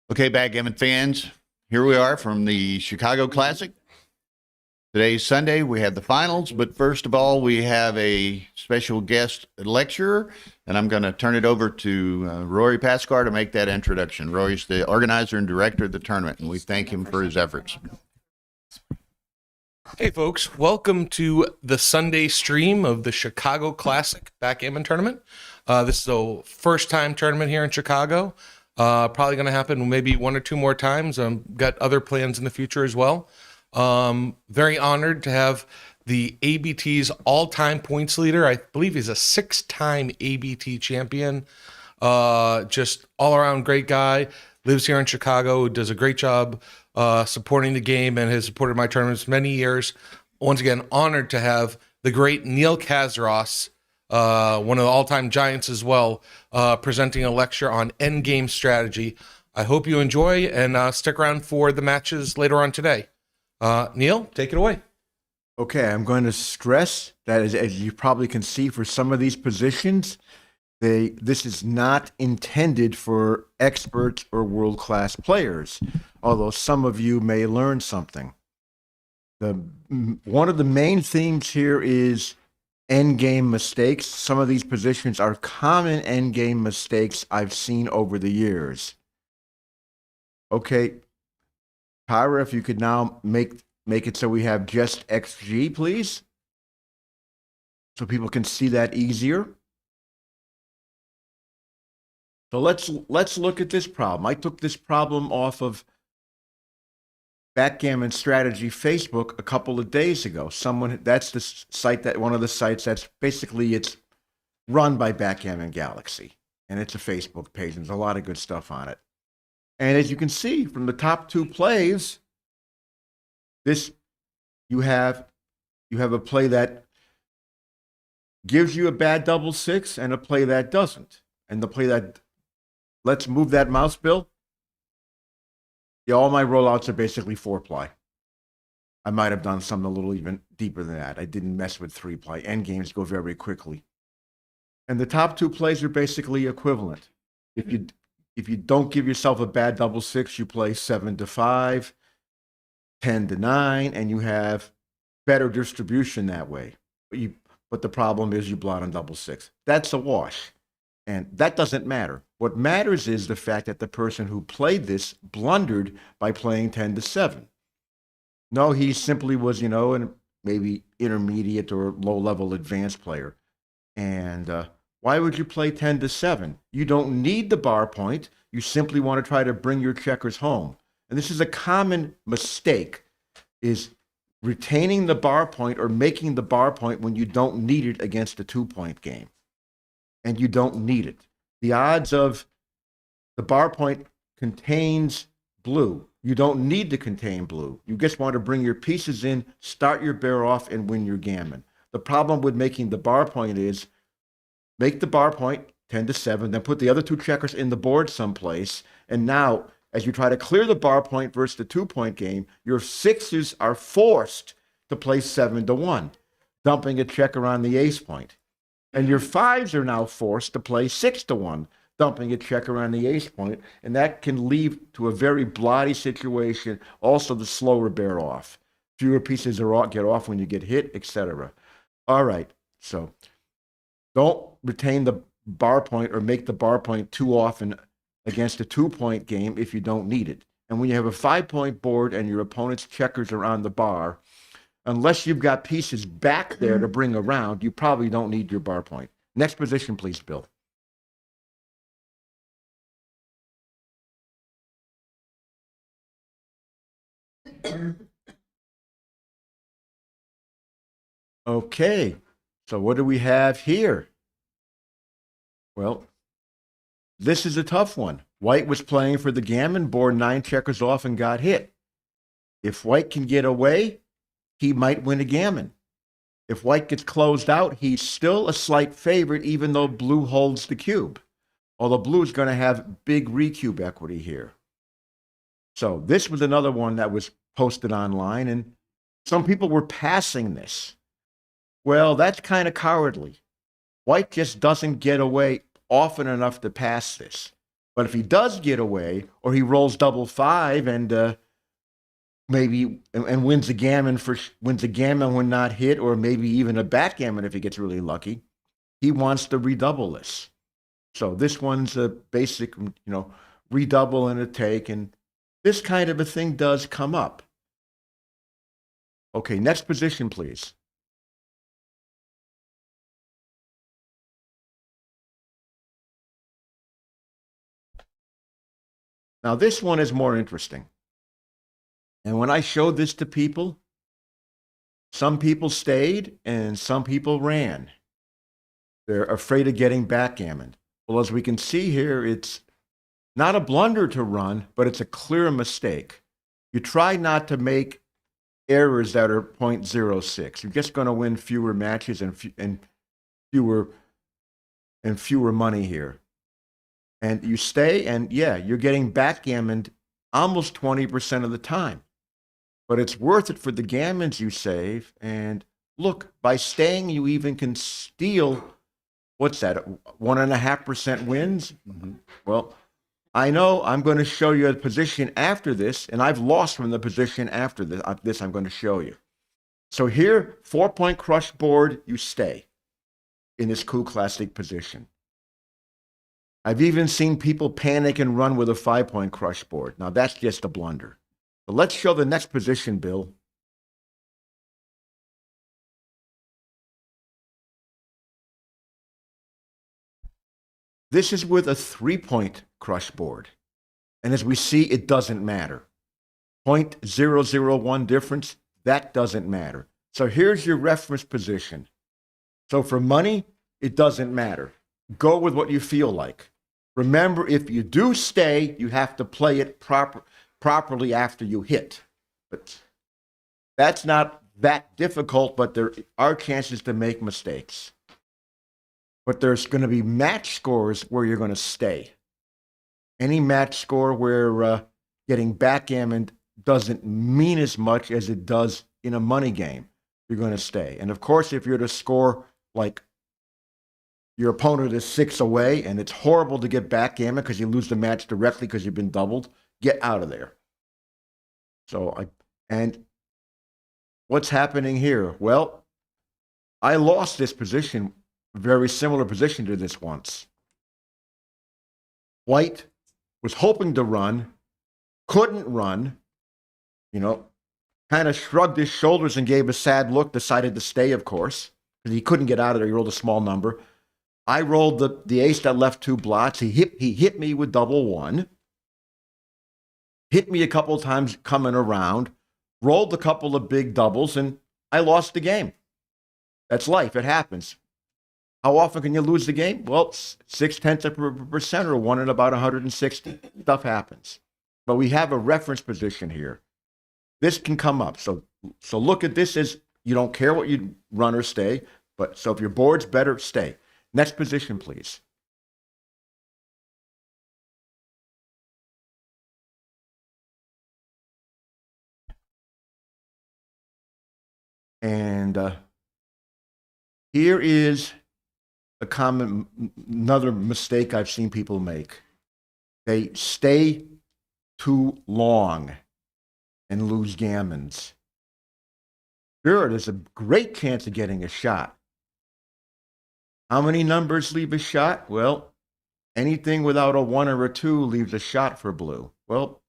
Okay, backgammon fans, here we are from the Chicago Classic. Today's Sunday. We have the finals, but first of all, we have a special guest lecturer, and I'm going to turn it over to Rory Pascar to make that introduction. Rory's the organizer and director of the tournament, and we thank him for his efforts. Hey folks, welcome to the Sunday stream of the Chicago Classic Backgammon Tournament. This is a first-time tournament here in Chicago. Probably going to happen maybe one or two more times. Got other plans in the future as well. Very honored to have the ABT's all-time points leader. I believe he's a six-time ABT champion. Just all-around great guy. Lives here in Chicago. Does a great job supporting the game and has supported my tournaments many years. Once again, honored to have the great Neil Kazaros, one of the all-time giants as well, presenting a lecture on Endgame strategy. I hope you enjoy and stick around for the matches later on today. Neil, take it away. Okay, I'm going to stress that as you probably can see for some of these positions, this is not intended for experts or world-class players, although some of you may learn something. One of the main themes here is endgame mistakes. Some of these positions are common endgame mistakes I've seen over the years. Okay, Tyra, if you could now make it so we have just XG, please, so people can see that easier. So let's look at this problem. I took this problem off of Backgammon Strategy Facebook a couple of days ago. That's the site one of the sites that's basically it's run by Backgammon Galaxy, and it's a Facebook page. And there's a lot of good stuff on it. And as you can see from the top two plays, you have a play that gives you a bad double six and a play that doesn't. And the play that let's move that mouse, Bill. Yeah, all my rollouts are basically 4-ply. I might have done something a little even deeper than that. I didn't mess with 3-ply. Endgames go very quickly. And the top two plays are basically equivalent. If you don't give yourself a bad double six, you play 7-5, 10-9, and you have better distribution that way. But the problem is you blot on double six. That's a wash. And that doesn't matter. What matters is the fact that the person who played this blundered by playing 10-7. No, he simply was, an maybe intermediate or low-level advanced player. And why would you play 10-7? You don't need the bar point. You simply want to try to bring your checkers home. And this is a common mistake, is retaining the bar point or making the bar point when you don't need it against a 2-point game. And you don't need it. The odds of the bar point contains blue. You don't need to contain blue. You just want to bring your pieces in, start your bear off, and win your gammon. The problem with making the bar point is make the bar point 10-7, then put the other two checkers in the board someplace. And now, as you try to clear the bar point versus the 2-point game, your sixes are forced to play 7-1, dumping a checker on the ace point. And your fives are now forced to play 6-1, dumping a checker on the ace point, and that can lead to a very bloody situation. Also, the slower bear off. Fewer pieces get off when you get hit, etc. All right, so don't retain the bar point or make the bar point too often against a 2-point game if you don't need it. And when you have a 5-point board and your opponent's checkers are on the bar, unless you've got pieces back there to bring around, you probably don't need your bar point. Next position, please, Bill. Okay, so what do we have here? Well, this is a tough one. White was playing for the gammon board, 9 checkers off and got hit. If White can get away, he might win a gammon. If White gets closed out, he's still a slight favorite, even though blue holds the cube. Although blue is going to have big recube equity here. So this was another one that was posted online, and some people were passing this. Well, that's kind of cowardly. White just doesn't get away often enough to pass this. But if he does get away, or he rolls double 5 and maybe and wins the gammon when not hit, or maybe even a backgammon if he gets really lucky, he wants to redouble this. So this one's a basic, redouble and a take, and this kind of a thing does come up. Okay, next position, please. Now this one is more interesting. And when I showed this to people, some people stayed and some people ran. They're afraid of getting backgammoned. Well, as we can see here, it's not a blunder to run, but it's a clear mistake. You try not to make errors that are 0.06. You're just going to win fewer matches and fewer money here. And you stay, and yeah, you're getting backgammoned almost 20% of the time. But it's worth it for the gammons you save. And look, by staying, you even can steal, what's that, 1.5% wins? Mm-hmm. Well, I know I'm going to show you a position after this, and I've lost from the position after this I'm going to show you. So here, 4-point crush board, you stay in this Coup Classic position. I've even seen people panic and run with a 5-point crush board. Now, that's just a blunder. But let's show the next position, Bill. This is with a 3-point crush board. And as we see, it doesn't matter. 0.001 difference, that doesn't matter. So here's your reference position. So for money, it doesn't matter. Go with what you feel like. Remember, if you do stay, you have to play it properly after you hit. But that's not that difficult, but there are chances to make mistakes. But there's going to be match scores where you're going to stay. Any match score where getting backgammoned doesn't mean as much as it does in a money game, you're going to stay. And of course, if you're to score like your opponent is 6 away and it's horrible to get backgammon because you lose the match directly because you've been doubled, get out of there. And what's happening here? Well, I lost this position, very similar position to this once. White was hoping to run, couldn't run, kind of shrugged his shoulders and gave a sad look, decided to stay, of course, because he couldn't get out of there. He rolled a small number. I rolled the ace that left 2 blots. He hit me with double 1. Hit me a couple of times coming around, rolled a couple of big doubles, and I lost the game. That's life. It happens. How often can you lose the game? Well, 0.6% or 1 in about 160. Stuff happens. But we have a reference position here. This can come up. So look at this as you don't care what you run or stay. But so if your board's better, stay. Next position, please. And here is another mistake I've seen people make. They stay too long and lose gammons. Sure, there's a great chance of getting a shot. How many numbers leave a shot? Well, anything without a 1 or a 2 leaves a shot for blue. Well,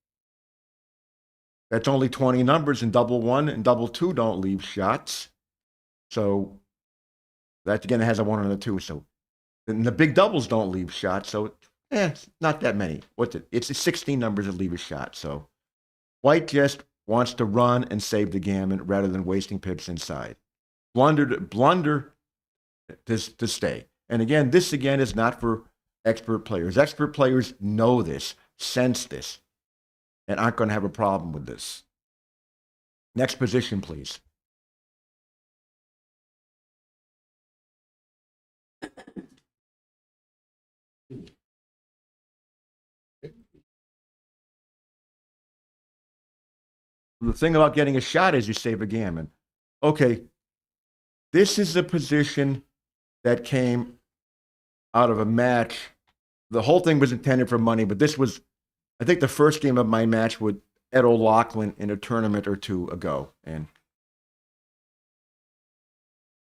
that's only 20 numbers, and double 1 and double 2 don't leave shots. So that again has a 1 and a 2. So and the big doubles don't leave shots. So it's not that many. What's it? It's 16 numbers that leave a shot. So white just wants to run and save the gammon rather than wasting pips inside. Blunder to stay. And again, this again is not for expert players. Expert players know this, sense this, and aren't going to have a problem with this. Next position, please. The thing about getting a shot is you save a gammon. Okay, this is a position that came out of a match the whole thing was intended for money, but this was, I think, the first game of my match with Ed O'Loughlin in a tournament or two ago. And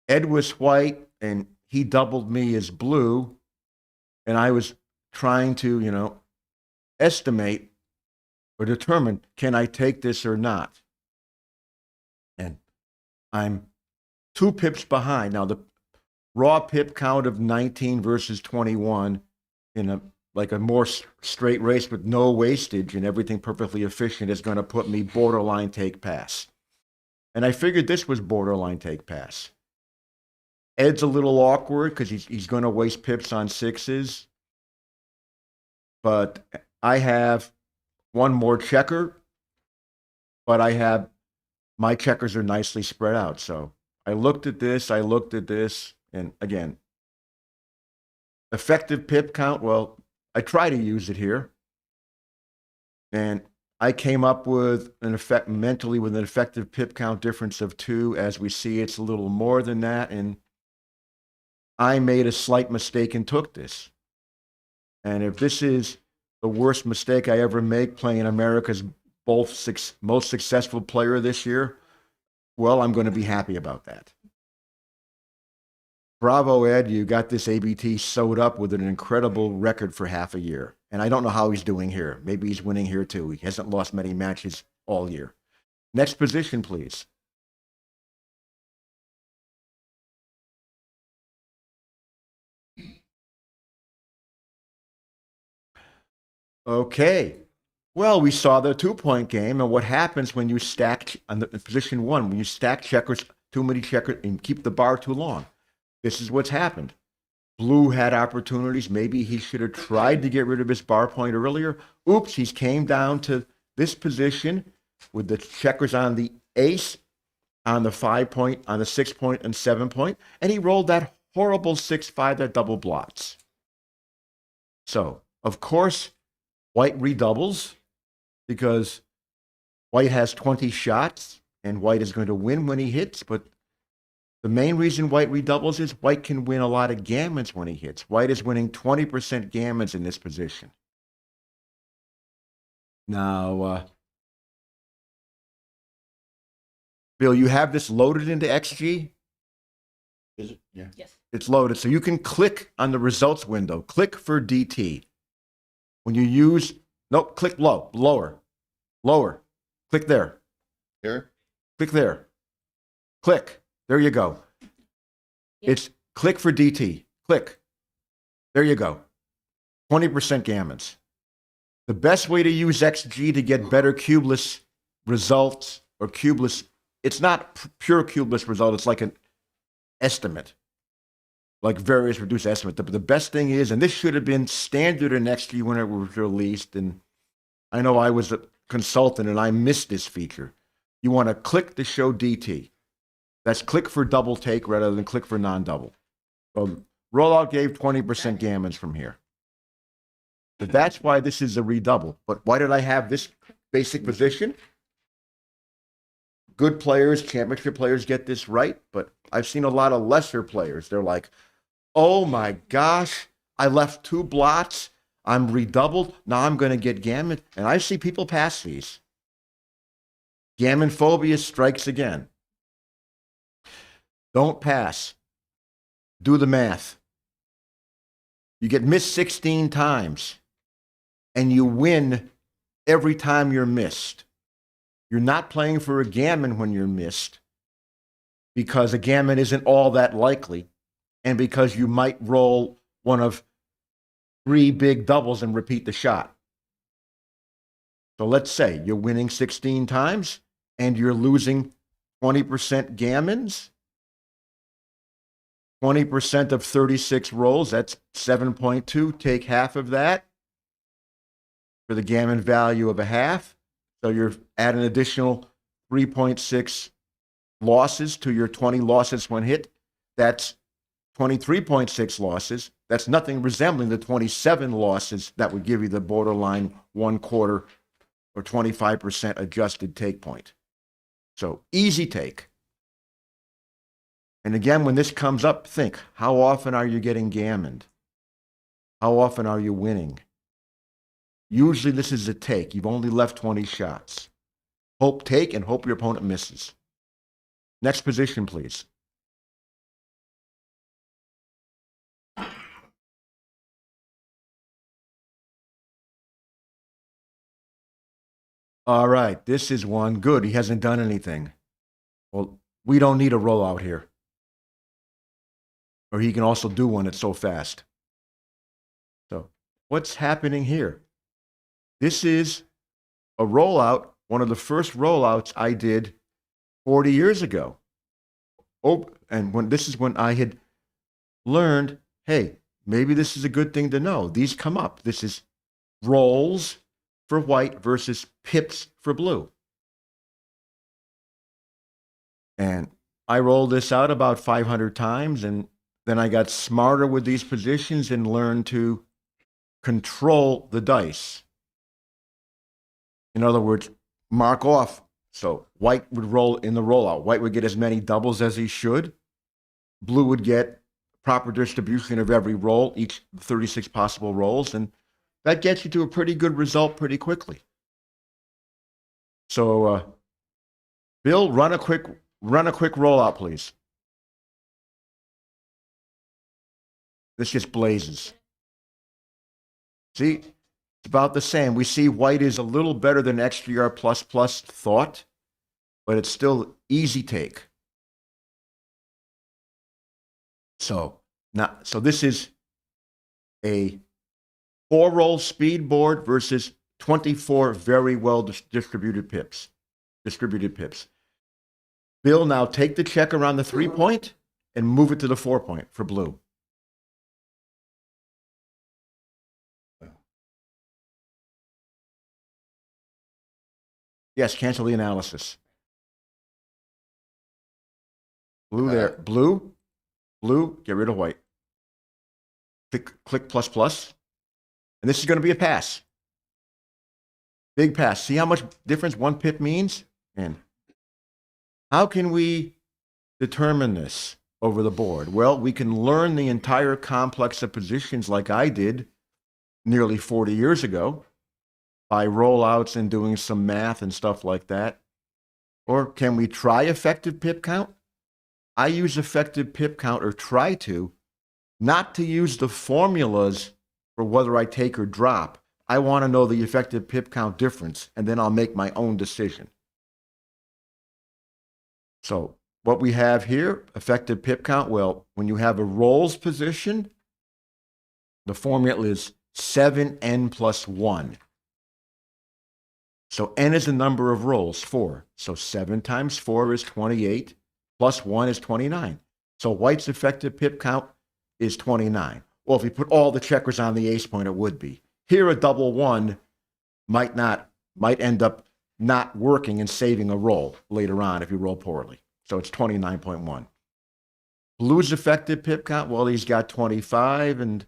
Ed was white and he doubled me as blue. And I was trying to, estimate or determine, can I take this or not? And I'm 2 pips behind. Now, the raw pip count of 19 versus 21 in a more straight race with no wastage and everything perfectly efficient is going to put me borderline take pass. And I figured this was borderline take pass. Ed's a little awkward because he's going to waste pips on 6s. But I have one more checker, but my checkers are nicely spread out. So I looked at this, and again, effective pip count, well, I try to use it here. And I came up with an effective pip count difference of 2. As we see, it's a little more than that. And I made a slight mistake and took this. And if this is the worst mistake I ever make playing America's most successful player this year, well, I'm going to be happy about that. Bravo, Ed. You got this ABT sewed up with an incredible record for half a year. And I don't know how he's doing here. Maybe he's winning here too. He hasn't lost many matches all year. Next position, please. Okay. Well, we saw the 2-point game and what happens when you stack on the position 1, when you stack checkers, too many checkers, and keep the bar too long. This is what's happened. Blue had opportunities. Maybe he should have tried to get rid of his bar point earlier. Oops, he's came down to this position with the checkers on the ace, on the 5-point, on the 6-point, and 7-point, and he rolled that horrible 6-5 that double blots. So, of course, White redoubles because White has 20 shots and White is going to win when he hits. But the main reason White redoubles is White can win a lot of gammons when he hits. White is winning 20% gammons in this position. Now, Bill, you have this loaded into XG? Is it? Yeah. Yes. It's loaded. So you can click on the results window. Click for DT. When you use, nope, click lower. Click there. Here? Click there. Click. There you go. Yeah. It's click for DT. Click. There you go. 20% gammons. The best way to use XG to get better cubeless results or cubeless, it's not pure cubeless result, it's like an estimate. Like various reduced estimate. The best thing is, and this should have been standard in XG when it was released, and I know I was a consultant and I missed this feature. You want to click to show DT. That's click for double take rather than click for non-double. Rollout gave 20% gammons from here. So that's why this is a redouble. But why did I have this basic position? Good players, championship players get this right, but I've seen a lot of lesser players. They're like, oh my gosh, I left 2 blots. I'm redoubled. Now I'm going to get gammon. And I see people pass these. Gammon phobia strikes again. Don't pass. Do the math. You get missed 16 times and you win every time you're missed. You're not playing for a gammon when you're missed because a gammon isn't all that likely and because you might roll one of 3 big doubles and repeat the shot. So let's say you're winning 16 times and you're losing 20% gammons. 20% of 36 rolls, that's 7.2. Take half of that for the gammon value of a half. So you're at an additional 3.6 losses to your 20 losses when hit. That's 23.6 losses. That's nothing resembling the 27 losses that would give you the borderline 1/4 or 25% adjusted take point. So easy take. And again, when this comes up, think, how often are you getting gammoned? How often are you winning? Usually this is a take. You've only left 20 shots. Hope take and hope your opponent misses. Next position, please. All right, this is one. Good, he hasn't done anything. Well, we don't need a rollout here. Or he can also do one that's so fast. So, what's happening here? This is a rollout, one of the first rollouts I did 40 years ago. Oh, and this is when I had learned, hey, maybe this is a good thing to know. These come up. This is rolls for white versus pips for blue. And I rolled this out about 500 times, and then I got smarter with these positions and learned to control the dice. In other words, mark off. So white would roll in the rollout. White would get as many doubles as he should. Blue would get proper distribution of every roll, each 36 possible rolls, and that gets you to a pretty good result pretty quickly. So, Bill, run a quick rollout, please. This just blazes. See, it's about the same. We see white is a little better than XGR++ thought, but it's still easy take. So this is a 4-roll speed board versus 24 very well distributed pips. Bill, now take the check around the 3-point and move it to the 4-point for blue. Yes, cancel the analysis. Blue there. Blue, get rid of white. Click plus plus. And this is going to be a pass. Big pass. See how much difference 1 pip means? And how can we determine this over the board? Well, we can learn the entire complex of positions like I did nearly 40 years ago by rollouts and doing some math and stuff like that. Or can we try effective pip count? I use effective pip count, or try to, not to use the formulas for whether I take or drop. I want to know the effective pip count difference, and then I'll make my own decision. So what we have here, effective pip count, well, when you have a rolls position, the formula is 7n plus 1. So n is the number of rolls, 4. So 7 times 4 is 28, plus 1 is 29. So white's effective pip count is 29. Well, if we put all the checkers on the ace point, it would be. Here, a double 1 might end up not working and saving a roll later on if you roll poorly. So it's 29.1. Blue's effective pip count, well, he's got 25, and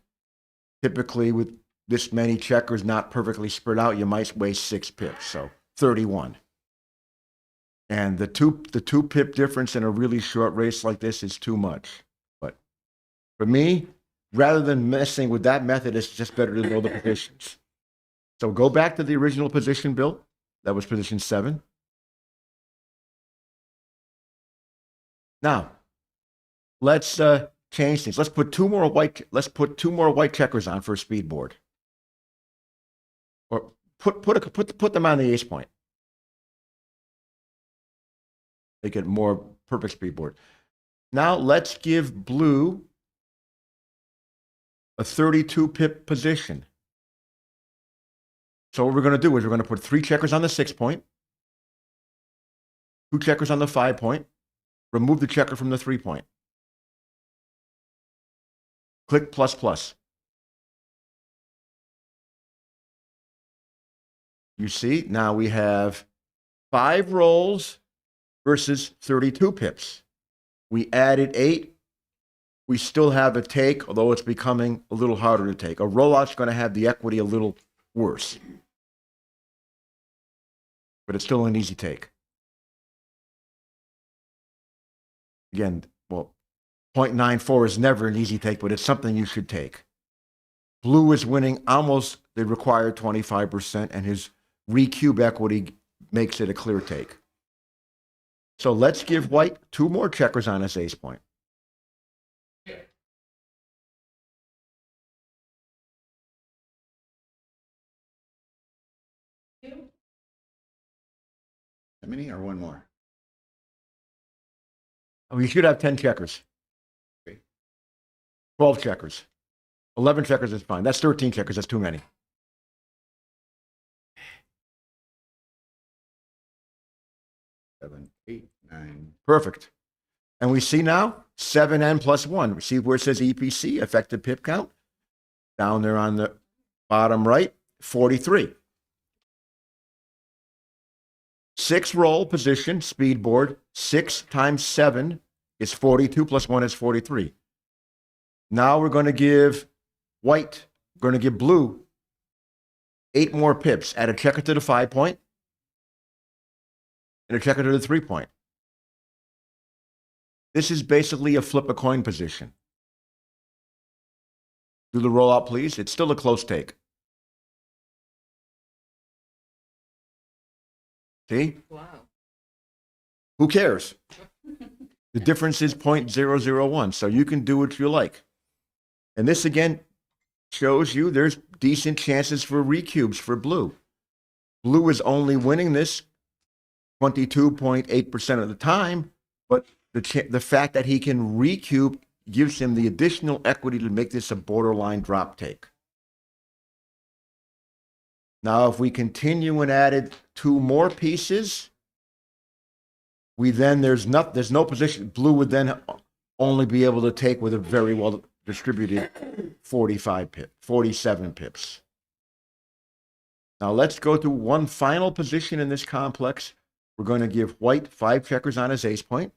typically with this many checkers not perfectly spread out, you might waste 6 pips, so 31. And the two pip difference in a really short race like this is too much. But for me, rather than messing with that method, it's just better to know the positions. So go back to the original position, Bill. That was position 7. Now, let's change things. Let's put two more white checkers on for a speed board. Or put them on the ace point. Make it more perfect speed board. Now let's give blue a 32 pip position. So what we're going to do is we're going to put 3 checkers on the 6-point, 2 checkers on the 5-point, remove the checker from the 3-point. Click plus plus. You see, now we have 5 rolls versus 32 pips. We added 8. We still have a take, although it's becoming a little harder to take. A rollout's going to have the equity a little worse. But it's still an easy take. Again, well, 0.94 is never an easy take, but it's something you should take. Blue is winning almost the required 25%, and his recube equity makes it a clear take. So let's give white 2 more checkers on his ace point. How many or one more? Oh, you should have 10 checkers. Okay. 12 checkers. 11 checkers is fine. That's 13 checkers. That's too many. Seven, 8, 9. Perfect. And we see now 7n plus 1. See where it says EPC, effective pip count? Down there on the bottom right, 43. 6 roll position, speed board. 6 times 7 is 42, plus 1 is 43. Now we're going to give white, we're going to give blue 8 more pips. Add a checker to the 5 point and a checker to the 3 point. This is basically a flip a coin position. Do the rollout, please. It's still a close take. See? Wow. Who cares? The difference is 0.001, so you can do what you like. And this again shows you there's decent chances for recubes for blue. Blue is only winning this 22.8% of the time, but the fact that he can recube gives him the additional equity to make this a borderline drop take. Now, if we continue and added 2 more pieces, there's no position. Blue would then only be able to take with a very well distributed 47 pips. Now let's go to one final position in this complex. We're going to give white 5 checkers on his ace point.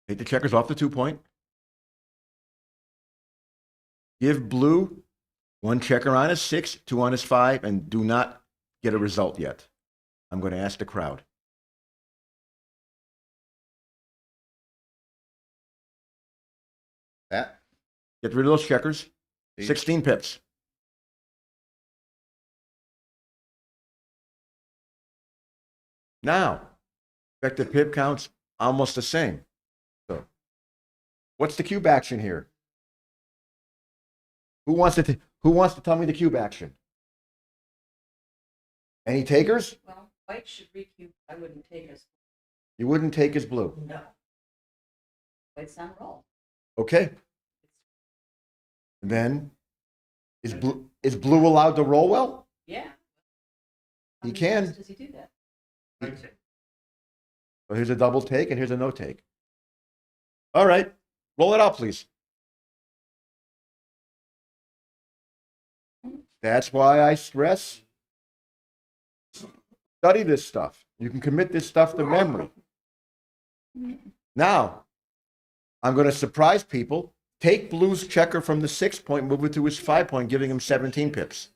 Take the checkers off the 2 point. Give blue 1 checker on his 6, 2 on his 5, and do not get a result yet. I'm going to ask the crowd. That? Get rid of those checkers. 16 pips. Now, effective pip counts almost the same. So, what's the cube action here? Who wants to tell me the cube action? Any takers? Well, white should recube. I wouldn't take his. You wouldn't take his blue. No. White's on roll. Okay. And then is blue allowed to roll well? Yeah. He How many can. times does he do that? So here's a double take and here's a no take. All right. Roll it out, please. That's why I stress study this stuff. You can commit this stuff to memory. Now, I'm going to surprise people. Take blue's checker from the 6 point, move it to his 5 point, giving him 17 pips.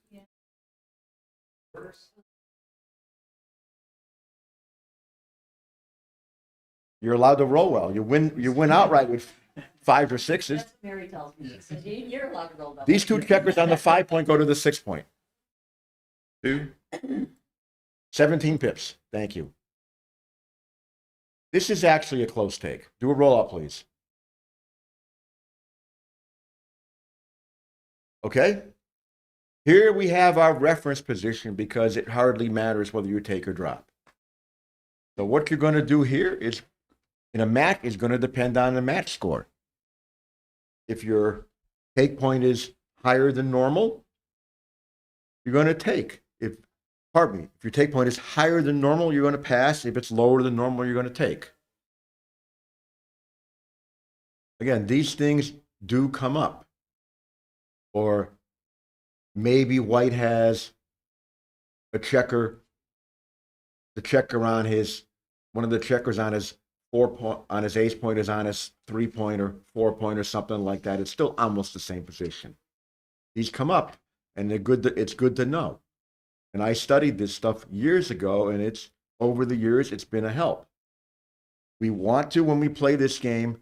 You're allowed to roll well. You win outright with 5s or 6s. That's what Mary tells me. She says, you're allowed to roll double. These 2 checkers on the 5 point go to the 6 point. 2. 17 pips. Thank you. This is actually a close take. Do a rollout, please. Okay? Here we have our reference position because it hardly matters whether you take or drop. So what you're going to do here is, in a match, is going to depend on the match score. If your take point is higher than normal, you're going to take. If your take point is higher than normal, you're going to pass. If it's lower than normal, you're going to take. Again, these things do come up. Or maybe white has a checker, the checker on his, one of the checkers on his 4 point, on his ace point is on his 3 point or 4 point or something like that. It's still almost the same position. These come up, and it's good to know. And I studied this stuff years ago, and it's over the years, it's been a help. We want to, when we play this game,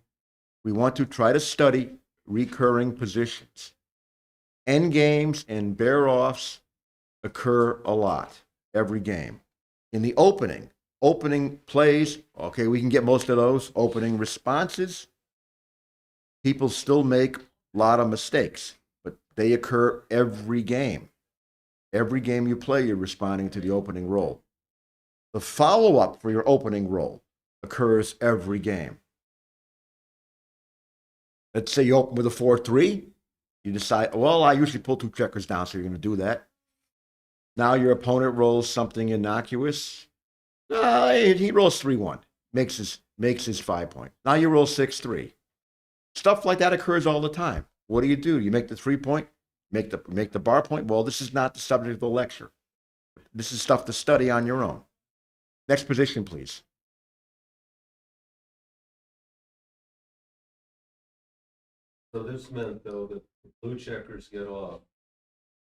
we want to try to study recurring positions. End games and bear-offs occur a lot, every game. In the opening plays, okay, we can get most of those. Opening responses, people still make a lot of mistakes, but they occur every game. Every game you play, you're responding to the opening roll. The follow-up for your opening roll occurs every game. Let's say you open with a 4-3. You decide, well, I usually pull 2 checkers down, so you're going to do that. Now your opponent rolls something innocuous. He rolls 3-1, makes his 5 point. Now you roll 6-3. Stuff like that occurs all the time. What do? You make the 3 point, make the bar point. Well, this is not the subject of the lecture. This is stuff to study on your own. Next position, please. So this meant, though, that the blue checkers get off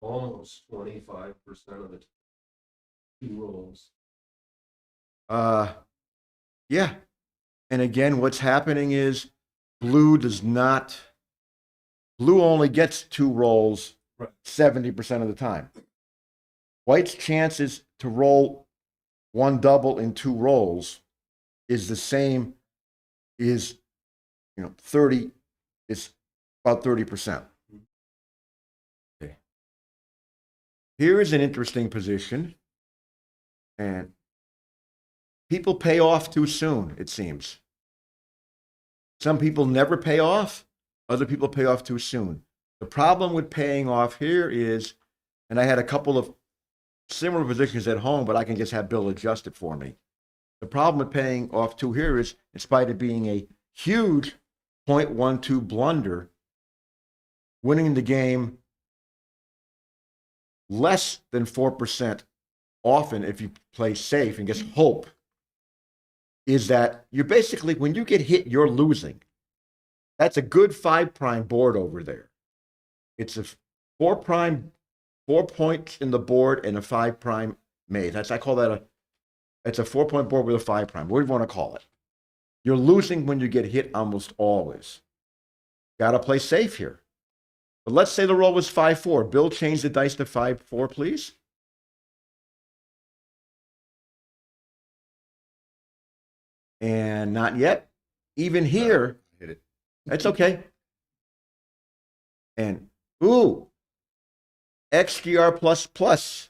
almost 25% of the 2 rolls. Yeah. And again, what's happening is blue only gets 2 rolls 70% of the time. White's chances to roll 1 double in 2 rolls is the same, 30, it's about 30%. Okay. Here is an interesting position, and people pay off too soon, it seems. Some people never pay off, other people pay off too soon. The problem with paying off here is, and I had a couple of similar positions at home, but I can just have Bill adjust it for me. The problem with paying off 2 here is, in spite of being a huge 0.12 blunder, winning the game less than 4% often, if you play safe and just hope, is that you're basically, when you get hit, you're losing. That's a good 5' board over there. It's a 4' 4 points in the board and a 5' maze. I call that it's a 4-point board with a 5'. What do you want to call it? You're losing when you get hit almost always. Got to play safe here. But let's say the roll was 5-4. Bill, change the dice to 5-4, please. And not yet. Even here, Hit it. that's okay. And, ooh, XGR++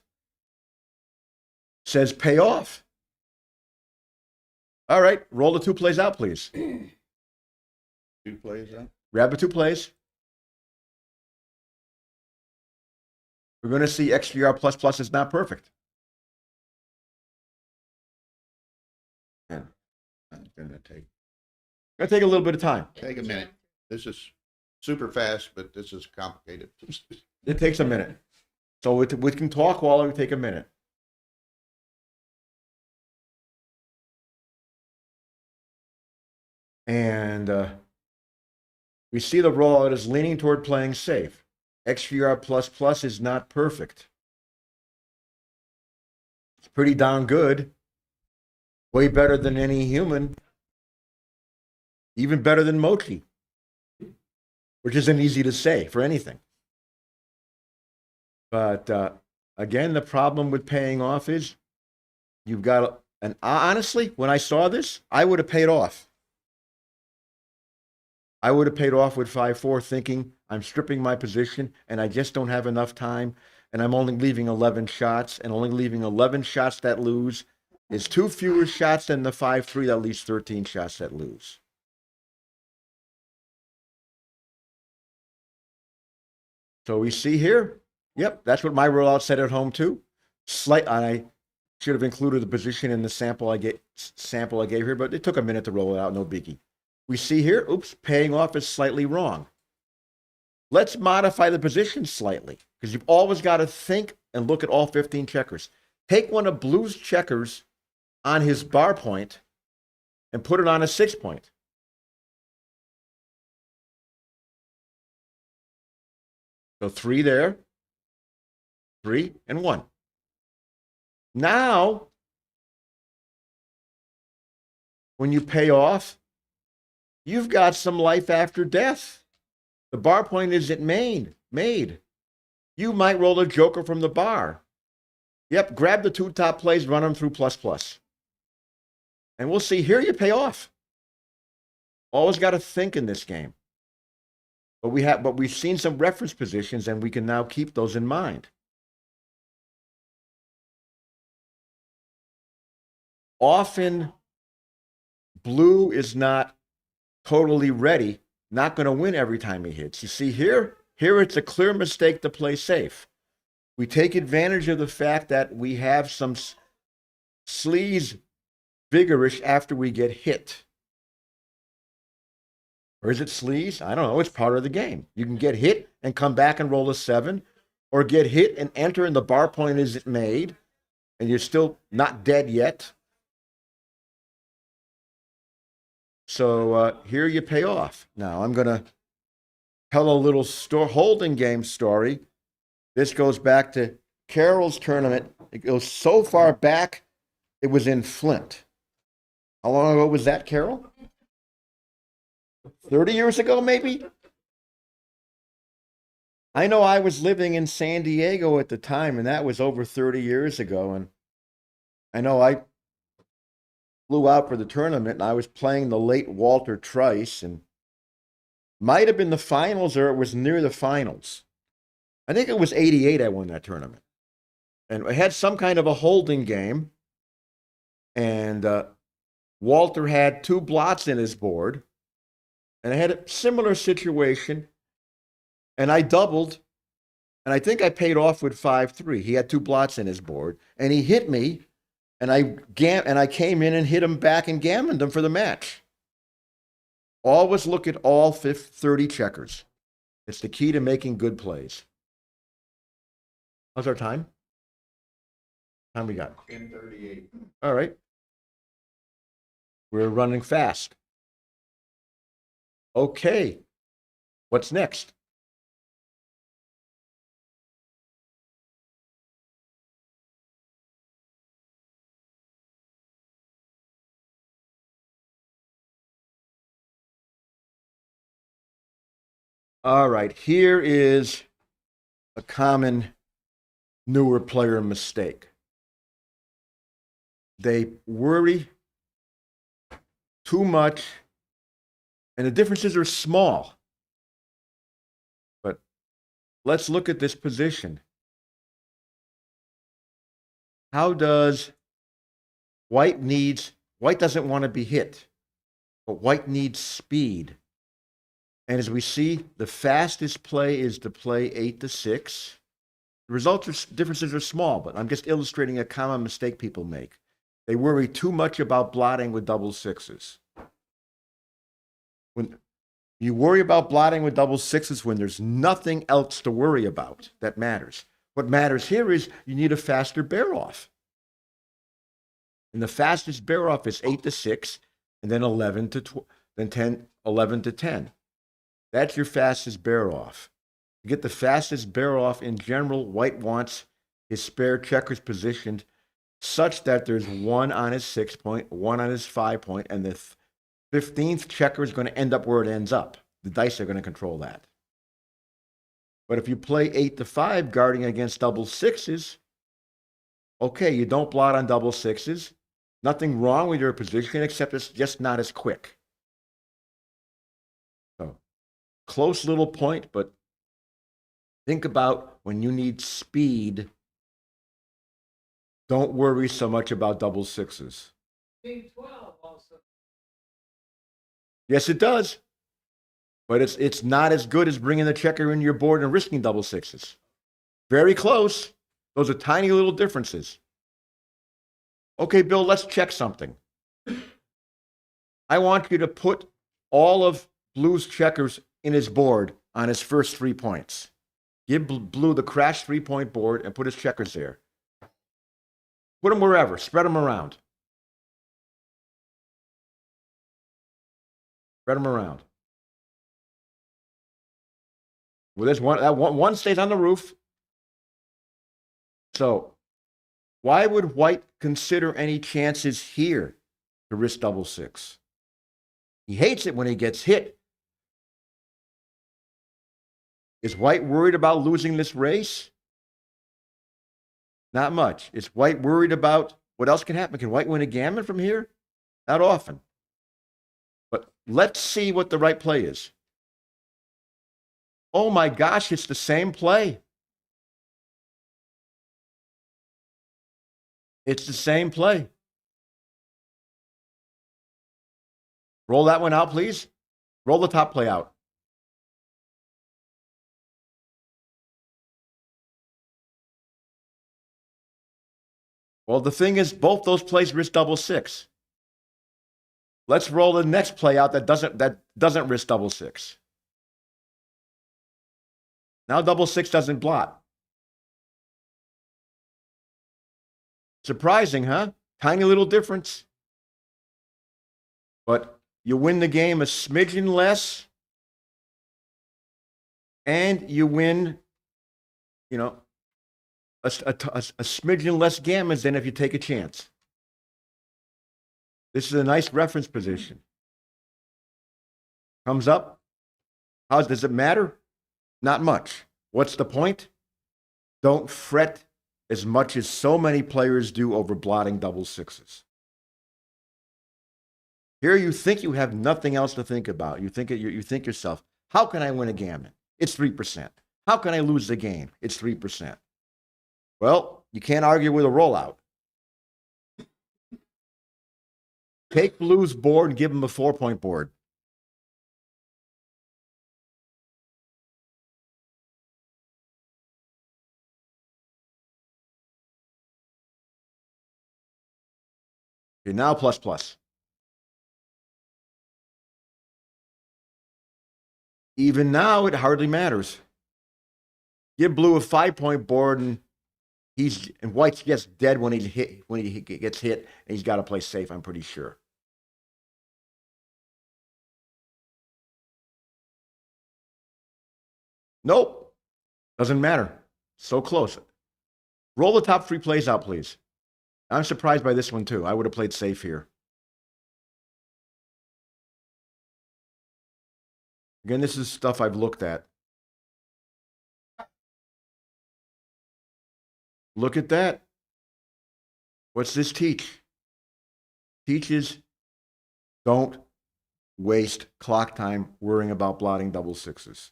says pay off. All right, roll the 2 plays out, please. 2 plays out. Grab the 2 plays. We're going to see XGR++ is not perfect. And It's gonna take a little bit of time. take a minute. This is super fast, but this is complicated. It takes a minute. So we can talk while we take a minute. And we see the rollout is leaning toward playing safe. XGR++ is not perfect. It's pretty darn good. Way better than any human. Even better than Mochi, which isn't easy to say for anything. But again, the problem with paying off is you've got, and honestly, when I saw this, I would have paid off. I would have paid off with 5-4, thinking I'm stripping my position and I just don't have enough time, and I'm only leaving 11 shots, and only leaving 11 shots that lose is 2 fewer shots than the 5-3 that leaves 13 shots that lose. So we see here, yep, that's what my rollout said at home too. I should have included the position in the sample I gave here, but it took a minute to roll it out, no biggie. We see here, oops, paying off is slightly wrong. Let's modify the position slightly, because you've always got to think and look at all 15 checkers. Take one of Blue's checkers on his bar point and put it on a 6 point. So 3 there, 3 and 1. Now, when you pay off, you've got some life after death. The bar point isn't made. You might roll a joker from the bar. Yep, grab the 2 top plays, run them through plus plus. And we'll see. Here you pay off. Always got to think in this game. But we've seen some reference positions, and we can now keep those in mind. Often, blue is not totally ready, not going to win every time he hits. You see here it's a clear mistake to play safe. We take advantage of the fact that we have some sleaze vigorish after we get hit. Or is it sleaze? I don't know. It's part of the game. You can get hit and come back and roll a 7, or get hit and enter and the bar point isn't made, and you're still not dead yet. So here you pay off. Now I'm going to tell a little holding game story. This goes back to Carol's tournament. It goes so far back, it was in Flint. How long ago was that, Carol? 30 years ago, maybe? I know I was living in San Diego at the time, and that was over 30 years ago. And I know I flew out for the tournament, and I was playing the late Walter Trice, and might have been the finals, or it was near the finals. I think it was 88 I won that tournament. And I had some kind of a holding game, and Walter had 2 blots in his board, and I had a similar situation, and I doubled, and I think I paid off with 5-3. He had 2 blots in his board, and he hit me, and I came in and hit him back and gammoned him for the match. Always look at all 30 checkers. It's the key to making good plays. How's our time? Time we got? 10:38. All right. We're running fast. Okay. What's next? All right. Here is a common newer player mistake. They worry too much, and the differences are small. But let's look at this position. How does white doesn't want to be hit, but white needs speed. And as we see, the fastest play is to play 8-6. The differences are small, but I'm just illustrating a common mistake people make. They worry too much about blotting with double sixes. When you worry about blotting with double sixes when there's nothing else to worry about that matters. What matters here is you need a faster bear off. And the fastest bear off is 8-6, and then 11-10. That's your fastest bear off. To get the fastest bear off in general, white wants his spare checkers positioned such that there's 1 on his 6 point, 1 on his 5 point, and the 15th checker is going to end up where it ends up. The dice are going to control that. But if you play 8-5 guarding against double sixes, okay, you don't blot on double sixes. Nothing wrong with your position, except it's just not as quick. So, close little point, but think about when you need speed, don't worry so much about double sixes. 12 also. Yes, it does. But it's not as good as bringing the checker in your board and risking double sixes. Very close. Those are tiny little differences. Okay, Bill, let's check something. I want you to put all of Blue's checkers in his board on his first 3 points. Give Blue the crash 3-point board and put his checkers there. Put them wherever. Spread them around. Spread them around. Well, there's one stays on the roof. So, why would white consider any chances here? to risk double six. He hates it when he gets hit. Is white worried about losing this race? Not much. Is white worried about what else can happen? Can white win a gammon from here? Not often. But let's see what the right play is. Oh my gosh, it's the same play. It's the same play. Roll that one out, please. Roll the top play out. Well, the thing is, both those plays risk double six. Let's roll the next play out that doesn't risk double six. Now double six doesn't blot. Surprising, huh? Tiny little difference. But you win the game a smidgen less, and you win, a smidgen less gammons than if you take a chance. This is a nice reference position. Comes up. How does it matter? Not much. What's the point? Don't fret as much as so many players do over blotting double sixes. Here you think you have nothing else to think about. You think yourself, how can I win a gammon? It's 3%. How can I lose the game? It's 3%. Well, you can't argue with a rollout. Take blue's board and give him a 4-point board. Okay, now plus plus. Even now, it hardly matters. Give blue a 5-point board, and white's just dead when he gets hit, and he's got to play safe. I'm pretty sure. Nope, doesn't matter. So close. Roll the top 3 plays out, please. I'm surprised by this one too. I would have played safe here. Again, this is stuff I've looked at. Look at that. What's this teach? Teaches don't waste clock time worrying about blotting double sixes.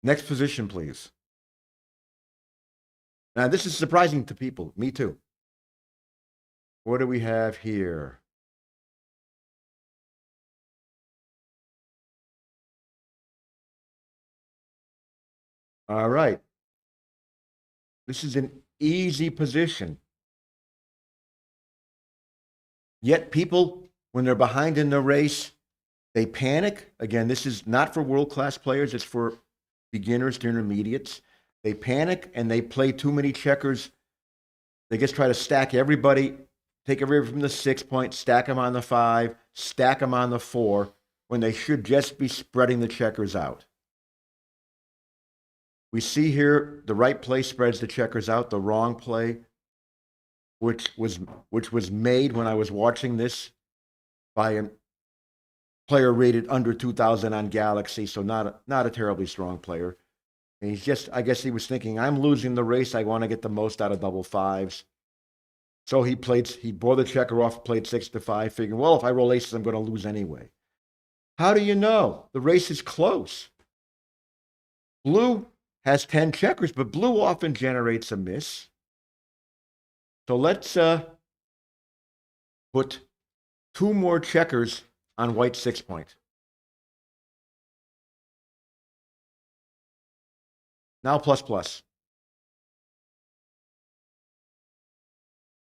Next position, please. Now, this is surprising to people. Me too. What do we have here? All right. This is an easy position. Yet people, when they're behind in the race, they panic. Again, this is not for world-class players. It's for beginners to intermediates. They panic and they play too many checkers. They just try to stack everybody, take everybody from the 6 point, stack them on the 5, stack them on the 4, when they should just be spreading the checkers out. We see here the right play spreads the checkers out, the wrong play, which was made when I was watching this by a player rated under 2,000 on Galaxy, so not a terribly strong player. And he's just, I guess he was thinking, I'm losing the race. I want to get the most out of double 5s. So he bore the checker off, played 6 to 5, figuring, well, if I roll aces, I'm going to lose anyway. How do you know? The race is close. Blue has 10 checkers, but blue often generates a miss. So let's put 2 more checkers on white's 6 point. Now plus plus.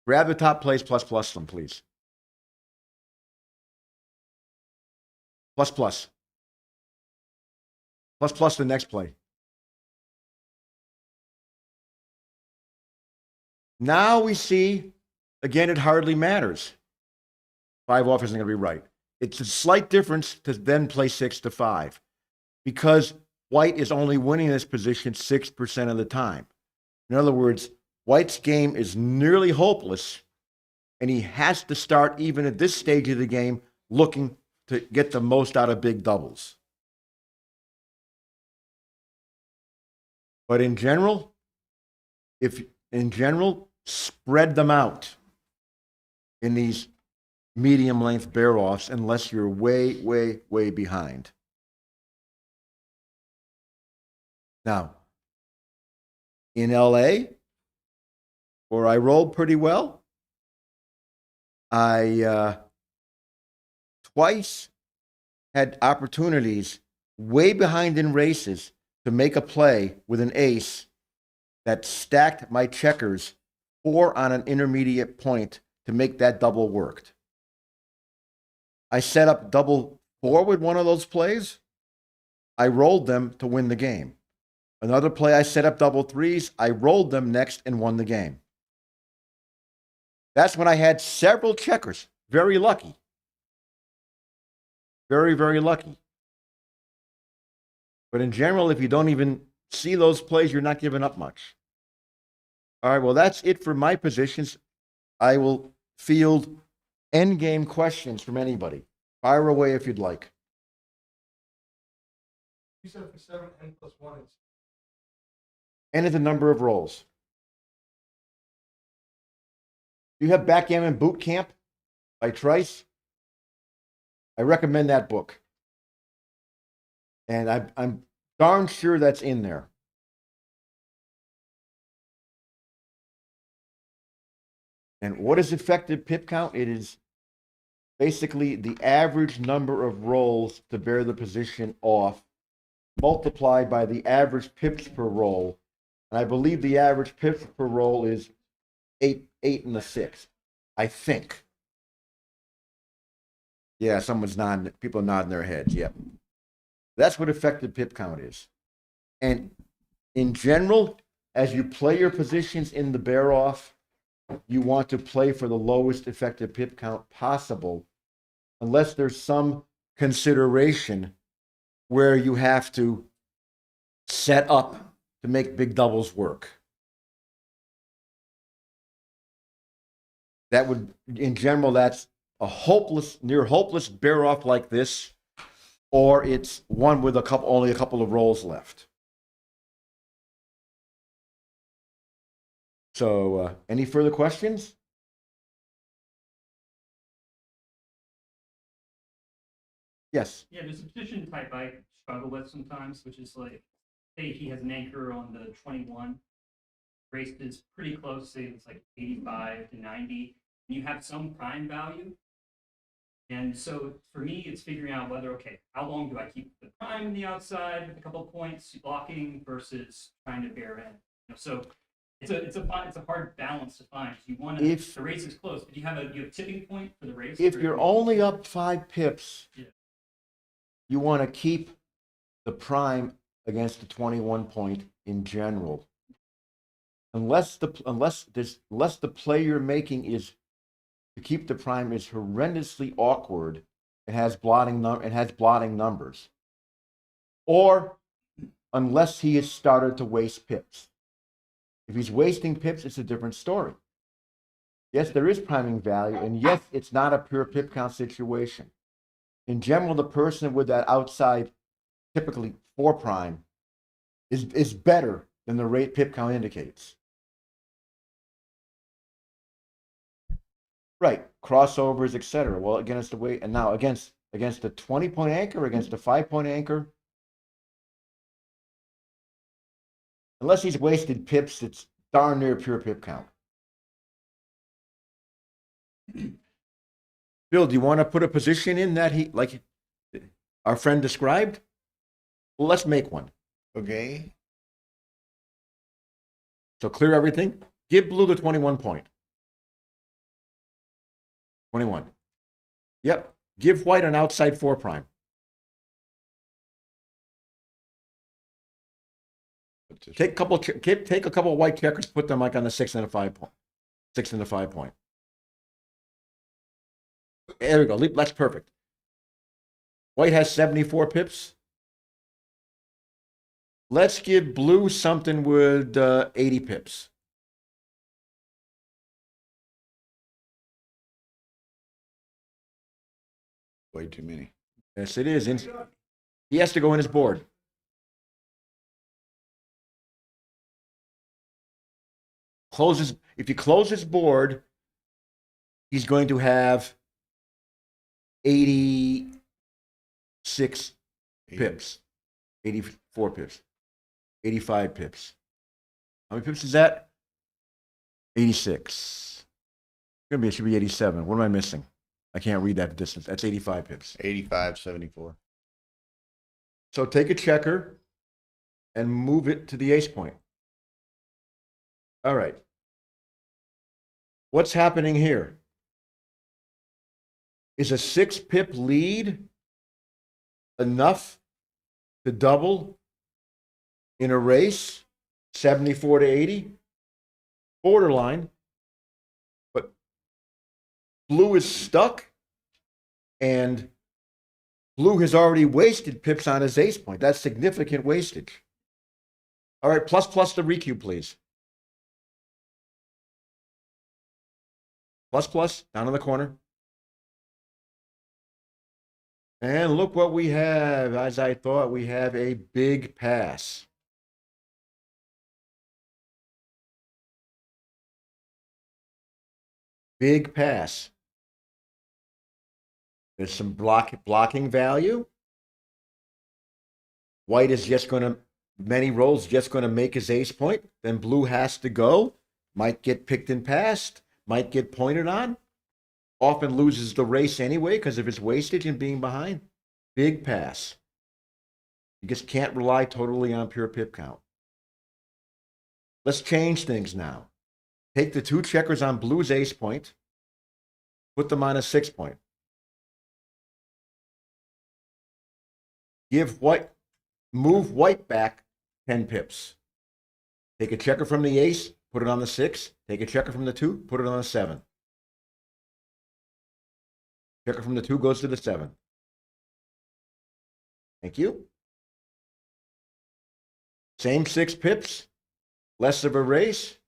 Grab the top plays, plus plus them, please. Plus plus. Plus plus the next play. Now we see, again, it hardly matters. 5 off isn't going to be right. It's a slight difference to then play 6 to 5 because white is only winning this position 6% of the time. In other words, white's game is nearly hopeless And he has to start, even at this stage of the game, looking to get the most out of big doubles. But in general, spread them out in these medium length bear offs unless you're way, way, way behind. Now, in LA, where I rolled pretty well, I twice had opportunities way behind in races to make a play with an ace that stacked my checkers 4 on an intermediate point to make that double worked. I set up double 4 with one of those plays. I rolled them to win the game. Another play, I set up double 3s. I rolled them next and won the game. That's when I had several checkers. Very lucky. Very, very lucky. But in general, if you don't even see those plays, you're not giving up much. All right, well, that's it for my positions. I will field endgame questions from anybody. Fire away if you'd like. You said for 7, n+1 is Enter the number of rolls. Do you have Backgammon Boot Camp by Trice? I recommend that book. And I'm darn sure that's in there. And what is effective pip count? It is basically the average number of rolls to bear the position off, multiplied by the average pips per roll. And I believe the average pips per roll is 8 and a 6, I think. Yeah, people are nodding their heads. Yep. That's what effective pip count is. And in general, as you play your positions in the bear off, you want to play for the lowest effective pip count possible, unless there's some consideration where you have to set up to make big doubles work. That would, in general, that's a hopeless, near hopeless bear off like this, or it's one with only a couple of rolls left. So, any further questions? Yes. Yeah, there's a position type I struggle with sometimes, which is like, say he has an anchor on the 21, race is pretty close, say it's like 85 to 90, and you have some prime value. And so for me, it's figuring out whether, okay, how long do I keep the prime in the outside with a couple of points blocking versus trying to bear in. So it's a hard balance to find. You want to, if the race is close, but you have a tipping point for the race. If you're only up 5 pips, yeah, you want to keep the prime against the 21 point in general. Unless the play you're making is to keep the prime is horrendously awkward, it has blotting numbers, or unless he has started to waste pips. If he's wasting pips, it's a different story. Yes, there is priming value, and yes, it's not a pure pip count situation. In general, the person with that outside, typically 4 prime, is better than the rate pip count indicates. Right, crossovers, etc. Well, against the way, and now against a 20-point anchor, against a 5-point anchor, unless he's wasted pips, it's darn near pure pip count. Bill, do you want to put a position in that he, like our friend described? Well, let's make one. Okay. So clear everything. Give blue the 21 point. 21. Yep. Give white an outside 4 prime. Take a couple of white checkers, put them like on the 6 and a 5 point. 6 and a 5 point. There we go. That's perfect. White has 74 pips. Let's give blue something with 80 pips. Way too many. Yes, it is. He has to go in his board. If you close his board, he's going to have 86 pips, 84 pips, 85 pips. How many pips is that? 86. It should be 87. What am I missing? I can't read that distance. That's 85 pips. 85, 74. So take a checker and move it to the ace point. All right. What's happening here? Is a 6-pip lead enough to double in a race, 74 to 80? Borderline. But blue is stuck, and blue has already wasted pips on his ace point. That's significant wastage. All right, plus the recube, please. Plus, down in the corner. And look what we have. As I thought, we have a big pass. Big pass. There's some blocking value. White is just going to, many rolls, just going to make his ace point. Then blue has to go. Might get picked and passed. Might get pointed on. Often loses the race anyway because of his wastage and being behind. Big pass. You just can't rely totally on pure pip count. Let's change things now. Take the 2 checkers on blue's ace point. Put them on a 6 point. Move white back 10 pips. Take a checker from the ace, put it on the 6. Take a checker from the 2, put it on the 7. Checker from the 2 goes to the 7. Thank you. Same 6 pips, less of a race.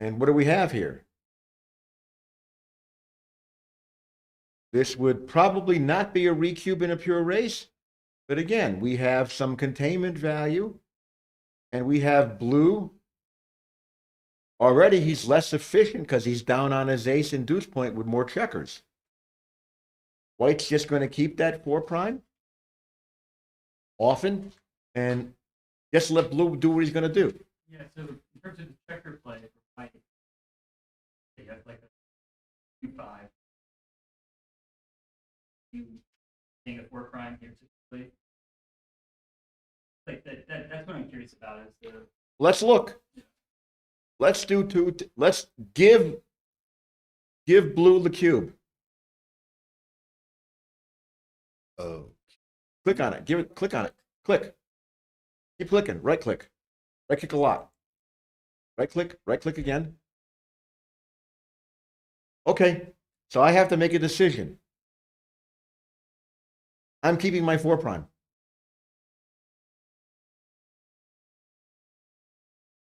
And what do we have here? This would probably not be a recube in a pure race. But again, we have some containment value, and we have blue. Already he's less efficient because he's down on his ace and deuce point with more checkers. White's just going to keep that 4 prime often, and just let blue do what he's going to do. Yeah, so in terms of the checker play, for White, you have like a 2-5. You think a 4 prime here typically. Like that's what I'm curious about is the. Let's look. Let's do 2. Let's give blue the cube. Oh. Click on it. Click on it. Click. Keep clicking. Right click. Right click a lot. Right click again. Okay. So I have to make a decision. I'm keeping my 4 prime.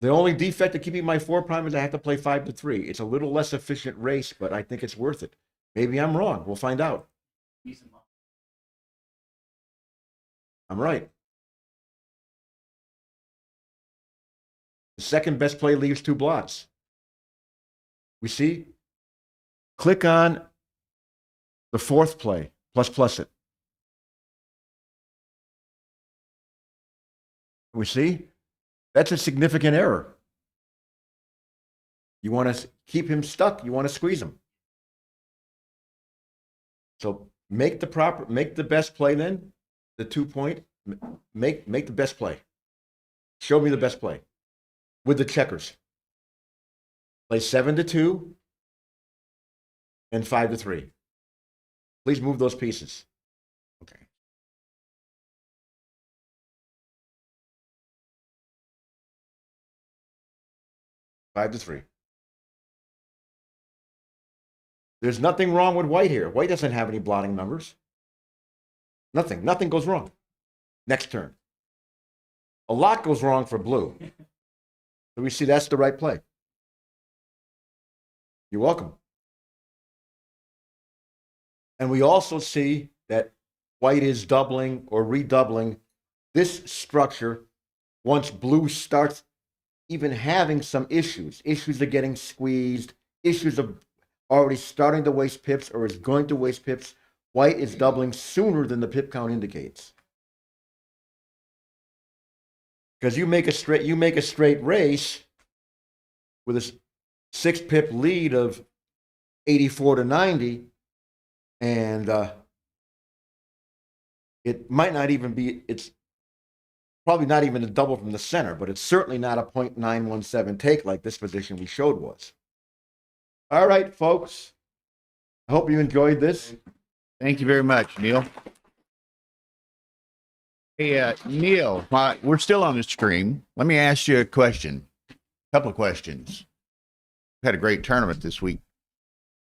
The only defect of keeping my 4 prime is I have to play 5 to 3. It's a little less efficient race, but I think it's worth it. Maybe I'm wrong. We'll find out. I'm right. The second best play leaves 2 blots. We see? Click on the 4th play, plus it. We see? That's a significant error. You want to keep him stuck. You want to squeeze him. So make the best play then. The 2 point. Make the best play. Show me the best play with the checkers. Play 7 to 2 and 5 to 3. Please move those pieces. Okay. Five to 3. There's nothing wrong with white here. White doesn't have any blotting numbers. Nothing goes wrong. Next turn. A lot goes wrong for blue. So we see that's the right play. You're welcome. And we also see that white is doubling or redoubling this structure once blue starts even having some issues. Issues of getting squeezed, issues of already starting to waste pips or is going to waste pips. White is doubling sooner than the pip count indicates. Because you make a straight race with a 6-pip lead of 84 to 90, and it might not even be, it's probably not even a double from the center, but it's certainly not a .917 take like this position we showed was. All right, folks. I hope you enjoyed this. Thank you very much, Neil. Hey, Neil, we're still on the stream. Let me ask you a question, a couple of questions. We had a great tournament this week.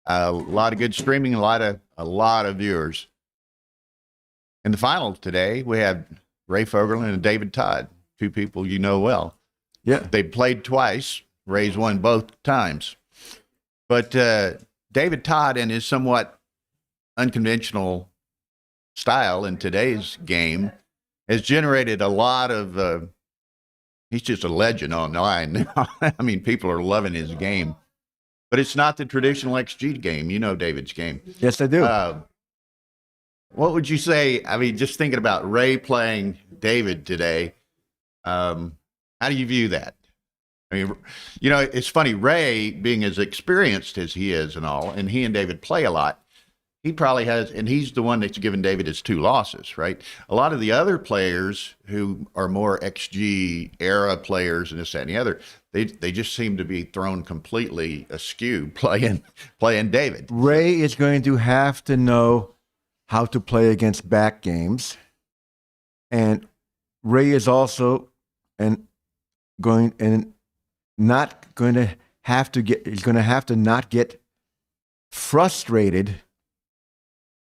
A lot of good streaming, a lot of viewers. In the finals today, we have Ray Fogerland and David Todd, two people you know well. Yeah. They played twice. Ray's won both times. But David Todd, in his somewhat unconventional style in today's game, has generated a lot of, he's just a legend online now. I mean, people are loving his game. But it's not the traditional XG game. You know David's game. Yes, I do. What would you say? I mean, just thinking about Ray playing David today, how do you view that? I mean, you know, it's funny, Ray, being as experienced as he is and all, and he and David play a lot, he probably has, and he's the one that's given David his 2 losses, right? A lot of the other players who are more XG era players and this, that, and the other, they just seem to be thrown completely askew playing David. Ray is going to have to know how to play against back games. And Ray is also not going to have to not get frustrated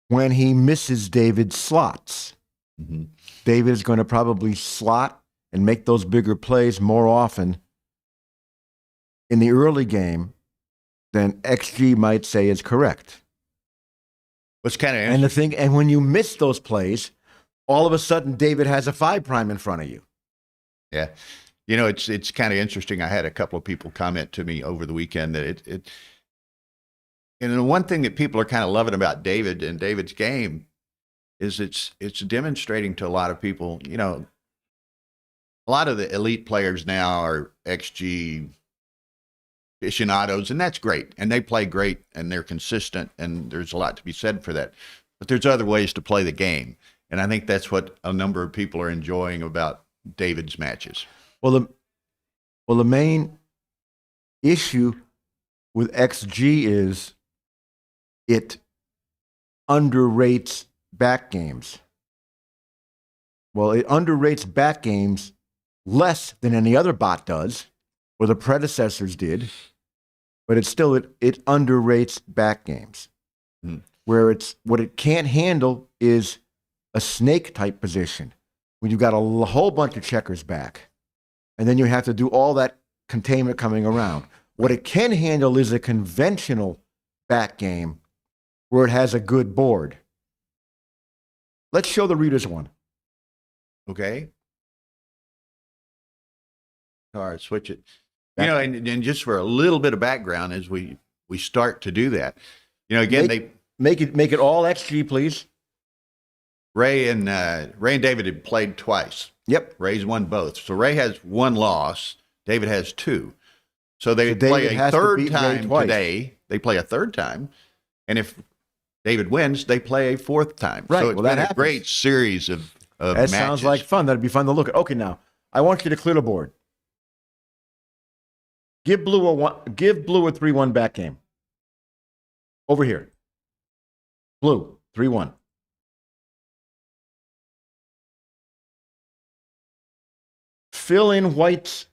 when he misses David's slots. Mm-hmm. David is going to probably slot and make those bigger plays more often in the early game than XG might say is correct. What's kind of And when you miss those plays, all of a sudden David has a 5 prime in front of you. Yeah. You know, it's kind of interesting. I had a couple of people comment to me over the weekend that and the one thing that people are kind of loving about David and David's game is it's demonstrating to a lot of people, you know, a lot of the elite players now are XG aficionados, and that's great. And they play great and they're consistent, and there's a lot to be said for that. But there's other ways to play the game. And I think that's what a number of people are enjoying about David's matches. Well, the main issue with XG is it underrates back games. Well, it underrates back games less than any other bot does, or the predecessors did, but it underrates back games. Where what it can't handle is a snake type position when you've got a whole bunch of checkers back, and then you have to do all that containment coming around. What it can handle is a conventional back game where it has a good board. Let's show the readers one. Okay. All right, switch it. You know, and just for a little bit of background as we start to do that, you know, again, make it all XG, please. Ray and David had played twice. Yep. Ray's won both. So Ray has 1 loss. David has 2. So they play a third time today. They play a third time. And if David wins, they play a 4th time. Right. So it's been a great series of that matches. Sounds like fun. That'd be fun to look at. Okay, now I want you to clear the board. Give blue a 3-1 back game. Over here. Blue, 3-1. Fill in white's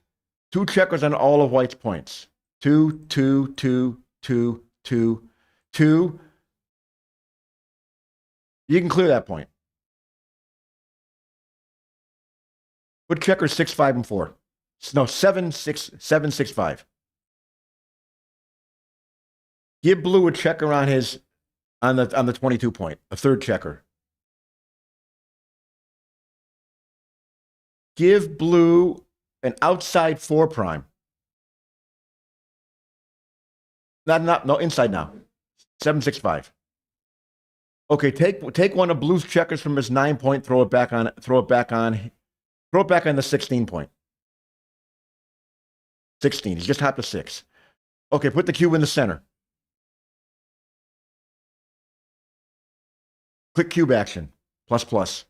2 checkers on all of white's points. 2, 2, 2, 2, 2, 2. You can clear that point. Put checkers 6, 5, and 4. No, 7, 6, 7, 6, 5. Give blue a checker on his on the 22 point, a third checker. Give blue an outside 4 prime. No, inside now. 765. Okay, take one of blue's checkers from his 9 point, throw it back on the 16 point. 16. He's just hopped to 6. Okay, put the cube in the center. Click cube action. Plus plus.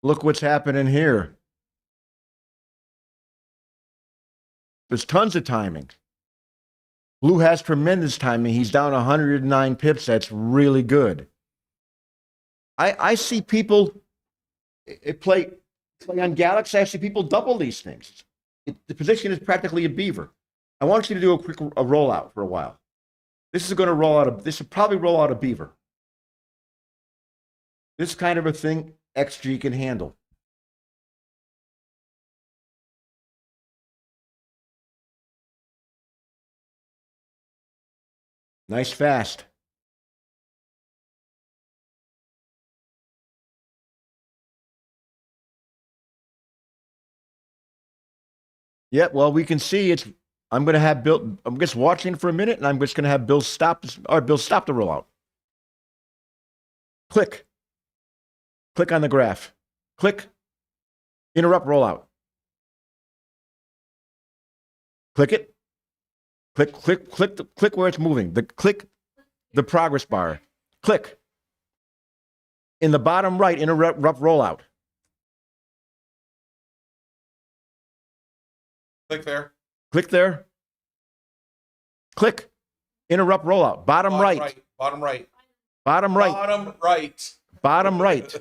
Look what's happening here. There's tons of timing. Blue has tremendous timing. He's down 109 pips. That's really good. I see people play on Galaxy. I see people double these things. The position is practically a beaver. I want you to do a rollout for a while. This will probably roll out a beaver. This kind of a thing XG can handle. Nice fast. Yeah, well, we can see it's. I'm going to have Bill. I'm just watching for a minute, and I'm just going to have Bill stop. Bill, stop the rollout. Click. Click on the graph. Click. Interrupt rollout. Click it. Click where it's moving. Click the progress bar. Click. In the bottom right, interrupt rollout. Click there. Click there. Click. Interrupt rollout. Bottom right. Bottom right. Bottom right. Bottom right. Bottom right.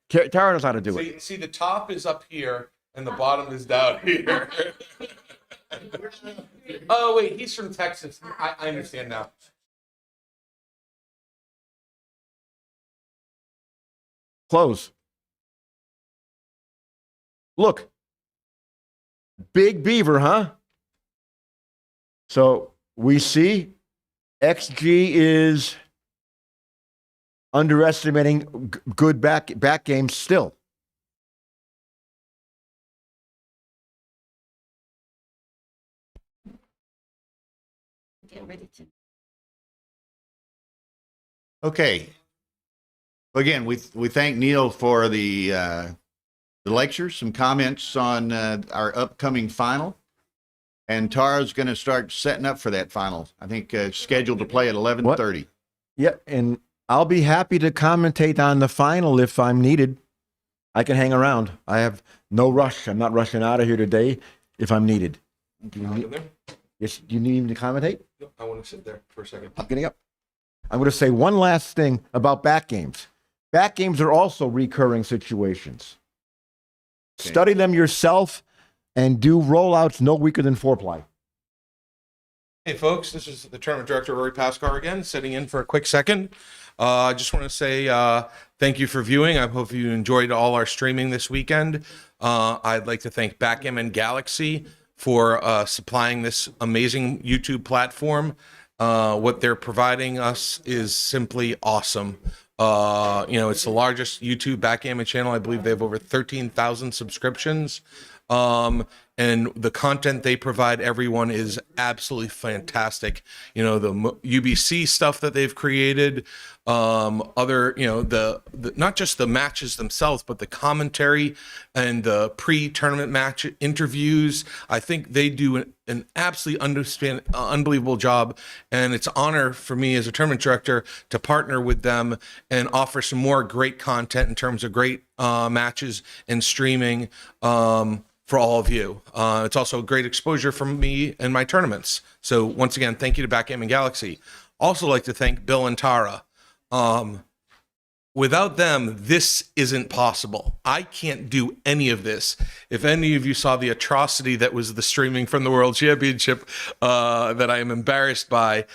Tara knows how to do it. See, the top is up here and the bottom is down here. Oh, wait, he's from Texas. I understand now. Close. Look. Big beaver, huh? So we see XG is underestimating good back games still. Get ready to. Okay. Again, we thank Neil for the lecture, some comments on our upcoming final. And Tara's going to start setting up for that final. I think scheduled to play at 11:30. Yeah, and I'll be happy to commentate on the final if I'm needed. I can hang around. I have no rush. I'm not rushing out of here today if I'm needed. Yes, do you need me to commentate? I want to sit there for a second. I'm getting up. I'm going to say one last thing about back games. Back games are also recurring situations. Okay. Study them yourself and do rollouts no weaker than 4-ply. Hey, folks, this is the tournament director, Rory Pascar, again, sitting in for a quick second. I just want to say thank you for viewing. I hope you enjoyed all our streaming this weekend. I'd like to thank Backgammon Galaxy for supplying this amazing YouTube platform. What they're providing us is simply awesome. It's the largest YouTube backgammon channel. I believe they have over 13,000 subscriptions. And the content they provide everyone is absolutely fantastic. The UBC stuff that they've created, other, not just the matches themselves, but the commentary and the pre-tournament match interviews. I think they do an absolutely unbelievable job. And it's an honor for me as a tournament director to partner with them and offer some more great content in terms of great matches and streaming. For all of you. It's also a great exposure for me and my tournaments. So once again, thank you to Backgammon Galaxy. Also like to thank Bill and Tara. Without them, this isn't possible. I can't do any of this. If any of you saw the atrocity that was the streaming from the World Championship that I am embarrassed by,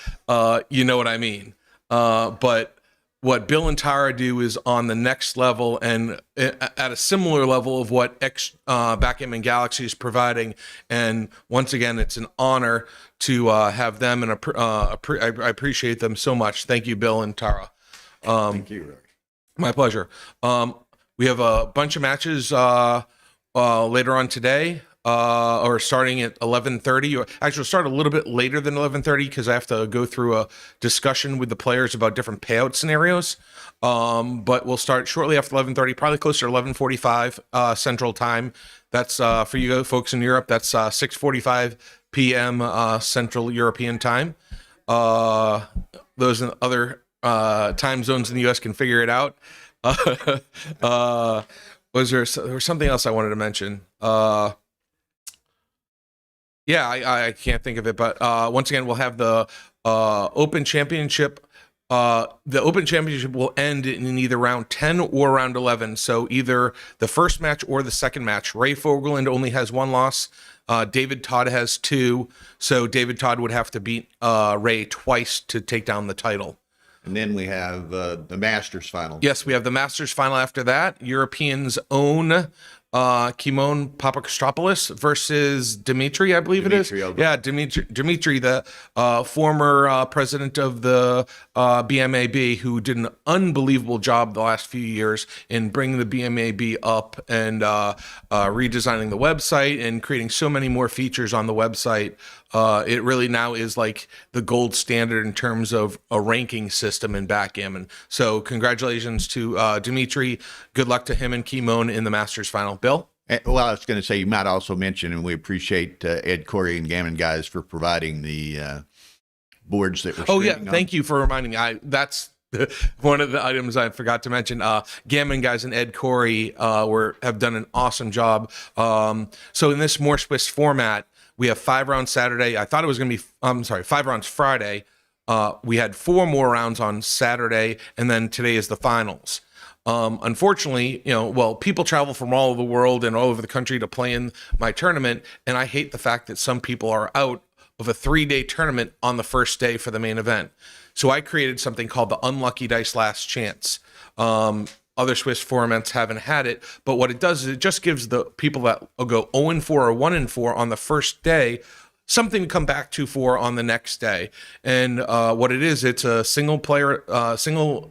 you know what I mean. But what Bill and Tara do is on the next level and at a similar level of what Backgammon Galaxy is providing. And once again, it's an honor to have them, and I appreciate them so much. Thank you, Bill and Tara. Thank you, Rick. My pleasure. We have a bunch of matches later on today. Or starting at 11:30, or actually we'll start a little bit later than 11:30 because I have to go through a discussion with the players about different payout scenarios. But we'll start shortly after 11:30, probably closer to 11:45 Central Time. That's for you folks in Europe. That's 6:45 p.m. Central European Time. Those in other time zones in the U.S. can figure it out. There was something else I wanted to mention? Yeah, I can't think of it, but once again, we'll have the Open Championship. The Open Championship will end in either round 10 or round 11. So either the first match or the second match. Ray Fogerland only has one loss. David Todd has two. So David Todd would have to beat Ray twice to take down the title. And then we have the Masters final. Yes, we have the Masters final after that. Europeans' own Gamon Papakostopoulos versus Dimitri, I believe it is. Yeah, Dimitri, the former president of the BMAB, who did an unbelievable job the last few years in bringing the BMAB up and redesigning the website and creating so many more features on the website. It really now is like the gold standard in terms of a ranking system in backgammon. So congratulations to Dimitri. Good luck to him and Gamon in the Masters final. Bill? Well, I was going to say, you might also mention, and we appreciate Ed, Corey, and Gamon guys for providing the boards that we're streaming on. Thank you for reminding me. That's one of the items I forgot to mention. Gamon guys and Ed Corey have done an awesome job. So in this more Swiss format, we have 5 rounds Saturday. I thought it was going to be, 5 rounds Friday. We had 4 more rounds on Saturday, and then today is the finals. Unfortunately, people travel from all over the world and all over the country to play in my tournament, and I hate the fact that some people are out of a 3-day tournament on the first day for the main event. So I created something called the Unlucky Dice Last Chance. Other Swiss formats haven't had it, but what it does is it just gives the people that will go 0-4 or 1-4 on the first day something to come back to for on the next day. And what it is, it's a single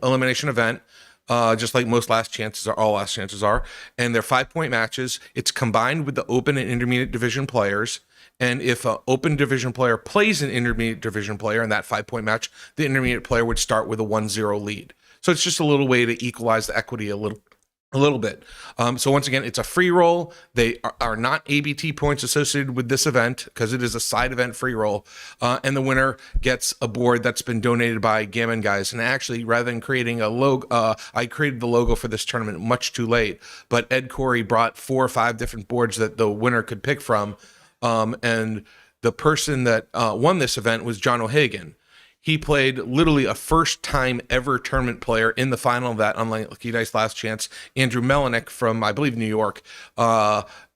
elimination event. Just like most last chances are, all last chances are, and they're 5-point matches. It's combined with the open and intermediate division players. And if an open division player plays an intermediate division player in that 5-point match, the intermediate player would start with a 1-0 lead. So it's just a little way to equalize the equity a little bit. So once again, it's a free roll. They are not ABT points associated with this event because it is a side event free roll. And the winner gets a board that's been donated by Gamon guys. And actually, rather than creating a logo, I created the logo for this tournament much too late. But Ed Corey brought 4 or 5 different boards that the winner could pick from. And the person that won this event was John O'Hagan. He played literally a first-time ever tournament player in the final of that Unlucky Dice Last Chance, Andrew Melinek from, I believe, New York.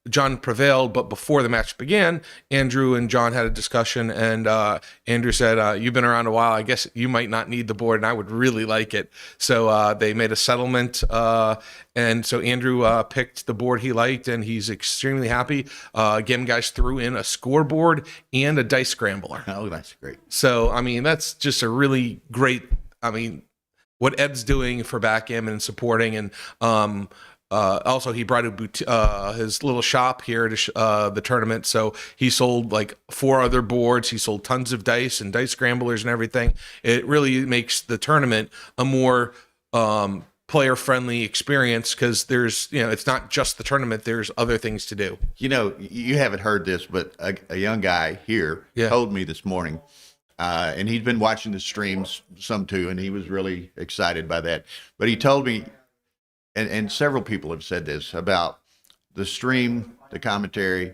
John prevailed, but before the match began, Andrew and John had a discussion, and Andrew said, you've been around a while, I guess you might not need the board, and I would really like it. So they made a settlement, and so Andrew picked the board he liked, and he's extremely happy. Again, guys threw in a scoreboard and a dice scrambler. Oh, that's great. So, I mean, that's just a really great, what Ed's doing for backgammon and supporting, and also, he brought his little shop here to the tournament. So he sold like 4 other boards. He sold tons of dice and dice scramblers and everything. It really makes the tournament a more player-friendly experience because there's, it's not just the tournament. There's other things to do. You haven't heard this, but a young guy here told me this morning, and he's been watching the streams some too, and he was really excited by that. But he told me, and several people have said this about the stream, the commentary,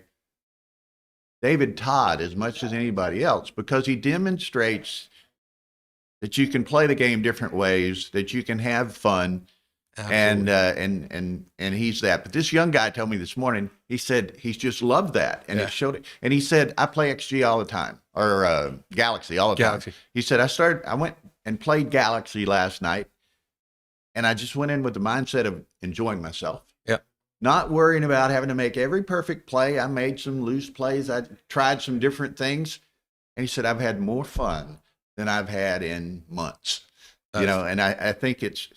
David Todd as much as anybody else, because he demonstrates that you can play the game different ways, that you can have fun, and he's that. But this young guy told me this morning, he said he's just loved that, and he showed it. And he said, I play XG all the time, or Galaxy all the time. He said I went and played Galaxy last night. And I just went in with the mindset of enjoying myself. Yeah. Not worrying about having to make every perfect play. I made some loose plays. I tried some different things. And he said, I've had more fun than I've had in months. You know, and I think it's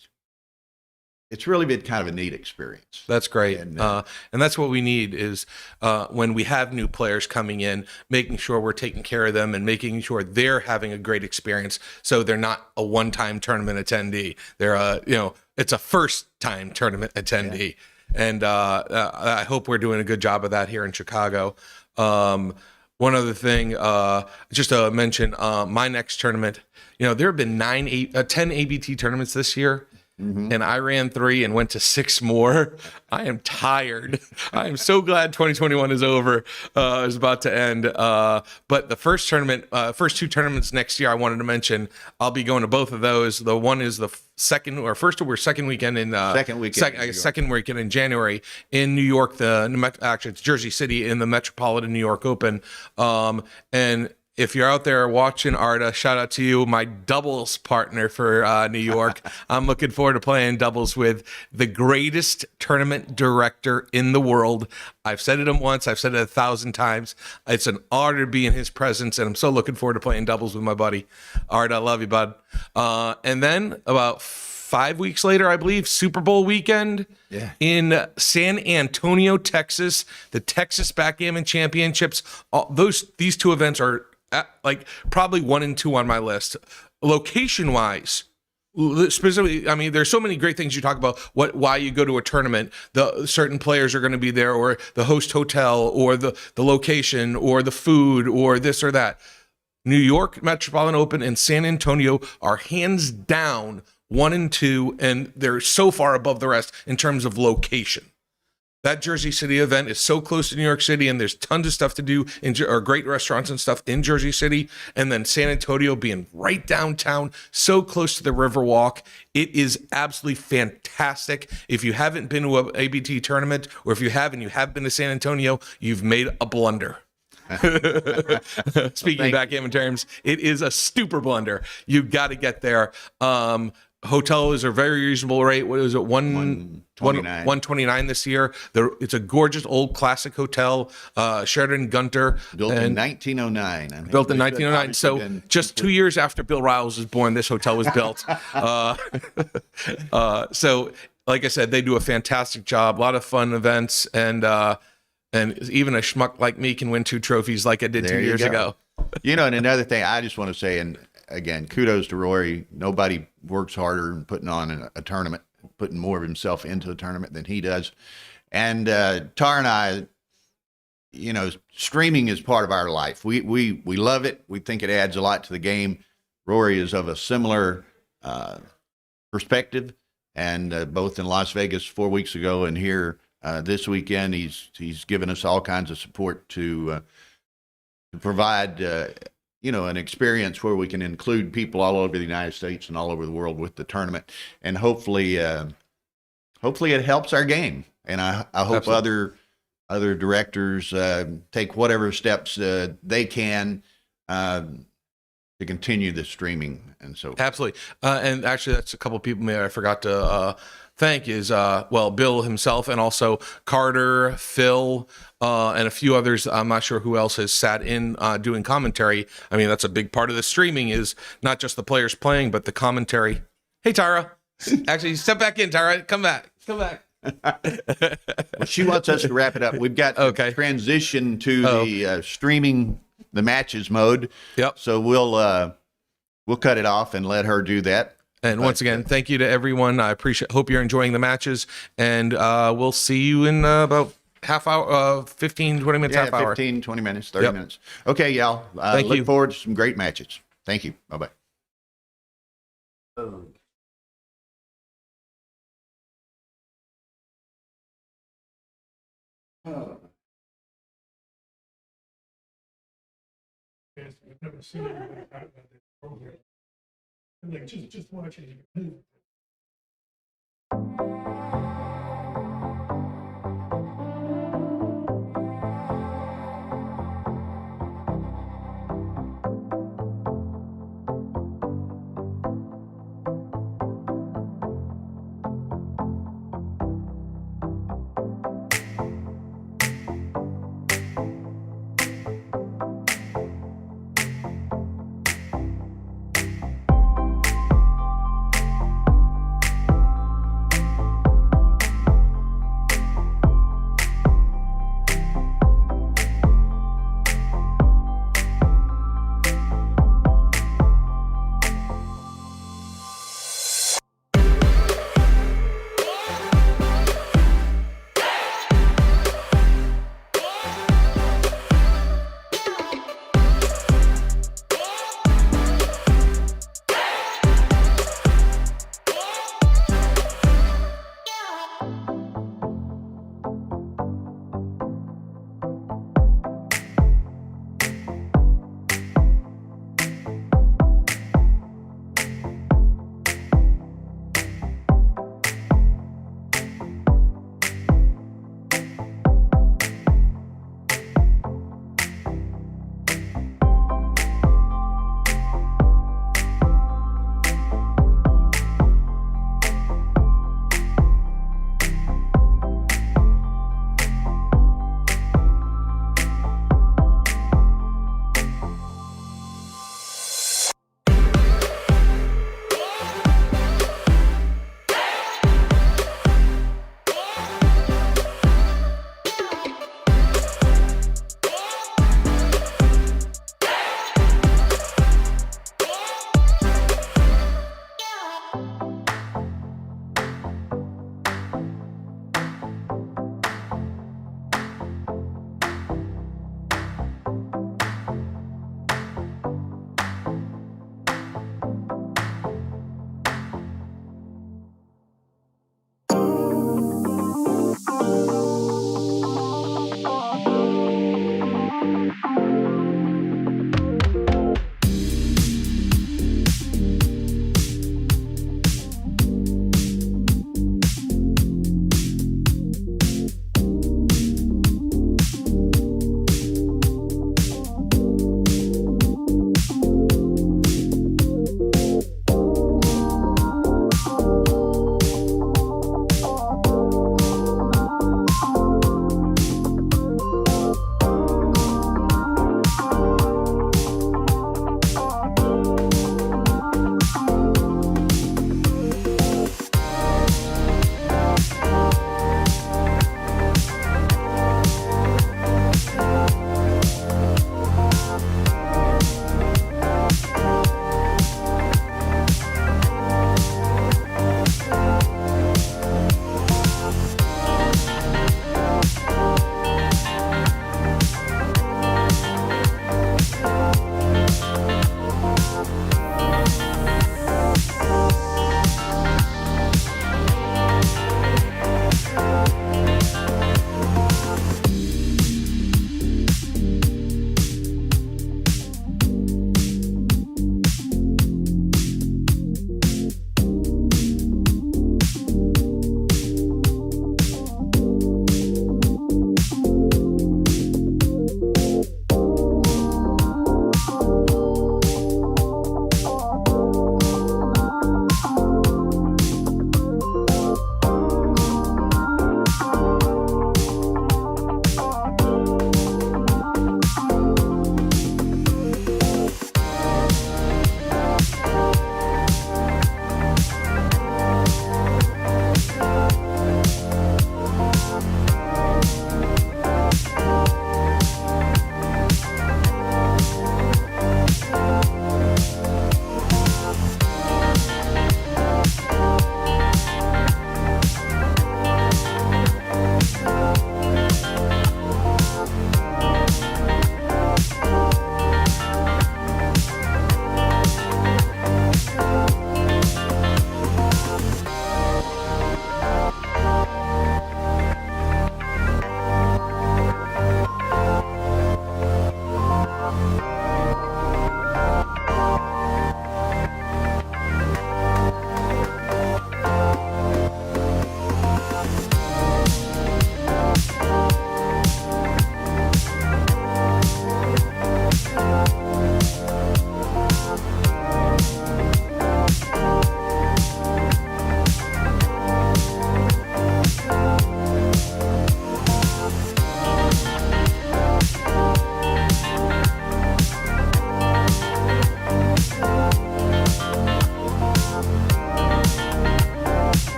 really been kind of a neat experience. That's great. And, And that's what we need is when we have new players coming in, making sure we're taking care of them and making sure they're having a great experience. So they're not a one-time tournament attendee. They're it's a first-time tournament attendee. Yeah. And I hope we're doing a good job of that here in Chicago. One other thing, just to mention, my next tournament, there have been 10 ABT tournaments this year. Mm-hmm. And I ran 3 and went to 6 more. I am tired. I am so glad 2021 is over. Is about to end. But the first 2 tournaments next year, I wanted to mention. I'll be going to both of those. The one is the second weekend in second weekend in January in New York. It's Jersey City in the Metropolitan New York Open. And if you're out there watching, Arda, shout out to you, my doubles partner for New York. I'm looking forward to playing doubles with the greatest tournament director in the world. I've said it once, I've said it 1,000 times. It's an honor to be in his presence, and I'm so looking forward to playing doubles with my buddy. Arda, I love you, bud. And then about 5 weeks later, I believe, Super Bowl weekend in San Antonio, Texas, the Texas Backgammon Championships. These 2 events are probably 1 and 2 on my list. Location wise, specifically, I mean, there's so many great things you talk about. Why you go to a tournament? The certain players are going to be there, or the host hotel, or the location, or the food, or this or that. New York Metropolitan Open and San Antonio are hands down 1 and 2, and they're so far above the rest in terms of location. That Jersey City event is so close to New York City, and there's tons of stuff to do or great restaurants and stuff in Jersey City. And then San Antonio being right downtown, so close to the Riverwalk. It is absolutely fantastic. If you haven't been to an ABT tournament, or if you have and you have been to San Antonio, you've made a blunder. Speaking backgammon terms, it is a super blunder. You've got to get there. Hotels are very reasonable rate. What is it? 129 this year. It's a gorgeous old classic hotel, Sheraton Gunter. Built in 1909. Built in 1909. So just 2 years after Bill Riles was born, this hotel was built. So like I said, they do a fantastic job. A lot of fun events, and even a schmuck like me can win 2 trophies like I did 2 years ago. And another thing I just want to say, and again, kudos to Rory. Nobody works harder in putting on a tournament, putting more of himself into a tournament than he does. And Tara and I, streaming is part of our life. We love it. We think it adds a lot to the game. Rory is of a similar perspective, and both in Las Vegas 4 weeks ago and here this weekend, he's given us all kinds of support to provide an experience where we can include people all over the United States and all over the world with the tournament, and hopefully it helps our game. And I hope other directors take whatever steps they can to continue the streaming. And so absolutely, and actually, that's a couple of people I forgot to thank is Bill himself, and also Carter, Phil, and a few others. I'm not sure who else has sat in doing commentary. I mean, that's a big part of the streaming, is not just the players playing, but the commentary. Hey, Tara. Actually, step back in, Tara. Come back. Well, she wants us to wrap it up. We've got to transition to the streaming the matches mode. Yep. So we'll cut it off and let her do that. And once again, thank you to everyone. I hope you're enjoying the matches, and we'll see you in about half hour, 15, 20 minutes, half hour. 15, 20 minutes, 30 minutes. Okay, y'all. Thank you. Look forward to some great matches. Thank you. Bye-bye. I've never seen anybody talk about this program. I'm like, just watching it.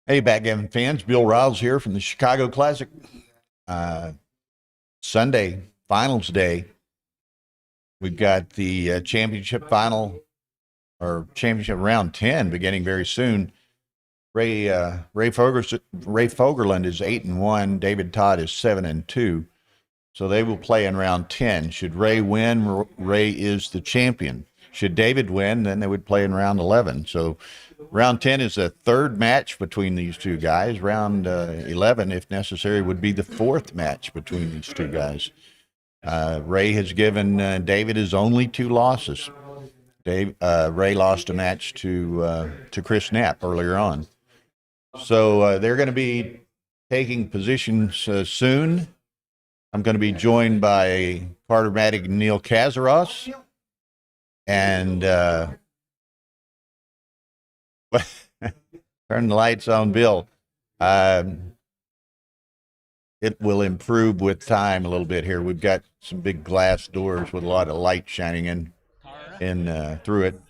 Hey, backgammon fans, Bill Riles here from the Chicago Classic. Sunday, finals day. We've got the championship final or championship round 10 beginning very soon. Ray Fogerland is 8-1. David Todd is 7-2. So they will play in round 10. Should Ray win, Ray is the champion. Should David win, then they would play in round 11. So round 10 is the third match between these two guys. Round 11, if necessary, would be the fourth match between these two guys. Ray has given David his only 2 losses. Ray lost a match to Chris Knapp earlier on. So they're going to be taking positions soon. I'm going to be joined by Carter Maddox and Neil Kazaros. And turn the lights on, Bill. It will improve with time a little bit here. We've got some big glass doors with a lot of light shining in through it.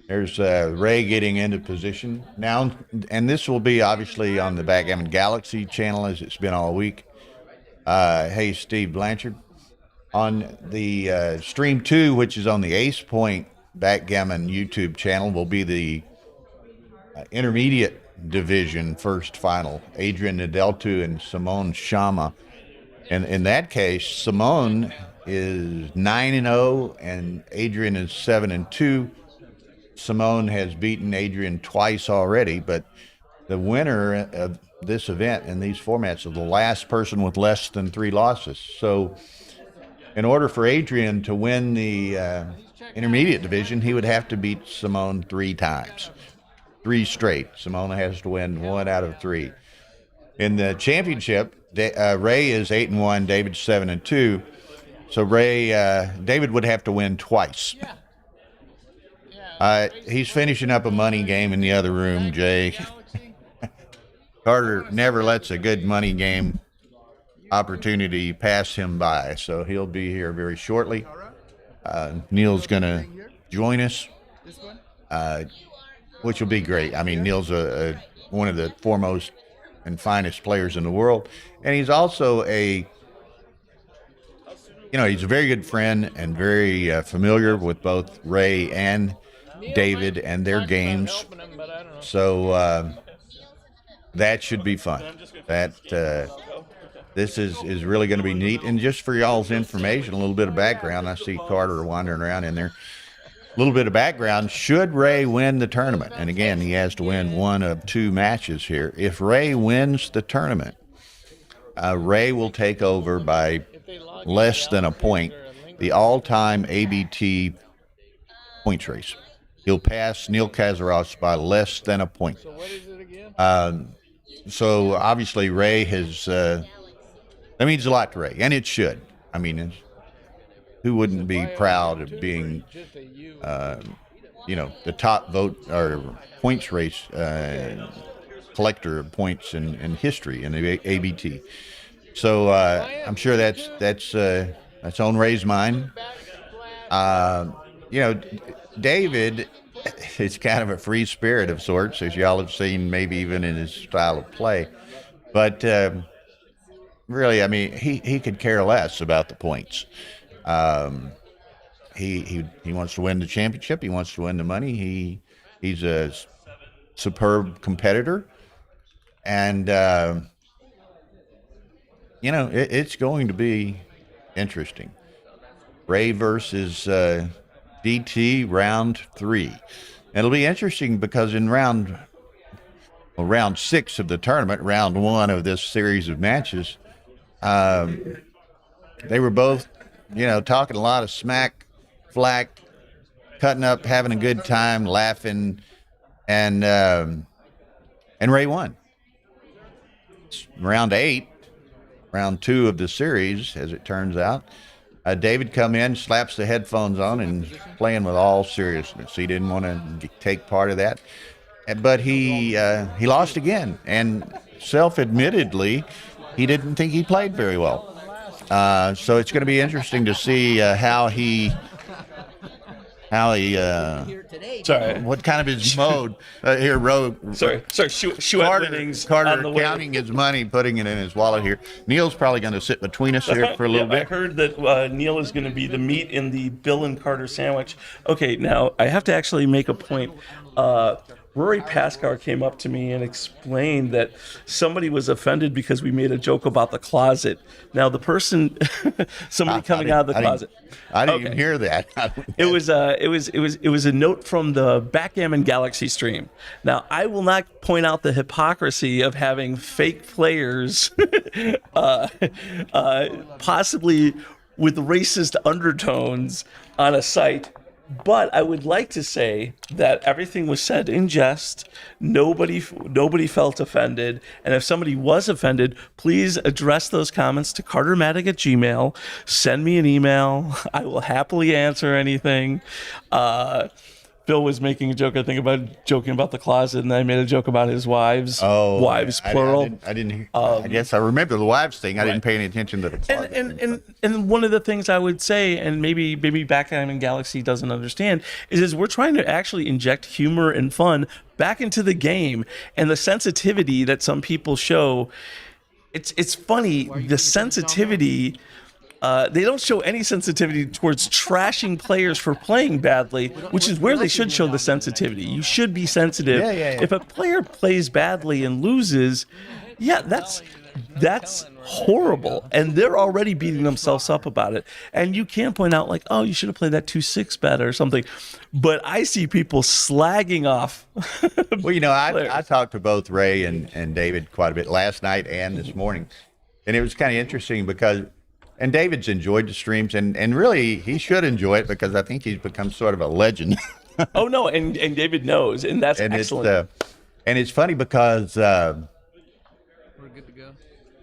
There's Ray getting into position now, and this will be obviously on the Backgammon Galaxy channel as it's been all week. Hey, Steve Blanchard. On the Stream 2, which is on the Ace Point Backgammon YouTube channel, will be the intermediate division first final. Adrian Nadeltu and Simone Shama. And in that case, Simone is 9-0 and Adrian is 7-2. Simone has beaten Adrian twice already, but the winner of this event in these formats is the last person with less than 3 losses. So in order for Adrian to win the intermediate division, he would have to beat Simone 3 times. 3 straight. Simone has to win 1 out of 3. In the championship, Ray is 8-1, David's 7-2. So David would have to win twice. He's finishing up a money game in the other room, Jay. Carter never lets a good money game opportunity pass him by, so he'll be here very shortly. Neil's going to join us, which will be great. I mean, Neil's one of the foremost and finest players in the world, and he's also he's a very good friend and very familiar with both Ray and David and their games. So that should be fun. This is really going to be neat. And just for y'all's information, a little bit of background. I see Carter wandering around in there. A little bit of background. Should Ray win the tournament, and again, he has to win 1 of 2 matches here. If Ray wins the tournament, Ray will take over by less than a point the all-time ABT points race. He'll pass Neil Kazaros by less than a point. So what is it again? So obviously Ray has... that means a lot to Ray, and it should. I mean, who wouldn't be proud of being, the top vote or points race collector of points in history in the ABT? So I'm sure that's on Ray's mind. David is kind of a free spirit of sorts, as y'all have seen, maybe even in his style of play, but. Really, I mean, he could care less about the points. He wants to win the championship. He wants to win the money. He's a superb competitor, and it's going to be interesting. Ray versus DT round 3. It'll be interesting because in round 6 of the tournament, round 1 of this series of matches. They were both, talking a lot of smack, flack, cutting up, having a good time, laughing, and Ray won. It's round 8, round 2 of the series, as it turns out. David come in, slaps the headphones on, and playing with all seriousness. He didn't want to take part of that, but he lost again, and self-admittedly, he didn't think he played very well. So it's going to be interesting to see how he how he, Sorry. what kind of his mode here, Sorry. Chouette winnings on Carter the way. counting his money, putting it in his wallet here. Neil's probably going to sit between us here for a little Yeah, I bit. heard that Neil is going to be the meat in the Bill and Carter sandwich. Okay, now I have to actually make a point. Rory Pascar came up to me and explained that somebody was offended because we made a joke about the closet. Now the person, somebody coming out of the closet. I didn't even hear that. It was a note from the Backgammon Galaxy stream. Now I will not point out the hypocrisy of having fake players, possibly with racist undertones on a site. But I would like to say that everything was said in jest. Nobody felt offended. And if somebody was offended, please address those comments to cartermatic@gmail. Send me an email. I will happily answer anything. Phil was making a joke, I think, about joking about the closet, and I made a joke about his wives. Oh, wives, plural. I didn't hear. I guess I remember the wives thing. I didn't pay any attention to the closet. And one of the things I would say, and maybe Backgammon Galaxy doesn't understand, is we're trying to actually inject humor and fun back into the game, and the sensitivity that some people show. It's funny, the sensitivity. They don't show any sensitivity towards trashing players for playing badly, which is where they should show the sensitivity. You should be sensitive. Yeah. If a player plays badly and loses, that's horrible. And they're already beating themselves up about it. And you can point out, like, oh, you should have played that 2-6 better or something. But I see people slagging off. Well, I talked to both Ray and David quite a bit last night and this morning. And it was kind of interesting because and David's enjoyed the streams, and really he should enjoy it because I think he's become sort of a legend. Oh no, and David knows, and that's excellent. And it's funny because We're good to go.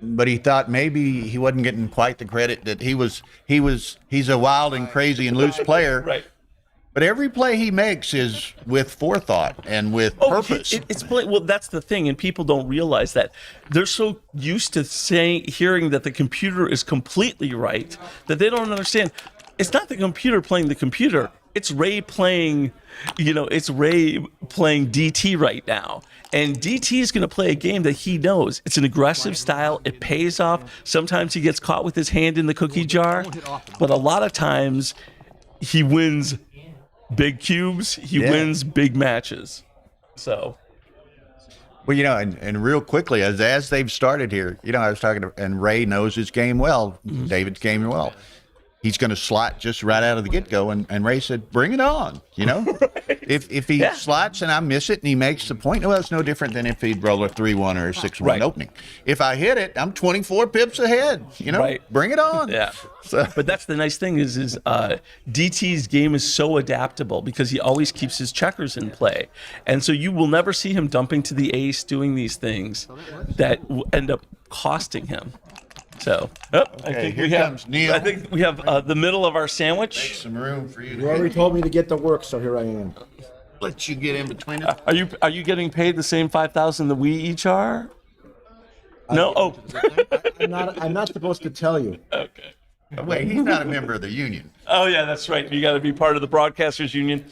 but he thought maybe he wasn't getting quite the credit that he's a wild and crazy and loose player. Right. But every play he makes is with forethought and with purpose. Well, that's the thing, and people don't realize that. They're so used to hearing that the computer is completely right that they don't understand. It's not the computer playing the computer. It's Ray playing, it's Ray playing DT right now. And DT is going to play a game that he knows. It's an aggressive style. It pays off. Sometimes he gets caught with his hand in the cookie jar. But a lot of times he wins big cubes. He wins big matches. So. Well, and real quickly, as they've started here, I was talking to, and Ray knows his game well, David's game well. He's going to slot just right out of the get-go, and Ray said, bring it on, Right. If he slots and I miss it and he makes the point, well, it's no different than if he'd roll a 3-1 or a 6-1 opening. If I hit it, I'm 24 pips ahead, Bring it on. Yeah. So. But that's the nice thing is DT's game is so adaptable because he always keeps his checkers in play. And so you will never see him dumping to the ace, doing these things that will end up costing him. So, I think here comes Neil. I think we have the middle of our Make sandwich. some room for you to You already told me to get to work, so here I am. let you get in between us. Are you getting paid the same $5,000 that we each are? No. Oh. I'm not supposed to tell you. Okay. Wait, he's not a member of the union. Oh yeah, that's right. You got to be part of the Broadcasters Union,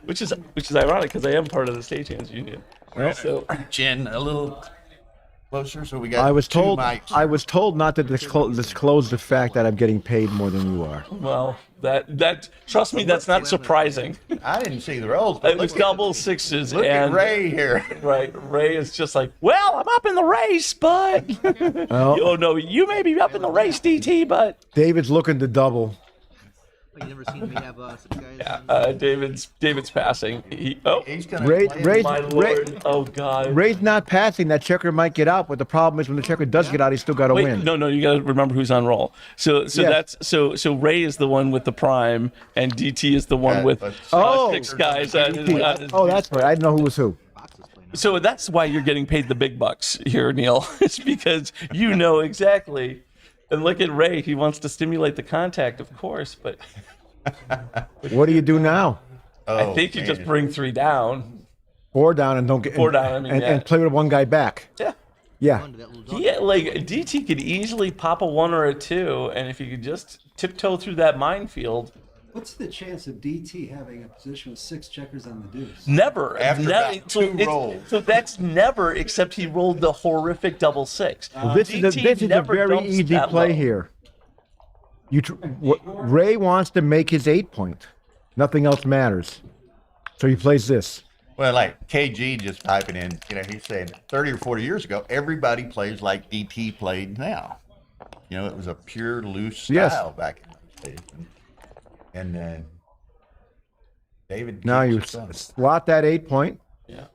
which is ironic because I am part of the Stagehands Union. So Jen, a little closer, so we got I was two told mics. not to disclose the fact that I'm getting paid more than you are. well, that trust me, that's not surprising. I didn't see the rolls. But It was look at- double sixes, Look and at Ray here. right, Ray is just like, well, I'm up in the race, but Well, oh no, you may be up in the race, DT, but David's looking to double. You never seen me have some guys. David's passing. He's gonna Ray, play Ray, My Ray, lord, oh god. Ray's not passing. That checker might get out, but the problem is when the checker does get out, he's still got to Wait, win. no, you got to remember who's on roll. So Yes. that's so Ray is the one with the prime, and DT is the one with Oh. 6 guys. Oh, that's right. I didn't know who was who. So that's why you're getting paid the big bucks here, Neil. It's because you know exactly. And look at Ray; he wants to stimulate the contact, of course, but What do you do now? I think you just bring 3 down. 4 down and don't get 4 down, I mean, yeah. and play with one guy back. Yeah. Yeah. Like DT could easily pop a 1 or a 2, and if you could just tiptoe through that minefield, What's the chance of DT having a position with 6 checkers on the deuce? Never. After about two rolls. So that's never, except he rolled the horrific double 6. Well, this is a never very dumps easy that play low. here. Ray wants to make his 8-point. Nothing else matters. So he plays this. Well, like KG just piping in, he's saying 30 or 40 years ago, everybody plays like DT played now. It was a pure loose style Yes. back in the days. And then David. Now keeps you it going. slot that 8-point. Yeah.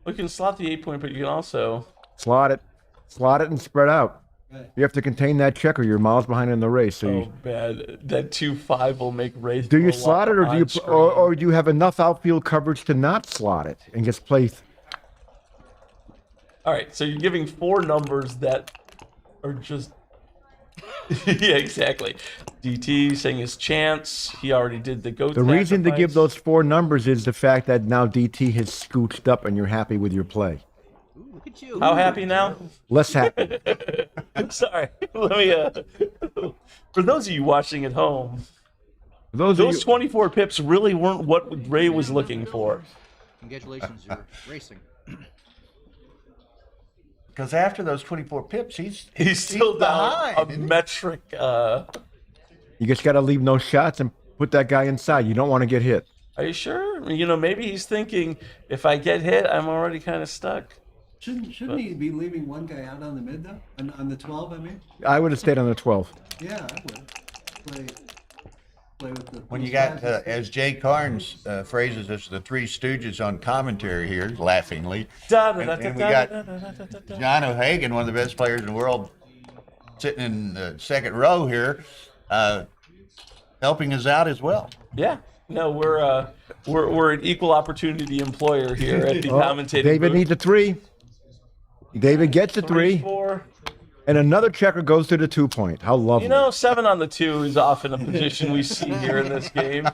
We can slot the 8-point, but you can also. Slot it and spread out. You have to contain that checker. You're miles behind in the race. So Oh, man. That 2-5 will make Ray. do you throw slot up it, or do you, on screen. or do you have enough outfield coverage to not slot it and just play? All right, so you're giving 4 numbers that are just. Yeah, exactly. DT saying his chance. He already did the goat. The reason to give sacrifice. those 4 numbers is the fact that now DT has scooched up and you're happy with your play. Ooh, look at you. How happy now? Less happy. Sorry. Let me. For those of you watching at home, Those of those you, 24 pips really weren't what Ray was looking for. Congratulations, you're racing. Because after those 24 pips, he's Still down behind, a isn't he? metric. you just got to leave no shots and put that guy inside. You don't want to get hit. Are you sure? Maybe he's thinking, if I get hit, I'm already kind of stuck. Shouldn't he be leaving one guy out on the mid though? On the 12, I mean. I would have stayed on the 12. Yeah, I would. Play with the. When you got, as Jay Carnes phrases us, the 3 Stooges on commentary here, laughingly. And we got John O'Hagan, one of the best players in the world, sitting in the second row here, helping us out as well. Yeah. No, we're an equal opportunity employer here at the Oh, commentating David booth. needs a 3. David gets a 3, 4. and another checker goes to the 2-point. How lovely. 7 on the 2 is often a position we see here in this game.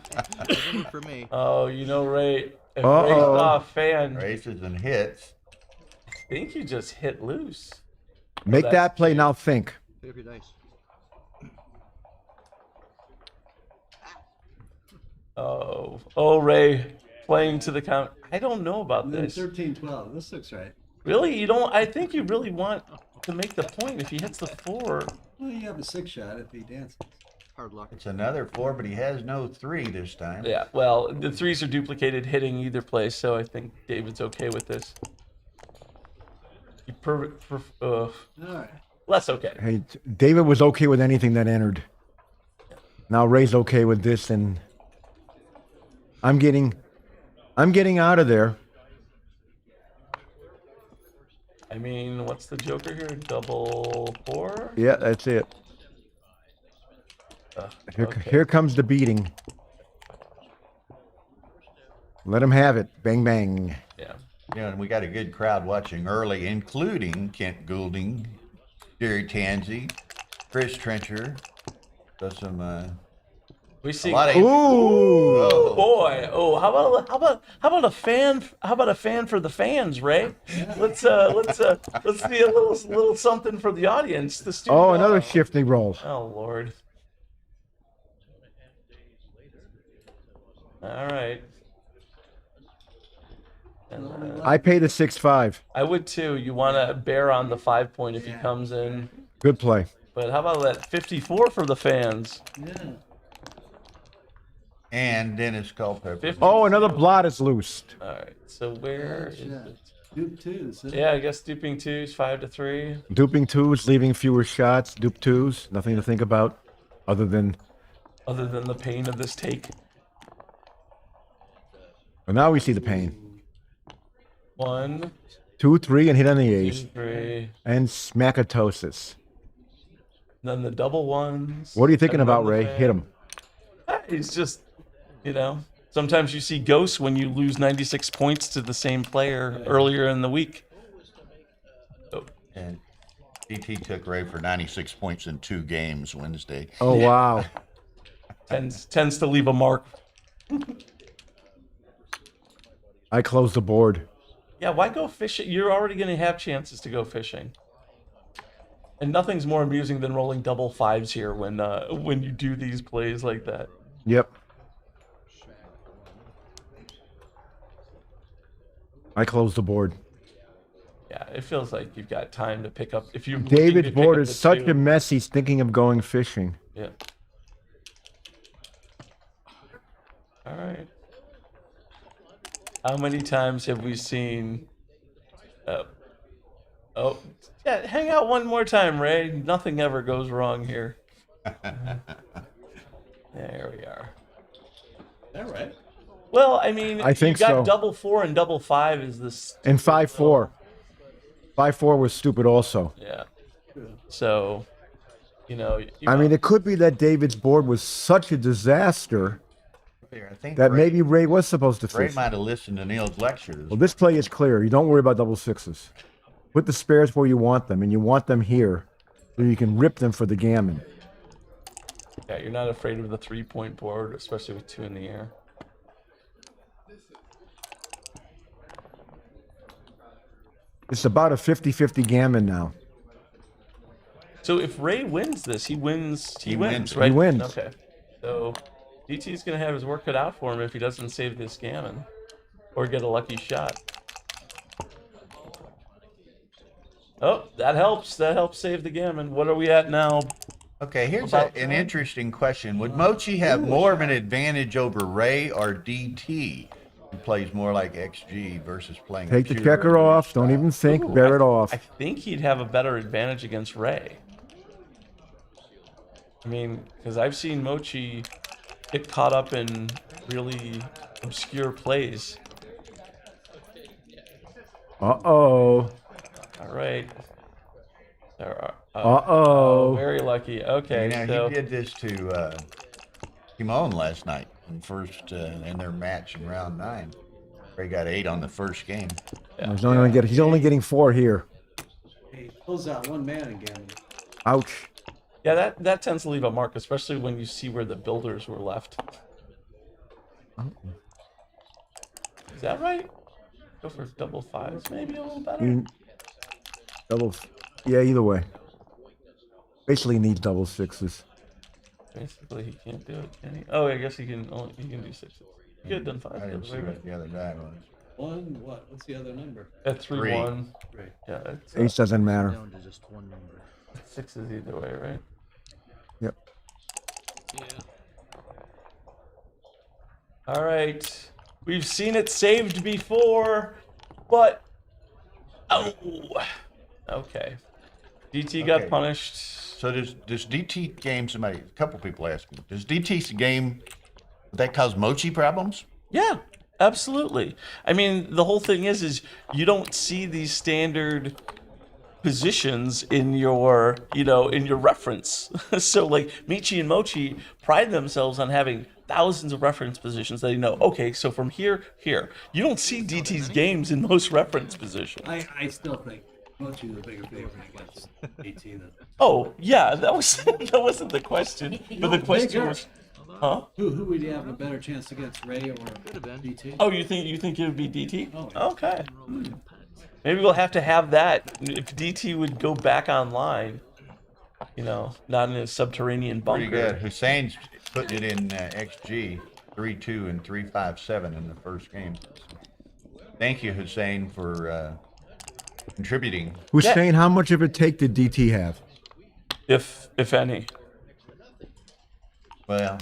Winning for me. Oh, Ray. If Uh-oh. Ray's not a fan, I Races and hits. think you just hit loose. Make that's that play now. Think. Pick up your dice. Oh, Ray playing to the count. I don't know about And then this. 13-12. This looks right. Really, you don't. I think you really want to make the point if he hits the 4. Well, you have a 6 shot if he dances. Hard luck. It's another 4, but he has no 3 this time. Yeah. Well, the 3s are duplicated hitting either place, so I think David's okay with this. All right. Less okay. Hey, David was okay with anything that entered. Now Ray's okay with this, and I'm getting out of there. I mean, what's the joker here? Double 4? Yeah, that's it. Okay. Here comes the beating. Let him have it. Bang, bang. Yeah. And we got a good crowd watching early, including Kent Goulding, Jerry Tansey, Chris Trencher. So some We see. a lot of Ooh. Oh. Boy, how about a fan? How about a fan for the fans, Ray? Let's see a little something for the audience. The studio. Oh, another shifty roll. Oh Lord. All right. And, I paid a 6-5. I would too. You want to bear on the 5-point if he comes in. Good play. But how about that 54 for the fans? Yeah. And Dennis Culpepper. 50. Oh, another blot is loosed. All right. So where is Yeah. it? Duke 2s. huh? Yeah, I guess duping 2s 5-3. Duping 2s, leaving fewer shots. Dupe 2s, nothing to think about other than. Other than the pain of this take. Well, now we see the pain. 1, 2, 3, and hit on the 2, ace. 3. And smackatosis. Then the double 1s. What are you thinking 7 about, on the Ray? fan. Hit him. It's just, sometimes you see ghosts when you lose 96 points to the same player earlier in the week. So, And DT took Ray for 96 points in 2 games Wednesday. Oh, wow. tends to leave a mark. I closed the board. Yeah, why go fishing? You're already going to have chances to go fishing. And nothing's more amusing than rolling double fives here when you do these plays like that. Yep. I closed the board. Yeah, it feels like you've got time to pick up. If you David's board is such a mess, he's thinking of going fishing. Yeah. All right. How many times have we seen? Oh, yeah. Hang out one more time, Ray. Nothing ever goes wrong here. There we are. All right. Well, I mean, I think you got so. double 4 and double 5 is this. And 5-4. 5-4 was stupid also. Yeah. So, I mean, it could be that David's board was such a disaster I think that maybe Ray was supposed to Ray fish. might have listened to Neil's lectures. Well, this play is clear. You don't worry about double sixes. Put the spares where you want them, and you want them here so you can rip them for the gammon. yeah, you're not afraid of the 3-point board, especially with 2 in the air. It's about a 50-50 gammon now. So if Ray wins this, he wins. He wins, wins. right? He wins. Okay. So DT's gonna have his work cut out for him if he doesn't save this gammon, or get a lucky shot. Oh, that helps. That helps save the gammon. What are we at now? Okay, here's About an time. interesting question. Would Mochi have more of an advantage over Ray or DT, who plays more like XG versus playing? Take the computer checker off. Don't even think. Ooh, Bear it off. I think he'd have a better advantage against Ray. I mean, because I've seen Mochi get caught up in really obscure plays. Uh-oh. All right. There are. Uh-oh. Very lucky. Okay, so he did this to Gamon last night in first in their match in round 9. Ray got 8 on the first game. He's only getting 4 here. He pulls out one man again. Ouch. yeah, that tends to leave a mark, especially when you see where the builders were left. Is that right? Go for double 5s, maybe a little better. Yeah, either way. Basically needs double 6s. Basically, he can't do it, can he? Oh, I guess he can do 6s. He could have done 5s. I didn't see what the other guy was. One, what? What's the other number? At 3-1. Right. Yeah, it's, Ace doesn't matter. Down to just one number. 6s either way, right? Yep. All right. We've seen it saved before, but oh, okay. DT got Okay. punished. So does DT game, a couple people asked me, does DT's game, would that cause Mochi problems? Yeah, absolutely. I mean, the whole thing is you don't see these standard positions in your, in your reference. So like Michi and Mochi pride themselves on having thousands of reference positions that okay, so from here. You don't see DT's games in most reference positions. I still think Mochi's the bigger favorite against AT than. Oh, yeah, that wasn't the question. But the question bigger. was, huh? Who would you have a better chance against, Ray or DT? Oh, you think it would be DT? Oh, yeah. Okay. Maybe we'll have to have that if DT would go back online. Not in a subterranean bunker. Pretty good. Hussein's putting it in XG, 3-2 and 3-5-7 in the first game. Thank you, Hussein, for contributing. Hussein, how much of a take did DT have? If any. Well,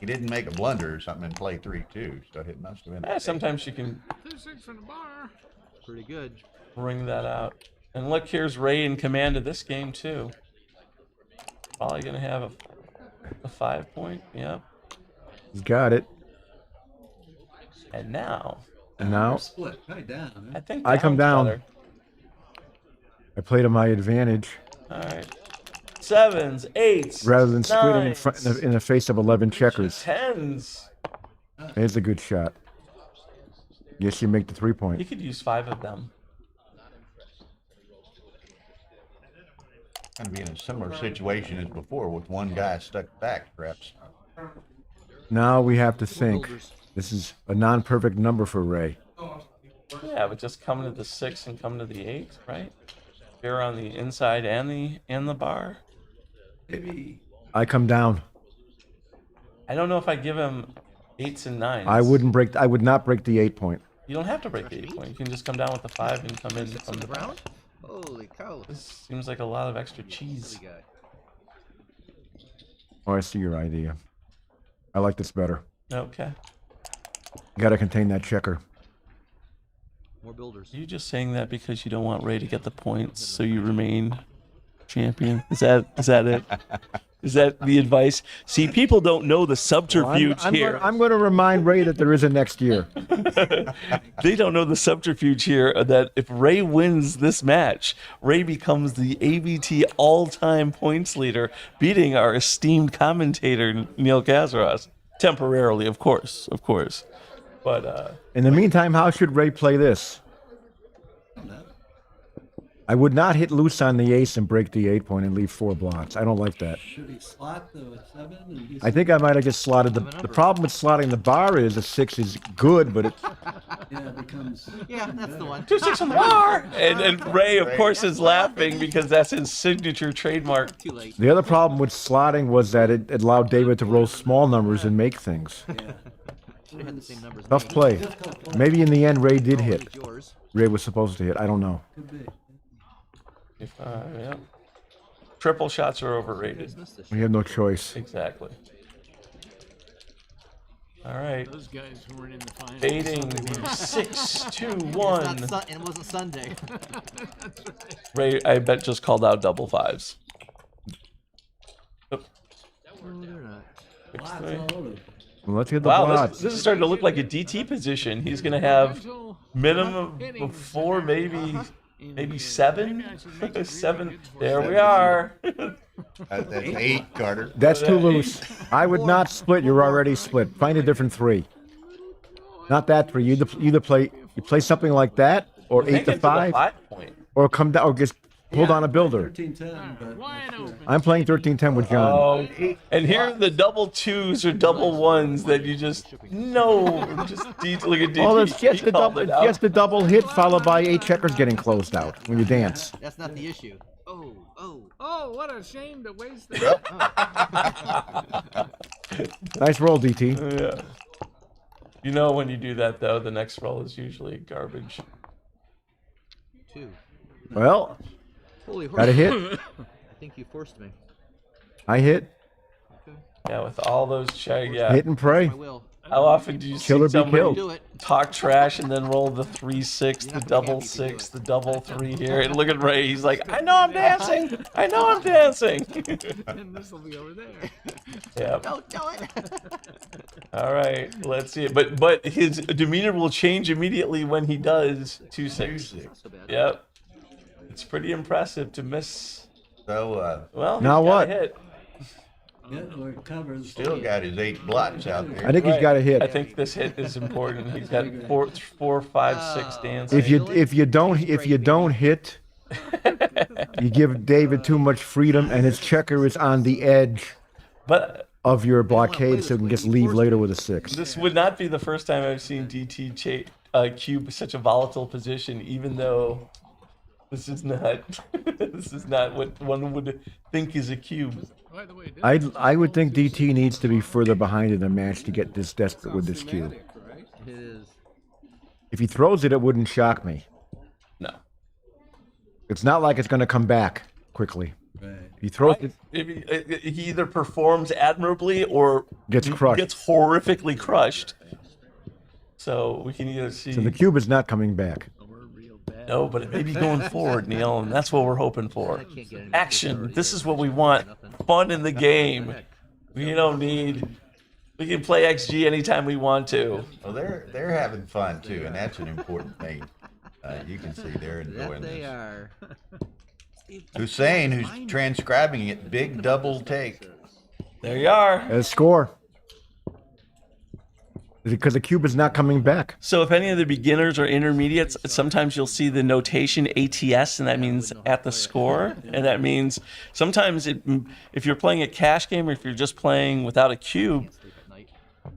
he didn't make a blunder or something and play 3-2, so it must have been. Sometimes you can Pretty good. bring that out. And look, here's Ray in command of this game too. Probably gonna have a 5-point. Yep. He's got it. And now, And now Split right down. I think I come down's down. better. I play to my advantage All right. 7s, 8s, rather than splitting in, 9s, in the face of 11 checkers. 10s. It's a good shot. Yes, you make the 3-point. You could use 5 of them. Going to be in a similar situation as before with one guy stuck back, perhaps. Now we have to think. This is a non-perfect number for Ray. Yeah, but just coming to the 6 and coming to the 8, right? You're on the inside and the bar. Maybe I come down. I don't know if I give him 8s and 9s. I would not break the 8 point. You don't have to break the 8 point. You can just come down with the 5 and come in from the ground? ground. Holy cow. This seems like a lot of extra cheese. Silly guy. Oh, I see your idea. I like this better. Okay. You gotta contain that checker. More builders. Are you just saying that because you don't want Ray to get the points, so you remain champion? Is that it? Is that the advice? See, people don't know the subterfuge here. I'm going to remind Ray that there is a next year. They don't know the subterfuge here that if Ray wins this match, Ray becomes the ABT all-time points leader, beating our esteemed commentator Neil Kazaros. Temporarily, of course. But In the meantime, how should Ray play this? I would not hit loose on the ace and break the 8 point and leave 4 blocks. I don't like that. should he slot the 7 and do I think I might have just slotted the problem with slotting the bar is a 6 is good, but it's yeah, it becomes Yeah, that's the one. 2-6 on the bar, and Ray, of course, is laughing because that's his signature trademark. Too late. the other problem with slotting was that it allowed David to roll small numbers and make things. Should have had the same numbers. Tough play. Maybe in the end Ray did hit. It's yours. Ray was supposed to hit. I don't know. could be. Yeah. Triple shots are overrated. We have no choice. Exactly. All right. Those guys who weren't in the final. Fading the 6-2-1. And it wasn't Sunday. Ray, I bet, just called out double 5s. No, they're not. Lots all over the place. Well, let's hit the Wow, blots. this is starting to look like a DT position. He's going to have minimum of 4, maybe 7. 7. There we are. That's 8, Carter. That's too loose. I would not split. You're already split. Find a different 3. Not that 3. You either play something like that, or 8 to 5, 5 point. or come down, or just hold on a builder. 13-10, but Wide open. I'm playing 13-10 with John. Oh, and here are the double 2s or double 1s that you just just look at DT. Oh, it's just He a called double. it It's out. just a double hit followed by 8 checkers getting closed out when you dance. That's not the issue. Oh. Oh, what a shame to waste that. Nice roll, DT. Yeah. You know when you do that though, the next roll is usually garbage. 2. Well, Holy horse. got a hit. I think you forced me. I hit. Yeah, with all those yeah. Hit and pray. I will. How often do you Kill or see be somebody killed. Do it. talk trash and then roll the 3-6, the double 6, the double 3 here? And look at Ray, he's like, I know I'm dancing. And this will be over there. Yeah. Don't do it. All right, let's see it. But his demeanor will change immediately when he does 2-6. Not so bad. Yep. It's pretty impressive to miss. So, Well, Now he's got what? a hit. yeah, or it covers. still got his 8 blots out there. I think he's got a hit. I think this hit is important. He's got 4, 5, 6 dancing. If you don't hit, you give David too much freedom, and his checker is on the edge But of your blockade, so he can just leave later with a 6. this would not be the first time I've seen DT cube such a volatile position, even though this is not what one would think is a cube. By the way, I would think DT needs to be further behind in the match to get this desperate with this cube. It is. If he throws it, it wouldn't shock me. No. It's not like it's going to come back quickly. Right. If he throws it, He either performs admirably or Gets crushed. Gets horrifically crushed. So we can either see. so the cube is not coming back. No, but it may be going forward, Neil, and that's what we're hoping for. Action. This is what we want. Fun in the game. We don't need. We can play XG anytime we want to. Well, they're having fun too, and that's an important thing. You can see they're That enjoying they this. are. Hussein, who's transcribing it, big double take. There you are. Let's score. Because the cube is not coming back. So if any of the beginners or intermediates, sometimes you'll see the notation ATS, and that means at the score. And that means sometimes if you're playing a cash game or if you're just playing without a cube,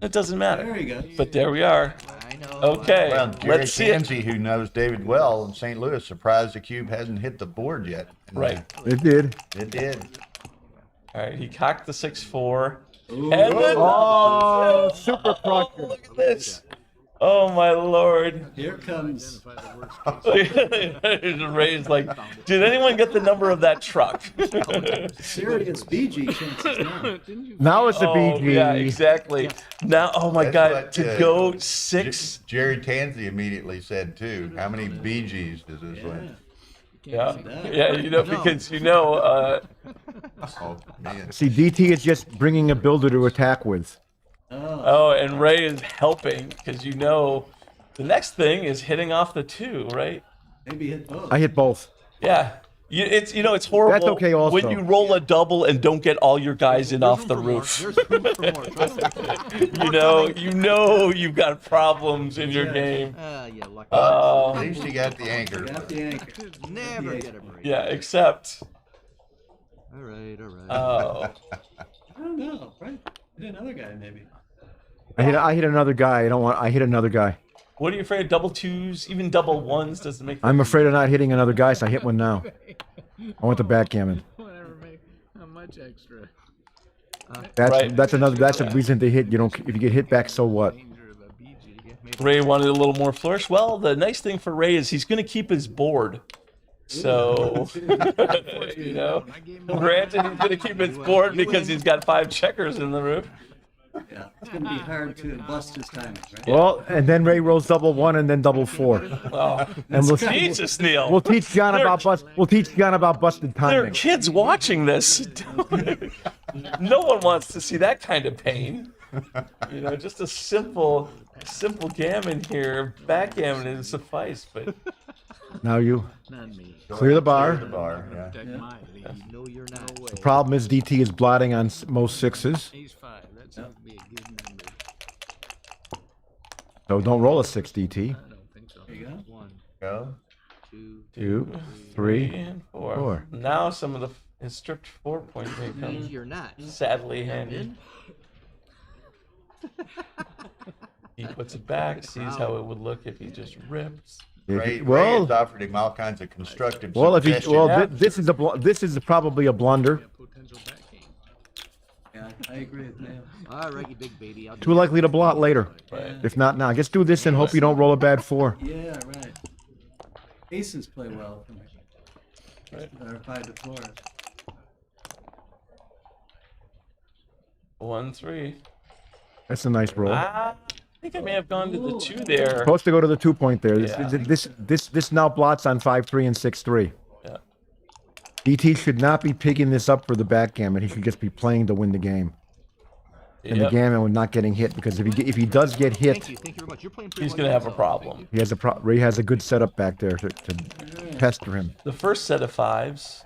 It doesn't matter. There you go. But there we are. I know. Okay, Well, Jerry let's see it. Tansey, who knows David well in St. Louis, surprised the cube hasn't hit the board yet. And, Right. It did. It did. All right, he cocked the 6-4. And then Oh, super oh, crusher. look at this. Oh my lord. Here comes. Ray's like, did anyone get the number of that truck? Serious BG chances now. Now it's the Oh, BG. yeah, exactly. Now, oh my That's God, what, to go 6. Jerry Tansey immediately said too. How many BGs does this win? Yeah, that. yeah, you know, because you know, Oh man. See, DT is just bringing a builder to attack with. oh, and Ray is helping because you know, the next thing is hitting off the 2, right? Maybe hit both. I hit both. Yeah. It's it's horrible. That's okay also. when you roll a double and don't get all your guys in off the roof. There's room for more. Trust me. you know you've got problems in your game. Yeah, lucky. At least he got the anchor. Got the anchor. Never get a break. Yeah, except All right, all right. oh, I don't know. Right? Hit another guy maybe. I hit another guy. I hit another guy. what are you afraid of? Double 2s, even double 1s doesn't make. I'm afraid of not hitting another guy, so I hit one now. I want the backgammon. Whatever, make how much extra That's a reason to hit. You don't. If you get hit back, so what? danger of a BG. Ray wanted a little more flourish. Well, the nice thing for Ray is he's going to keep his board. So, you know, granted he's going to keep his board because he's got 5 checkers in the roof. Yeah. It's going to be hard to bust his timing, right? Well, and then Ray rolls double 1 and then double 4. Oh, And we'll Jesus, Neil. we'll teach John about busted There are timing. kids watching this. No one wants to see that kind of pain. You know, just a simple gammon here, backgammon would suffice. But Now you Not me. clear the bar. The bar, yeah. Protect my lead. No, you're not. The problem is DT is blotting on most 6s, Ace 5. That sounds to be a good number. so don't roll a 6 DT. I don't think so. There you go. 1, Go. 2, 2, 3 3. and 4. 4. Now some of the stripped 4-point may means come you're not. sadly handy. In. He puts it back, sees how it would look if he just rips. Ray Well, has offered him all kinds of constructive well, if he, suggestions. well, Yeah. this is probably a blunder. Potential back game. Yeah, I agree with Neil. All right, you big baby. I'll do Too likely to blot later. Right. If not now, just do this and hope you don't roll a bad 4. Yeah, right. Aces play well for me. Right. Or 5 to 4. 1-3. That's a nice roll. I think I may have gone to the 2 there. Supposed to go to the 2-point there. Yeah. This now blots on 5-3 and 6-3. Yeah. DT should not be picking this up for the backgammon. He should just be playing to win the game. And the Yep. gammon would not getting hit because if he does get hit, Thank you very much. You're playing pretty He's well going to have a yourself. problem. he has Ray has a good setup back there to pester him. The first set of 5s.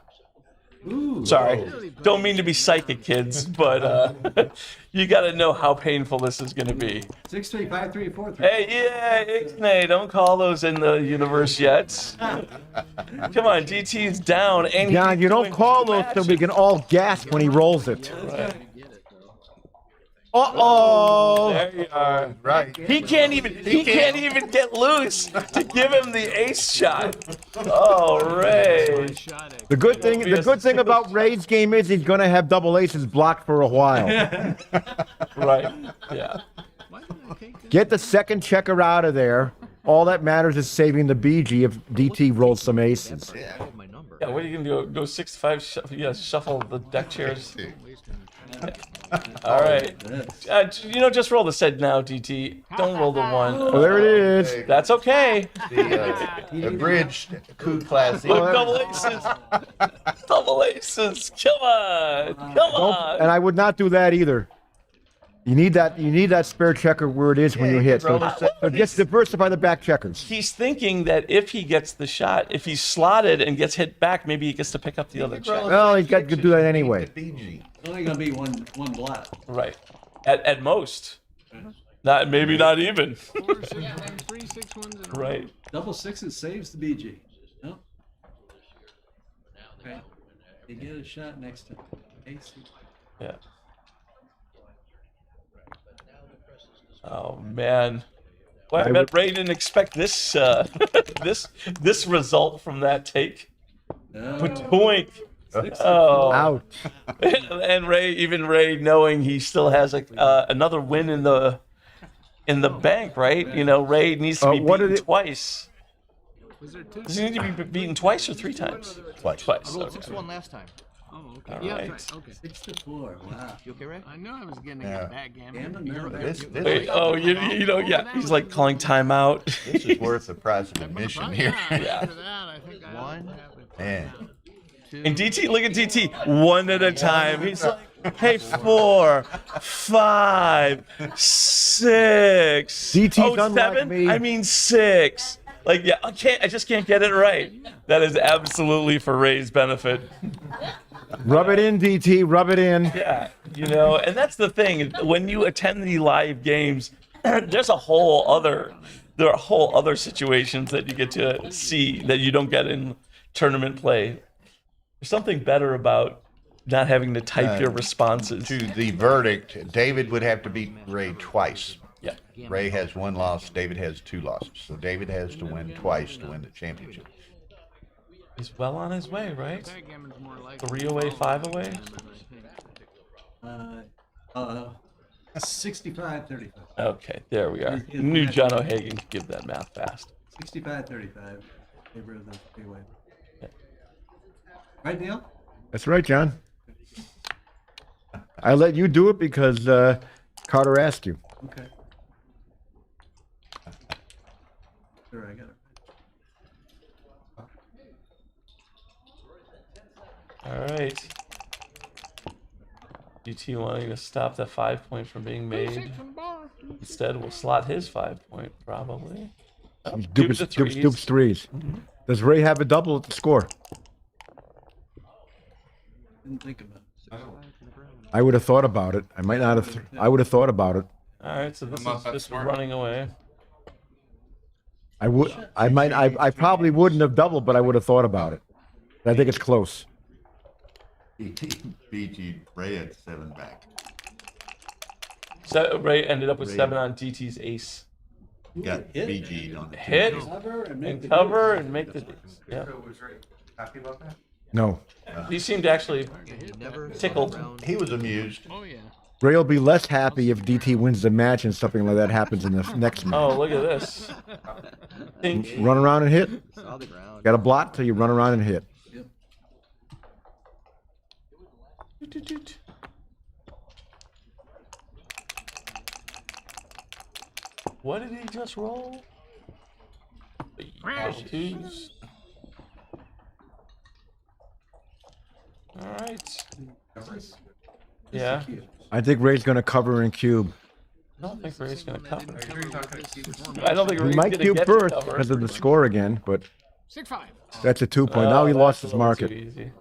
Ooh. Sorry, don't mean to be psychic, kids, but you got to know how painful this is going to be. 6-3, 5-3, 4-3. Hey, yeah, Ixnay, don't call those in the universe yet. Come on, DT's down. And John, he's you don't doing call 2 those so we matches. can all gasp when he rolls it. Right. Uh-oh! There you are. Right. He can't even get loose to give him the ace shot. Oh, Ray. Shot at The good thing about Ray's game is he's going to have double aces blocked for a while. Right. Yeah. why did I take this? Get the second checker out of there. All that matters is saving the BG if DT rolls some aces. I have my number. Yeah, what are you gonna do? Go 6-5? Shuffle the deck chairs. All right. Just roll the set now, DT. Don't roll the 1. Well, there it is. That's okay. The abridged coup classic. Look, double aces. Double aces. Come on. Come on. And I would not do that either. You need that spare checker where it is when you hit. So just diversify the back checkers. He's thinking that if he gets the shot, if he's slotted and gets hit back, maybe he gets to pick up the other check. Well, he's got to do that anyway. BG. It's only going to be one blot. Right. At most. Maybe not even. 4, 6, 1, 3, 6 ones in a row. Right. Double 6s saves the BG. No? Okay. You get a shot next to ace. Yeah. Oh man. Well, I bet Ray didn't expect this this result from that take. Point. Oh. Ouch. And Ray knowing he still has another win in the bank, right? You know, Ray needs to be beaten twice. Does he need to be beaten twice or 3 times? Twice. I rolled 6-1 last time. Oh, okay. All Yeah, right. that's right. Okay. 6-4. Wow. You okay, Ray? I knew I was getting Yeah. a backgammon. Gammon, no, This Wait, oh, you know, yeah. He's like calling timeout. this is worth the price of admission here. After that, I think I One. Man. And DT, look at DT, one at a time. He's like, hey, 4, 5, 6. DT's oh, unlike 7? me. I mean 6. Like, yeah, I just can't get it right. That is absolutely for Ray's benefit. Rub it in, DT. Rub it in. Yeah, you know, and that's the thing. When you attend the live games, there's a whole other situations that you get to see that you don't get in tournament play. There's something better about not having to type your responses. To the verdict, David would have to beat Ray twice. Yeah. Ray has 1 loss, David has 2 losses. So David has to win twice to win the championship. He's well on his way, right? backgammon's more like 3 away, 5 away. 65-35. Okay, there we are. Knew John O'Hagan could give that math fast. 65-35. Favor of the freeway. Right, Neil? That's right, John. I let you do it because Carter asked you. Okay. Sure, I got it. All right. DT wanting to stop that 5 point from being made. Instead, we'll slot his 5 point probably. Dupes threes. Does Ray have a double at the score? Didn't think about it. I would have thought about it. I might not have. I would have thought about it. All right, so this is running away. I would. I might. I probably wouldn't have doubled, but I would have thought about it. I think it's close. BG Ray had 7 back. So Ray ended up with 7 on DT's ace. Got BG'd on the Hit Cover and make and the cover and make the. Yeah. was Ray happy about that? No. He seemed actually He never tickled. around. He was amused. Oh, yeah. Ray will be less happy if DT wins the match and something like that happens in the next match. Oh, look at this. Think. Run around and hit. Saw the ground. Got a block till you run around and hit. What did he just roll? Twos. All right. Yeah. I think Ray's going to cover and cube. I don't think Ray's gonna cover. I don't think He Ray's might gonna cube get first to cover. because of the score again, but 6-5. that's a 2 point. Now he Oh, lost that's his a little market. too easy.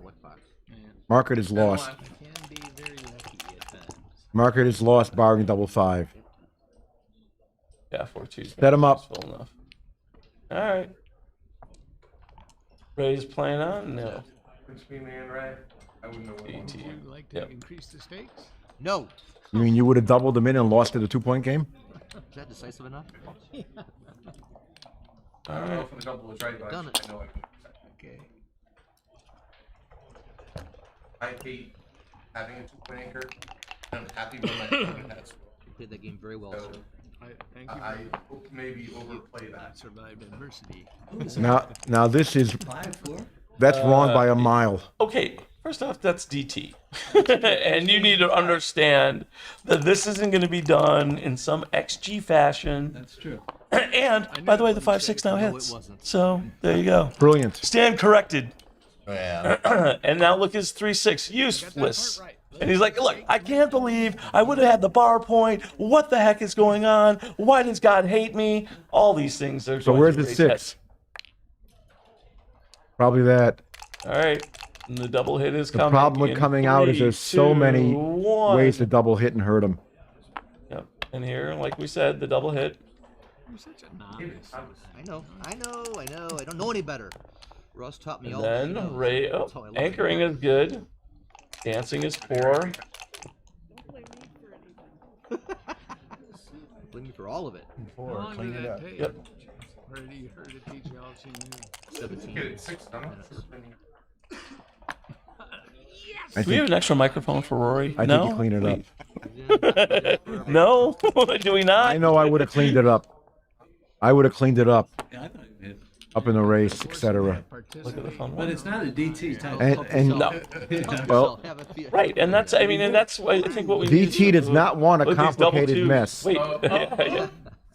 Market is lost. Can be very lucky at times. Market is lost, barring double 5. Yeah, 4-2. Set him up. Full enough. All right. Ray's playing on? No. Between me and Ray, I wouldn't know what one. Would you like to Yep. increase the stakes? No. You mean you would have doubled them in and lost to the 2 point game? Is that decisive enough? I don't know if the double was right, but Done I it. know it. Okay. I hate having a 2-point anchor. I'm happy when my opponent has. You played that game very well, So, sir. Thank you. I hope maybe overplay that. Survived adversity. Now this is 5-4. that's wrong by a mile. Okay, first off, that's DT. And you need to understand that this isn't going to be done in some XG fashion. That's true. And, by the way, the 5-6 now No, it hits. wasn't. So, there you go. Brilliant. Stand corrected. Yeah. And now look, his 3-6 useless. Right. And he's like, look, I can't believe I would have had the bar point. What the heck is going on? Why does God hate me? All these things are So going where's through the Ray's 6? Probably that. head. All right. And the double hit is The coming. problem with in coming out is 3, there's so 2, many 1. ways to double hit and hurt him. Yep. And here, like we said, the double hit. You're such a novice. I know. I don't know any better. Russ taught me And all. then he knows. Ray, That's how I love it. anchoring is good. Dancing is poor. Looking for all of it. Four, clean it up. Yep. Already heard it teach you all she knew. 17. Get it 6 done. I Do we have think, an extra microphone for Rory? I no? think you clean it up. No? Do we not? I know I would have cleaned it up. I would have cleaned it up. Yeah, I thought you did. Up in the race, etc. Look at the phone. But it's not a DT type. And No. well, Have a few- Right, and that's, I mean, and that's why I think what we need DT to does do not want a with these double complicated twos- mess. Wait, yeah.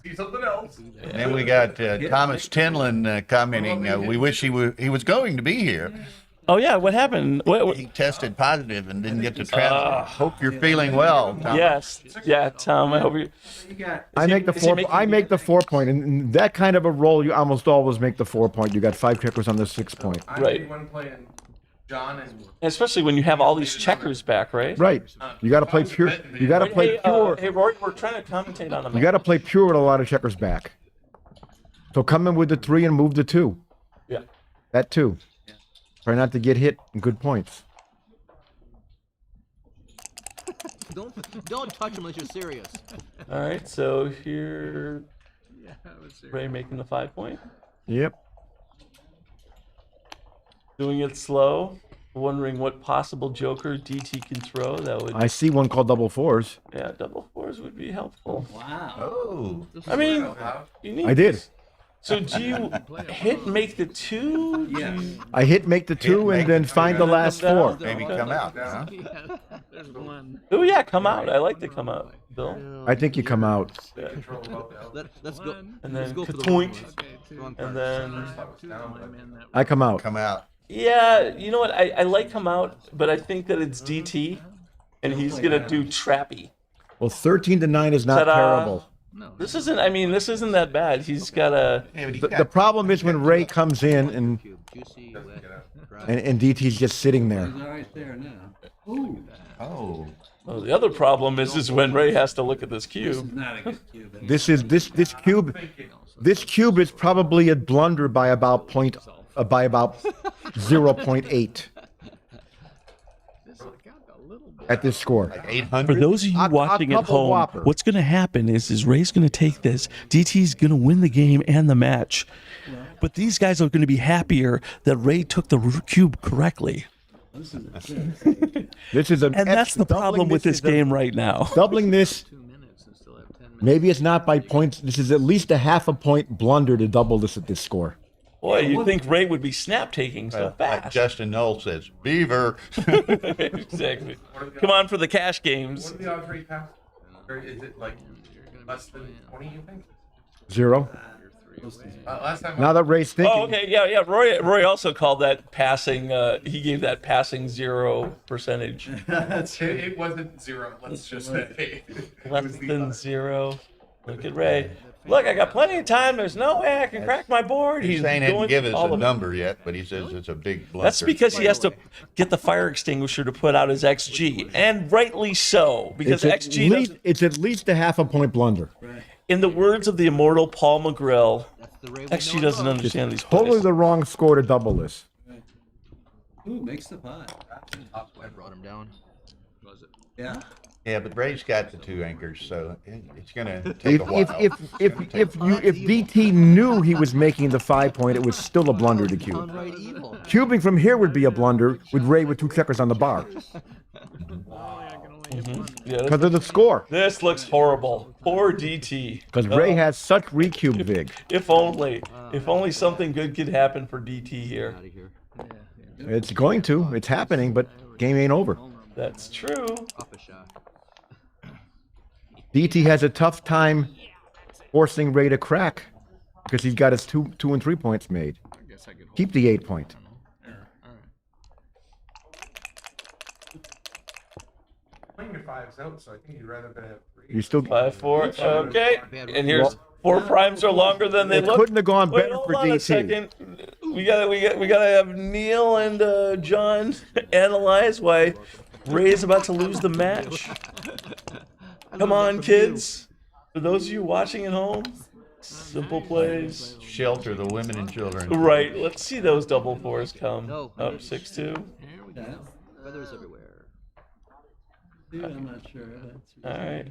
See something else. And then we got Thomas Tinlin commenting, we wish he was going to be here. Oh yeah, what happened? He tested positive and didn't get to travel. Hope you're feeling well, Thomas. Yes, yeah, Tom. I hope you. You got I make the is he four. making I make the 4 point, and in that kind of a roll, you almost always make the 4 point. You got 5 checkers on the 6 point. Right. One playing John and Especially when you have all these checkers back, right? Right. You got to play pure. You got to play pure. Hey, Rory, we're trying to commentate on the You match. got to play pure with a lot of checkers back. So come in with the 3 and move the 2. Yeah. That 2. Try not to get hit in good points. Don't touch him unless you're serious. All right, so here, Yeah, I was there. Ray making the 5 point, Yep. doing it slow. Wondering what possible joker DT can throw. That would, I see one called double 4s. yeah, double 4s would be helpful. wow. Oh, I mean, you need. I did. So do you hit and make the 2? Do Yes. you- I hit make the 2 make and then the find the two. last Down. 4. maybe come out, huh? Yeah, there's one. Oh yeah, come out. I like to come out, Bill. I think you come out. Let's go. And Let's then go for the point. one. Okay, two. Go on And first. then, My man, that I come out. Come out. yeah, you know what? I like come out, but I think that it's DT, and he's gonna do trappy. Well, 13 to 9 is not Ta-da. terrible. no. This isn't. I mean, this isn't that bad. He's got a. Yeah, but he The problem is when Ray comes in and Cube. Juicy, wet, dry. and DT's just sitting there. He's all right there now. Ooh, Oh, Well, the other problem is when Ray has to look at this cube. not a good cube. This is this cube. This cube is probably a blunder by about 0.8 at this score. 800. For those of you A watching at couple home, whopper. what's going to happen is Ray's going to take this. DT's going to win the game and the match. But these guys are going to be happier that Ray took the cube correctly. This is a And that's the problem with this game right now. Doubling this, 2 minutes and still have 10 minutes. maybe it's not by points. This is at least a half a point blunder to double this at this score. Boy, you'd think Ray would be snap taking so Like fast. Justin Knoll says, Beaver. Exactly. Come on for the cash games. What are the odds Ray pass? Or is it like less than 20, you think? 0. Last time Now that Ray's thinking, Oh, okay, yeah, yeah. Roy also called that passing. He gave that passing 0%. it wasn't 0. Let's just say. Less than 0. Look at Ray. Look, I got plenty of time. There's no way I can crack my board. He's saying he didn't going give us all a of it. number yet, but he says it's a big blunder. That's because he has to get the fire extinguisher to put out his XG, and rightly so, because XG doesn't. it's at least a half a point blunder. In the words of the immortal Paul McGrill, That's the Ray we XG know doesn't and love. understand these Totally plays. the wrong score to double this. Ooh, makes the pot. I brought him down. Yeah. Yeah, but Ray's got the 2 anchors, so it's going to take If a while. if DT knew he was making the 5 point, it was still a blunder to cube. Downright evil. Cubing from here would be a blunder with Ray with 2 checkers on the bar Yeah, because of the score. this looks horrible. Poor DT. Because Ray has such recube vig. If only something good could happen for DT here. Out of here. It's going to. It's happening, but game ain't over. That's true. Off a shot. DT has a tough time forcing Ray to crack because he's got his 2 and 3 points made. Keep the 8 point. Playing your 5's out, so I think you'd rather have 3. You still 5-4. Okay. And here's 4 primes are longer than they it look. couldn't have gone Wait, better hold for on a DT. second. We gotta have Neil and John analyze why Ray's about to lose the match. Come on, kids. For those of you watching at home, simple plays. Shelter the women and children. Right. Let's see those double 4s come. No. Up 6-2. Yeah. Feathers everywhere. Dude, I'm not sure. All right.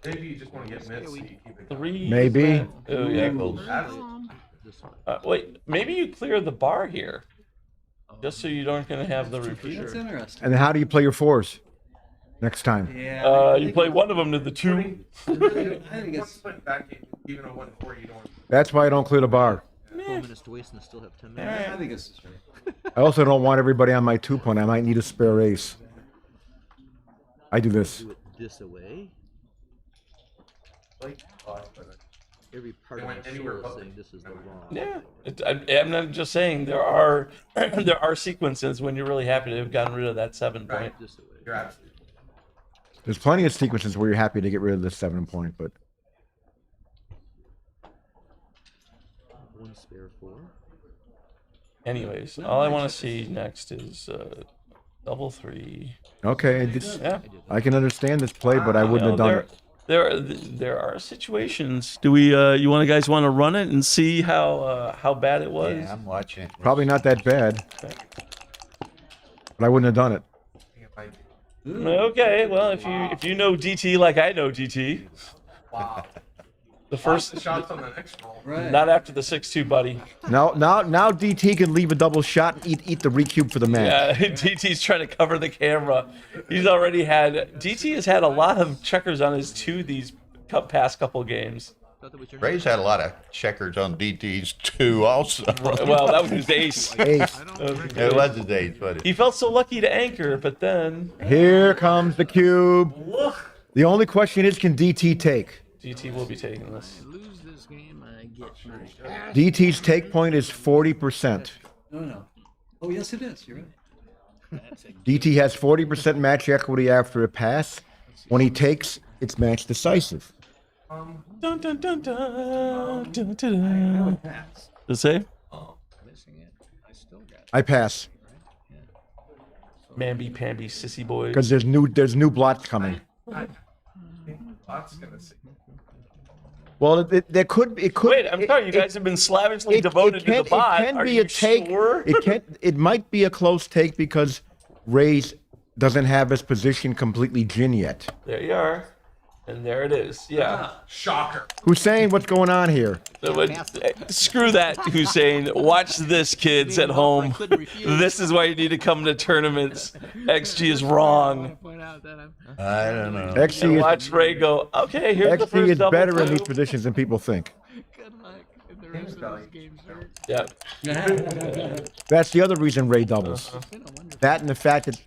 Maybe you just want to get mid, so you keep it going. 3. Maybe. Oh yeah. This one. Wait, maybe you clear the bar here, just so you aren't going to have the That's repeater. interesting. And then how do you play your 4s next time? Yeah. You play one of them to the 2. I think it's. Even on 1-4, you don't. That's why I don't clear the bar. 4 minutes to waste and still have 10 minutes. I think it's true. I also don't want everybody on my 2-point. I might need a spare ace. I do this. Do it this away. Like, Every part of my soul is saying this is the wrong. Yeah, I'm not just saying there are there are sequences when you're really happy to have gotten rid of that 7 point. This away. you're absolutely. There's plenty of sequences where you're happy to get rid of the 7-point, but 1 spare 4. Anyways, all I want to see next is double 3. okay. Yeah, I can understand this play, but I wouldn't have done it. There are situations. Do we? You guys want to run it and see how bad it was? Yeah, I'm watching it. Probably not that bad, but I wouldn't have done it. Okay, well, if you know DT like I know DT, Wow. the first shots on the next roll. Right. not after the 6-2, buddy. Now DT can leave a double shot and eat the recube for the match. Yeah, DT's trying to cover the camera. DT has had a lot of checkers on his 2 these past couple games. Ray's had a lot of checkers on DTs too, also. Well, that was his ace. Ace. It was his ace, but He felt so lucky to anchor, but then Here comes the cube. The only question is, can DT take? DT will be taking this. Lose this game, I get my ass. DT's take point is 40%. No. Oh, yes, it is. You're right. DT has 40% match equity after a pass. When he takes, it's match decisive. Dun, dun, dun, dun, dun, dun, dun. Does it say? Missing it. I still got it. I pass Mamby pamby sissy boys. because there's new blots coming. Lots gonna see. Well, it could. Wait, I'm sorry, you guys have been slavishly devoted to the bot. It can Are be you a take. sure? It might be a close take because Ray's doesn't have his position completely gin yet. There you are. And there it is. Yeah. Shocker. Hussein, what's going on here? Screw that, Hussein. Watch this, kids at home. This is why you need to come to tournaments. XG is wrong. Point out that I'm I don't know. And XC watch Ray go, okay, here's the is, first double better in two. these positions than people think. good luck in the rest of those games, sir. Yeah. That's the other reason Ray doubles. Been a wonderful That and the fact that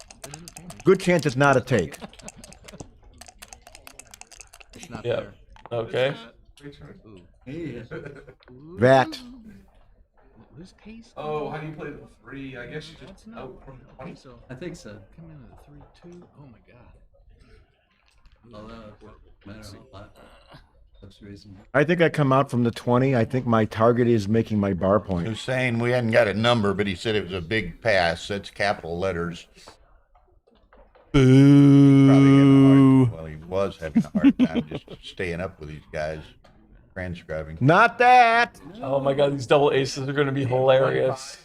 good chance it's not a take. It's not Yeah. fair. Okay. Hey, That. Who's pace? Oh, how do you play the 3? I guess you just out from the 20. So I think so. come in at a 3-2. Oh my god. Although, matter a lot. That's reasonable. I think I come out from the 20. I think my target is making my bar point. Hussein, we hadn't got a number, but he said it was a big pass. That's capital letters. Boo. Well, he was having a hard time just staying up with these guys, transcribing. Not that. Oh my god, these double aces are going to be hilarious.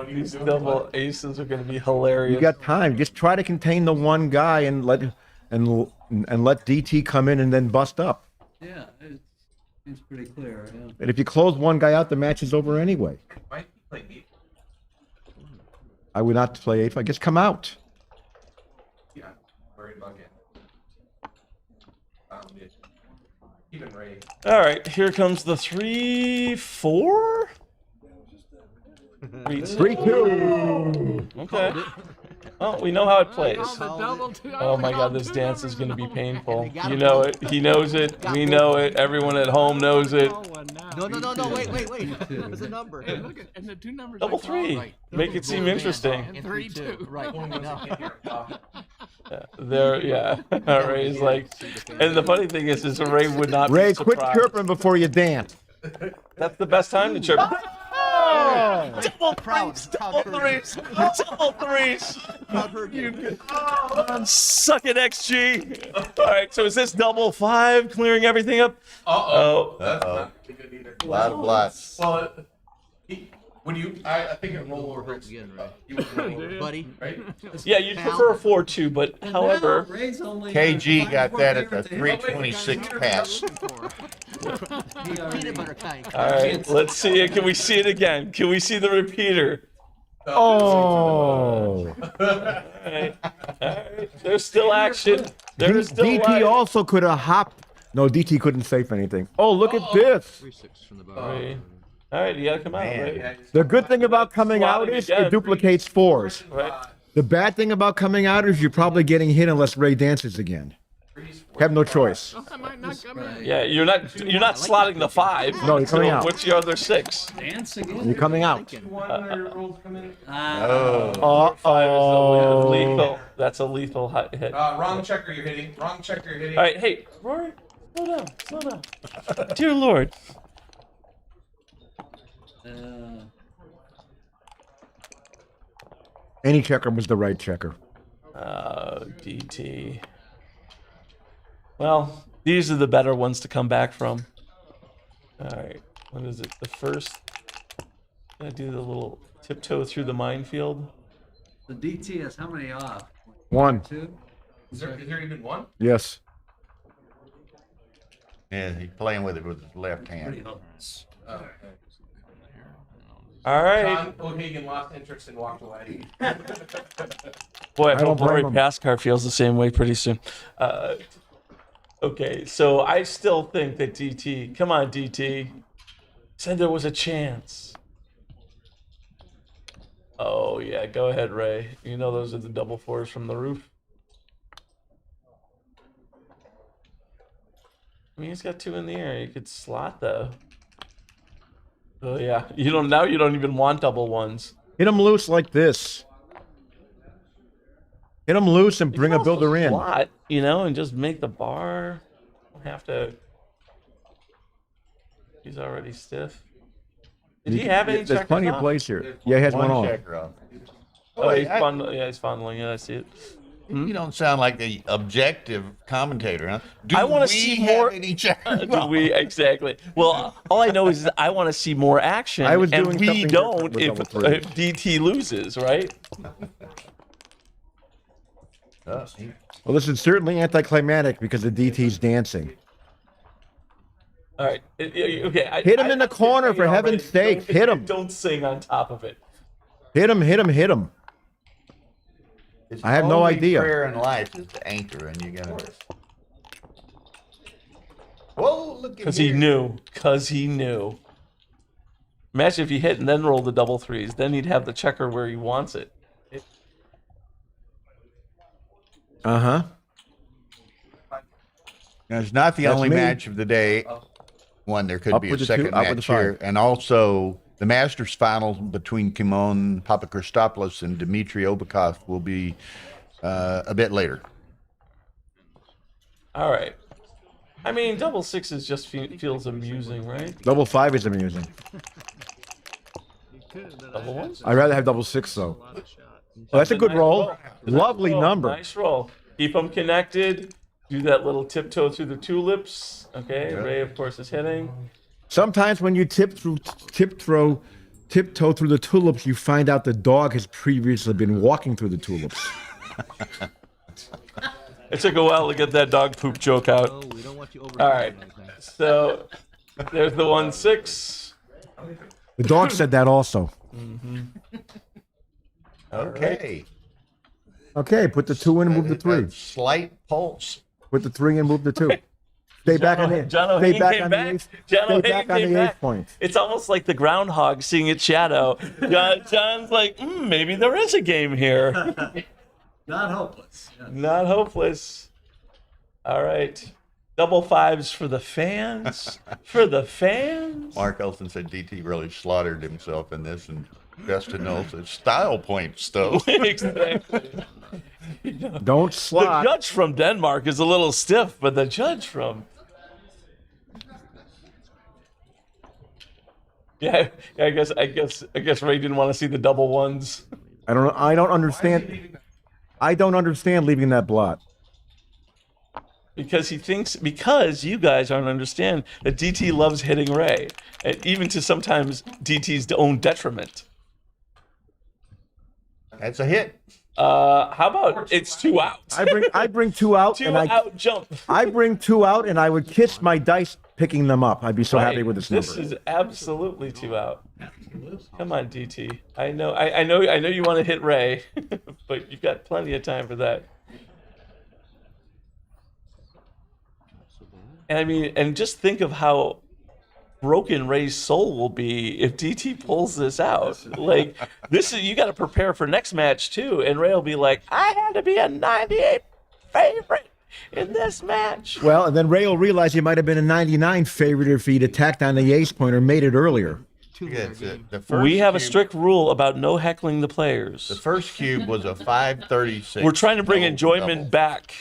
These double aces are going to be hilarious. You got time. Just try to contain the one guy and let DT come in and then bust up. Yeah, it's pretty clear. Yeah. And if you close one guy out, the match is over anyway. Might play me. I would not play 8-5. Just come out. Yeah, worried about getting. Even Ray. All right, here comes the 3-4. 3-2. Okay. Oh, we know how it plays. The double two. Oh my god, this dance is going to be painful. You know it. He knows it. We know it. Everyone at home knows it. No, wait. There's a number. And look at and the 2 numbers. Double I called, 3. right. Make it seem interesting. And 3-2. Right. There, yeah. Ray's like, and the funny thing is Ray would not Ray, be quit surprised. chirping before you dance. That's the best time to chirp. Double Proud. threes! Double threes! Proud heard you. Suck it, XG! Alright, so is this double 5 clearing everything up? Uh-oh. Oh. That's Uh-oh. not good either. A lot of blots. Well, Would you? I think it roll over. Again, right? You would roll over, Buddy. right? Yeah, you'd prefer a 4-2, but however, Ray's only, KG got that at the favorite 326 pass. Peanut butter kind. all right, let's see it. Can we see it again? Can we see the repeater? Oh. All right. There's still action. There's still DT life. also could have hopped. No, DT couldn't safe anything. Oh, look at this. 3-6 from the bar. All right, you gotta come out, right? The good thing about coming out is it duplicates fours. Right. The bad thing about coming out is you're probably getting hit unless Ray dances again. Have no choice. I might not come in. Yeah, you're not slotting the 5. No, you're coming out. What's your other 6? Dance again. You're coming out. Oh, lethal. That's a lethal hit. Wrong checker you're hitting. Wrong checker you're hitting. All right, hey, Rory, slow down. Dear Lord. Any checker was the right checker. DT. Well, these are the better ones to come back from. All right, what is it? The first. Gonna do the little tiptoe through the minefield. The DT is how many off? 1. 2? Is there even one? Yes. Yeah, he's playing with it with his left Pretty hand. hopeless. All right. John O'Hagan lost interest and walked away. Boy, I I don't hope blame Rory him. Pascar feels the same way pretty soon. Okay, so I still think that DT. Come on, DT. Said there was a chance. Oh yeah, go ahead, Ray. You know those are the double 4s from the roof. I mean, he's got 2 in the air. You could slot though. Oh yeah, you don't now. You don't even want double 1s. Hit him loose like this. Hit him loose and bring a builder in. Slot, you know, and just make the bar. Don't have to. He's already stiff. Did he have any There's checkers plenty of off? plays here. Yeah, he has one on. checker off. Oh, he's I- fondling. Yeah, he's fondling. Yeah, I see it. You don't sound like the objective commentator, huh? Do I wanna we see have more- any checkers Do off? we exactly? Well, all I know is that I want to see more action. I was and doing we something don't different if, with double if DT loses, right? Oh, Well, this is certainly anticlimactic because the DT's dancing. All right. Okay. Hit him in the corner, for already. heaven's sake. Don't- Hit him. Don't sing on top of it. Hit him, hit him, hit him. His I have no only idea. prayer in life is to anchor, and you're gonna. Whoa! Look at Because he knew. Because he knew. Imagine if he hit and then roll the double 3s. Then he'd have the checker where he wants it. Uh-huh. Now, it's not the That's only me. match of the day. One, there could Up be a with the second two, up with match the 5. here, and also the Masters final between Gamon Papakostopoulos and Dmitry Obakov will be a bit later. All right. I mean, double 6s just feels amusing, right? Double 5 is amusing. Double 1s? I'd rather have double 6, though. Well, that's a good Nice roll. Lovely roll. number. Nice roll. Keep them connected. Do that little tiptoe through the tulips. Okay. Ray, of course, is hitting. Sometimes when you tiptoe through the tulips, you find out the dog has previously been walking through the tulips. It took a while to get that dog poop joke out. Oh, we don't want you over. All right. So there's the 1-6. The dog said that also. Okay. Okay, put the 2 in and move the 3. A slight pulse. Put the 3 in and move the 2. Stay back on the John stay O'Hagan back came on the back. eighth. John Stay O'Hagan back on came the back. 8th point. It's almost like the groundhog seeing its shadow. John's like, maybe there is a game here. Not hopeless. Yeah. Not hopeless. All right. Double 5s for the fans. For the fans. Mark Elson said DT really slaughtered himself in this, and Justin Knowles said style points, though. Exactly. Don't The slot. judge from Denmark is a little stiff, but the judge from I guess Ray didn't want to see the double 1s. I don't understand. I don't understand leaving that blot. because you guys don't understand that DT loves hitting Ray, and even to sometimes DT's own detriment. That's a hit. How about it's 2 outs? I bring 2 out. Two and out jump. I bring 2 out, and I would kiss my dice picking them up. I'd be so happy with this number. This is absolutely 2 out. Come on, DT. I know you want to hit Ray, but you've got plenty of time for that. And I mean, and just think of how broken Ray's soul will be if DT pulls this out. Like, this is, you got to prepare for next match too. And Ray will be like, I had to be a 98 favorite in this match. Well, and then Ray will realize he might have been a 99 favorite if he'd attacked on the ace point or made it earlier. We have a strict rule about no heckling the players. The first cube was a 536. We're trying to bring enjoyment double. back.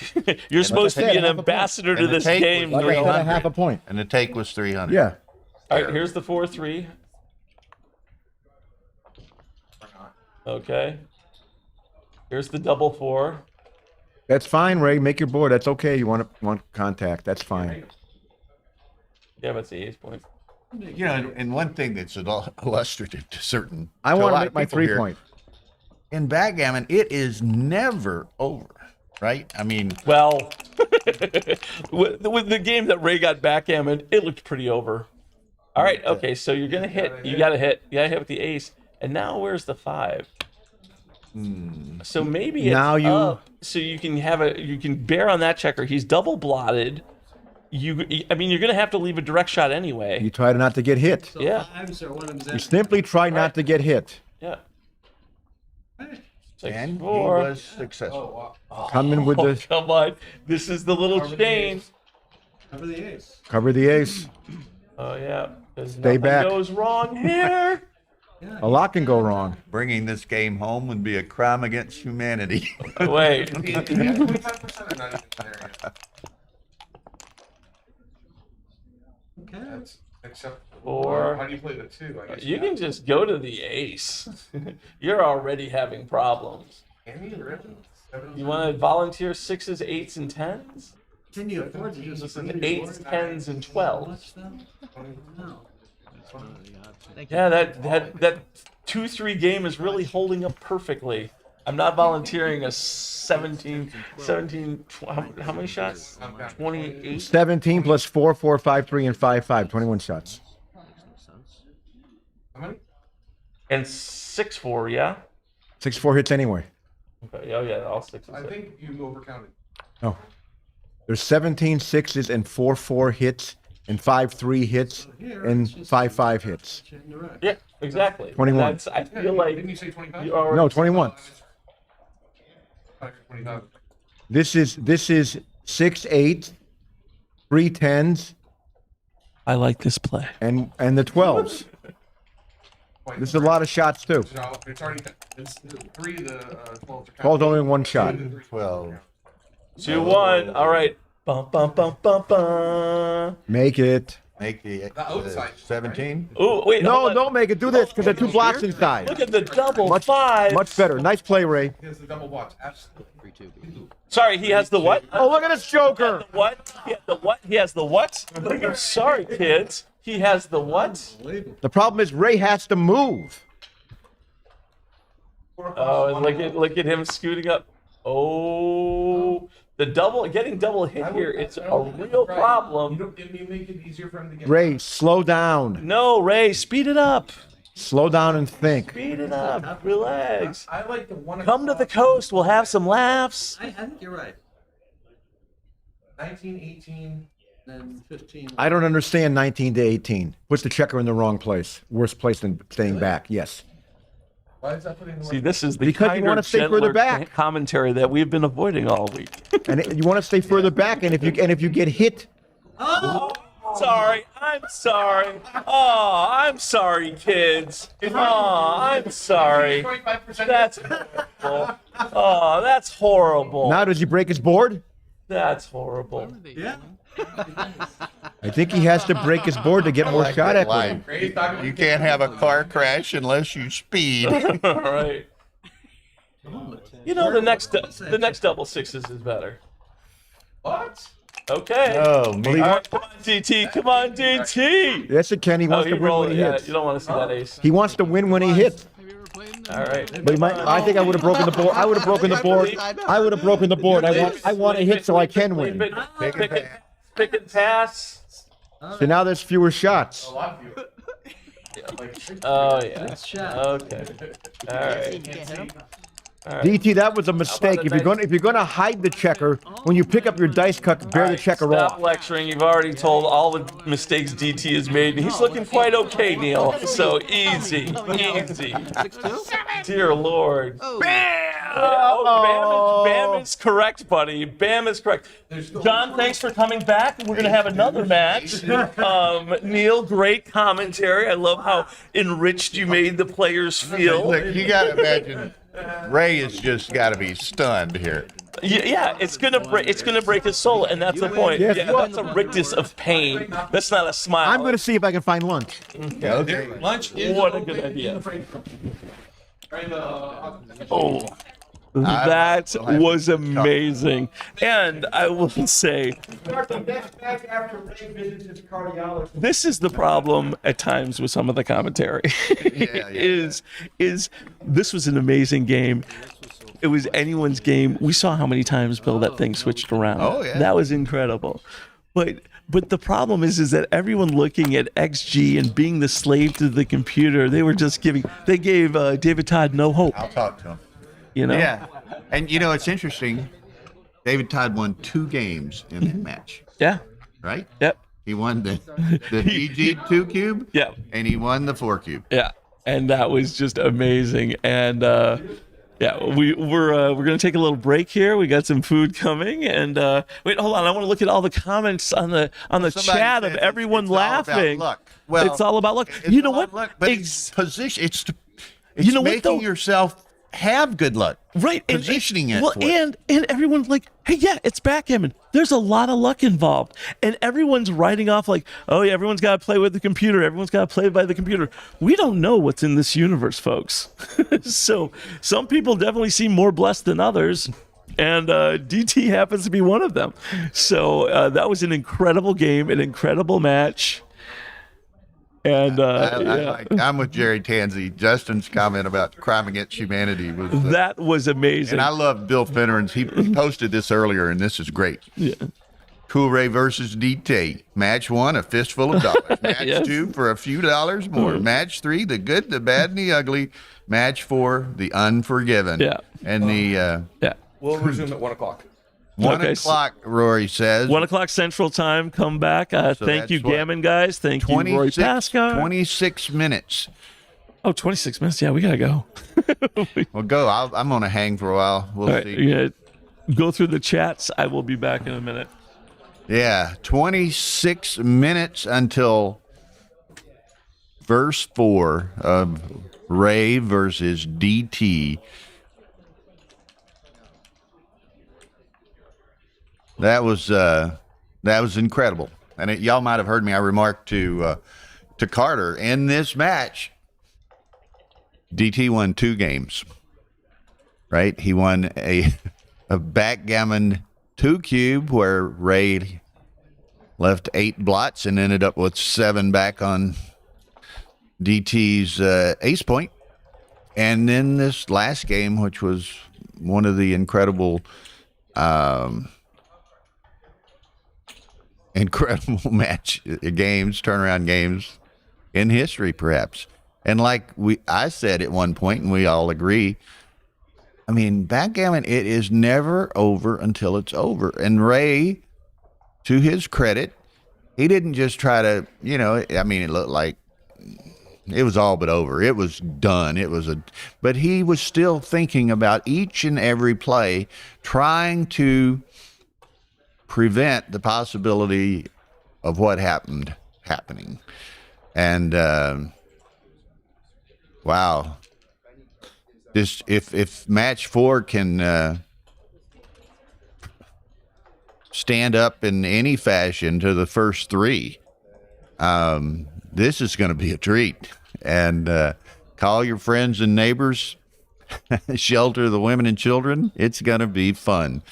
You're supposed to be an ambassador to And the this take game. was Like I said, Neil. a half a point. And the take was 300. Yeah. All right, here's the 4-3. Okay. Here's the double 4. That's fine, Ray. Make your board. That's okay. You want contact. That's fine. Yeah, but it's the ace point. You know, and one thing that's illustrative to certain. I to a want to lot make of my people here, 3-point. In backgammon, it is never over, right? I mean, Well, with the game that Ray got backgammon, it looked pretty over. All right, okay, so you're gonna hit. You gotta hit with the ace. And now where's the 5? So maybe it's Now you- up, so you can bear on that checker. He's double blotted. I mean, you're gonna have to leave a direct shot anyway. You try not to get hit. So Yeah. 5s are one of them. You simply try not to get hit. Yeah. 6, and he 4. was successful. Come in with Oh, the come on. This is the little chain. Cover the ace. cover the ace. Oh, yeah. 'Cause Stay nothing back. goes wrong here. A lot can go wrong. Bringing this game home would be a crime against humanity. Wait. Okay. Except 4. how do you play the 2? I guess You can just go to the ace. You're already having problems. Can you really? You want to volunteer 6s, 8s, and 10s? Can you afford to just Listen, bring your 8s, board 10s, and so 12s. much, though? No. Yeah, that 2-3 game is really holding up perfectly. I'm not volunteering a 17, how many shots? 28? 17 plus 4, 4, 5, 3, and 5, 5. 21 shots. How many? And 6-4, yeah? 6-4 hits anyway. Okay, oh yeah, all 6s. I think you overcounted. Oh. There's 17 6s and 4, 4 hits and 5, 3 hits and 5, 5 hits. Yeah, exactly. 21. That's, I feel like Didn't you say 25? you already. No, 21. 20,000. This is 6 8, 3 10s, I like this play. and the 12s. This is a lot of shots too. No, it's already. It's 3 of the 12s are 12's only one shot. 12. 2-1. All right. Bum bum bum bum bum. Make it. Make the outside, 17. Oh wait. No, hold on. don't make it. Do this because there are 2 blocks inside. Look at the double Much 5. Much better. Nice play, Ray. He has the double watch. Absolutely. Sorry, he has the what? Oh, look at this Joker. The what? He has the what? He has the what? Sorry, kids. He has the what? The problem is Ray has to move. Oh, and look at him scooting up. Oh, getting double hit here. It's a real problem. You make it easier for him to get. Ray, slow down. No, Ray, speed it up. Slow down and think. Speed it up. Relax. I like the one. Come to the coast. We'll have some laughs. I think you're right. 19, 18. Then 15. I don't understand 19 to 18. Puts the checker in the wrong place. Worse place than staying back. Yes. Why is that putting the See, this is the Because you kinder, wanna stay further gentler back. commentary that we've been avoiding all week. And you want to stay further back, and if you get hit, Oh, sorry. I'm sorry. Oh, I'm sorry, kids. Oh, I'm sorry. 25%? That's horrible. Oh, that's horrible. now does he break his board? That's horrible. Yeah. I think he has to break his board to get more Like shot that equity. line. You can't have a car crash unless you speed. All right. You know the next double 6s is better. What? Okay. Oh, me. Come on, DT. Come on, DT. Yes, it can. He Oh, wants he to win rolled. when he Yeah, hits. you don't want to see that ace. He wants to win when he hits. All right. But he might, I think I would have broken the board. I would have broken the board. I would have broken the board. I want to hit so I can win. Pick and pass. So now there's fewer shots. Oh yeah. Okay. All right. DT, that was a mistake. If you're gonna hide the checker, when you pick up your dice cup, bear the checker Stop off. lecturing. You've already told all the mistakes DT has made, and he's looking quite okay, Neil. So easy, easy. 6-2? Dear Lord. Oh. Bam! Oh, Bam is correct, buddy. Bam is correct. John, thanks for coming back. We're gonna have another match. Neil, great commentary. I love how enriched you made the players feel. Look, you got to imagine. Ray has just got to be stunned here. Yeah, it's gonna break his soul, and that's the point. Yes, Yeah, that's a rictus of pain. That's not a smile. I'm gonna see if I can find lunch. Okay. Lunch is What a good idea. Oh, that was amazing. And I will say, this is the problem at times with some of the commentary. Is this was an amazing game. It was anyone's game. We saw how many times, Bill, that thing switched around. Oh, yeah. That was incredible. But the problem is that everyone looking at XG and being the slave to the computer, they gave David Todd no hope. I'll talk to him. You know? Yeah. And, it's interesting. David Todd won 2 games in that match, Yeah. right? Yep. He won the DG2 cube. Yeah. And he won the 4 cube. Yeah. And that was just amazing. And yeah, we're gonna take a little break here. We got some food coming, and wait, hold on. I want to look at all the comments on the Somebody chat of said everyone it's all about laughing. luck. Well, it's all about luck. It's You know all what? about luck, but it's position. It's You know what, making though? yourself have good luck. Right, Positioning it. Well, for it. and everyone's like, hey, yeah, it's backgammon. There's a lot of luck involved, and everyone's writing off like, oh yeah, everyone's got to play with the computer. Everyone's got to play by the computer. We don't know what's in this universe, folks. So some people definitely seem more blessed than others. And DT happens to be one of them. So that was an incredible game, an incredible match. And I'm with Jerry Tansey. Justin's comment about crime against humanity was that was amazing. and I love Bill Finneran's. He posted this earlier, and this is great. Yeah. Cool Ray versus DT. Match 1, a fistful of dollars. Match Yes. 2, for a few dollars more. Match 3, the good, the bad, and the ugly. Match 4, the unforgiven. Yeah. And the Yeah. We'll resume at 1 o'clock. 1 Okay, o'clock, Rory says. 1 o'clock Central Time. Come back. Thank that's you, what? Gammon guys. Thank you, Roy 26, Pascar. 26 minutes. Oh, 26 minutes. Yeah, we gotta go. Well, go. I'm going to hang for a while. We'll All right, see. yeah. Go through the chats. I will be back in a minute. Yeah, 26 minutes until verse 4 of Ray versus DT. That was incredible, and y'all might have heard me. I remarked to Carter in this match. DT won 2 games. Right, he won a backgammon 2 cube where Ray left 8 blots and ended up with 7 back on DT's ace point. And then this last game, which was one of the incredible turnaround games in history, perhaps. And like I said at one point, and we all agree, I mean, backgammon, it is never over until it's over. And Ray, to his credit, he didn't just try to, it looked like it was all but over. It was done. But he was still thinking about each and every play, trying to prevent the possibility of what happening. And wow. Just if match 4 can stand up in any fashion to the first 3, this is going to be a treat. And call your friends and neighbors, shelter the women and children. It's going to be fun.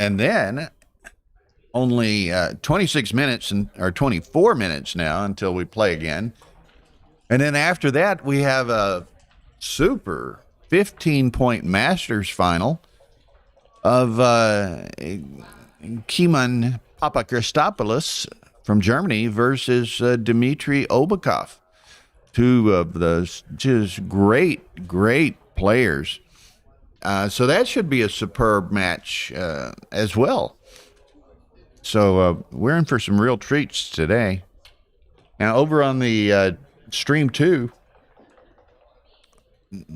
And then only 26 minutes or 24 minutes now until we play again. And then after that, we have a super 15-point Masters final of Gamon Papakristopoulou from Germany versus Dmitry Obakov. Two of those just great players. So that should be a superb match as well. So we're in for some real treats today. Now, over on the Stream 2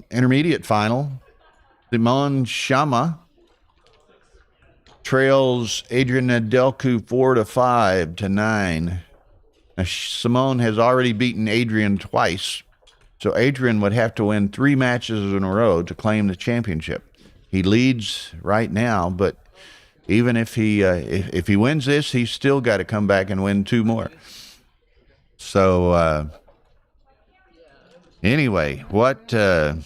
intermediate final, Simon Shama trails Adrian Nedelku 4-5 to 9. Now, Simone has already beaten Adrian twice, so Adrian would have to win 3 matches in a row to claim the championship. He leads right now, but even if he wins this, he's still got to come back and win 2 more. So anyway, what a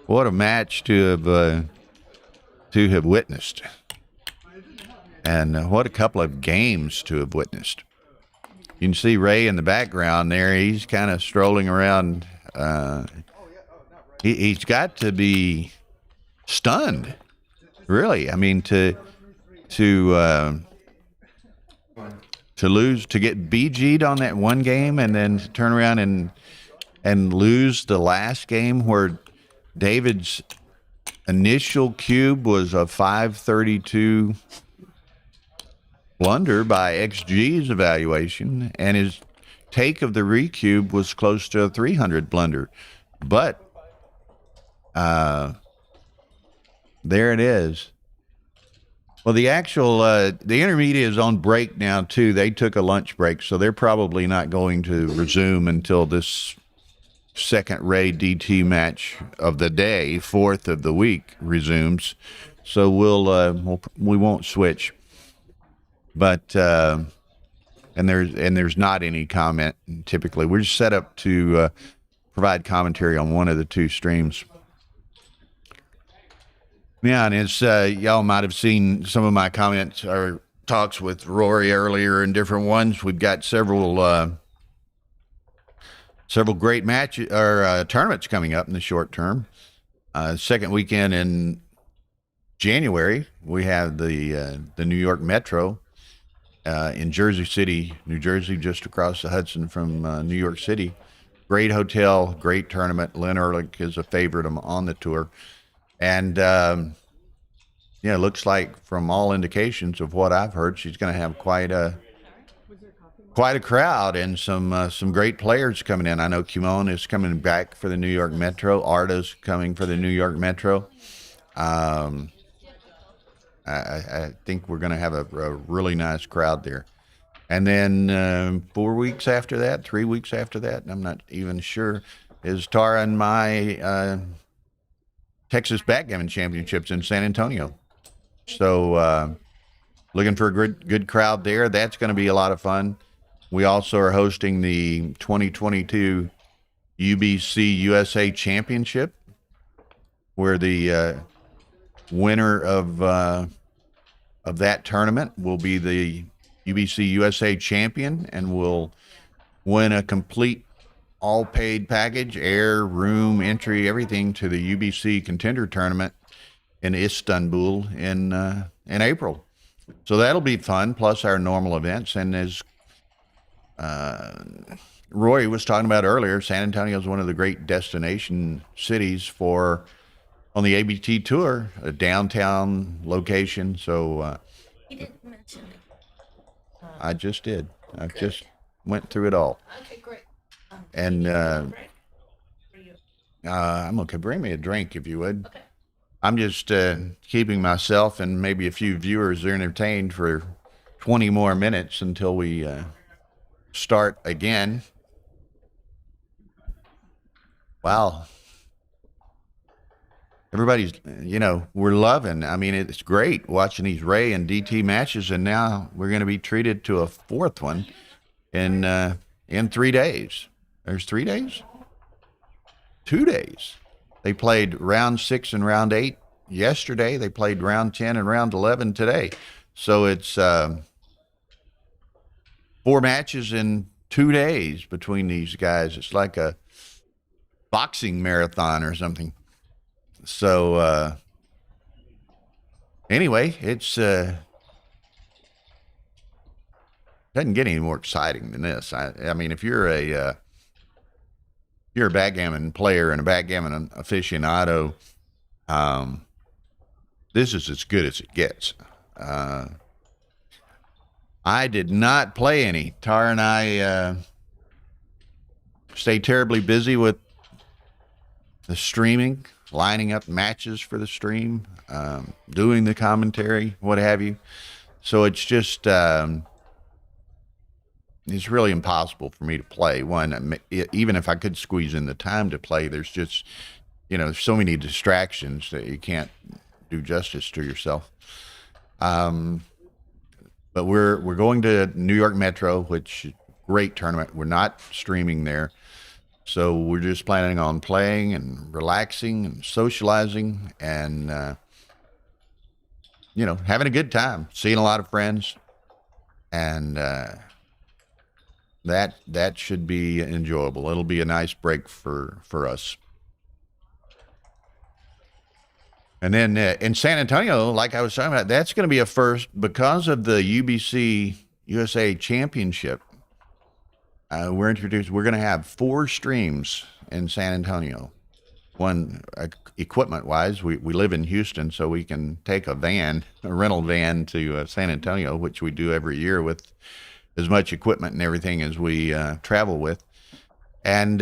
match to have witnessed, and what a couple of games to have witnessed. You can see Ray in the background there. He's kind of strolling around. He's got to be stunned, really. I mean, to lose, to get BG'd on that one game and then turn around and lose the last game where David's initial cube was a 532 blunder by XG's evaluation, and his take of the recube was close to a 300 blunder. But there it is. Well, the actual the intermediate is on break now too. They took a lunch break, so they're probably not going to resume until this second Ray DT match of the day, 4th of the week, resumes. So we won't switch. But and there's not any comment typically. We're just set up to provide commentary on one of the 2 streams. Yeah, and it's y'all might have seen some of my comments or talks with Rory earlier in different ones. We've got several great matches or tournaments coming up in the short term. Second weekend in January, we have the New York Metro in Jersey City, New Jersey, just across the Hudson from New York City. Great hotel, great tournament. Lynn Ehrlich is a favorite on the tour. And, it looks like from all indications of what I've heard, she's going to have quite a crowd and some great players coming in. I know Gamon is coming back for the New York Metro. Arda's coming for the New York Metro. I think we're going to have a really nice crowd there. And then 4 weeks after that, 3 weeks after that, I'm not even sure, is Tara and my Texas Backgammon Championships in San Antonio. So looking for a good crowd there. That's going to be a lot of fun. We also are hosting the 2022 UBC USA Championship, where the winner of that tournament will be the UBC USA champion and will win a complete all-paid package, air, room, entry, everything to the UBC Contender Tournament in Istanbul in April. So that'll be fun, plus our normal events. And as Roy was talking about earlier, San Antonio is one of the great destination cities on the ABT Tour, a downtown location. So You didn't mention it. I just did. I just went through it all. Okay, great. And For you. I'm okay. Bring me a drink if you would. Okay. I'm just keeping myself and maybe a few viewers entertained for 20 more minutes until we start again. Wow. Everybody's, we're loving. I mean, it's great watching these Ray and DT matches, and now we're going to be treated to a 4th one in 3 days. There's 3 days? 2 days. They played round 6 and round 8 yesterday. They played round 10 and round 11 today. So it's 4 matches in 2 days between these guys. It's like a boxing marathon or something. So anyway, it's doesn't get any more exciting than this. I mean, if you're a backgammon player and a backgammon aficionado, this is as good as it gets. I did not play any. Tara and I stayed terribly busy with the streaming, lining up matches for the stream, doing the commentary, what have you. So it's just it's really impossible for me to play. One, even if I could squeeze in the time to play, there's just, there's so many distractions that you can't do justice to yourself. But we're going to New York Metro, which great tournament. We're not streaming there. So we're just planning on playing and relaxing and socializing and, having a good time, seeing a lot of friends. And that should be enjoyable. It'll be a nice break for us. And then in San Antonio, like I was talking about, that's going to be a first because of the UBC USA Championship. We're going to have 4 streams in San Antonio. One, equipment-wise, we live in Houston, so we can take a rental van to San Antonio, which we do every year with as much equipment and everything as we travel with. And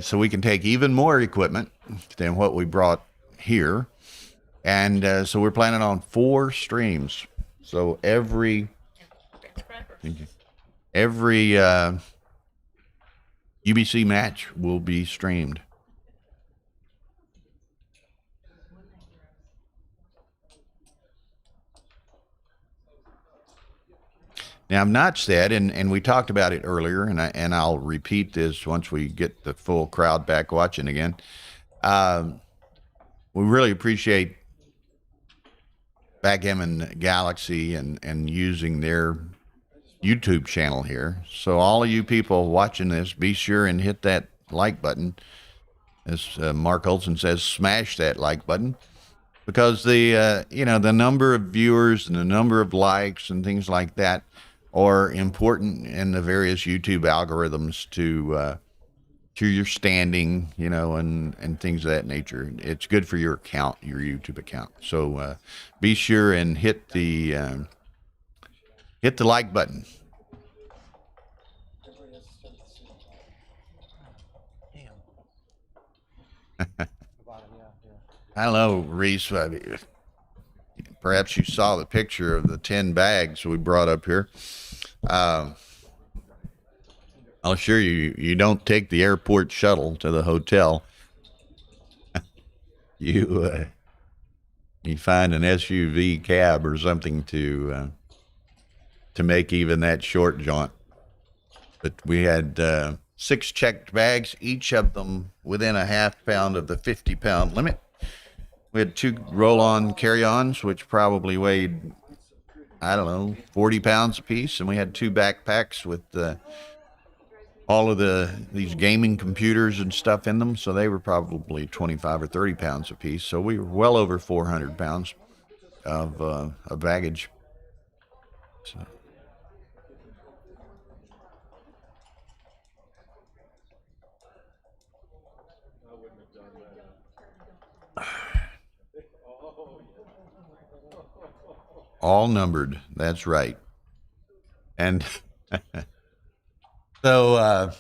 so we can take even more equipment than what we brought here. And so we're planning on 4 streams. So every UBC match will be streamed. Now, I've not said, and we talked about it earlier, and I'll repeat this once we get the full crowd back watching again. We really appreciate Backgammon Galaxy and using their YouTube channel here. So all of you people watching this, be sure and hit that like button. As Mark Olson says, smash that like button, because the the number of viewers and the number of likes and things like that are important in the various YouTube algorithms to your standing, and things of that nature. It's good for your account, your YouTube account. So be sure and hit the like button. I don't know, Reese. Perhaps you saw the picture of the 10 bags we brought up here. I'll assure you, you don't take the airport shuttle to the hotel. You find an SUV cab or something to make even that short jaunt. But we had 6 checked bags, each of them within a half pound of the 50-pound limit. We had 2 roll-on carry-ons, which probably weighed, 40 pounds apiece, and we had 2 backpacks with all of these gaming computers and stuff in them, so they were probably 25 or 30 pounds apiece. So we were well over 400 pounds of baggage. So. All numbered. That's right. And so,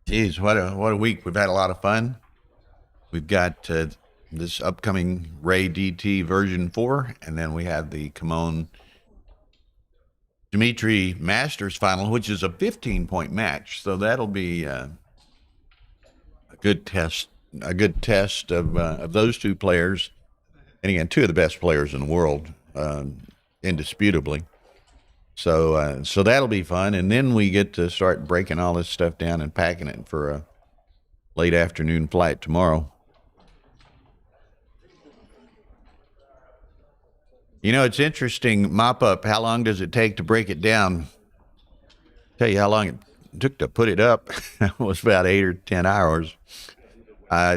geez, what a week. We've had a lot of fun. We've got this upcoming Ray DT version 4, and then we have the Gamon Dimitri Masters final, which is a 15-point match. So that'll be a good test of those 2 players. And again, 2 of the best players in the world, indisputably. So that'll be fun. And then we get to start breaking all this stuff down and packing it for a late afternoon flight tomorrow. You know, it's interesting. Mop up. How long does it take to break it down? Tell you how long it took to put it up. It was about 8 or 10 hours.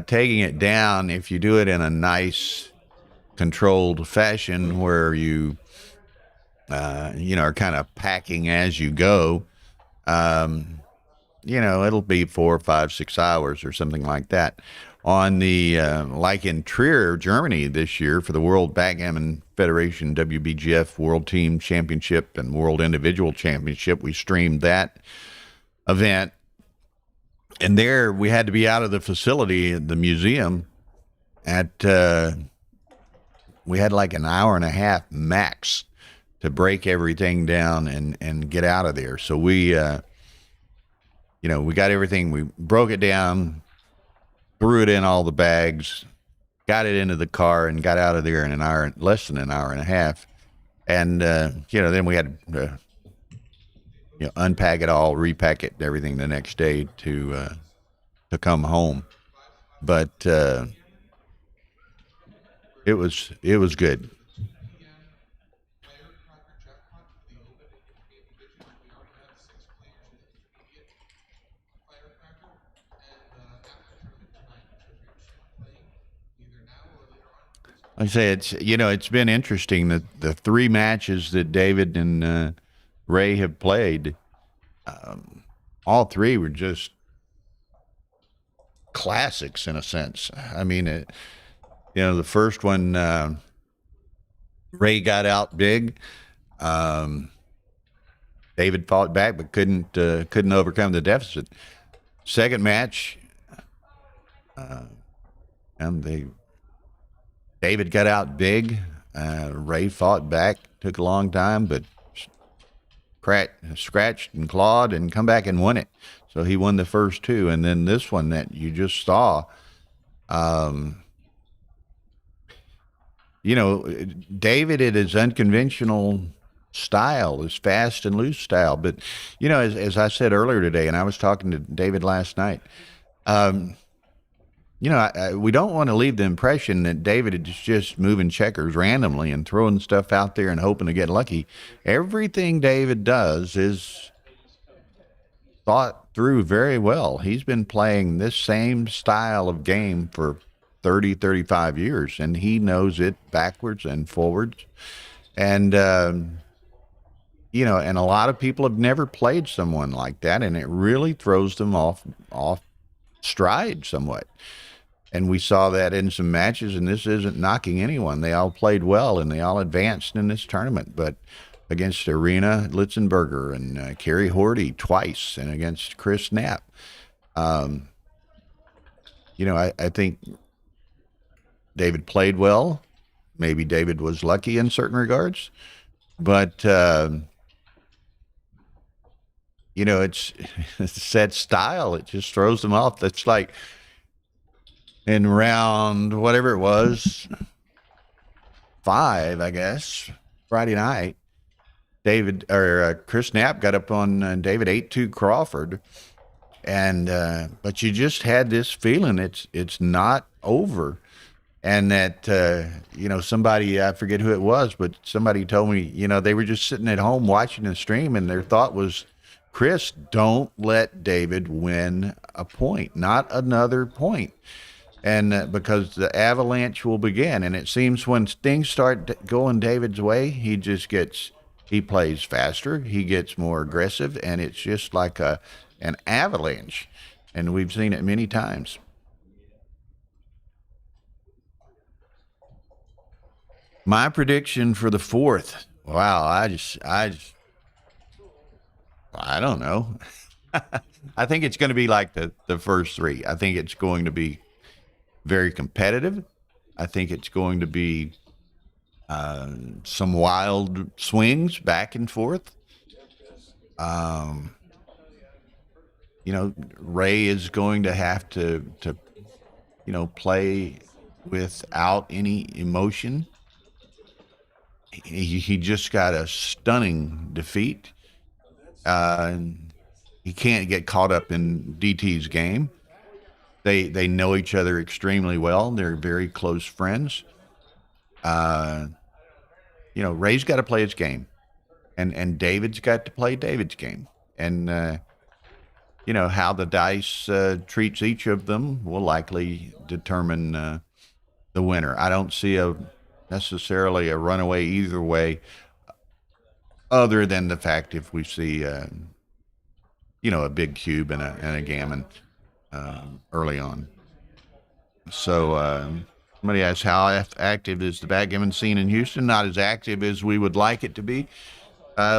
Taking it down, if you do it in a nice, controlled fashion where you, are kind of packing as you go, it'll be 4, 5, 6 hours or something like that. On the, like in Trier, Germany this year for the World Backgammon Federation WBGF World Team Championship and World Individual Championship, we streamed that event. And there we had to be out of the facility, the museum, we had like an hour and a half max to break everything down and get out of there. So we got everything, we broke it down, threw it in all the bags, got it into the car, and got out of there in less than an hour and a half. And, then we had to, unpack it all, repack it, everything the next day to come home. But it was good. Like I say, it's been interesting that the 3 matches that David and Ray have played, all 3 were just classics in a sense. I mean, the first one, Ray got out big. David fought back but couldn't overcome the deficit. Second match, David got out big. Ray fought back, took a long time, but scratched and clawed and come back and won it. So he won the first 2. And then this one that you just saw, David in his unconventional style, his fast and loose style. But, as I said earlier today, and I was talking to David last night, we don't want to leave the impression that David is just moving checkers randomly and throwing stuff out there and hoping to get lucky. Everything David does is thought through very well. He's been playing this same style of game for 30, 35 years, and he knows it backwards and forwards. And, and a lot of people have never played someone like that, and it really throws them off stride somewhat. And we saw that in some matches, and this isn't knocking anyone. They all played well, and they all advanced in this tournament. But against Irina Litzenberger and Carrie Horty twice, and against Chris Knapp, I think David played well. Maybe David was lucky in certain regards. But, it's that style. It just throws them off. That's like in round, whatever it was, 5, I guess, Friday night, Chris Knapp got up on David 8-2 Crawford. And, but you just had this feeling it's not over. And that, somebody, I forget who it was, but somebody told me, they were just sitting at home watching the stream, and their thought was, Chris, don't let David win a point, not another point. And because the avalanche will begin. And it seems when things start going David's way, he plays faster, he gets more aggressive, and it's just like an avalanche. And we've seen it many times. My prediction for the 4th. Wow, I don't know. I think it's going to be like the first 3. I think it's going to be very competitive. I think it's going to be some wild swings back and forth. Ray is going to have to play without any emotion. He just got a stunning defeat. He can't get caught up in DT's game. They know each other extremely well. They're very close friends. Ray's got to play his game, and David's got to play David's game, and how the dice treats each of them will likely determine the winner. I don't see necessarily a runaway either way, other than the fact if we see a big cube and a gammon early on. So somebody asked, how active is the backgammon scene in Houston? Not as active as we would like it to be.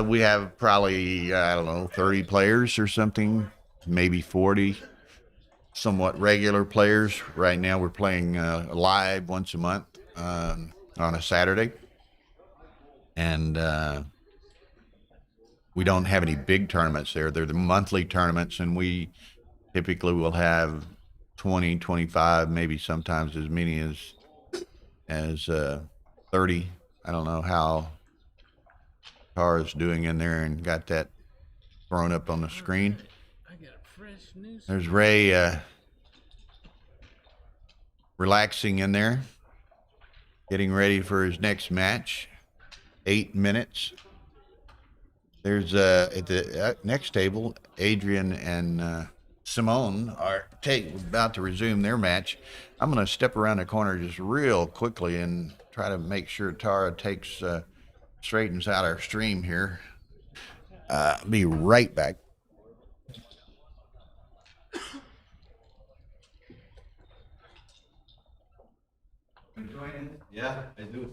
We have probably, 30 players or something, maybe 40 somewhat regular players. Right now we're playing live once a month on a Saturday. And we don't have any big tournaments there. They're the monthly tournaments, and we typically will have 20, 25, maybe sometimes as many as 30. I don't know how Tara's doing in there and got that thrown up on the screen. There's Ray relaxing in there, getting ready for his next match. 8 minutes. There's at the next table, Adrian and Simone are about to resume their match. I'm going to step around the corner just real quickly and try to make sure Tara straightens out our stream here. Be right back. Enjoying it? Yeah, I do.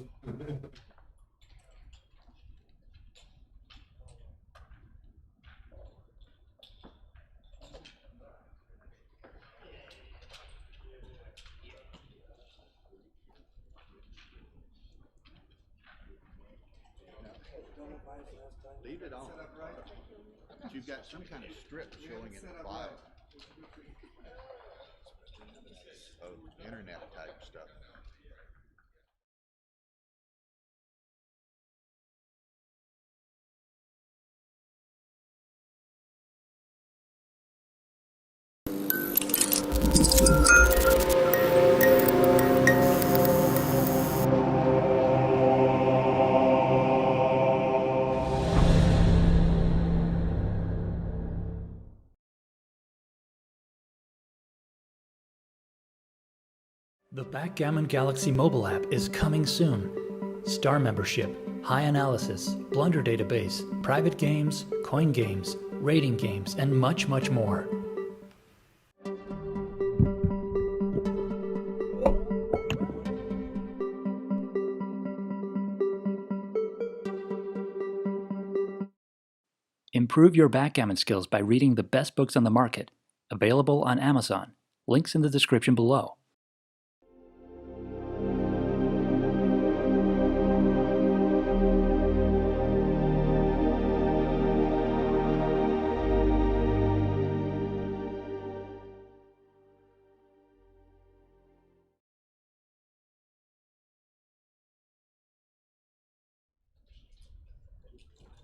Leave it on. You've got some kind of strip showing in the file. Of internet type stuff. The Backgammon Galaxy mobile app is coming soon. Star membership, high analysis, blunder database, private games, coin games, rating games, and much, much more. Improve your backgammon skills by reading the best books on the market. Available on Amazon. Links in the description below.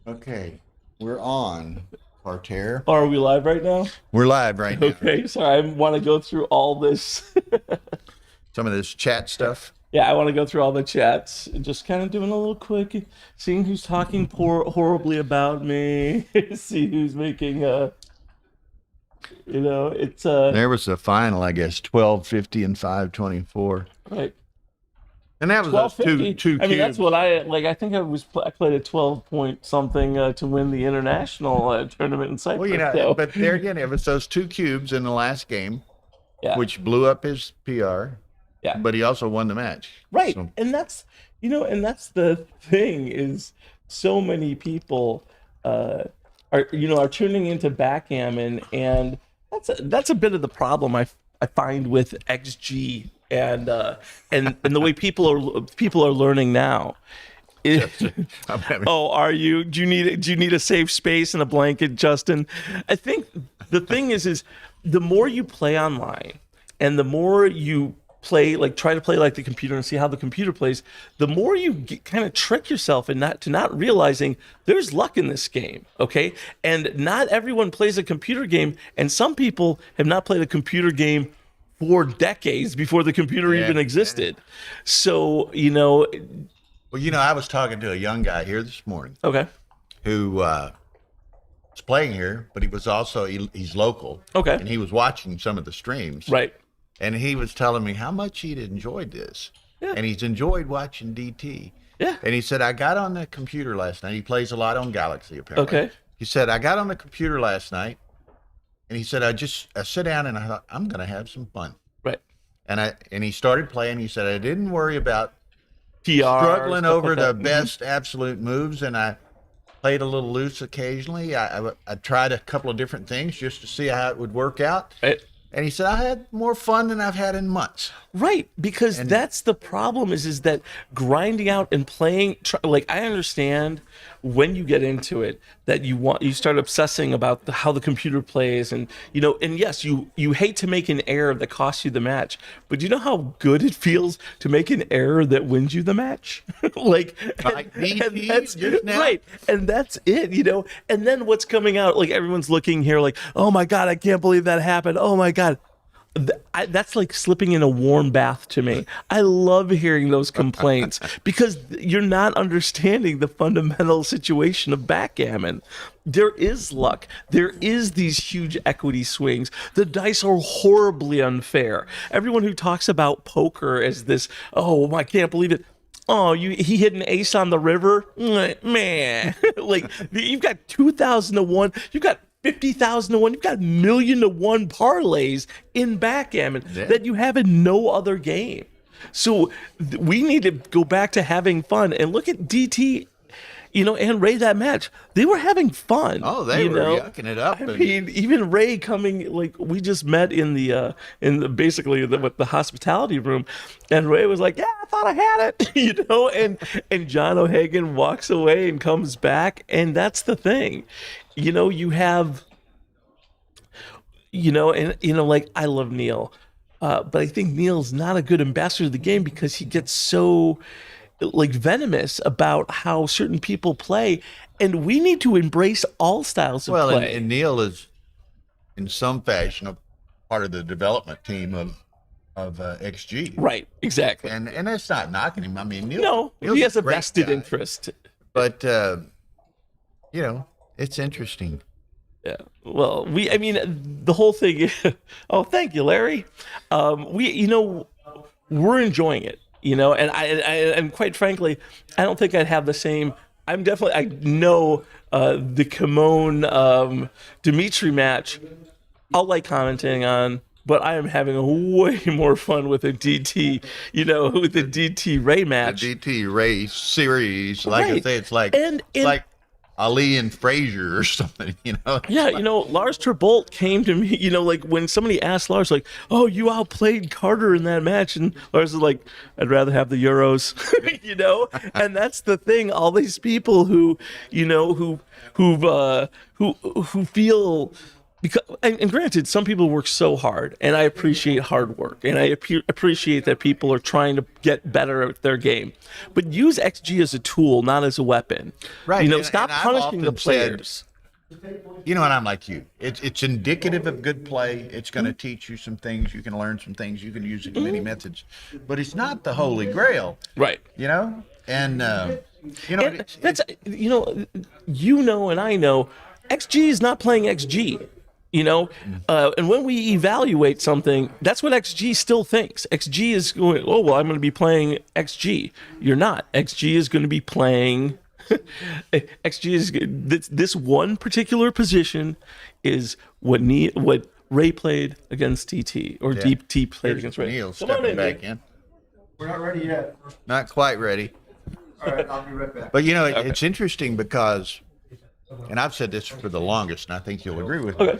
Okay, we're on, Parterre. Are we live right now? We're live right now. Okay, sorry, I want to go through all this. Some of this chat stuff. Yeah, I want to go through all the chats. Just kind of doing a little quick, seeing who's talking horribly about me. See who's making it's There was the final, I guess, 1250 and 524. Right. And that was those two cubes. I mean, that's what I think. I played a 12 point something to win the international tournament in Cyprus. Well, so. But there again, it was those two cubes in the last game, yeah, which blew up his PR. Yeah, but he also won the match. Right, so. and that's the thing is so many people are tuning into backgammon, and that's a bit of the problem I find with XG. And the way people are learning now. Are you? Do you need a safe space and a blanket, Justin? I think the thing is the more you play online, and the more you try to play like the computer and see how the computer plays, the more you kind of trick yourself and not realizing there's luck in this game. Okay, and not everyone plays a computer game, and some people have not played a computer game for decades before the computer even existed. So, Well, I was talking to a young guy here this morning Okay. who was playing here, but he was also he's local. Okay. And he was watching some of the streams. Right. And he was telling me how much he'd enjoyed this. Yeah. And he's enjoyed watching DT. Yeah. And he said, I got on the computer last night. He plays a lot on Galaxy, apparently. Okay. He said, I got on the computer last night. And he said, I sit down and I thought, I'm going to have some fun. Right. And he started playing. He said, I didn't worry about PR, struggling stuff over like the that. best absolute moves, and I played a little loose occasionally. I tried a couple of different things just to see how it would work out. Right. And he said, I had more fun than I've had in months. Right, because that's the problem is that grinding out and playing, like I understand when you get into it that you start obsessing about how the computer plays and and yes, you hate to make an error that costs you the match, but do you know how good it feels to make an error that wins you the match? And that's right, and that's it, and then what's coming out, like everyone's looking here like, oh my God, I can't believe that happened. Oh my God. That's like slipping in a warm bath to me. I love hearing those complaints because you're not understanding the fundamental situation of backgammon. There is luck. There is these huge equity swings. The dice are horribly unfair. Everyone who talks about poker as this, oh, I can't believe it. Oh, he hit an ace on the river? Man. Like, you've got 2,000 to 1. You've got 50,000 to 1. You've got 1,000,000 to 1 parlays in backgammon that you have in no other game. So we need to go back to having fun and look at DT, and Ray, that match. They were having fun. Oh, they were yucking it up. I mean, even Ray coming, like we just met in the hospitality room, and Ray was like, "Yeah, I thought I had it," and John O'Hagan walks away and comes back, and that's the thing. You have, like I love Neil, but I think Neil's not a good ambassador of the game because he gets so like venomous about how certain people play, and we need to embrace all styles of play. And Neil is, in some fashion, a part of the development team of XG. Right, exactly. And that's not knocking him. I mean, Neil's he has a great vested guy. interest. But it's interesting. Yeah. Well, the whole thing. Oh, thank you, Larry. We're enjoying it. And quite frankly, I don't think I'd have the same. I know the Gamon Dimitri match. I'll like commenting on, but I am having way more fun with a DT. With the DT Ray match. The DT Ray series, like I Right. say, it's like And like Ali and Frazier or something. Yeah, Lars Terbolt came to me, like when somebody asked Lars, like, "Oh, you outplayed Carter in that match," and Lars is like, "I'd rather have the Euros," and that's the thing. All these people who feel. Because, and granted, some people work so hard, and I appreciate hard work, and I appreciate that people are trying to get better at their game. But use XG as a tool, not as a weapon. Right. Stop and I've punishing the often said, players. and I'm like you. It's indicative of good play. It's going to teach you some things. You can learn some things. You can use it in many methods. But it's not the holy grail. Right. And And that's and I know XG is not playing XG. And when we evaluate something, that's what XG still thinks. XG is going, oh, well, I'm going to be playing XG. You're not. XG is going to be playing. XG is this one particular position is what Ray played against TT or DT played against Ray. Neil stepping back in. We're not ready yet. Not quite ready. All right, I'll be right back. But it's interesting because, and I've said this for the longest, and I think you'll agree with me.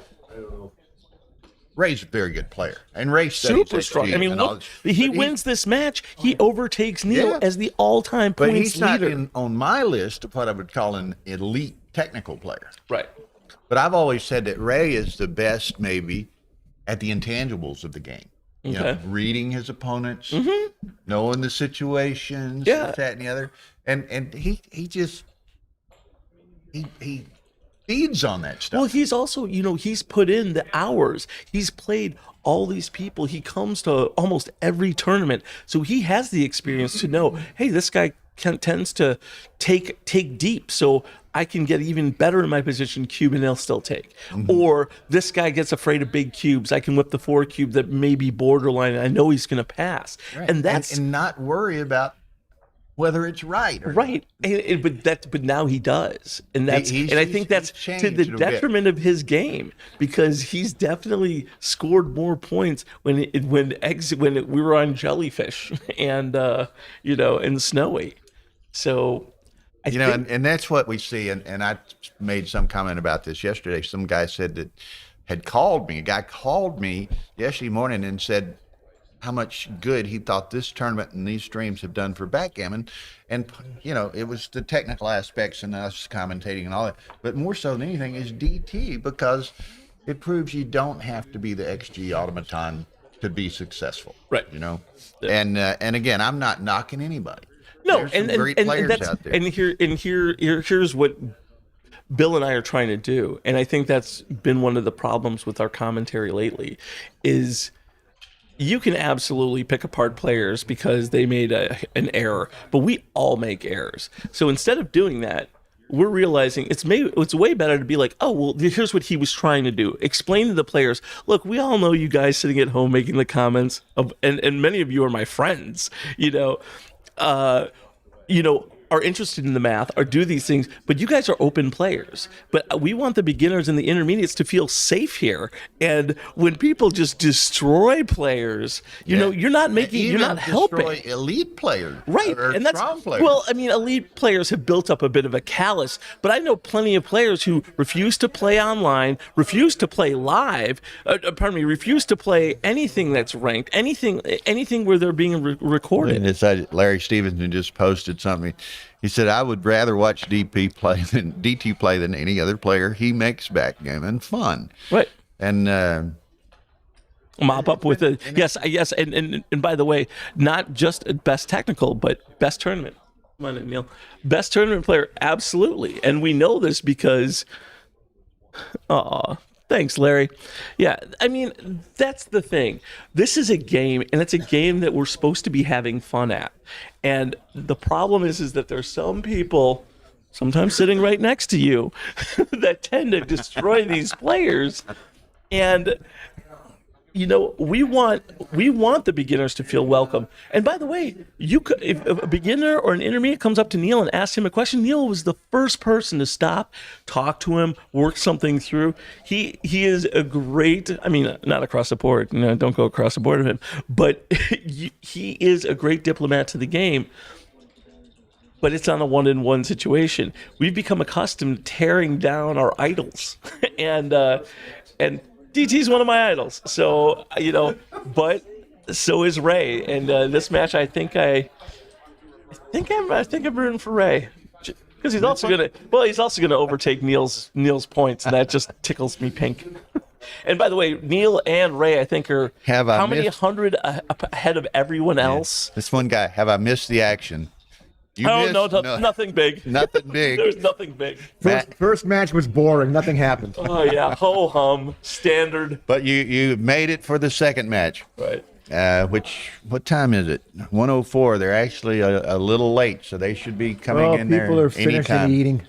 Ray's a very good player, and Ray studies Super strong. XG I mean, and all look, this. he wins this match. He overtakes Neil as the all-time But points he's not leader. on my list of what I would call an elite technical player. Right. But I've always said that Ray is the best, maybe, at the intangibles of the game. Okay. Reading his opponents, knowing the situations, this, that, and the other, and he feeds on that stuff. Well, he's also, he's put in the hours. He's played all these people. He comes to almost every tournament. So he has the experience to know, hey, this guy tends to take deep, so I can get even better in my position cube and they'll still take. Or this guy gets afraid of big cubes. I can whip the 4 cube that may be borderline and I know he's going to pass. Right. And that's and not worry about whether it's right or right. But now he does. And that's and I think that's to the detriment of his game, because he's definitely scored more points when we were on jellyfish and and snowy. So I think, and that's what we see. And I made some comment about this yesterday. Some guy said that had called me. A guy called me yesterday morning and said how much good he thought this tournament and these streams have done for backgammon. And, it was the technical aspects and us commentating and all that. But more so than anything is DT, because it proves you don't have to be the XG automaton to be successful. Right. And again, I'm not knocking anybody. no, There's some and great and players that's out there. and here's what Bill and I are trying to do, and I think that's been one of the problems with our commentary lately, is you can absolutely pick apart players because they made an error, but we all make errors. So instead of doing that, we're realizing it's way better to be like, oh, well, here's what he was trying to do. Explain to the players, look, we all know you guys sitting at home making the comments, and many of you are my friends, are interested in the math or do these things, but you guys are open players. But we want the beginners and the intermediates to feel safe here. And when people just destroy players, you're not making, you're not helping. Destroy elite players, Right, or and that's strong players. well. I mean, elite players have built up a bit of a callus, but I know plenty of players who refuse to play online, refuse to play live. Refuse to play anything that's ranked, anything where they're being recorded. And it's Larry Stevenson just posted something. He said, "I would rather watch DT play than any other player. He makes backgammon fun." Right. And mop up with it. Yes, and by the way, not just best technical, but best tournament. Come on in, Neil. Best tournament player, absolutely. And we know this because thanks, Larry. Yeah, I mean, that's the thing. This is a game, and it's a game that we're supposed to be having fun at. And the problem is that there's some people, sometimes sitting right next to you, that tend to destroy these players. And we want the beginners to feel welcome. And by the way, if a beginner or an intermediate comes up to Neil and asks him a question, Neil was the first person to stop, talk to him, work something through. He is a great, not across the board, don't go across the board of him, but he is a great diplomat to the game. But it's on a one-on-one situation. We've become accustomed to tearing down our idols, and DT's one of my idols, so but so is Ray. And this match, I think I'm rooting for Ray, because he's also gonna overtake Neil's points, and that just tickles me pink. And by the way, Neil and Ray, I think, are how many hundred ahead of everyone else? this one guy, have I missed the action? No, nothing big. Nothing big. There's nothing big. First match was boring. Nothing happened. Oh yeah, ho hum, standard. But you made it for the second match. Right. What time is it? 1:04. They're actually a little late, so they should be coming in there people are finishing anytime. eating.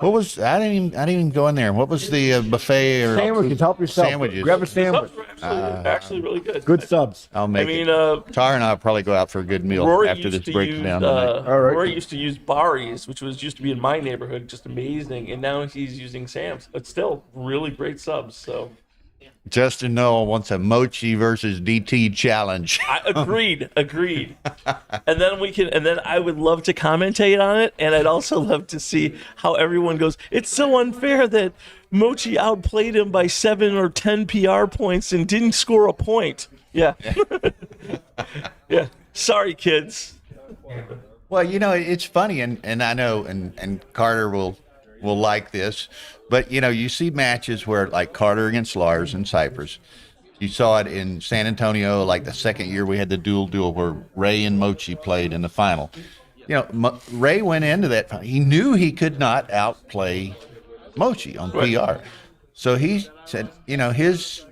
What was? I didn't even go in there. What was the buffet or Sandwiches. Help yourself. Sandwiches. Grab a sandwich. Actually really good. Good subs. I'll make it. Tara and I'll probably go out for a good meal Rory after this used to breaks use, down tonight. All right. Rory used to use Barry's, which used to be in my neighborhood, just amazing, and now he's using Sam's. But still, really great subs. So Justin Noel wants a Mochi versus DT challenge. agreed. And then I would love to commentate on it, and I'd also love to see how everyone goes, it's so unfair that Mochi outplayed him by 7 or 10 PR points and didn't score a point. Yeah. Yeah. Sorry, kids. Well, it's funny, and I know, and Carter will like this, but you see matches where, like Carter against Lars in Cyprus. You saw it in San Antonio, like the second year we had the duel where Ray and Mochi played in the final. Ray went into that. He knew he could not outplay Mochi on PR. So he said, his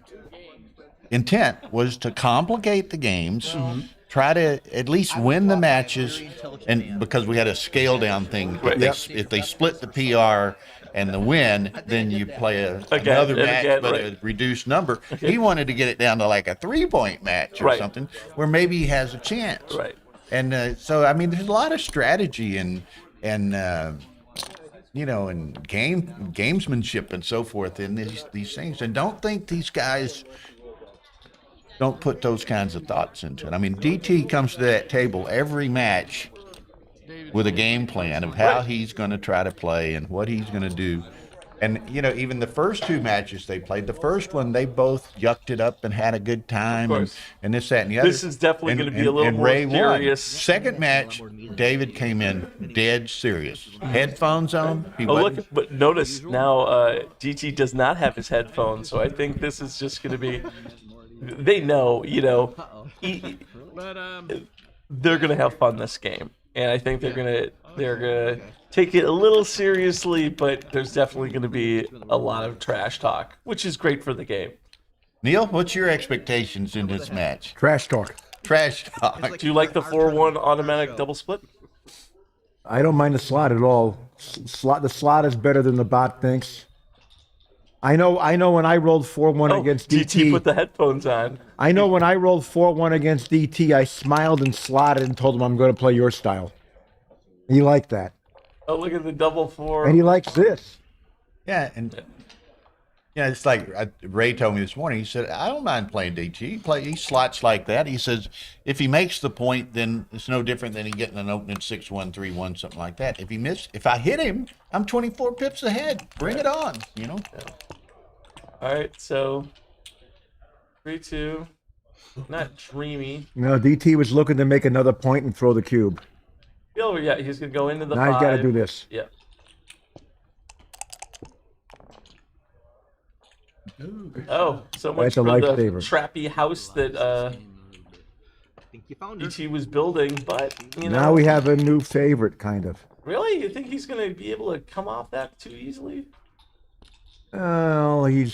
intent was to complicate the games try to at least win the matches, and because we had a scale down thing, if they split the PR and the win, then you play another match, but a reduced number. He wanted to get it down to like a 3-point match or something, where maybe he has a chance. Right. And so, I mean, there's a lot of strategy and you know, and gamesmanship and so forth in these things. And don't think these guys don't put those kinds of thoughts into it. I mean, DT comes to that table every match with a game plan of how he's going to try to play and what he's going to do. And, you know, even the first 2 matches they played, the first one, they both yucked it up and had a good time and this, that, and the other. This is definitely going to be a little more Ray serious. Won. Second match, David came in dead serious. Headphones on. But notice now DT does not have his headphones, so I think this is just going to be, they know, you know, they're going to have fun this game. And I think they're gonna take it a little seriously, but there's definitely gonna be a lot of trash talk, which is great for the game. Neil, what's your expectations in this match? Trash talk. Trash talk. Do you like the 4-1 automatic double split? I don't mind the slot at all. The slot is better than the bot thinks. I know when I rolled 4-1 against DT. Put the headphones on. I know when I rolled 4-1 against DT, I smiled and slotted and told him I'm going to play your style. He liked that. Oh, look at the double 4. And he likes this. Yeah, and yeah, it's like Ray told me this morning. He said, I don't mind playing DT. He slots like that. He says, if he makes the point, then it's no different than he getting an opening 6-1, 3-1, something like that. If I hit him, I'm 24 pips ahead. Bring it on, you know? Yeah. All right, so 3-2. Not dreamy. No, DT was looking to make another point and throw the cube. Oh, yeah, he's going to go into the 5. Now he's got to do this. Yeah. Oh, so much That's a for the lifesaver. trappy house that DT was building, but, you know. Now we have a new favorite, kind of. Really? You think he's going to be able to come off that too easily? Oh, I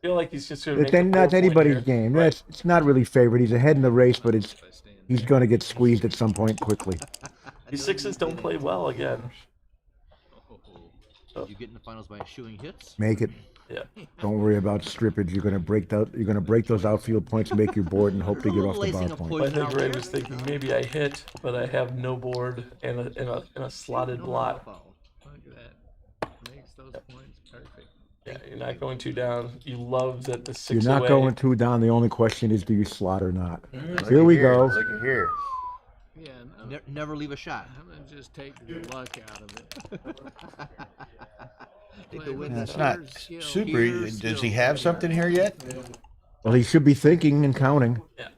feel like he's just going to make that's anybody's game. Right. It's not really favorite. He's ahead in the race, but he's going to get squeezed at some point quickly. These 6s don't play well again. Did you get in the finals by eschewing hits? Make it. Yeah. Don't worry about strippage. You're going to break those outfield points, make your board, and hope to get off the bound point. I think Ray was thinking maybe I hit, but I have no board and a slotted blot. Look at that. Makes those points perfect. Yeah, you're not going 2 down. You love that the 6 You're not away. going 2 down. The only question is, do you slot or not? Here we go. Look at here. Yeah, Never leave a shot. I'm gonna just take the luck out of it. That's not super. Does he have something here yet? Well, he should be thinking and counting. Yeah.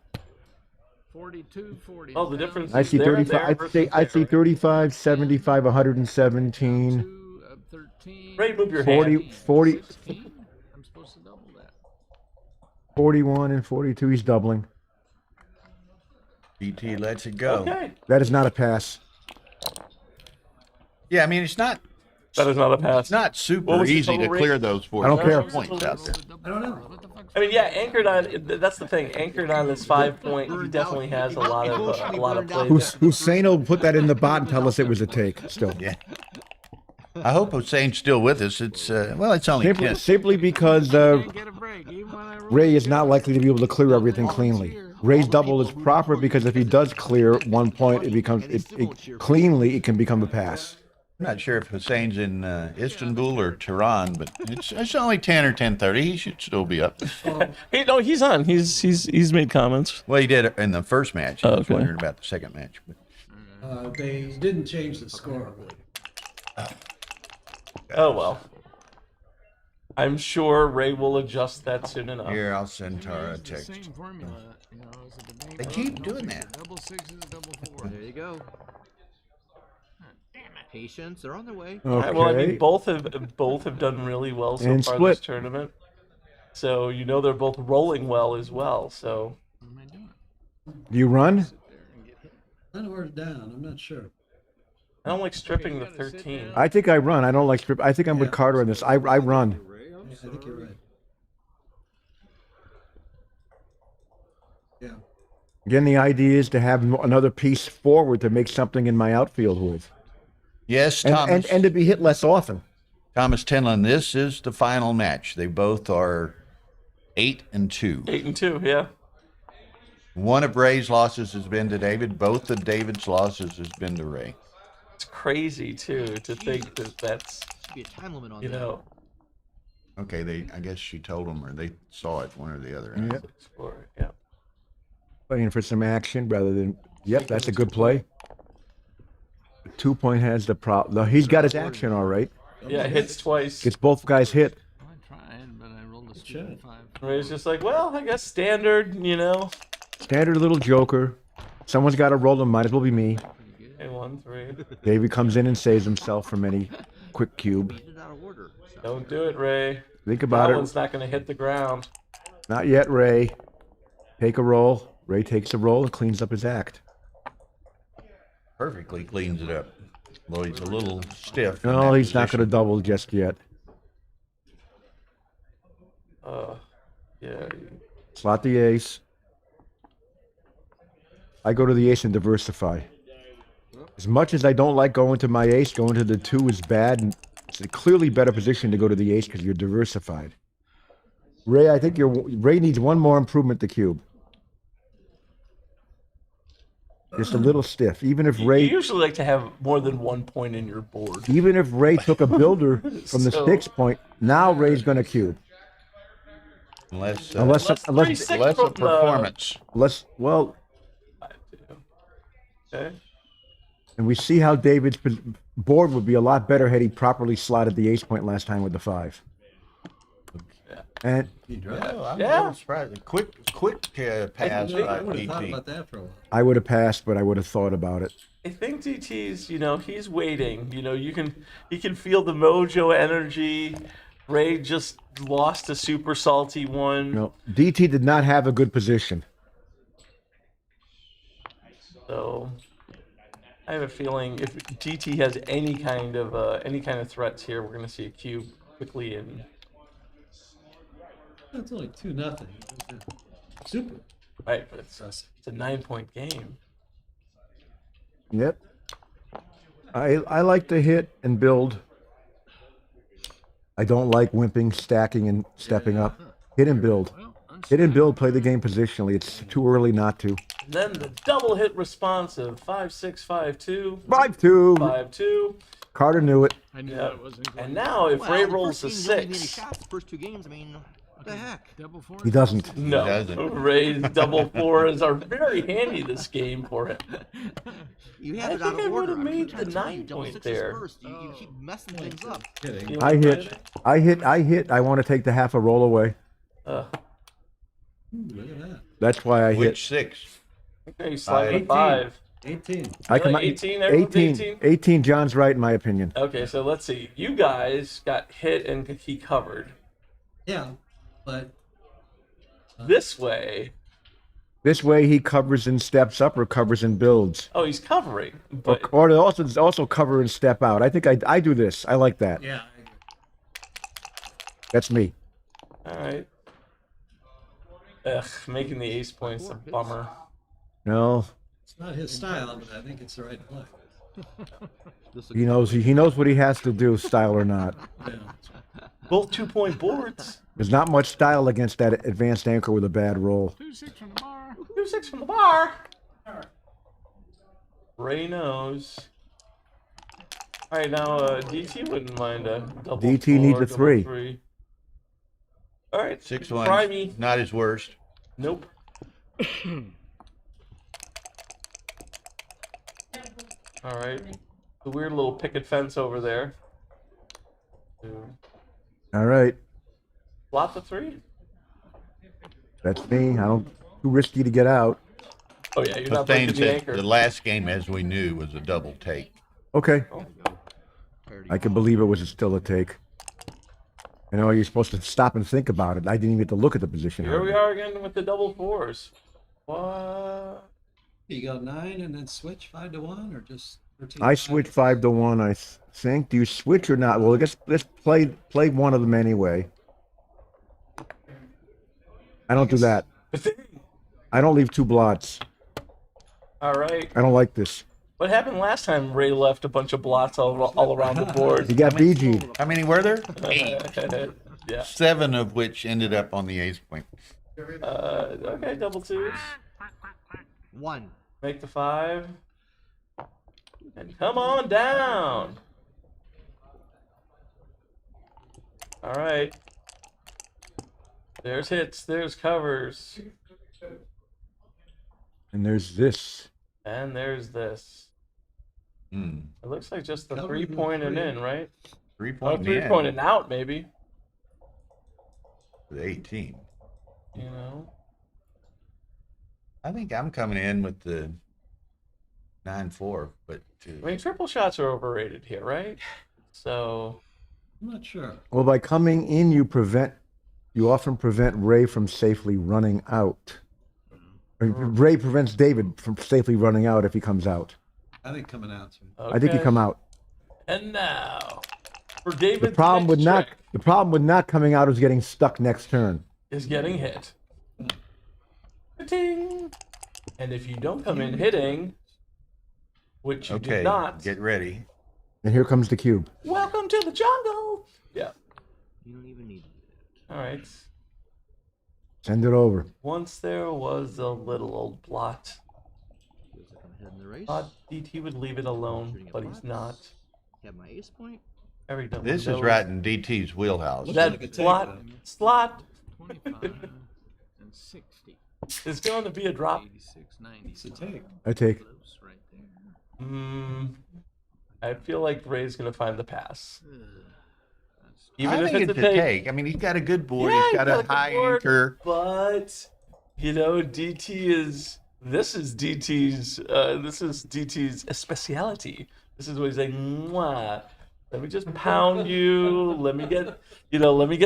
42, 40. Oh, the difference I is see there and 35. there I see versus 35, 75, 117, 13. Ray, move your 40, hand. 40, 16. I'm supposed to double that. 41, and 42. He's doubling. DT lets it go. Okay. That is not a pass. Yeah, I mean, it's not That is not a pass. It's not What super was the easy to total clear rate? those I don't care. points out there. I don't know. I mean, yeah, anchored on. That's the thing. Anchored on this 5-point, he definitely has a lot of play. Hussein will put that in the bot and tell us it was a take. Still, Yeah. I hope Hussein's still with us. It's it's only 10. simply because Get a break. Even when I roll Ray is not likely to be able to clear everything cleanly. Ray's double is proper because if he does clear 1 point, it becomes cleanly. It can become a pass. I'm not sure if Hussein's in Istanbul or Tehran, but it's only 10 or 10:30. He should still be up. No, he's on. He's made comments. Well, he did in the first match. I was okay. wondering about the second match. But They didn't change the score. Oh well. I'm sure Ray will adjust that soon enough. here, I'll send Tara a use the text. same formula, you know, as a debate. They keep doing that. Double 6s, double 4. There you go. Patience, they're on their way. All right, well, I mean, Okay. both have done really well so And far split. this tournament. So you know they're both rolling well as well. So What am I doing? Do you run? Sit there and get hit. I don't know where it's down. I'm not sure. I don't like stripping the 13. I think I run. I don't like strip. I think I'm with Yeah. Carter on this. I run. Yeah, I think you're right. Yeah. Again, the idea is to have another piece forward to make something in my outfield with. Yes, And, Thomas. and to be hit less often. Thomas Tenlin, this is the final match. They both are 8-2. 8-2, yeah. One of Ray's losses has been to David. Both of David's losses has been to Ray. It's crazy too to think that that's, Should be a time limit on you that. know. Okay, I guess she told them, or they saw it, one or the other. Yeah. Yeah. Playing for some action rather than, yep, that's a good play. 2 point has the problem. He's got his action all right. Yeah, hits twice. Gets both guys hit. I tried, but I rolled a stupid 5. Ray's just like, well, I guess standard, you know. Standard little joker. Someone's got to roll them. Might as well be me. Okay, 1, 3. Davey comes in and saves himself from any quick cube. He did out of order. So. Don't do it, Ray. Think about That it. one's not going to hit the ground. Not yet, Ray. Take a roll. Ray takes a roll and cleans up his act. Perfectly cleans it up. Well, he's a little stiff. in No, that he's not going to position. double just yet. Yeah. Slot the ace. I go to the ace and diversify. As much as I don't like going to my ace, going to the 2 is bad. And it's a clearly better position to go to the ace because you're diversified. Ray, I think Ray needs one more improvement to cube. Just a little stiff. Even if You Ray, usually like to have more than 1 point in your board. even if Ray took a builder from the So- 6 point, now Ray's going to cube. Unless, Unless, Let's unless, 3-6 less from of performance. well, Okay. and we see how David's board would be a lot better had he properly slotted the ace point last time with the 5. And I'm Yeah. a little surprised. Quick pass I by would have thought DT. about that for a while. I would have passed, but I would have thought about it. I think DT's, you know, he's waiting. You know, he can feel the mojo energy. Ray just lost a super salty one. No, DT did not have a good position. So I have a feeling if DT has any kind of threats here, we're gonna see a cube quickly and It's only 2-0. Super. right, but it's a 9-point game. Yep. I like to hit and build. I don't like wimping, stacking, and stepping up. Hit and build. Hit and build, play the game positionally. It's too early not to. And then the double hit responsive 5-6-5-2 5-2. 5-2. Carter knew it. I knew Yeah. that wasn't going And now if Well, Ray the rolls a first game, he only made a 6, shot the first 2 games. I mean, what the heck? double 4. He doesn't. no, doesn't. Ray's double 4s are very handy this game for him. You have I it out think I of order. would've I'm made trying to the tell you, 9 double point 6s there. first. You keep messing things up. Kidding. You I wanna hit. try it? I hit. I want to take the half a roll away. Look at that. That's why I hit. Which 6? Okay, you slide a 18. 5. 18. I come Really? 18? Everyone's 18? 18. John's right in my opinion. Okay, so let's see. You guys got hit and he covered. Yeah, but This way, This way he covers and steps up or covers and builds. oh, he's covering. But Or also cover and step out. I think I do this. I like that. yeah, That's me. all right. Ugh, making the ace points a bummer. No, it's not his style, but I think it's the right play. he knows what he has to do, style or not. Yeah. Both 2-point boards. There's not much style against that advanced anchor with a bad roll. 2-6 from the bar. 2-6 from the bar. Ray knows. All right, now DT wouldn't mind a double. DT needs 4, a double 3. All right, 6-1. try me. Not his worst. Nope. All right, the weird little picket fence over there. All right. Flop the 3. That's me. I don't too risky to get out. Oh yeah, you're But not breaking Thane the said anchor. the last game, as we knew, was a double take. Okay. I can believe it was still a take. You know, you're supposed to stop and think about it. I didn't even get to look at the position. Here we are again with the double 4s. What? You go 9 and then switch 5 to 1, or just 13? I switch 5 to 1, I think. Do you switch or not? Well, I guess let's play one of them anyway. I don't do that. I don't leave 2 blots. All right. I don't like this. What happened last time Ray left a bunch of blots all around the board? He got BG'd. How many were there? 8. Yeah. 7 of which ended up on the ace point. Okay, double twos. 1. Make the 5. And come on down. All right. There's hits, there's covers. And there's this. And there's this. Hmm. It looks like just the Covers with 3-point and 3. in, right? 3 Oh, point 3-point and out, maybe. with 18. You know? I think I'm coming in with the 9-4, but I mean, triple shots are overrated here, right? So, I'm not sure. Well, by coming in, you often prevent Ray from safely running out. Or Ray prevents David from safely running out if he comes out. I think coming out too. I think you okay. come out. And now, for David, The problem with next trick the problem with not coming out is getting stuck next turn. is getting hit. Ka-ting! And if you don't come in hitting, which you okay, did not, get ready. And here comes the cube. welcome to the jungle. Yeah. You don't even need it. All right. Send it over. Once there was a little old blot. Feels like I'm ahead in the race. Thought DT would leave it alone, but he's not. Have my ace point. Every double This is knows right in DT's wheelhouse. That like a tape, blot though. slot 25 and 60. is going to be a drop. 86, 90. It's a take. I take. Close right there. I feel like Ray's going to find the pass. That's Even I if think it's a take. I mean, he's got a good board. Yeah, he's got a good high board, anchor. But, you know, this is DT's speciality. This is what he's like, mwah. Let me just pound you. Let me get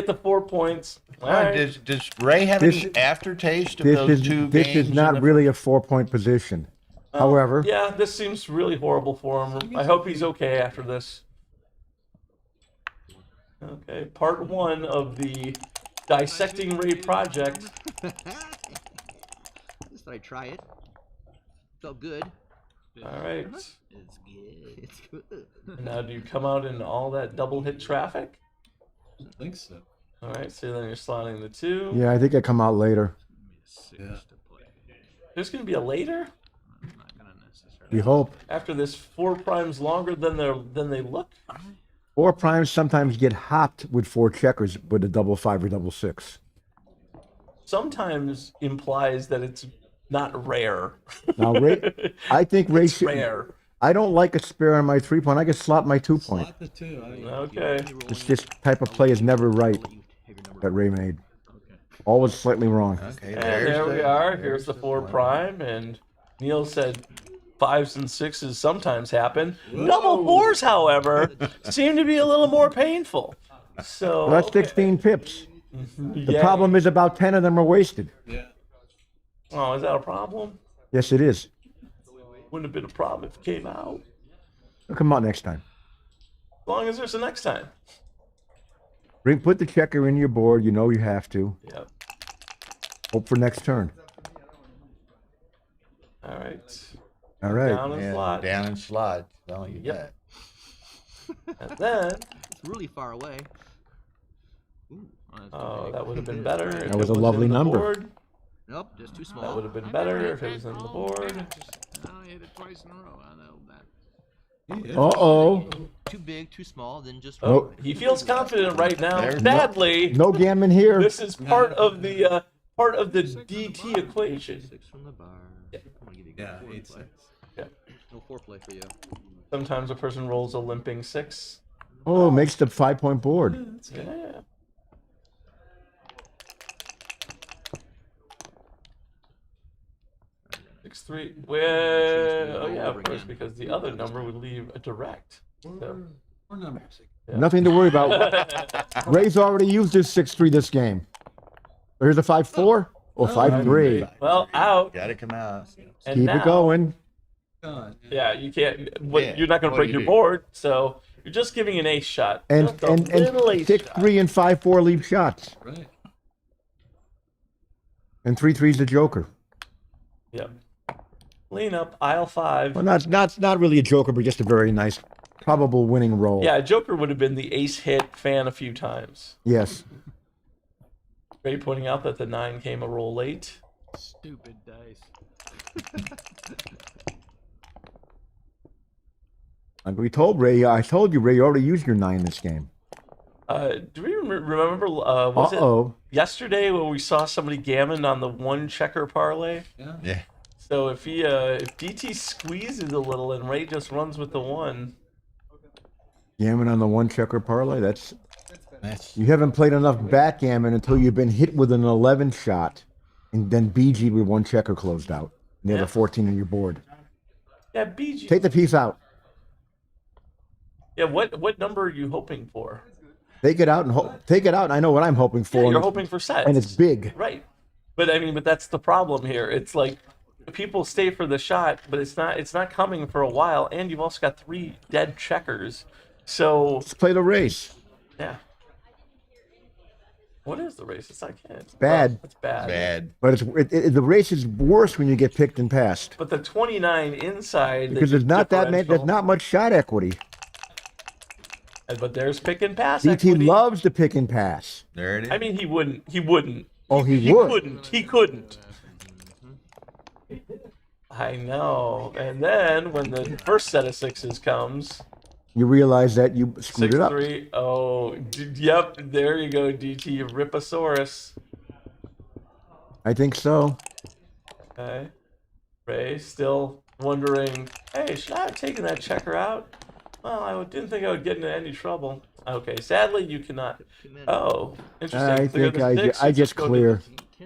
the 4 points. All right. Does Ray have This- any aftertaste of This those is 2 this games? is not in the- really a 4-point position. However, Yeah, this seems really horrible for him. I hope he's okay after this. Okay, part 1 of the Dissecting Ray project. Just thought I'd try it. Felt good. All right. It's good. It's good. Now, do you come out in all that double hit traffic? I don't think so. All right, so then you're slotting the 2. yeah, I think I come out later. Yeah. to play. There's going to be a later I'm not going to necessarily. We hope. after this 4 primes longer than they look. 4 primes sometimes get hopped with 4 checkers with a double 5 or double 6. Sometimes implies that it's not rare. Now, Ray, I think Ray It's should. rare. I don't like a spare on my 3-point. I can slot my 2-point. Slot the 2. Okay. This type of play is never right that Ray made. Always slightly wrong. Okay, And there's there we the- are. there's Here's the 4 one. prime, and Neil said 5s and 6s sometimes happen. Double 4s, however, seem to be a little more painful. So Well, that's 16 pips. The yay. problem is about 10 of them are wasted. Yeah. Oh, is that a problem? Yes, it is. Wouldn't have been a problem if it came out. It'll come out next time. As long as there's a next time. Put the checker in your board. You know you have to. Yep. Hope for next turn. All right. All right. Down and Yeah, slot. down and slide. That's all you Yep. And then, It's really far away. Ooh, that's oh, that would have been better. if That was it a lovely in the number. board. Nope, just too That small. would have been better if it was in the board. I only hit it twice in a row. I know that. Uh-oh. Too big, too small, then just. Oh. He feels confident right now. There's Sadly, No Gamon here. this is part of the DT equation. 6 from the bar. Yeah. I'm gonna give you Yeah, good 8 foreplay. 6. No foreplay for you. Sometimes a person rolls a limping 6. Oh, makes the 5-point board. Yeah. Six three. Well, oh yeah, of course, because the other number would leave a direct. So. Or numbers. Nothing to worry about. Ray's already used his 6-3 this game. Here's a 5-4 or 5-3. Well, out. Got to come out. And Keep now, it going. God, Yeah, you can't. Yeah, You're not going to what break do your you do? board, so you're just giving an ace shot. And Just a and little ace shot. 6-3 and 5-4 leave shots. right. And 3-3's the joker. Yep. Lean up, aisle 5. Well, not really a joker, but just a very nice, probable winning roll. Yeah, Joker would have been the ace hit fan a few times. Yes. Ray pointing out that the 9 came a roll late. Stupid dice. Like we told Ray, I told you, Ray, you already used your 9 this game. Do we remember, was it yesterday when we saw somebody gammon on the 1 checker parlay? Yeah. So if if DT squeezes a little and Ray just runs with the 1. Gammon on the 1 checker parlay, that's you haven't played enough backgammon until you've been hit with an 11 shot, and then BG with 1 checker closed out. And you have a 14 on your board. Yeah, BG. Take the piece out. Yeah, what number are you hoping for? Take it out and take it out. And I know what I'm hoping for. Yeah, you're hoping for sets. And it's big. Right. But I mean, but that's the problem here. It's like people stay for the shot, but it's not coming for a while, and you've also got 3 dead checkers. So let's play the race. Yeah. What is the race? It's not It's bad. Oh, it's bad. Bad. But the race is worse when you get picked and passed. But the 29 inside because there's not that many. There's not much shot equity. But there's pick and pass. DT equity. loves to pick and pass. There it is. I mean, he wouldn't. He wouldn't. Oh, he would. Couldn't. He couldn't. I know. And then when the first set of 6s comes, you realize that you screwed it up. 6-3. Oh, yep. There you go, DT. Riposaurus. I think so. Okay. Ray still wondering, hey, should I have taken that checker out? Well, I didn't think I would get into any trouble. Okay, sadly, you cannot. Oh, interesting. I think I just clear.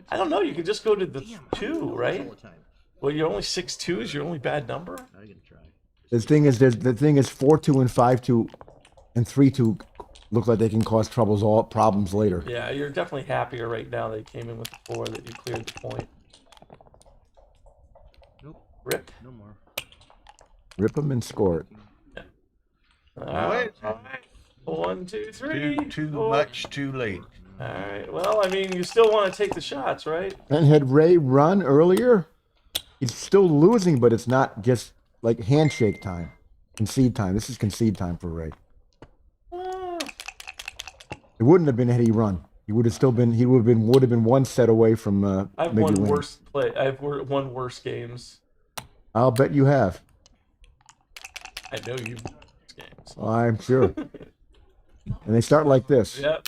I don't know. You could just go to the 2, right? Well, you're only 6-2 is your only bad number. The thing is, 4-2 and 5-2 and 3-2 look like they can cause problems later. Yeah, you're definitely happier right now that you came in with the 4 that you cleared the point. Nope. Rip. No more. Rip them and score it. All right. 1, 2, 3. Too much, too late. All right. Well, I mean, you still want to take the shots, right? And had Ray run earlier, he's still losing, but it's not just like handshake time, concede time. This is concede time for Ray. It wouldn't have been had he run. He would have still been. He would have been 1 set away from I've maybe won winning. worse play. I've won worse games. I'll bet you have. I know you've won worse games. I'm sure. And they start like this. Yep.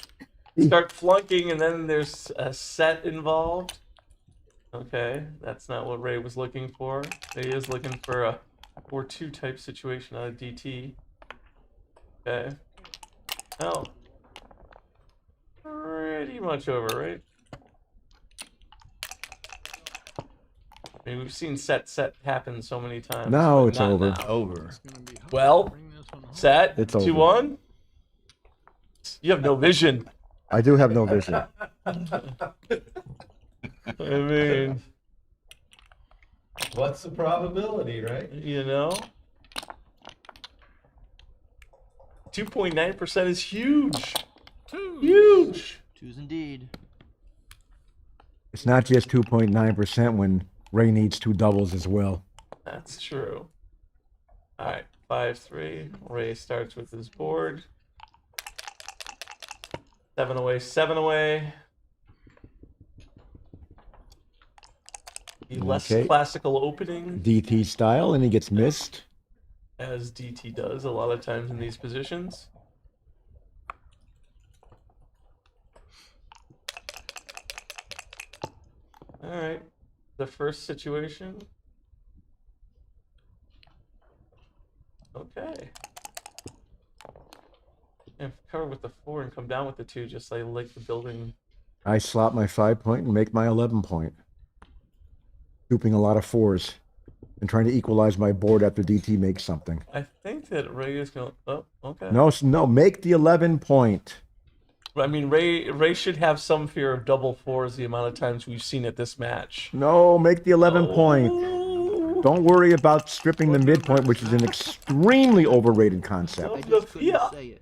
Start flunking, and then there's a set involved. Okay, that's not what Ray was looking for. He is looking for a 4-2 type situation out of DT. Okay. Oh. Pretty much over, right? I mean, we've seen set happen so many times. Now but it's not over. now. Over. Well, set It's over. 2-1. You have no vision. I do have no vision. I mean, What's the probability, right? you know, 2.9% is huge. Huge. 2s indeed. It's not just 2.9% when Ray needs 2 doubles as well. That's true. All right, 5-3. Ray starts with his board. 7 away, 7 away. The less Okay. classical opening, DT style, and he gets missed. as DT does a lot of times in these positions. All right, the first situation. Okay. And cover with the 4 and come down with the 2, just like the building. I slot my 5 point and make my 11 point. Scooping a lot of 4s and trying to equalize my board after DT makes something. I think that Ray is going. Oh, okay. No, make the 11 point. I mean, Ray should have some fear of double 4s the amount of times we've seen at this match. No, make the 11 point. Don't worry about stripping the midpoint, which is an extremely overrated concept. I just couldn't Yeah. say it.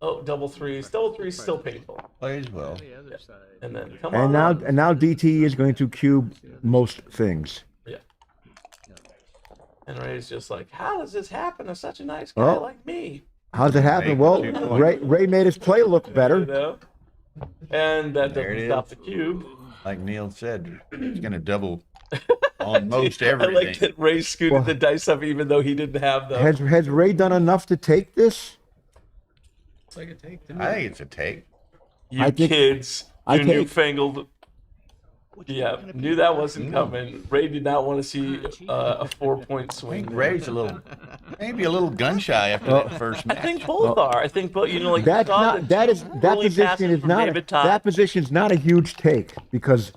Oh, double 3s. Double 3s still painful. Plays well. The other side. And then come And on. now DT is going to cube most things. Yeah. And Ray's just like, how does this happen to such a nice guy like me? How's it happen? Make Well, 2 points. Ray made his play look You better. know? And that There doesn't it stop is. the cube. Like Neil said, it's going to double almost I everything. like that Ray scooted Well- the dice up even though he didn't have them. Has Ray done enough to take this? It's like a take to me. I think it's a take. You I think- kids, I you take- newfangled. Yeah, knew that wasn't coming. Ray did not want to see a 4-point I swing. think Ray's maybe a little gun shy after that first I match. think both are. I think both. You know, like That's you saw not. the That is. two That early position passes is from not. David Todd. That position's not a huge take because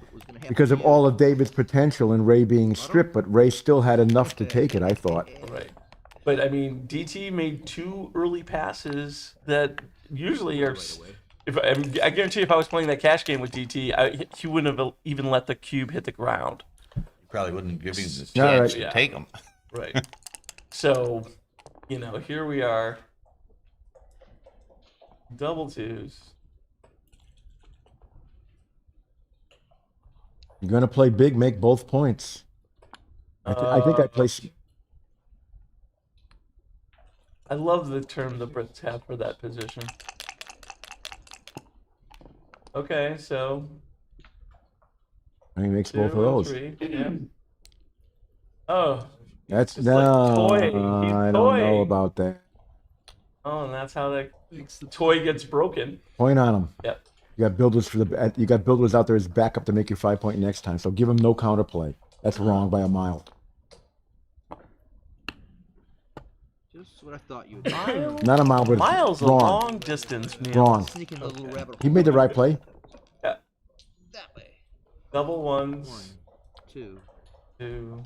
of all of David's potential and Ray being stripped. But Ray still had enough to take it. I thought. Right. But I mean, DT made 2 early passes that usually are. I guarantee if I was playing that cash game with DT, he wouldn't have even let the cube hit the ground. You probably wouldn't give him the chance All right. to take them. Right. So, here we are. Double twos. You're gonna play big, make both points. I think I play. I love the term the Brits have for that position. Okay, so I think he makes 2 both of and those. 3. Yeah. Oh, That's It's no. like toy. He's I don't toy. know about that. oh, and that's how that toy gets broken. Point on him. Yep. You got builders You got builders out there as backup to make you 5-point next time. So give him no counterplay. That's wrong by a mile. Just what I thought you would do. Not a mile, but it's Miles a wrong. long distance, man. Wrong. Sneak in the little rabbit He hole. made the right play. That way. Double ones. 1, 2, 2,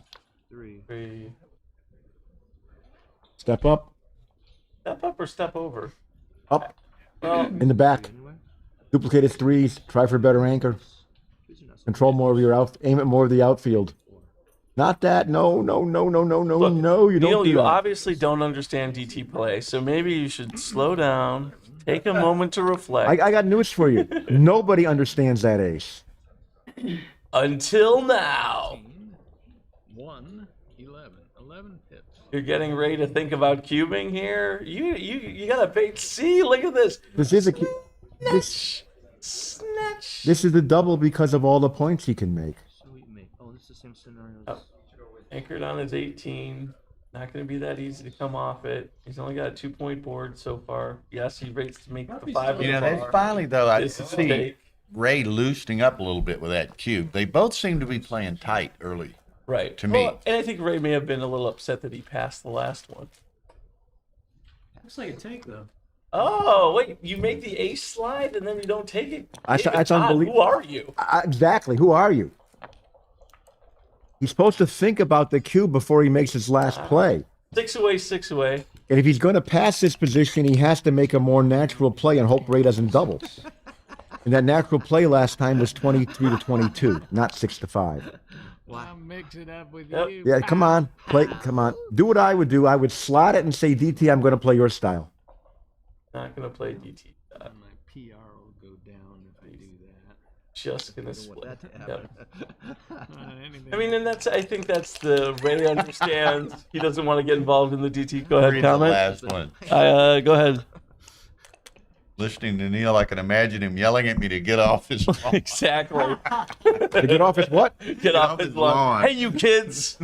3. 3. Step up. Step up or step over? Up. Well, In the back. Anyway, Duplicated threes. Try for a better anchor. these are not so Control more of your out. Aim at more of the outfield. Not that. No. No. You Neil, don't do you that. obviously don't understand DT play, so maybe you should slow down, take a moment to reflect. I got news for you. Nobody understands that ace. Until now, 1, 11. 11 pips. you're getting ready to think about cubing here. You got a bait. See, look at this. This is a. This, Snatch. this is the double because of all the points he can make. So we make. Oh, this is the same scenario. Oh. Anchored on his 18. Not going to be that easy to come off it. He's only got a 2-point board so far. Yes, he rates to make the 5 of the That's bar. finally, though, I This is see take. Ray loosening up a little bit with that cube. They both seem to be playing tight early. Right. To me. And I think Ray may have been a little upset that he passed the last one. Looks like a take though. Oh, wait, you make the ace slide and then you don't take it? That's David Todd, unbelievable. Who are you? Exactly. Who are you? He's supposed to think about the cube before he makes his last play. 6 away, 6 away. And if he's going to pass this position, he has to make a more natural play and hope Ray doesn't double. And that natural play last time was 23-22, not 6-5. I'll mix it up with Yep. you. Yeah, come on, play. Come on, do what I would do. I would slot it and say, DT, I'm going to play your style. Not going to play DT. My PR will go down if I do that. Just going to I don't split. want that to Yep. happen. Anything. I mean, and I think that's the Ray understands. He doesn't want to get involved in the DT. Go ahead, Read the comment. last one. Go ahead. Listening to Neil, I can imagine him yelling at me to get off his lawn. Exactly. To get off his what? Get off his lawn. Hey, you kids.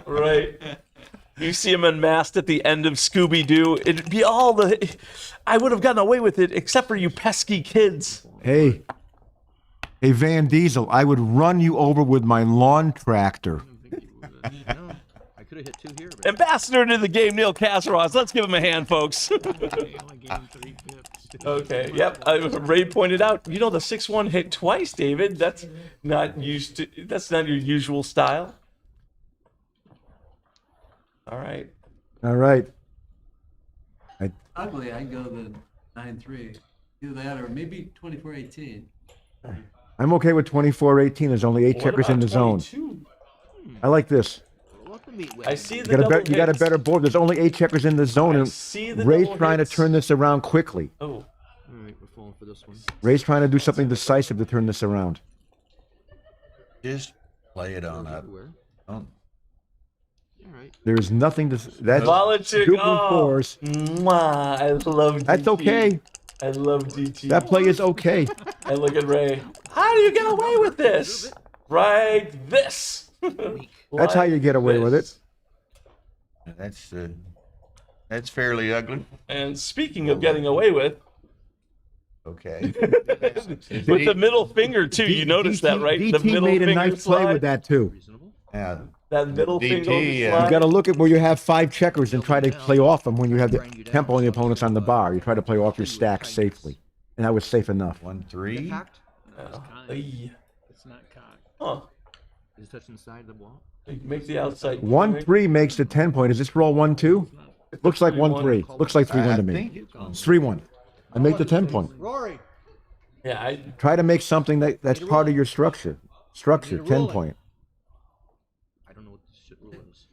Right. You see him unmasked at the end of Scooby-Doo. It'd be all the... I would have gotten away with it, except for you pesky kids. Hey, Van Diesel, I would run you over with my lawn tractor. No, I could have hit 2 here, but Ambassador to the game, Neil Casseros. Let's give him a hand, folks. I only gave him 3 pips. Okay, yep. Ray pointed out, the 6-1 hit twice, David. That's not your usual style. All right. All right. Ugly, I'd go the 9-3. Either that or maybe 24-18. I'm okay with 24-18. There's only 8 What checkers in about the zone. 22? I like this. what the meat I see the You got, double you got a hits. better board. There's only 8 checkers in the zone, I and see the Ray's double trying hits. to turn this around quickly. Oh, All right, we're falling for this one. Ray's trying to do something decisive to turn this around. Just play it on up. Everywhere. Don't There's nothing to. That's Volunteer. two blue Oh, fours. mwah, I love DT. That's okay. I love DT. That play is okay. And look at Ray. How do you get away with this? Right, this. That's how you get away with it. That's fairly ugly. And speaking of getting away with, Okay. with the middle finger too. You noticed that, right? The DT middle made a finger nice play slide. with that too. Yeah. That middle DT, finger You slide. got to look at where you have 5 checkers and try to play off them when you have the tempo and the opponents on the bar. You try to play off your stacks safely, and that was safe enough. 1-3. Ay. It's not cocked. Huh. Is it touching the side of the wall? Make the outside. 1-3 makes the 10-point. Is this roll 1-2? Looks like 1-3. Looks like 3-1 to me. It's 3-1. I make the 10-point. Rory. Yeah, Try to make something that's part of your structure. Structure, 10-point. I don't know what this shit rule is.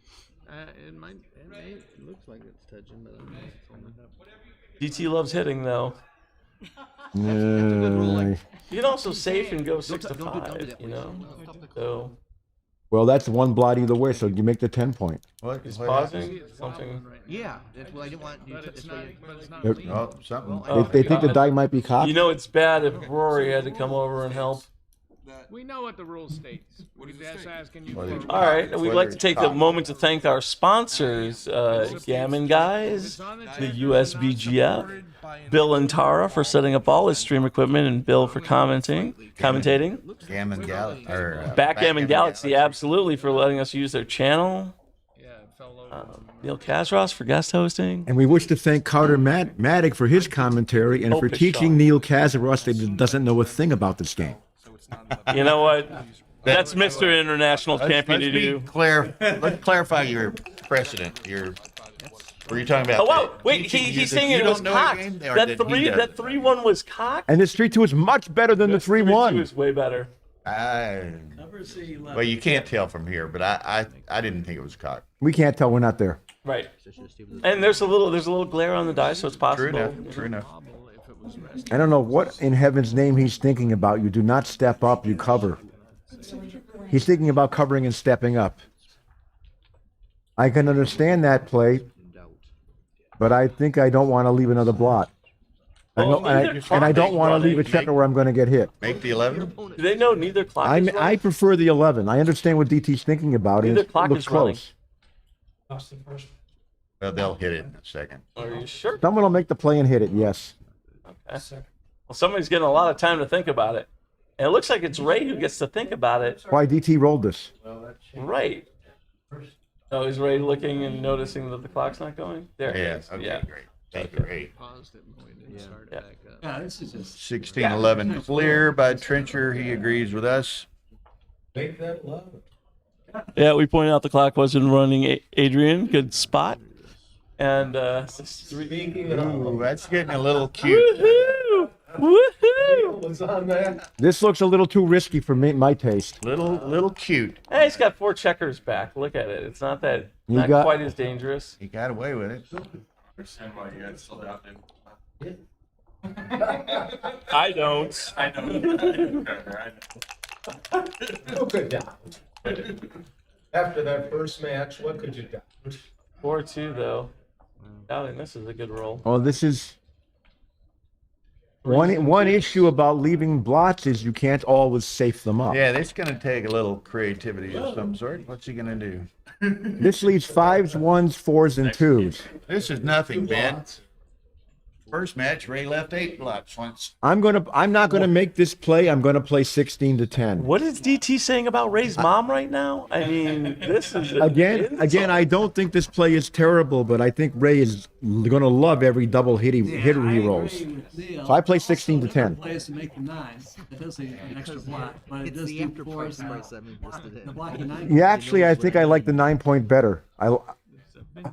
It looks like it's touching, but I'm not pulling it up. DT loves hitting though. You can also safe and go 6 to 5. You know. So Well, that's one blot either way, so you make the 10-point. What? he's what pausing something. Yeah, that's what I didn't want you But to it's this not. way. But it's not. Yep. legal. happened? Oh, something. They think the die might be cocked. You know it's bad if Rory had to come over and help. We know what the rule states. We're just asking you. Whether- for- All right, we'd like to take a moment to thank our sponsors, Gamon Guys, the USBGF, Bill and Tara for setting up all his stream equipment, and Bill for commentating. Gammon Galaxy. Backgammon Galaxy, absolutely, for letting us use their channel. Yeah, it fell over. Neil Kazros for guest hosting. And we wish to thank Carter Maddock for his commentary and for Opus teaching Shaw. Neil Kazaros that he doesn't know a thing about this game. You know what? That's Mr. International Champion to do. Let's clarify your precedent. Were you talking about? Oh wow! that? Wait, Teaching you he's that saying you it don't was know the cocked. game, or That he three, does? that 3-1 was cocked. And this 3-2 is much better than the 3-2 3-1. is way better. Well, you can't tell from here, but I didn't think it was cocked. We can't tell. We're not there. Right. And there's a little glare on the die, so it's possible. True enough. True enough. I don't know what in heaven's name he's thinking about. You do not step up, you cover. He's thinking about covering and stepping up. I can understand that play, but I think I don't want to leave another blot. Well, And I don't want to leave a checker where I'm going to get hit. Make the 11. Do they know neither clock is running? I prefer the 11. I understand what DT's thinking about. Neither It clock looks is running. close. Lost the first. Well, they'll hit it in a second. Are you sure? Someone will make the play and hit it, yes. Okay. Well, somebody's getting a lot of time to think about it. And it looks like it's Ray who gets to think about it. Why DT rolled this? Right. Oh, is Ray looking and noticing that the clock's not going? There it Yeah. is. Okay. Yeah. Great. Thank you. Great. Paused it and we didn't start it Yeah. back up. Yeah, this is just. 16-11 clear by Trencher. He agrees with us. Make that 11. Yeah, we pointed out the clock wasn't running. Adrian, good spot. And Speaking of, Ooh, that's getting a little cute. woohoo! Woohoo! was on that. This looks a little too risky for my taste. Little cute. Hey, he's got 4 checkers back. Look at it. It's not not got- quite as dangerous. He got away with it. I don't. Who could doubt? After that first match, what could you doubt? 4-2 though. Doubting this is a good roll. Oh, this is one issue about leaving blots is you can't always safe them up. Yeah, this going to take a little creativity of some sort. What's he going to do? This leaves 5s, 1s, 4s, and 2s. This is nothing, Ben. First match, Ray left 8 blots once. I'm not gonna make this play. I'm gonna play 16-10. What is DT saying about Ray's mom right now? I mean, this is Again, I don't think this play is terrible, but I think Ray is gonna love every double hitter he rolls. So I play 16-10. Plays to make the 9. It does an extra block, but it It's does the do after 4s price that we listed in. the blocking 9. Yeah, actually, I think I like the 9-point better.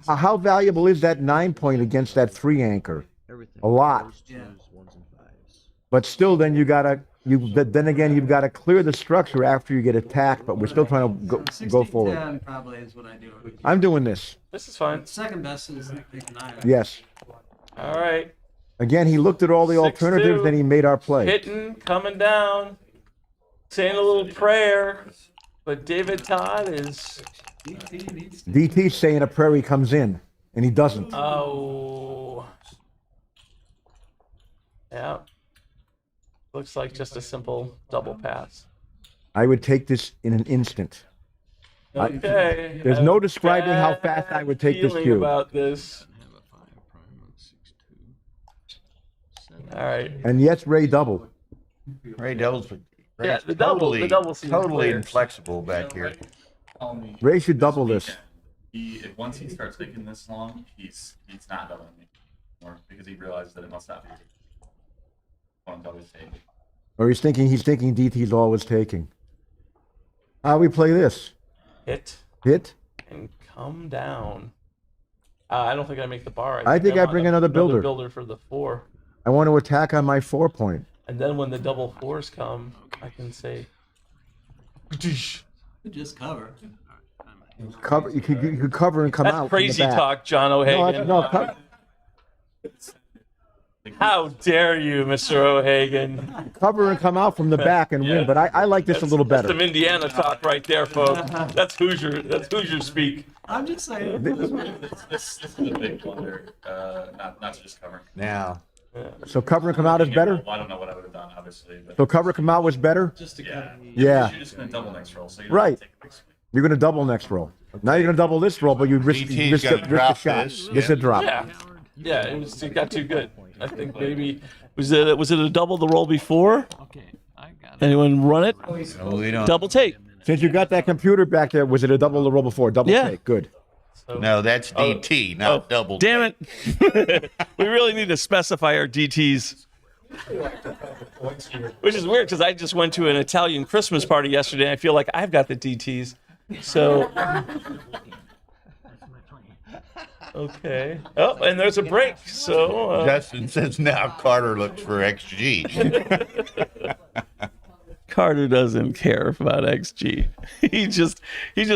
How valuable is that 9-point against that 3 anchor? Everything. A lot. Fours, twos, 1s, and 5s. But still, then you've got to clear the structure after you get attacked. But we're still trying to go forward. 16-10 probably is what I do. I'm doing this. This is fine. Second best is make 9. Yes. All right. Again, he looked at all the 6-2. alternatives, then he made our play. Hitting, coming down, saying a little prayer. But David Todd is DT's saying a prairie comes in, and he doesn't. Oh. Yeah. Looks like just a simple double pass. I would take this in an instant. Okay. There's no describing how fast I would take this feeling cube. about this. All right. And yes, Ray double. Ray doubles. Yeah, the double seems totally clear. inflexible back here. Ray should double this. Once he starts thinking this long, he's not doubling me anymore because he realizes that it must not be. One's always taking. Or he's thinking DT's always taking. How we play this? Hit Hit? and come down. I don't think I make the bar. I think I want bring another builder. Builder for the 4. I want to attack on my 4 point. And then when the double 4s come, I can say. Just cover. Cover. You could cover and come That's out. from crazy the back. talk, John O'Hagan. No, How dare you, Mr. O'Hagan? cover and come out from the back and win. But I like this a little That's better. some Indiana talk right there, folks. That's Hoosier speak. I'm just saying. This is a big blunder, not to just cover. Now, So cover and come out is better. Well, I don't know what I would have done, obviously, but So cover and come out was better. Just to yeah. Yeah. You're just gonna double next roll, so you Right. take a big swing. You're going to double next roll. Now you're going to double this roll, but you risk DT's a gonna drop shot. this, This is a drop. Yeah, it got too good. I think maybe was it a double the roll before? Okay, I got it. Anyone run it? no, we don't. Double take. Since you got that computer back there, was it a double the roll before? Double Yeah. take. Good. No, that's DT, not double. Damn it! We really need to specify our DTs. Which is weird because I just went to an Italian Christmas party yesterday. And I feel like I've got the DTs. So. Okay. Oh, and there's a break. So. Justin says now Carter looks for XG. Carter doesn't care about XG. He just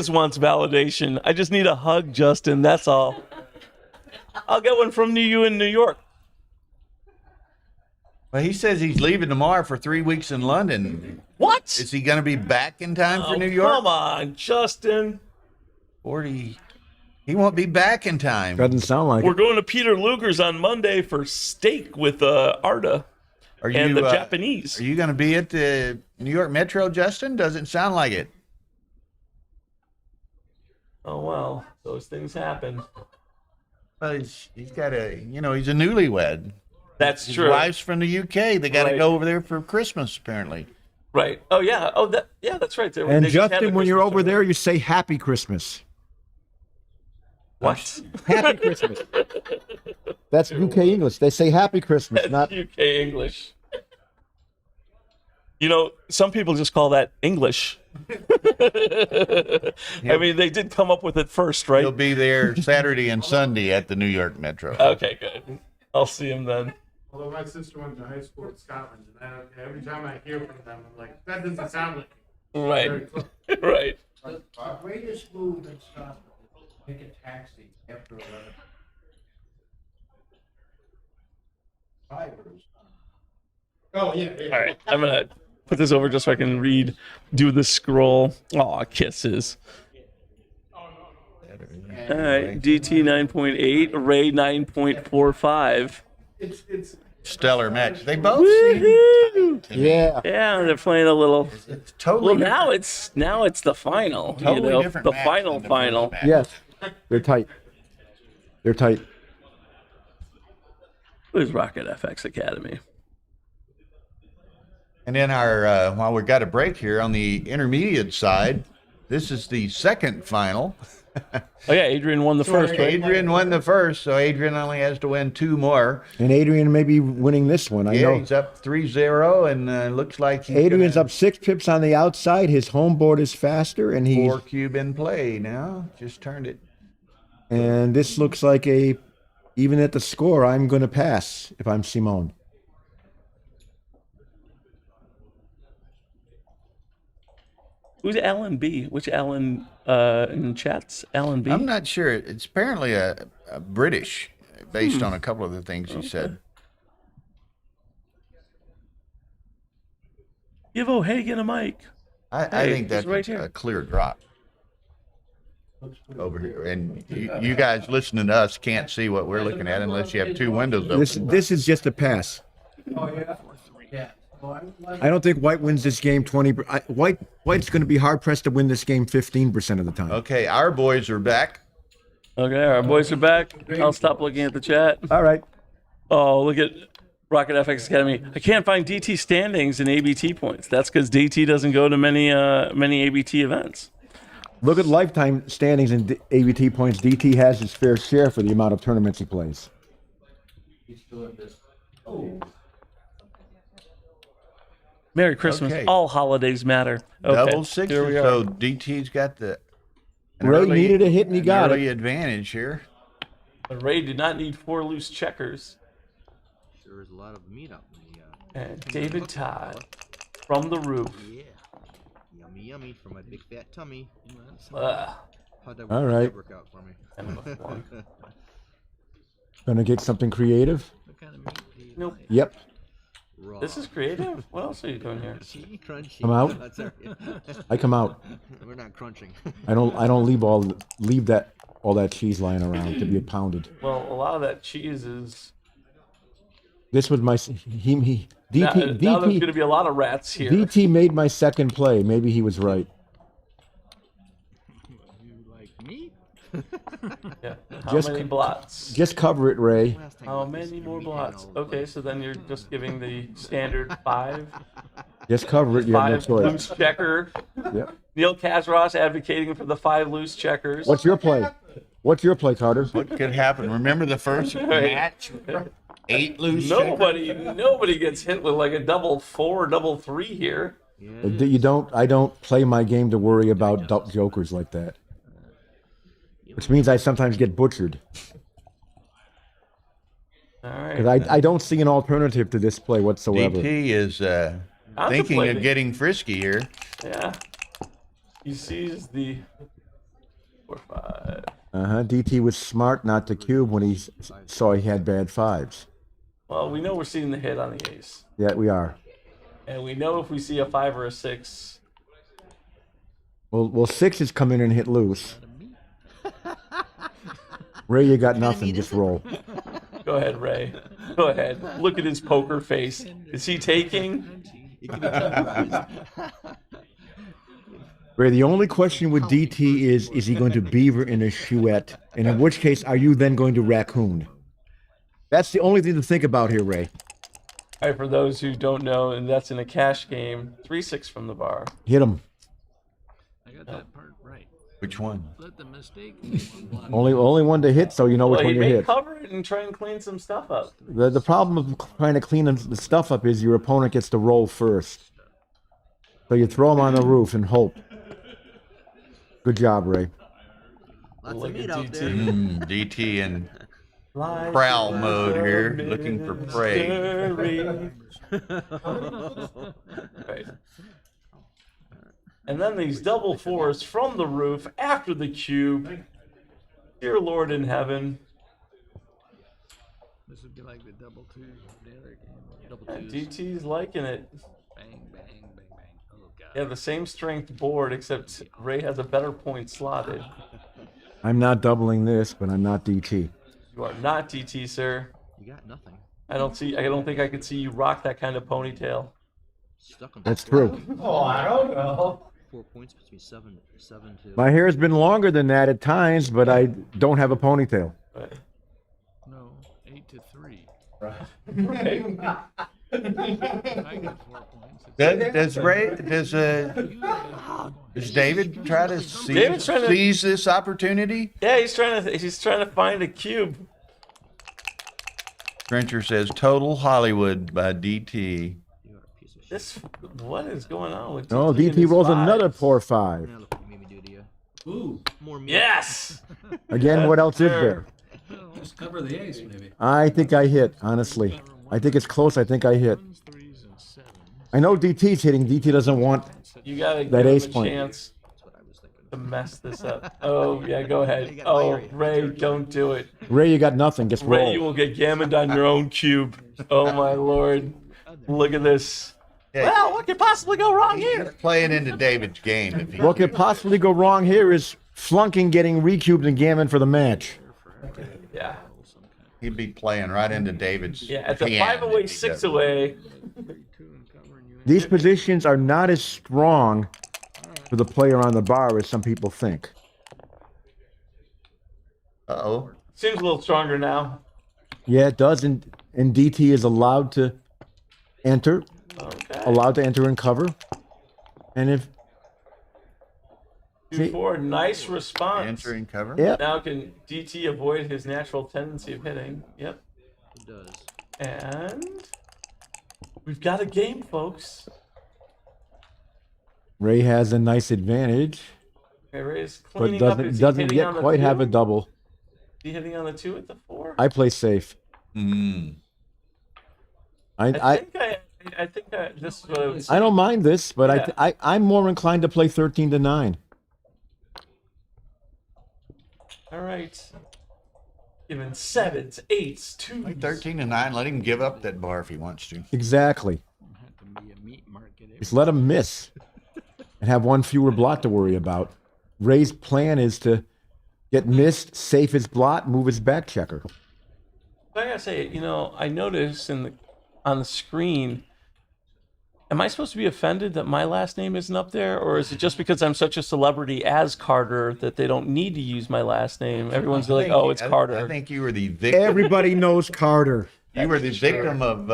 wants validation. I just need a hug, Justin. That's all. I'll get one from you in New York. Well, he says he's leaving tomorrow for 3 weeks in London. What? Is he going to be back in time for Oh, New York? Come on, Justin. 40. He won't be back in time. Doesn't sound like We're it. going to Peter Luger's on Monday for steak with Arda Are you, and the Japanese. Are you going to be at the New York Metro, Justin? Doesn't sound like it. Oh, well, those things happen. Well, he's got he's a newlywed. That's His true. wife's from the UK. They got to Right. go over there for Christmas, apparently. Right. Oh, yeah. Oh, that's right. And They just had Justin, the when you're Christmas over dinner. there, you say Happy Christmas. What? Happy Christmas. That's UK English. They say Happy Christmas, not. UK English. You know, some people just call that English. I mean, they did come up with it first, right? He'll be there Saturday and Sunday at the New York Metro. Okay, good. I'll see him then. Although my sister went to high school in Scotland, and every time I hear from them, I'm like, that doesn't sound like me. Right. Very close. Right. The greatest move in Scotland is take a taxi after 11. Oh, yeah. All right. I'm going to put this over just so I can do the scroll. Aw, kisses. All right. DT 9.8, Ray 9.45. It's Stellar match. They both Woohoo! Yeah. Yeah, they're playing a little. It's totally Well, now it's the final. Totally different the match final than the final. first match. Yes. They're tight. They're tight. Who's Rocket FX Academy? And then while we've got a break here on the intermediate side, this is the second final. Oh yeah, Adrian won the first, right? Adrian won the first, so Adrian only has to win 2 more. And Adrian may be winning this one. I Yeah, know. he's up 3-0, and looks like he's Adrian's gonna- up 6 pips on the outside. His home board is faster, and he's 4 cube in play now. Just turned it. and this looks like even at the score, I'm going to pass if I'm Simone. Who's Alan B? Which Alan in chats? Alan B. I'm not sure. It's apparently a British, based on a couple of the things he said. Give O'Hagan a mic. I Hey, think he's that's right a here. clear drop. over here. And you guys listening to us can't see what we're looking at unless you have two windows open. This is just a pass. I don't think White wins this game 20. White's going to be hard pressed to win this game 15% of the time. Okay, our boys are back. Okay, our boys are back. I'll stop looking at the chat. All right. Oh, look at Rocket FX Academy. I can't find DT standings and ABT points. That's because DT doesn't go to many ABT events. Look at lifetime standings and ABT points. DT has his fair share for the amount of tournaments he plays. Merry Christmas. Okay. All holidays matter. Okay, Double sixes. here we are. So DT's got an Ray needed a hit and he got early it. advantage here. But Ray did not need 4 loose checkers. There was a lot of meat out in the. And David Todd from the roof. Yeah. Yummy, yummy for my big fat tummy. How'd that All right. work out for me? Gonna get something creative? What kind of meat do you Nope. like? Yep. Raw. This is creative. What else are you doing here? Crunchy. Come out? That's all right. I come out. We're not crunching. I don't leave all that cheese lying around to be pounded. Well, a lot of that cheese is. This was my DT. Now there's going to DT be a lot of rats here. DT made my second play. Maybe he was right. You like meat? Yeah. How many blots? Just cover it, Ray. How many more blots? Okay, so then you're just giving the standard 5. Just cover it. You have no 5 choice. loose checker. Yep. Neil Kazros advocating for the 5 loose checkers. What's your play? What's your play, Carter? What could happen? Remember the first match? 8 loose checkers? Nobody gets hit with like a double 4, double 3 here. You don't. I don't play my game to worry about jokers like that. Which means I sometimes get butchered. All right. Because I don't see an alternative to this play whatsoever. DT is thinking of getting frisky here. Yeah. He sees the 4, 5. DT was smart not to cube when he saw he had bad 5s. Well, we know we're seeing the hit on the ace. Yeah, we are. And we know if we see a 5 or a 6. Well, 6s come in and hit loose. Ray, you got nothing. Just roll. Go ahead, Ray. Go ahead. Look at his poker face. Is he taking? Ray, the only question with DT is he going to beaver in a chouette? And in which case, are you then going to raccoon? That's the only thing to think about here, Ray. All right, for those who don't know, and that's in a cash game, 3-6 from the bar. Hit him. I got that part right. Which one? Let the mistake. Only one to hit, so you know which Well, one you you may hit. cover it and try and clean some stuff up. The problem of trying to clean the stuff up is your opponent gets to roll first. So you throw him on the roof and hope. Good job, Ray. Lots of meat out there. DT in prowl mode here, looking for prey. Right. And then these double 4s from the roof after the cube. Dear Lord in heaven. This would be like the double 2 the other game. Double And 2s. DT's liking it. Bang, bang, bang, bang. Oh, God. Yeah, the same strength board, except Ray has a better point slotted. I'm not doubling this, but I'm not DT. You are not DT, sir. You got nothing. I don't think I could see you rock that kind of ponytail. Stuck on That's true. Oh, I don't know. 4 points between 7 to. My hair has been longer than that at times, but I don't have a ponytail. Right. No, 8 to 3. Right. I got 4 points. Does David try to David's trying to- seize this opportunity? Yeah, he's trying to find a cube. Trencher says total Hollywood by DT. What is going on with DT? Oh, and DT his rolls fives? another poor 5. Now look what you made me do to you. Ooh, More meat. Yes. Again, what else is there? just cover the ace, maybe. I think I hit, honestly. I think it's close. I think I hit. 1s, 3s, and 7s. I know DT's hitting. DT doesn't want. You gotta That give ace him a point. chance That's what I was thinking. to mess this up. Oh yeah, go ahead. Oh Ray, don't do it. Ray, you got nothing. Just Ray, roll. you will get gammoned on your own cube. Oh my lord. Look at this. Yeah. Well, what could possibly go wrong here? Playing into David's game. If he What could possibly go wrong here is flunking getting recubed and Gamon for the match. Yeah. He'd be playing right into David's. Yeah, at the hand 5 away, if he 6 doesn't. away. These positions are not as strong for the player on the bar as some people think. Uh-oh. Seems a little stronger now. Yeah, it does. And DT is allowed to enter, allowed to enter and cover. And if 2-4, nice response. Enter and cover. Yep. Now can DT avoid his natural tendency of hitting? Yep. It does. And we've got a game, folks. Ray has a nice advantage, Okay, Ray's but cleaning up. Is he doesn't hitting yet on the quite have a 2? double. Is he hitting on the 2 at the 4? I play safe. Mm. I think this is what I would say. I don't mind this, but Yeah. I'm more inclined to play 13 to 9. All right. Giving 7s, 8s, 2s. Like 13 to 9. Let him give up that bar if he wants to. Exactly. Have to be a meat market. Just let him miss and have one fewer blot to worry about. Ray's plan is to get missed, safe his blot, move his back checker. I gotta say, I noticed on the screen. Am I supposed to be offended that my last name isn't up there, or is it just because I'm such a celebrity as Carter that they don't need to use my last name? Everyone's like, "Oh, it's Carter." I think you were the victim. Everybody knows Carter. You were the victim of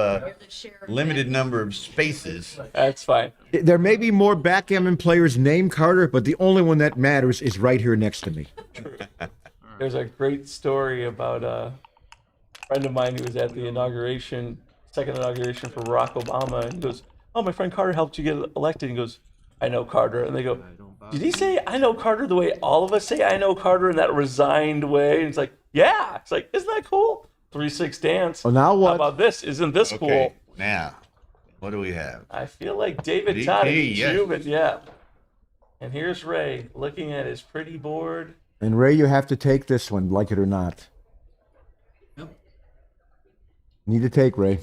limited number of spaces. That's fine. There may be more backgammon players named Carter, but the only one that matters is right here next to me. There's a great story about a friend of mine who was at the second inauguration for Barack Obama, and he goes, "Oh, my friend Carter helped you get elected." And he goes, "I know Carter." And they go, "Did he say I know Carter the way all of us say I know Carter in that resigned way?" And it's like, "Yeah." It's like, "Isn't that cool?" 3-6 dance. Well, now what? How about this? Isn't this cool? Okay, now, what do we have? I feel like David DT, Todd is yes. Cuban, yeah. And here's Ray looking at his pretty board. And Ray, you have to take this one, like it or not. Yep. Need to take, Ray.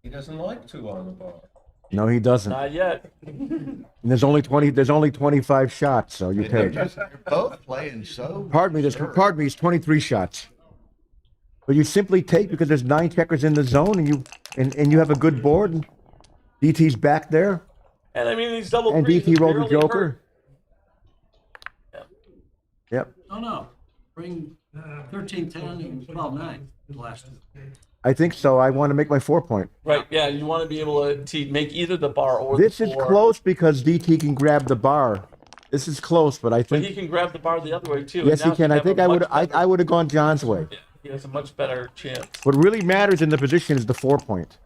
He doesn't like 2 on the bar. No, he doesn't. Not yet. And there's only 25 shots, so you They're take. both playing so. Pardon me, it's 23 shots. But you simply take because there's 9 checkers in the zone, and you have a good board. And DT's back there, And I mean, these double and threes DT rolled the barely Joker. hurt. Yep. No. Bring 13-10 and 12-9 the last 2. I think so. I want to make my 4-point. Right, yeah, you want to be able to make either the bar or This the is floor. close because DT can grab the bar. This is close, but I But he think can grab the bar the other way too. yes, and he can. now I have think a I would. much better- I would have gone John's way. Yeah, he has a much better chance. What really matters in the position is the 4-point.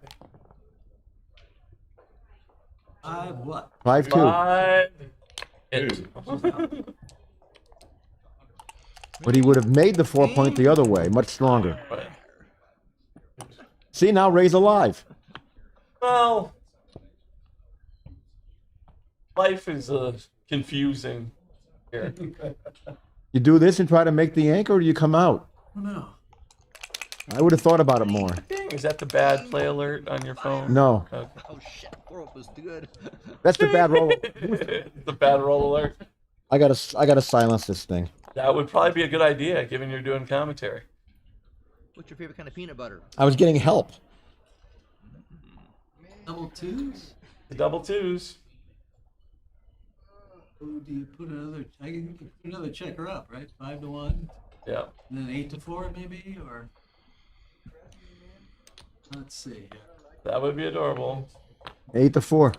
5 what? 5-2. 5. Hit. But he would have made the 4-point the other way, much stronger. Right. See, now Ray's alive. Well, life is confusing here. You do this and try to make the anchor, or you come out. Oh, no. I would have thought about it more. Dang, is that the bad play alert on your phone? No, Okay. Oh shit, 4-up was good. that's the bad roll. The bad roll alert. I gotta silence this thing. That would probably be a good idea, given you're doing commentary. What's your favorite kind of peanut butter? I was getting help. Double 2s? The double 2s. Who do you put another? I can put another checker up, right? 5 to 1, Yeah. and then 8 to 4 maybe, or let's see. That would be adorable. 8-4,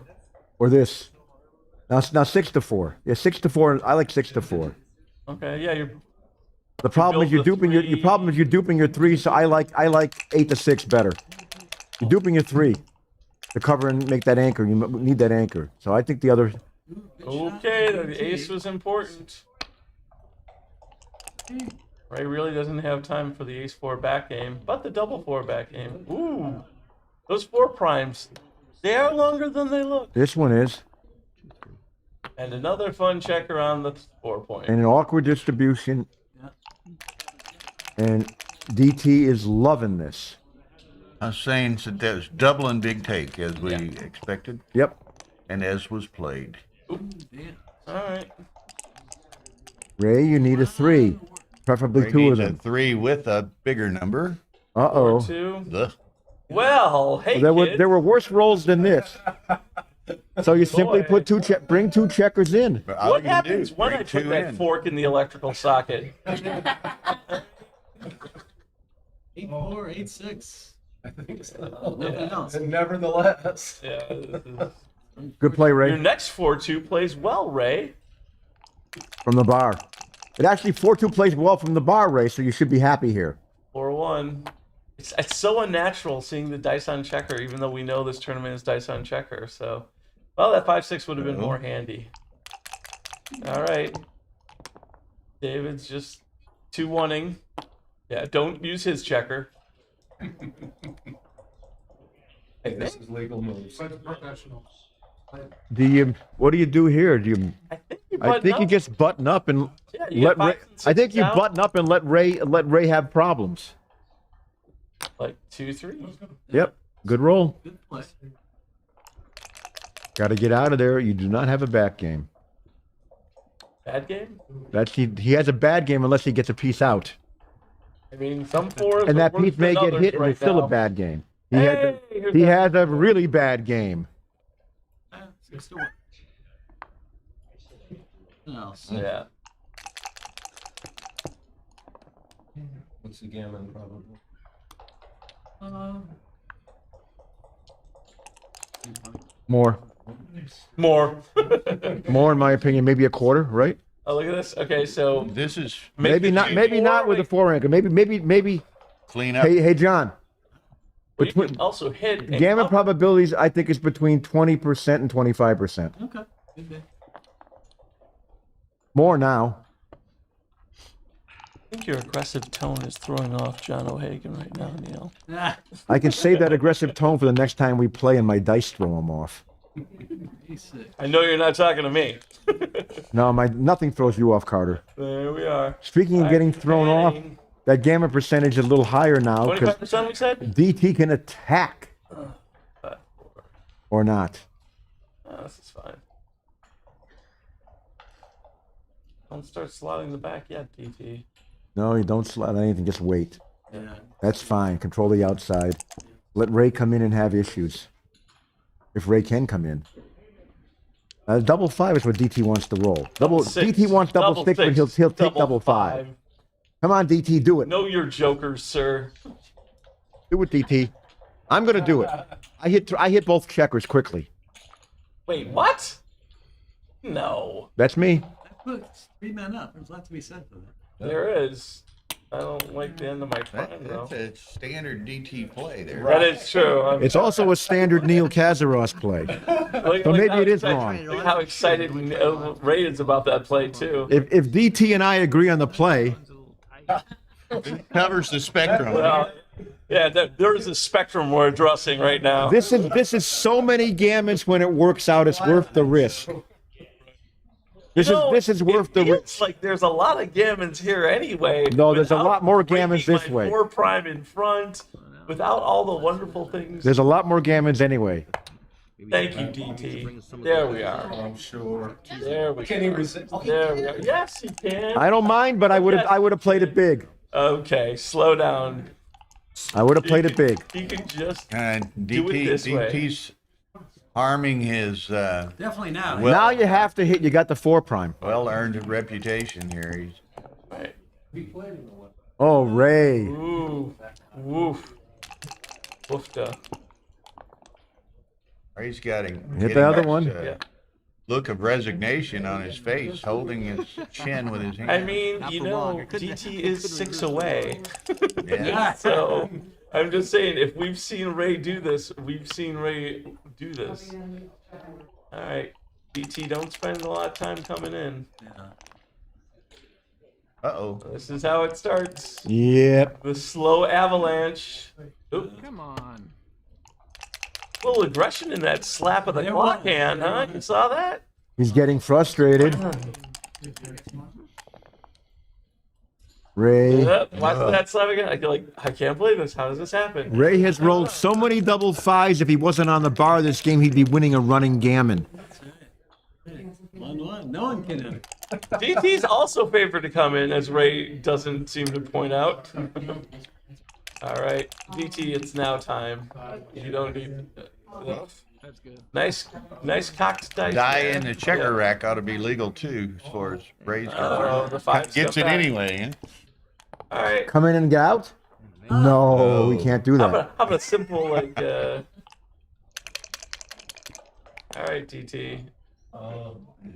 or this. Now 6-4. Yeah, 6-4. I like 6-4. Okay, yeah, you're The problem is you're build the duping your. three. Problem is you're duping your 3. So I like 8-6 better. You're duping your 3 to cover and make that anchor. You need that anchor. So I think the other. okay. The ace was important. Ray really doesn't have time for the ace-4 back game, but the double 4 back game. Ooh, those 4 primes, they are longer than they look. This one is, And another fun checker on the 4-point. and an awkward distribution. And DT is loving this. I was saying that there's double and big take as we expected Yep. and as was played. All right. Ray, you need a 3. Preferably Ray 2 of needs a them. 3 with a bigger number. Uh-oh. 2. Ugh. Well, hey, There kids. were worse rolls than this. So you simply Boy. put bring 2 checkers in. But all What you can do happens is when bring I put 2 that in. fork in the electrical socket? 8-4, 8-6. I think so. Nothing else. And nevertheless. Yeah. Good play, Your Ray. next 4-2 plays well, Ray. From the bar. It actually 4-2 plays well from the bar, Ray, so you should be happy here. 4-1. It's so unnatural seeing the dice on checker, even though we know this tournament is dice on checker. So, well, that 5-6 would have been more handy. All right. David's just 2-1-ing. Yeah, don't use his checker. Hey, this is legal moves. Professional. What do you do here? Do you I think you just button up and Yeah, you let get Ray, 5s and I think 6s you out. button up and let Ray have problems. Like 2-3. Yep. Good roll. Good play. Got to get out of there. You do not have a back game. Bad game? He has a bad game unless he gets a piece out. I mean, some 4s And are that worse piece may than get others hit and right it's still now. a bad game. Hey, here's He that. has a really bad game. Still work. No. Yeah. What's the Gamon probably? More. More. More in my opinion, maybe a quarter, right? Oh, look at this. Okay, so This is Maybe not with a 4 anchor. Maybe clean up. Hey John. you can also hit. and Gamma cover. probabilities I think is between 20% and 25%. Okay. Good day. More now. I think your aggressive tone is throwing off John O'Hagan right now, Neil. Ah, I can save that aggressive tone for the next time we play and my dice throw him off. he's sick. I know you're not talking to me. No, nothing throws you off, Carter. There we are. Speaking of getting thrown off, that gamma percentage is a little higher now because 25% we said? DT can attack or not. Oh, this is fine. Don't start slotting the back yet, DT. No, you don't slot anything, just wait. Yeah. That's fine. Control the outside. Let Ray come in and have issues. If Ray can come in. Double 5 is what DT wants to roll. Six. DT wants double 6, but he'll take double 5. Come on, DT, do it. Know your jokers, sir. Do it, DT. I'm gonna do it. I hit both checkers quickly. Wait, what? No. That's me. That puts 3 men up. There's a lot to be said for that. There is. I don't like the end of my prime, though. That's a standard DT play there. That is true. It's also a standard Neil Kazaros play. So maybe it is wrong. Look how excited Ray is about that play, too. If DT and I agree on the play, It covers the spectrum. Well, yeah, there's a spectrum we're addressing right now. this is so many gammons when it works out, it's worth the risk. This is worth the risk. It's like there's a lot of gammons here anyway. No, there's a without lot more gammons breaking this my way. 4 prime in front, without all the wonderful things. There's a lot more gammons anyway. Thank you, DT. There we are. I'm sure. There we Can he go. resist? There we are. Yes, he can. I don't mind, but I would have played it big. Okay, slow down. I would have played it big. You can just do DT, it this way. DT's harming his Definitely now. Well- Now you have to hit. You got the 4 prime. well-earned reputation here. He's Right. Oh, Ray. Ooh. Woof. Woofda. Ray's got him. Hit the other one. Yeah. Look of resignation on his face, holding his chin with his hand. I mean, you know, DT is 6 away. Yeah. So I'm just saying, if we've seen Ray do this, we've seen Ray do this. All right, DT, don't spend a lot of time coming in. Uh-oh. This is how it starts. Yep. The slow avalanche. Oop. Come on. Little aggression in that slap of the clock hand, huh? You saw that? He's getting frustrated. Ray. Yep, watch that slap again. I feel like, I can't believe this. How does this happen? Ray has rolled so many double 5s. If he wasn't on the bar this game, he'd be winning a running gammon. 1-1. No one can enter. DT's also favored to come in, as Ray doesn't seem to point out. All right, DT, it's now time. You don't need. That's good. Nice cocked dice. Die there. in the checker Yeah. rack ought to be legal too, as far as Ray's Oh, the five gets it step back. anyway. Huh? All right. Come in and get out? No, we can't do How that. about a simple like? All right, DT.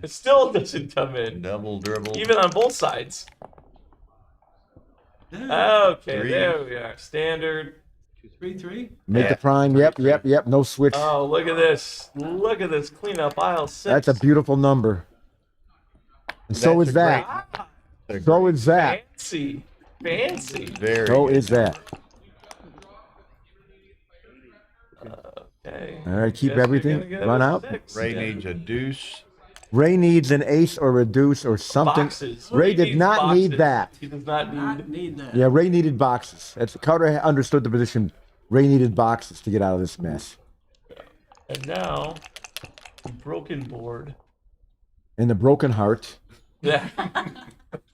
It still doesn't come in, Double dribble. even on both sides. Yeah. Okay, Three. there we are. Standard. 3-3. Make Yeah. the prime. Yep. No switch. Oh, look at this. Look at this. Clean up aisle 6. That's a beautiful number. And so That's is a that. great- So is that. Fancy. Very So good. is that. Okay. All right, keep Guess we're everything. gonna get Run a out. 6. Ray Yeah. needs a deuce. Ray needs an ace or a deuce or something. Boxes. Ray He did needs not boxes. need that. He does not Not need. need that. Yeah, Ray needed boxes. Carter understood the position. Ray needed boxes to get out of this mess. And now, broken board. And the broken heart. Yeah.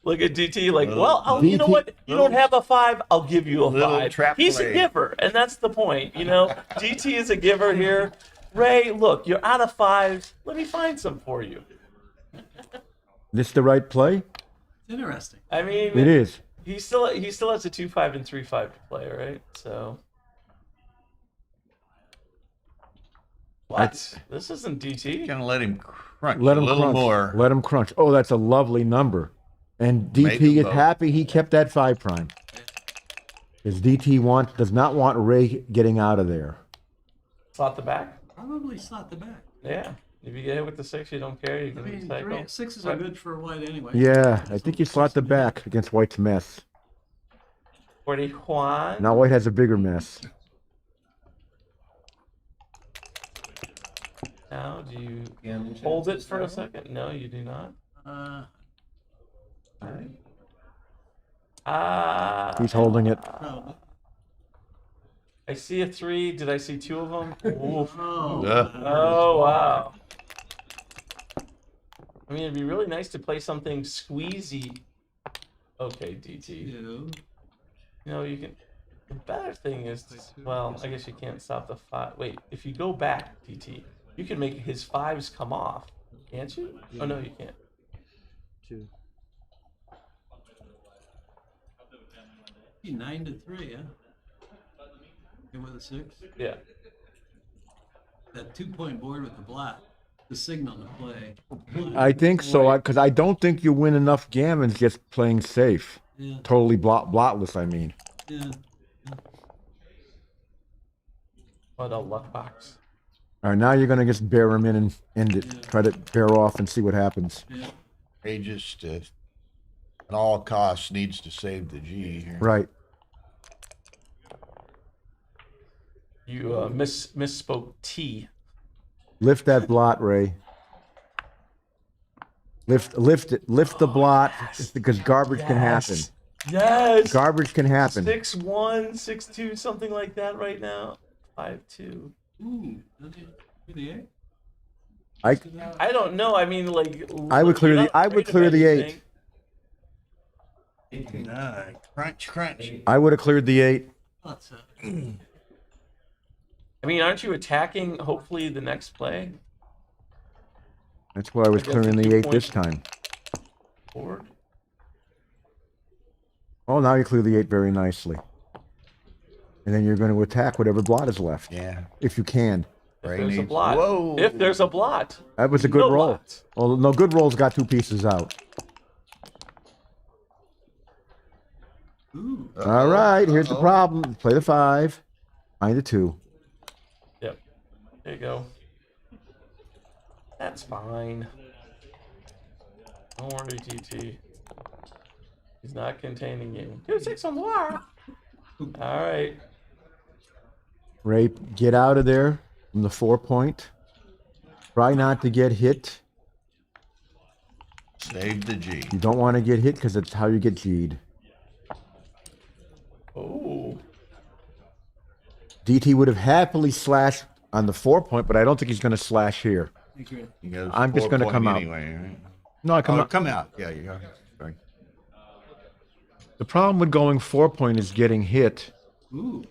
Look at DT like, well, you know DT what? You don't have a 5, I'll give you a Little 5. trap He's play. a giver, and that's the point. You know, DT is a giver here. Ray, look, you're out of 5s. Let me find some for you. This the right play? It's interesting. I mean, It is. he still has a 2-5 and 3-5 to play, right? So. What? This isn't DT. Gonna let him crunch Let him a little crunch. more. Let him crunch. Oh, that's a lovely number. And Make DT them is both. happy he kept that 5 prime. Because DT does not want Ray getting out of there. Slot the back. Probably slot the back. Yeah. If you get hit with the 6, you don't care. You I can mean, cycle. 6s are good for white anyway. Yeah, I think you slot the back against White's mess. 41. Now White has a bigger mess. Now, do you Gamon hold it chances for a now? second? No, you do not. He's holding it. Probably. I see a 3. Did I see 2 of them? Oof. Oh, Oh, wow. I mean, it'd be really nice to play something squeezy. Okay, DT. you. You know, you can. The better thing is, well, I guess you can't stop the 5. Wait, if you go back, DT, you can make his 5s come off, can't you? Oh no, you can't. 2. 9-3, huh? Good with a 6. Yeah. That 2-point board with the blot. The signal to play. I think so, because I don't think you win enough gammons just playing safe. Yeah. Totally blotless, I mean. Yeah. What a luck box. All right, now you're going to just bear him in and end it. Try to bear off and see what happens. Yeah. Ray just, at all costs, needs to save the G here. Right. You misspoke T. Lift that blot, Ray. Lift it. Lift the blot because garbage can happen. Yes. Garbage can happen. 6-1, 6-2, something like that right now. 5-2. Ooh. The 8? I don't know. I mean, like. I would clear you're the. not I would afraid of clear the anything. 8. Crunch. I would have cleared the 8. That's I mean, aren't you attacking, hopefully, the next play? That's why I was I guess clearing the the 8 2 this point- time. Board? Oh, now you clear the 8 very nicely. And then you're going to attack whatever blot is left. Yeah. If you can. If Ray there's a needs- blot. Whoa. If there's a blot. That was a good No roll. blot. Well, no, good rolls got 2 pieces out. Ooh. All right, here's the problem. Play the 5. Find the 2. Yep. There you go. That's fine. Don't worry, GT. He's not containing you. 2-6 on the wire. All right. Ray, get out of there from the 4 point. Try not to get hit. Save the G. You don't want to get hit because that's how you get G'd. Oh. DT would have happily slashed on the 4 point, but I don't think he's going to slash here. agree. He goes I'm just 4 gonna point come out. anyway, right? No, I come Oh, out. come out. Yeah, you go. Sorry. The problem with going 4-point is getting hit. Ooh.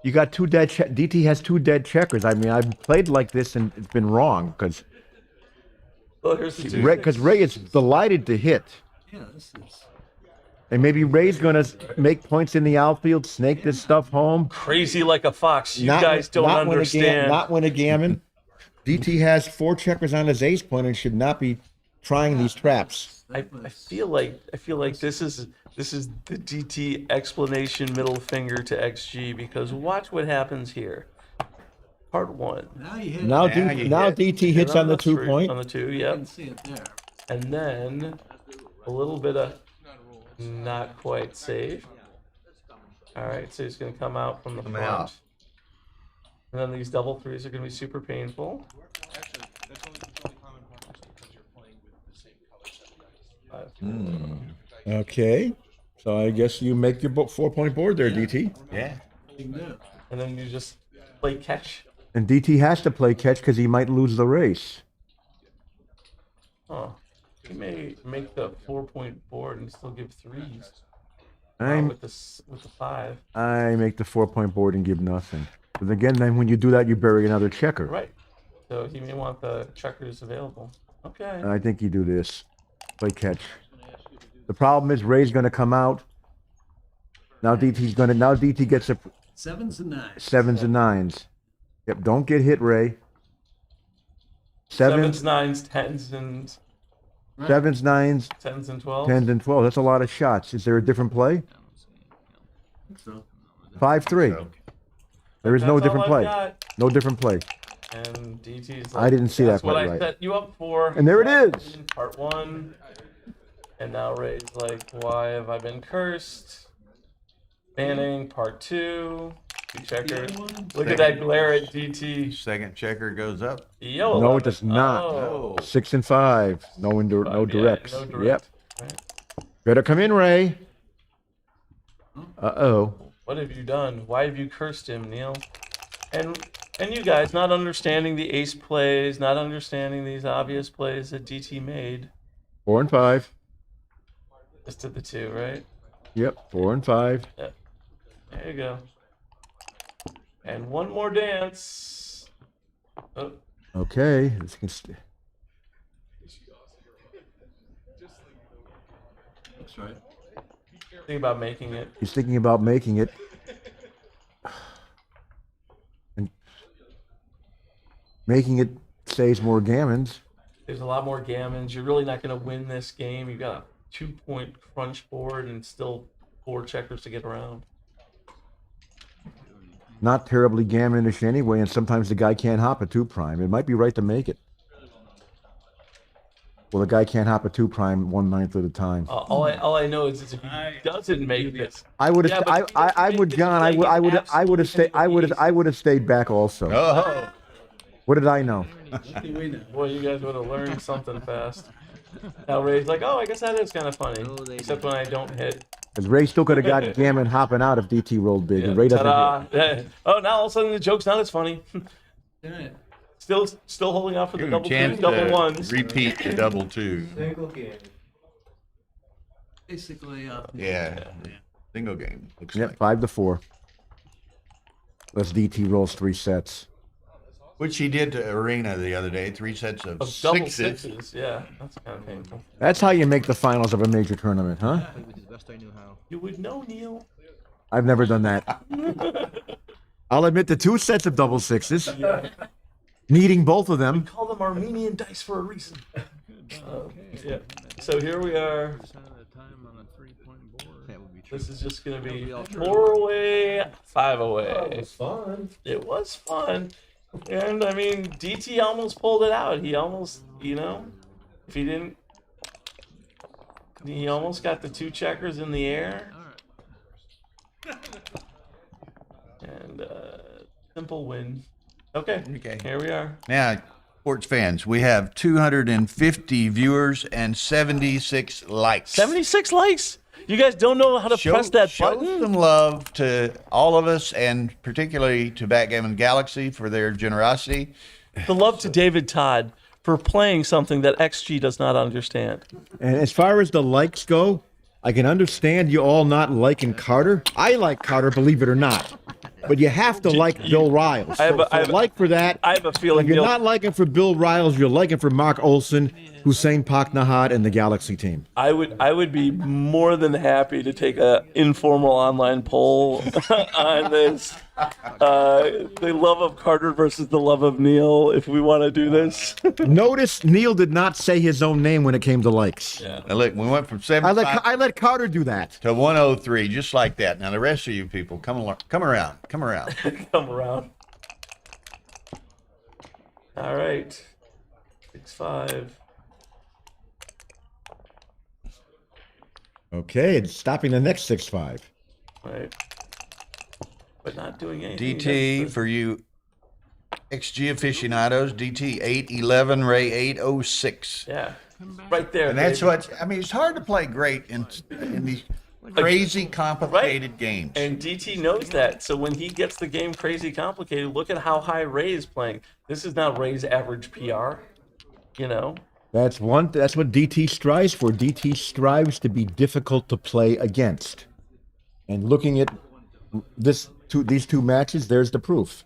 You got two dead. DT has 2 dead checkers. I mean, I've played like this and it's been wrong because Well, here's the two. Ray is delighted to hit. Yeah, this is. And maybe Ray's gonna make points in the outfield, snake this stuff home. Crazy like a fox. You guys don't understand. Not win a gammon. DT has 4 checkers on his ace point and should not be trying these traps. I feel like this is the DT explanation middle finger to XG because watch what happens here. Part 1. Now you hit. Now, Yeah, you now hit. DT hits on the 2 three- point. On the 2, You yep. can see it there. And then a little bit of not quite safe. All right, so he's going to come out from the Come front. out. And then these double threes are going to be super painful. Actually, that's only common part because you're playing with the same color set of dice. Okay. So I guess you make your 4-point board there, DT. Yeah. Big move. And then you just play catch. And DT has to play catch because he might lose the race. Oh, he may make the 4-point board and still give threes. I'm- With the 5. I make the 4-point board and give nothing. But again, then when you do that, you bury another checker. Right. So he may want the checkers available. Okay. I think you do this. Play catch. The problem is Ray's going to come out. Now DT gets a 7s and 9s. 7s and 9s. Yep, don't get hit, Ray. 7s, 9s, 10s, and 7s, 9s, 10s and 12s. 10s, and 12. That's a lot of shots. Is there a different play? So 5-3. There is no That's different all I've play. got. No different play. And DT's I didn't see that that's what part I right. set you up for. And there it is. Part 1. And now Ray's like, why have I been cursed? Banning, part 2. 2 checkers. Look at that glare at DT. Second checker goes up. Yo, No, it does not. Oh. 6 and 5. No Yeah, directs. no Yep. direct. Right. Better come in, Ray. Uh-oh. What have you done? Why have you cursed him, Neil? And you guys not understanding the ace plays, not understanding these obvious plays that DT made. 4 and 5. Just to the 2, right? Yep, 4 and 5. Yep. There you go. And one more dance. Oh, Okay. This can that's right. think about making it. He's thinking about making it. And making it saves more gammons. There's a lot more gammons. You're really not going to win this game. You got a 2-point crunch board and still 4 checkers to get around. Not terribly gammonish anyway, and sometimes the guy can't hop a 2 prime. It might be right to make it. Well, the guy can't hop a 2 prime 1/9 of the time. All I know is if he doesn't make this, I would Yeah, have. but I would, John. I would have stayed back also. Oh. What did I know? What do we know? boy, you guys would have learned something fast. Now Ray's like, oh, I guess that is kind of funny. No, they Except when I don't hit. Because Ray still could have got gammon hopping out if DT rolled big, and Ray doesn't. Ta-da. hit. Yeah. Oh, now all of a sudden the joke's not as funny. Yeah. Still holding out for the Give him double a chance twos, double to ones. repeat the double 2. Single game. Basically, Yeah. Single game. Looks Yep, like. 5-4. Unless DT rolls 3 sets. Which he did to Arena the other day. 3 sets of Of double 6s. sixes. Yeah, that's kind of painful. That's how you make the finals of a major tournament, huh? Played with as best I knew how. You would know, Neil. I've never done that. I'll admit the 2 sets of double 6s. Needing both of them. Call them Armenian dice for a reason. Yeah. So here we are. Percent of the time on a 3-point board. That would be true. This is just gonna be 4 away, 5 away. It was fun. It was fun. And I mean, DT almost pulled it out. He almost, if he didn't, he almost got the 2 checkers in the air. And simple win. Okay. Here we are. Now, sports fans, we have 250 viewers and 76 likes. 76 likes. You guys don't know how to press that show button? some love to all of us, and particularly to Backgammon Galaxy for their generosity. The love to David Todd for playing something that XG does not understand. And as far as the likes go, I can understand you all not liking Carter. I like Carter, believe it or not. But you have to like Bill Riles. I have So, a- I have a- like for that. I have a feeling If you're Neil- not liking for Bill Riles, you're liking for Mark Olson, Hussein Paknahad, and the Galaxy team. I would be more than happy to take a informal online poll on this. The love of Carter versus the love of Neil, if we want to do this. Notice Neil did not say his own name when it came to likes. Yeah. Now look, we went from 75 I let Carter do that. to 103, just like that. Now the rest of you people, come around. Come around. All right. 6-5. Okay, it's stopping the next 6-5. Right. But not doing anything. DT against for you XG aficionados, DT 811, Ray 806. Yeah. Right there. And that's baby. what, I mean, it's hard to play great in these crazy, complicated games. And DT knows that. So when he gets the game crazy complicated, look at how high Ray is playing. This is not Ray's average PR. You know? That's what DT strives for. DT strives to be difficult to play against. And looking at these two matches, there's the proof.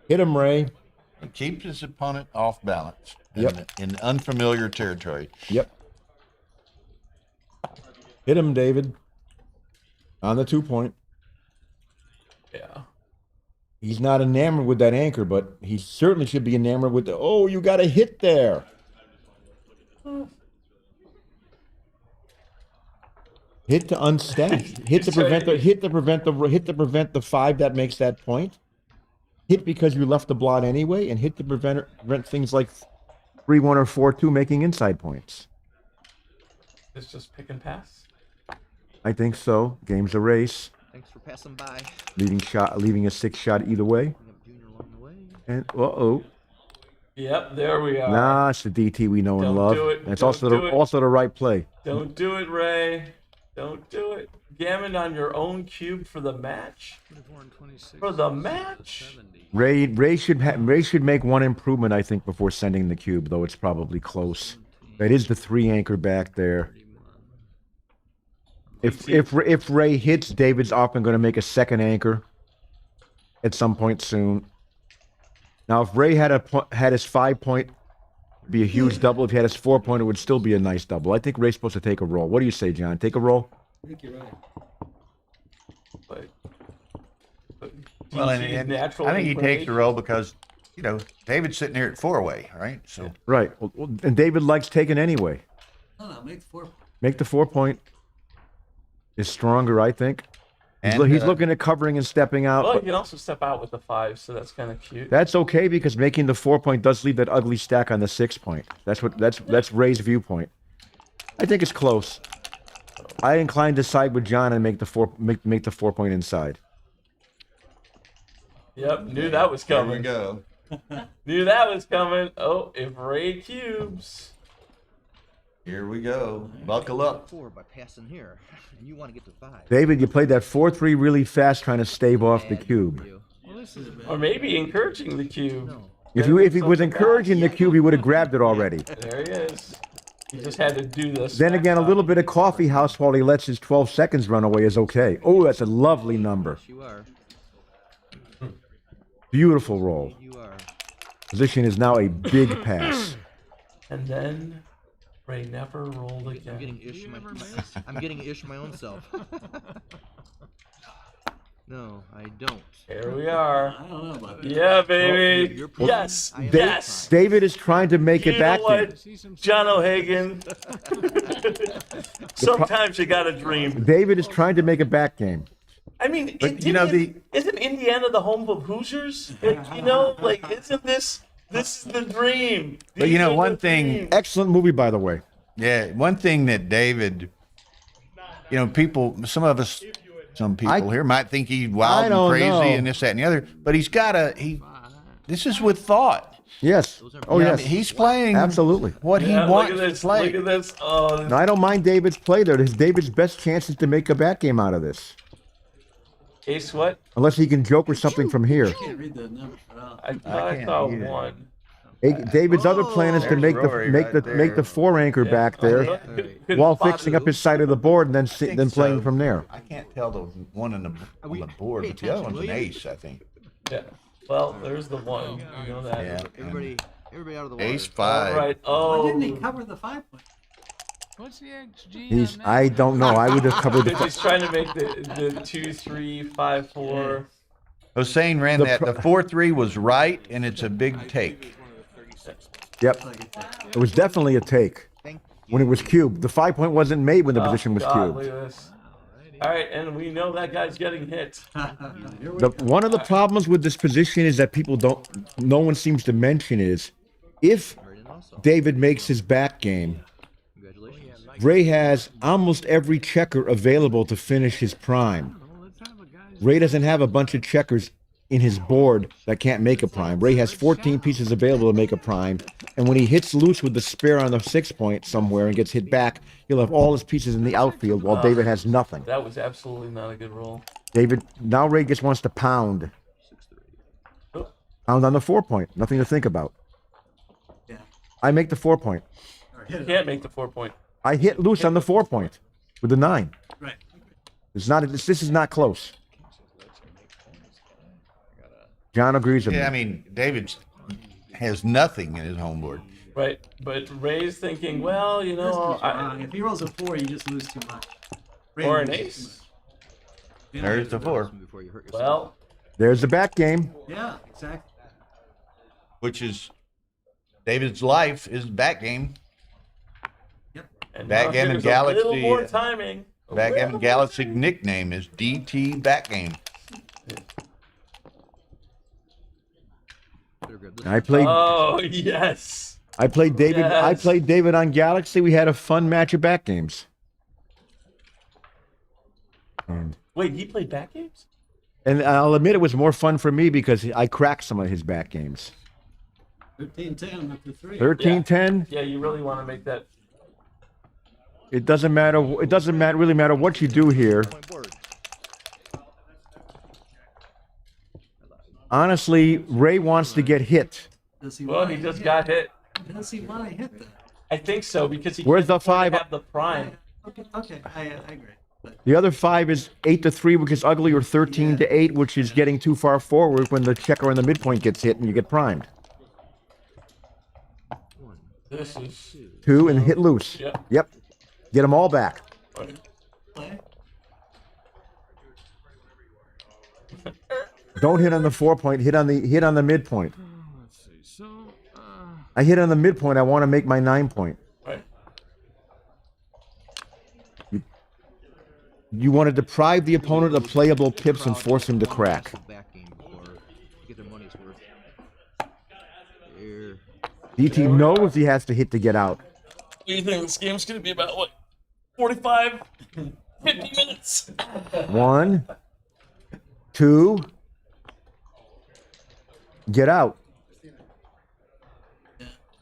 Hit him, Ray. He keeps his opponent off balance Yep. in unfamiliar territory. Yep. Hit him, David. On the 2-point. Yeah. He's not enamored with that anchor, but he certainly should be enamored with the, oh, you got a hit there. Hit to unstack. Hit to prevent the 5 that makes that point. Hit because you left the blot anyway, and hit to prevent things like 3-1 or 4-2 making inside points. It's just pick and pass. I think so. Game's a race. Thanks for passing by. Leaving a 6 shot either way. Junior along the way. And uh-oh. Yep, there we are. Nah, it's the DT we know and Don't love. do it. And it's Don't also do it. also the right play. Don't do it, Ray. Don't do it. Gammon on your own cube for the match? 24 and 26. For the match? 70. Ray should make one improvement, I think, before sending the cube, though it's probably close. That is the 3 anchor back there. If Ray hits, David's often going to make a second anchor at some point soon. Now, if Ray had his 5-point, it'd be a huge double. If he had his 4-point, it would still be a nice double. I think Ray's supposed to take a roll. What do you say, John? Take a roll? I think you're right. Well, DT is and natural I think he and takes Ray. the role because, you know, David's sitting here at 4-way, right? So Right. Well, and David likes taking anyway. No, make 4. Make the 4-point is stronger, I think. And, He's looking at covering and stepping out. Well, but you can also step out with the 5, so that's kind of cute. that's okay because making the 4-point does leave that ugly stack on the 6-point. That's Ray's viewpoint. I think it's close. I incline to side with John and make the 4-point inside. Yep, knew that was there we coming. go. Knew that was coming. Oh, if Ray cubes. Here we go. Buckle up. 4 by passing here, and you want to get to 5. David, you played that 4-3 really fast trying to stave off the Bad cube. for you. Well, this is Or maybe encouraging the cube. No. If he was encouraging the cube, he would have grabbed it already. There he is. He just had to do this. Then again, a little bit of coffee house while he lets his 12 seconds run away is okay. Oh, that's a lovely number. Yes, you are. Beautiful roll. You are. Position is now a big pass. And then Ray never rolled I'm again. getting ish I'm getting ish my own self. No, I don't. Here we are. I don't know about that. Yeah, baby. You're playing. Yes. I am Yes. David is trying to make You it know back in. what, John O'Hagan? Sometimes you gotta dream. David is trying to make a back game. I mean, you know, isn't Indiana the home of Hoosiers? Like, you know, like isn't this is the dream? But you know, These are one the thing- dreams. Excellent movie, by the way. Yeah, one thing that David, you know, some people here might think he's I wild and don't crazy know. and this, that, and the other, but this is with thought. Yes. Oh, You know, yes. he's playing Absolutely. what he Yeah, wants look at this. to play. Look at this. Oh, No, I don't mind David's play there. David's best chance is to make a back game out of this. Ace what? Unless he can joke or something from here. I can't read the number. I thought I can't saw either. 1. David's other plan is to There's make Rory make right the 4 anchor back there while fixing up his side of the board and then playing so. from there. I can't tell the one on the board, but the other one's an ace, I think. Yeah. Well, there's the one. You know that. Yeah. Everybody out of the water. Ace 5. All right. Why Oh. didn't he cover the 5 point? What's the XG? He's I don't know. I would have covered the He's trying to make the 2, 3, 5, 4. Hossein ran The that. pro- The 4-3 was right, and it's a big take. Yep. It was definitely a take when it was cubed. The 5 point wasn't made when the position was God, look cubed. at this. All right, and we know that guy's getting hit. One of the problems with this position is that no one seems to mention is if David makes his back game, Ray has almost every checker available to finish his prime. Ray doesn't have a bunch of checkers in his board that can't make a prime. Ray has 14 pieces available to make a prime, and when he hits loose with the spare on the 6 point somewhere and gets hit back, he'll have all his pieces in the outfield while David has nothing. That was absolutely not a good roll. Now Ray just wants to pound. Pound on the 4 point. Nothing to think about. Yeah. I make the 4 point. You can't make the 4 point. I hit loose on the 4 point with the 9. Right. This is not close. John agrees with me. Yeah, I mean, David has nothing in his home board. Right, but Ray's thinking, well, you know, If he rolls a 4, you just lose too much. or an ace. Yeah. There's the 4, Well, There's the back game. Yeah, exactly. which is David's life is back game. and Backgammon now here's a little Galaxy, more timing. Backgammon Galaxy nickname is DT Backgame. I played. Oh yes. I played David. Yes. I played David on Galaxy. We had a fun match of back games. Wait, he played back games? And I'll admit it was more fun for me because I cracked some of his back games. 13-10 with the 3. 13-10. Yeah, you really want to make that. It doesn't matter. It doesn't really matter what you do here. Honestly, Ray wants to get hit. Does he Well, want he to just hit? got hit. Does he want to hit that? I think so because he Where's can't the 5? have the prime. Okay, I agree. But The other 5 is 8-3, which is ugly, or 13-8, which is getting too far forward when the checker on the midpoint gets hit and you get primed. This is 2 and hit loose. Yep. Yep. Get them all back. play. Don't hit on the 4 point. Hit on the midpoint. I hit on the midpoint. I want to make my 9 point. right. You want to deprive the opponent of playable pips and force him to crack. Back game before get their money's worth. Here. DT knows he has to hit to get out. What do you think this game's going to be about? What, 45, 50 minutes? 1, 2, get out.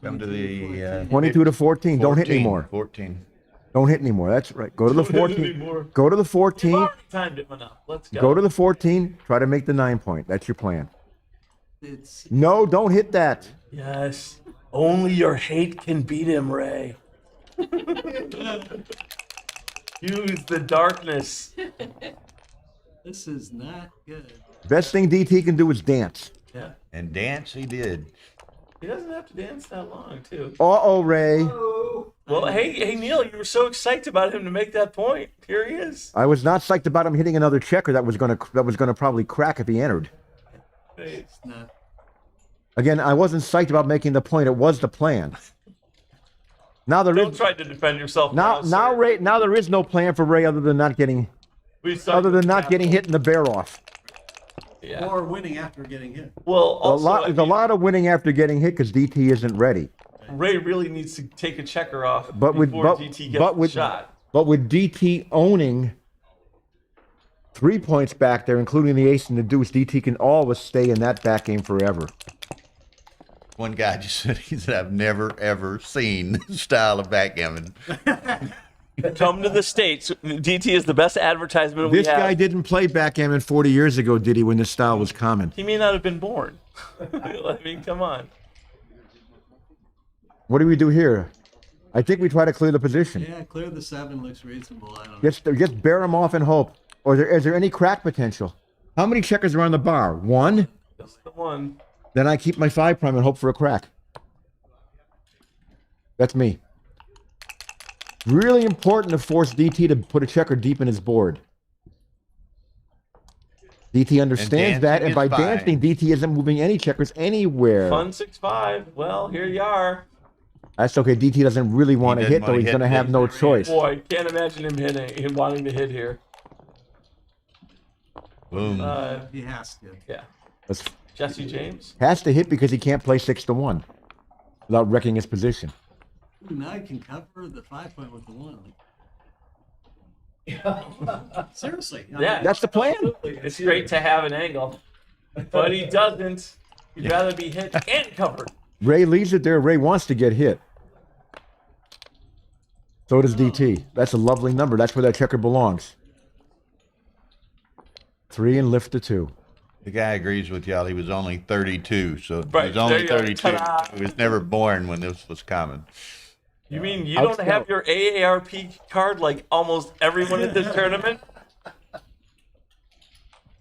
Come to the 22 to 14. Don't hit anymore. 14. Don't hit anymore. That's right. Go to the 14. Go to the 14. Already timed it enough. Let's go. Go to the 14. Try to make the 9 point. That's your plan. It's No, don't hit that. Yes. Only your hate can beat him, Ray. Use the darkness. this is not good. Best thing DT can do is dance. Yeah. And dance he did. He doesn't have to dance that long, too. Uh-oh, Ray. Well, hey, Neil, you were so excited about him to make that point. Here he is. I was not psyched about him hitting another checker that was gonna probably crack if he entered. It's not. Again, I wasn't psyched about making the point. It was the plan. Now there Don't is try to defend yourself. now sir. Ray. Now there is no plan for Ray other than not getting hit in the bear off. Yeah. Or winning after getting hit. Well, also, There's a lot of winning after getting hit because DT isn't ready. Ray really needs to take a checker off But with before DT gets the shot. But with DT owning 3 points back there, including the ace and the deuce, DT can always stay in that back game forever. One guy just said, he said, I've never, ever seen this style of backgammon. Come to the States. DT is the best advertisement we This have. guy didn't play backgammon 40 years ago, did he, when this style was common? He may not have been born. I mean, come on. What do we do here? I think we try to clear the position. Yeah, clear the 7 looks reasonable. I don't know. Just bear them off and hope. Or is there any crack potential? How many checkers are on the bar? 1? Just the one. Then I keep my 5 prime and hope for a crack. That's me. Really important to force DT to put a checker deep in his board. DT understands that, and by dancing, DT isn't moving any checkers anywhere. Fun 6-5. Well, here you are. That's okay. DT doesn't really want to hit, though. He's going to have no choice. Boy, can't imagine him wanting to hit here. Boom. He has to. Yeah. That's, Jesse James. has to hit because he can't play 6-1 without wrecking his position. Ooh, now he can cover the 5 point with the 1. Seriously. Yeah. That's the plan. It's great to have an angle, but he doesn't. He'd rather be hit and covered. Ray leaves it there. Ray wants to get hit. So does DT. That's a lovely number. That's where that checker belongs. 3 and lift to 2. The guy agrees with y'all. He was only 32, so Right, he was only there you go. 32. Ta-da. He was never born when this was common. You mean you don't have your AARP card like almost everyone at this tournament?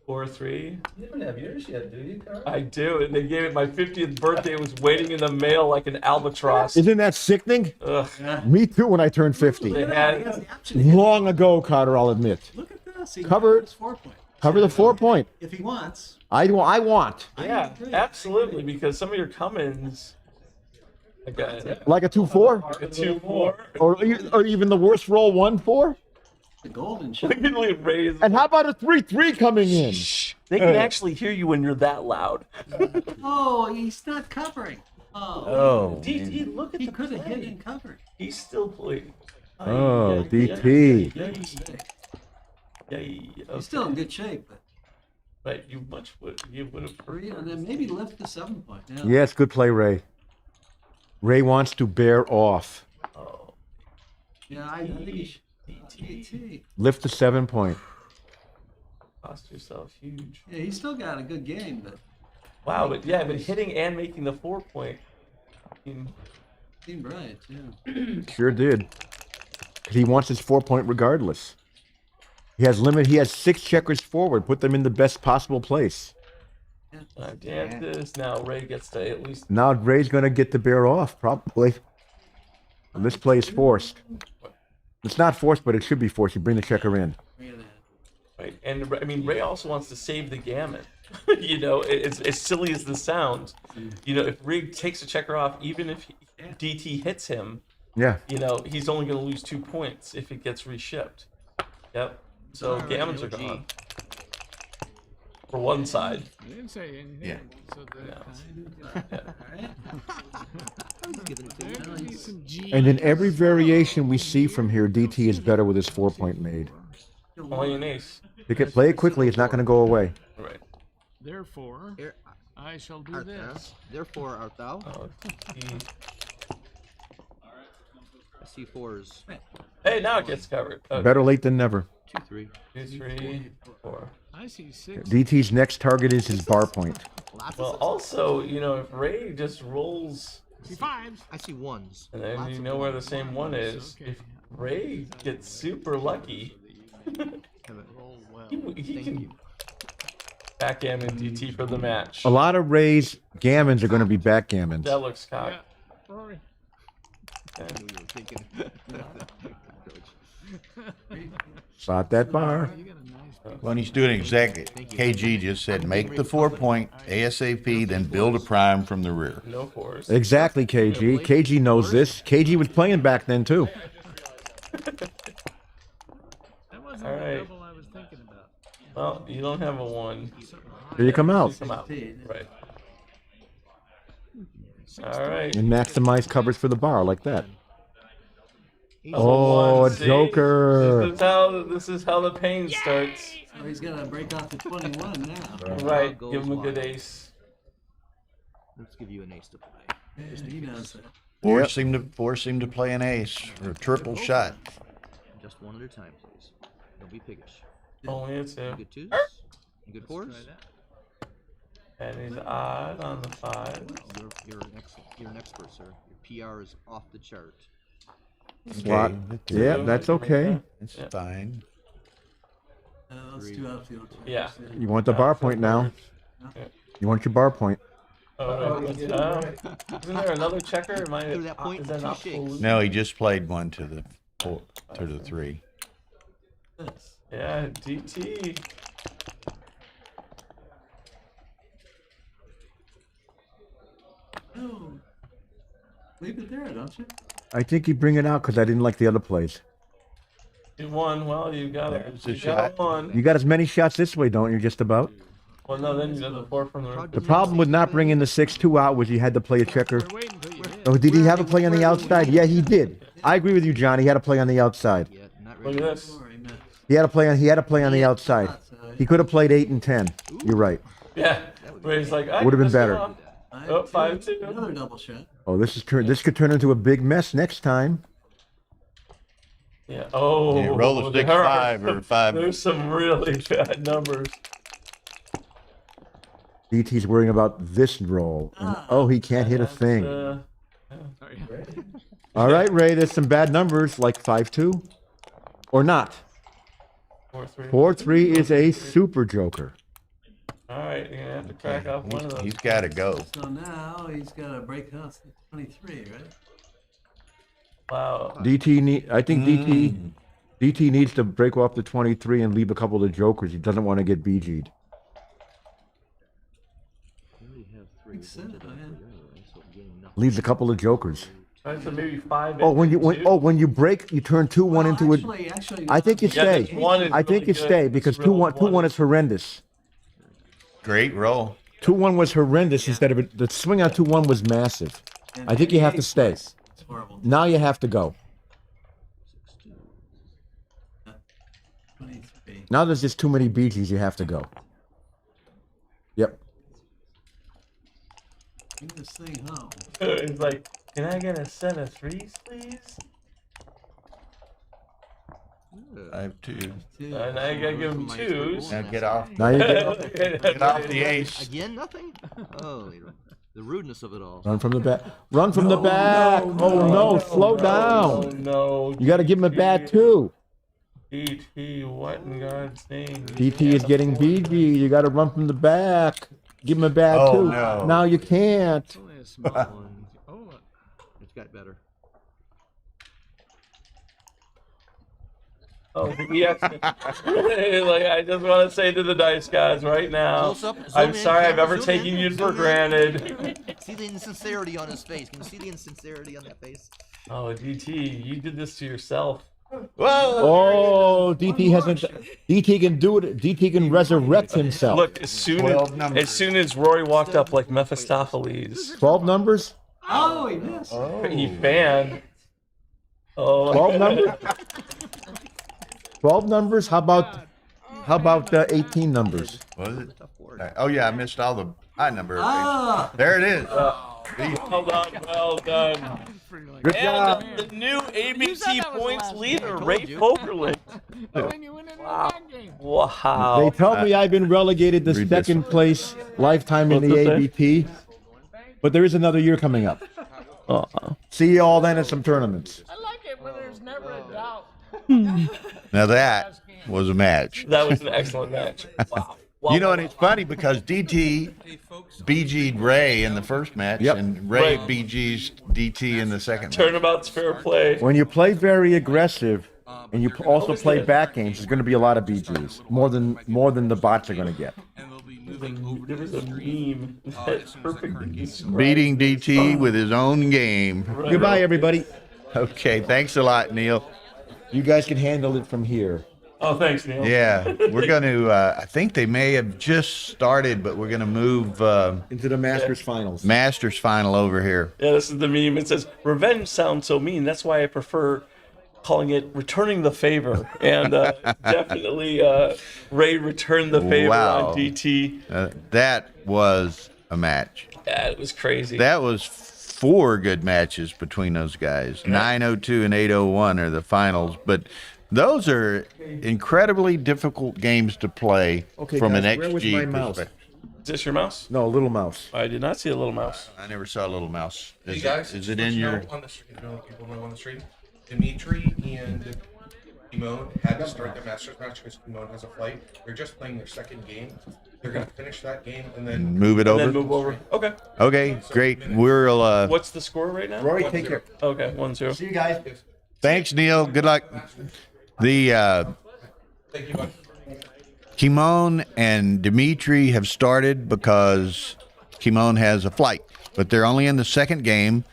4-3. You don't have yours yet, do you, Carl? I do, and they gave it my 50th birthday. It was waiting in the mail like an albatross. Isn't that sickening? Ugh. Me too when I turned 50. They He had has the option. Long ago, Carter, I'll admit. Look at this. He Cover- covers 4 point. Cover the 4 point. If he wants. I want. yeah, absolutely, because some of your come-ins, like Like a 2-4? a 2-4, Or even the worst roll 1-4? The golden shot. we can only raise. And how about a 3-3 coming in? They can actually hear you when you're that loud. Oh, he's not covering. Oh. Oh, DT, look at He the could have hit play. and covered. He's still playing. Oh, DT. He's still in good shape, but Right, you would have. 3 and then maybe lift the 7 point. Yeah. Yes, good play, Ray. Ray wants to bear off. Oh, Yeah, I think he should. DT. Lift the 7 point. cost yourself huge. Yeah, he's still got a good game, but Wow, but hitting and making the 4 point. Team Bryant, yeah. Sure did. 'Cause he wants his 4 point regardless. He has 6 checkers forward. Put them in the best possible place. Damn this. Now Ray gets to at least. Now Ray's going to get to bear off, probably. And this play is forced. It's not forced, but it should be forced. You bring the checker in. Right, and I mean Ray also wants to save the Gamon. It's as silly as this sounds. If Ray takes a checker off, even if DT hits him, Yeah. he's only going to lose 2 points if it gets reshipped. Yep. So Gamons are gone. For one side. I didn't say anything. Yeah. So And in every variation we see from here, DT is better with his 4 point made. Only an ace. You can play it quickly. It's not going to go away. Right. Therefore, I shall do Art thou? this. Therefore art thou? Oh, I see 4s. hey, now it gets covered. Okay. Better late than never. 2, 3. 2, 3, 4. I see 6. DT's next target is his bar point. Well, also, if Ray just rolls, I see 5s. I see 1s. and then you know where the same one is. If Ray gets super lucky, Roll well. he can backgammon DT for the match. A lot of Ray's gammons are going to be backgammons. That looks cock. Yeah. Rory. Slot that bar. You got a nice When he's doing exactly, KG just said, make the 4 point ASAP, then build a prime from the rear. No force. Exactly, KG. KG knows this. KG was playing back then, too. That wasn't All the right. double I was thinking about. Well, you don't have a 1. Here you come out. Come out. Right. All right. And maximize covers for the bar like that. Oh, Oh, a see? Joker. This is how the pain starts. So he's gonna break off the 21 now. Right. Give him a good ace. Let's give you an ace to play. Yeah, he knows that. Force him to play an ace or a triple shot. Just one at a time, please. Don't be piggish. Only a 2. Good 2s? You good 4s? And he's odd on the 5. You're an expert, sir. Your PR is off the chart. Slot. Yeah, that's okay. It's fine. Let's do outfield. Yeah. You want the bar point now. You want your bar point. Isn't there another checker? Am I, Through that point, is that two not shakes. full? No, he just played one to the 4, to the 3. Yeah, DT. No. Leave it there, don't you? I think you bring it out because I didn't like the other plays. You won. Well, you got it. There's a You got shot. one. You got as many shots this way, don't you? Just about. Well, no, then you got the 4 from the. The problem with not bringing the 6-2 out was you had to play a checker. Oh, did he have a play on the outside? Yeah, he did. I agree with you, John. He had a play on the outside. Yeah, not Look ready. at this. He had a play on. He had a play on the outside. He could have played 8 and 10. You're right. Yeah. Where he's like, Would've been better. Oh, 5-2. Another double shot. Oh, this could turn into a big mess next time. Yeah. Oh. You roll a 6, there are 5, or some- 5. There's some really bad numbers. DT's worrying about this roll. And, oh, he can't hit a thing. All right, Ray. There's some bad numbers like 5-2, or not. 4-3. 4-3 is a super joker. All right, you're gonna have to crack off one of those. He's got to go. So now he's got to break out 23, right? Wow. I think DT needs to break off the 23 and leave a couple of jokers. He doesn't want to get BG'd. Leaves a couple of jokers. All right, so maybe 5. Oh, when you break, you turn 2-1 into it. I think you stay. this one is I think really you good. stay because This really 2-1 is horrendous. Great roll. 2-1 was horrendous instead of it. The swing on 2-1 was massive. I think you have to stay. It's horrible. Now you have to go. 23. Now there's just too many BGs. You have to go. Yep. Bring this thing home. He's like, can I get a set of 3s, please? I have 2. And I gotta give him 2s. Now get off. Now you get Get off the ace. Again, nothing? Oh, the rudeness of it all. run from the back. Run from the back. Oh no! Slow down. No. You got to give him a bat too. DT, what in God's name? DT is getting BG. You got to run from the back. Give him a bat Oh, too. no. Now you can't. Only a small one. Oh, it's got better. Oh, yes. Like, I just want to say to the dice guys right now, Close up, zoom I'm in, sorry I've camera, ever zoom taken in, you zoom for in. granted. See the insincerity on his face. Can you see the insincerity on that face? Oh, DT, you did this to yourself. Oh, DT hasn't. DT can do it. DT can resurrect himself. Look, as soon as Rory walked up like Mephistopheles, 12 numbers. Oh, he missed. he fanned. Oh, 12 numbers. 12 numbers. How about 18 numbers? Was it? Oh yeah, I missed all the high number. Ah. There it is. well done, well done. Good job. And the new ABT points leader, Ray Fogerling. Wow. They tell me I've been relegated to Read this. second place lifetime in the What's it ABT, but there is another year coming up. See you all then at some tournaments. I like it when there's never a doubt. Now that was a match. That was an excellent match. Wow. You know, and it's funny because DT BG'd Ray in the first match, Yep. and Ray Right. BG's DT in the second match. Turnabout's fair play. When you play very aggressive and you also play back games, there's going to be a lot of BGs, more than the bots are going to get. There was a meme that perfectly described Beating DT with his own game. Goodbye, everybody. Okay, thanks a lot, Neil. You guys can handle it from here. Oh, thanks, Neil. Yeah, we're going to, I think they may have just started, but we're going to move Into the Masters Finals. Masters final over here. Yeah, this is the meme. It says, revenge sounds so mean. That's why I prefer calling it returning the favor. And definitely Ray returned the favor Wow. on DT. That was a match. Yeah, it was crazy. That was 4 good matches between those guys. 902 and 801 are the finals, but those are incredibly difficult games to play Okay, from guys, an where was XG my mouse? perspective. this your mouse? No, Little Mouse. I did not see a little mouse. I never saw a little mouse. Hey guys, Is it in your? on the stream? People know on the stream. Dimitri and Gamon had to start their Masters match because Gamon has a flight. They're just playing their second game. They're gonna finish that game and then Move it over. Then move over. Okay. Okay, great. We'll. What's the score right now? Rory, take care. Okay, 1-0. See you guys. Thanks, Neil. Good luck. The thank you, bud. Gamon and Dimitri have started because Gamon has a flight, but they're only in the second game.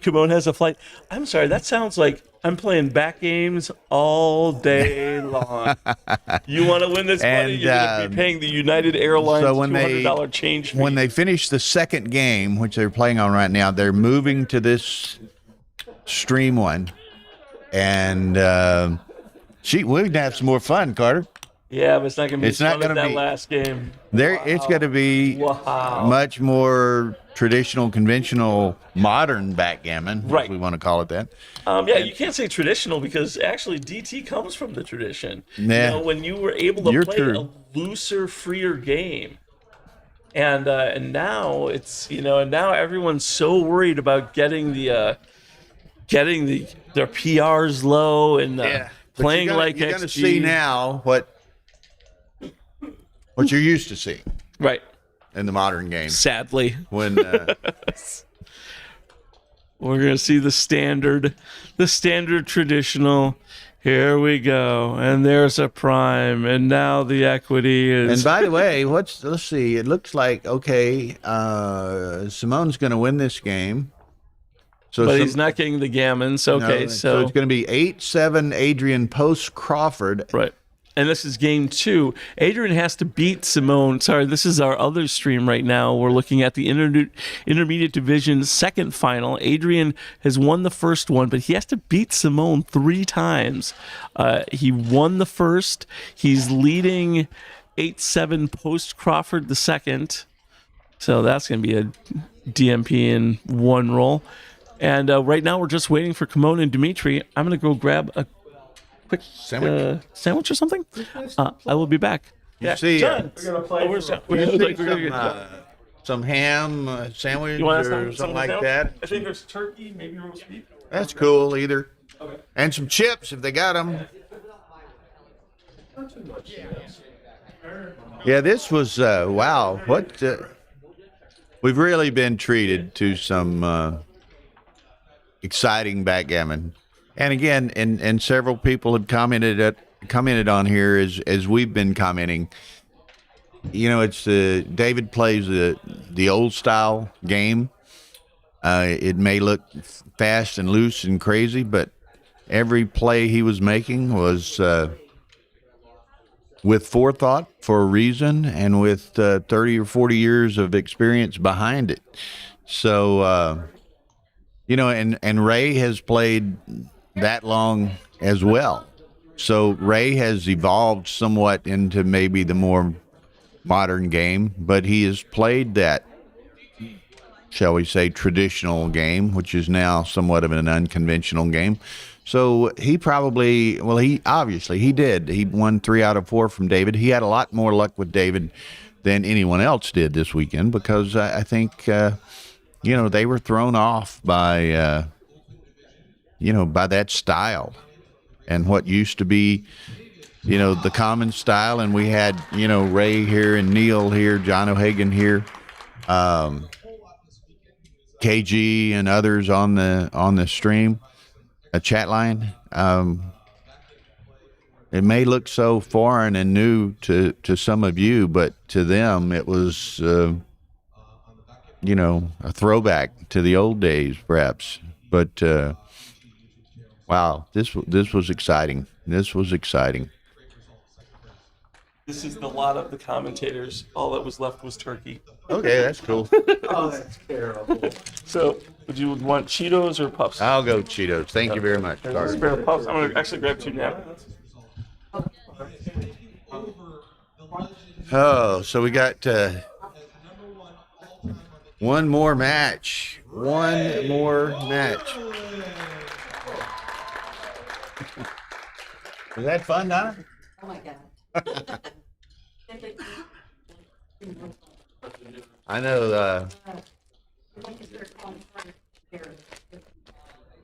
Gamon has a flight. I'm sorry, that sounds like I'm playing back games all day long. You want to win this money? And, You're going to be paying the United Airlines $200 change fee. When they finish the second game, which they're playing on right now, they're moving to this stream one, and we're gonna have some more fun, Carter. Yeah, but it's not going to be It's not fun as gonna that be- last game. It's going to be much more traditional, conventional, modern backgammon, Right. if we want to call it that. Yeah, you can't say traditional because actually DT comes from the tradition. Nah. You know, when you were able to You're play true. a looser, freer game. And now it's and now everyone's so worried about getting their PRs low and But playing you're like you're gonna XG. see now what you're used to seeing Right. in the modern game. Sadly. When We're gonna see the standard traditional. Here we go, and there's a prime, and now the equity is. and by the way, let's see. It looks like Simone's going to win this game. So but he's not getting the gammons. Okay, no, so it's going to be 8-7 Adrian post Crawford. Right. And this is game 2. Adrian has to beat Simone. Sorry, this is our other stream right now. We're looking at the intermediate division second final. Adrian has won the first one, but he has to beat Simone 3 times. He won the first. He's leading 8-7 post Crawford the second. So that's going to be a DMP in one roll. And right now we're just waiting for Gamon and Dimitri. I'm going to go grab a quick sandwich or something. I will be back. See, John, we're gonna play. Some ham sandwich You want or something like that. I think there's turkey, maybe roast beef. That's cool, either. Okay. And some chips if they got them. Yeah, this was wow. What we've really been treated to some exciting backgammon. And again, and several people have commented on here as we've been commenting. It's David plays the old style game. It may look fast and loose and crazy, but every play he was making was with forethought for a reason and with 30 or 40 years of experience behind it. So, and Ray has played that long as well. So Ray has evolved somewhat into maybe the more modern game, but he has played that, shall we say, traditional game, which is now somewhat of an unconventional game. So he obviously did. He won 3 out of 4 from David. He had a lot more luck with David than anyone else did this weekend because I think, they were thrown off by that style and what used to be, the common style. And we had, Ray here and Neil here, John O'Hagan here, KG and others on the stream, a chat line. It may look so foreign and new to some of you, but to them it was, a throwback to the old days, perhaps. But wow, this was exciting. This was exciting. This is the lot of the commentators. All that was left was turkey. Okay, that's cool. Oh, that's terrible. So, would you want Cheetos or Puffs? I'll go Cheetos. Thank you very much, There's a Carter. spare Puffs. I'm going to actually grab 2 napkins. Oh, so we got one more match. One more match. Was that fun, Donna? Oh my God. I know.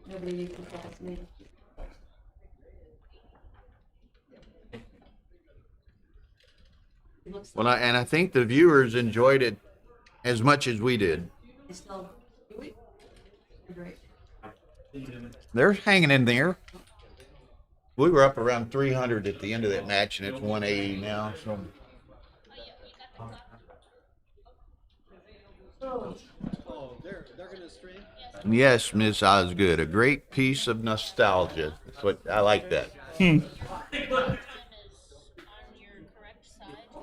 Nobody needs to ask me. Well, I think the viewers enjoyed it as much as we did. They still do it? Great. They're hanging in there. We were up around 300 at the end of that match, and it's 180 now. So. Oh, they're gonna stream? Yes, Miss Osgood, a great piece of nostalgia. That's what I like that.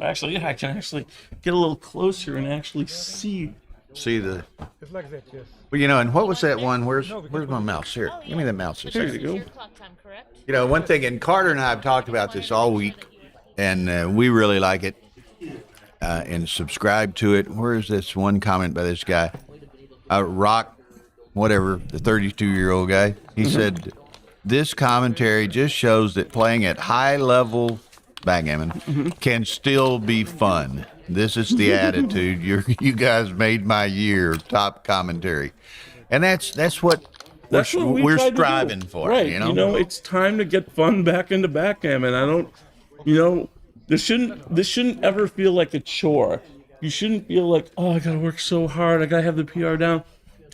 Actually, yeah, I can actually get a little closer and actually see. See the. It's like that, yes. Well, you know, and what was that one? Where's my mouse? Here, give me the mouse. There you go. You know, one thing, and Carter and I have talked about this all week, and we really like it, and subscribe to it. Where's this one comment by this guy? Rock, whatever, the 32-year-old guy. He said, this commentary just shows that playing at high level backgammon can still be fun. This is the attitude. You guys made my year. Top commentary, and that's what we're try to do. striving for. Right. You know, it's time to get fun back into backgammon. I don't, this shouldn't ever feel like a chore. You shouldn't feel like, oh, I gotta work so hard. I gotta have the PR down.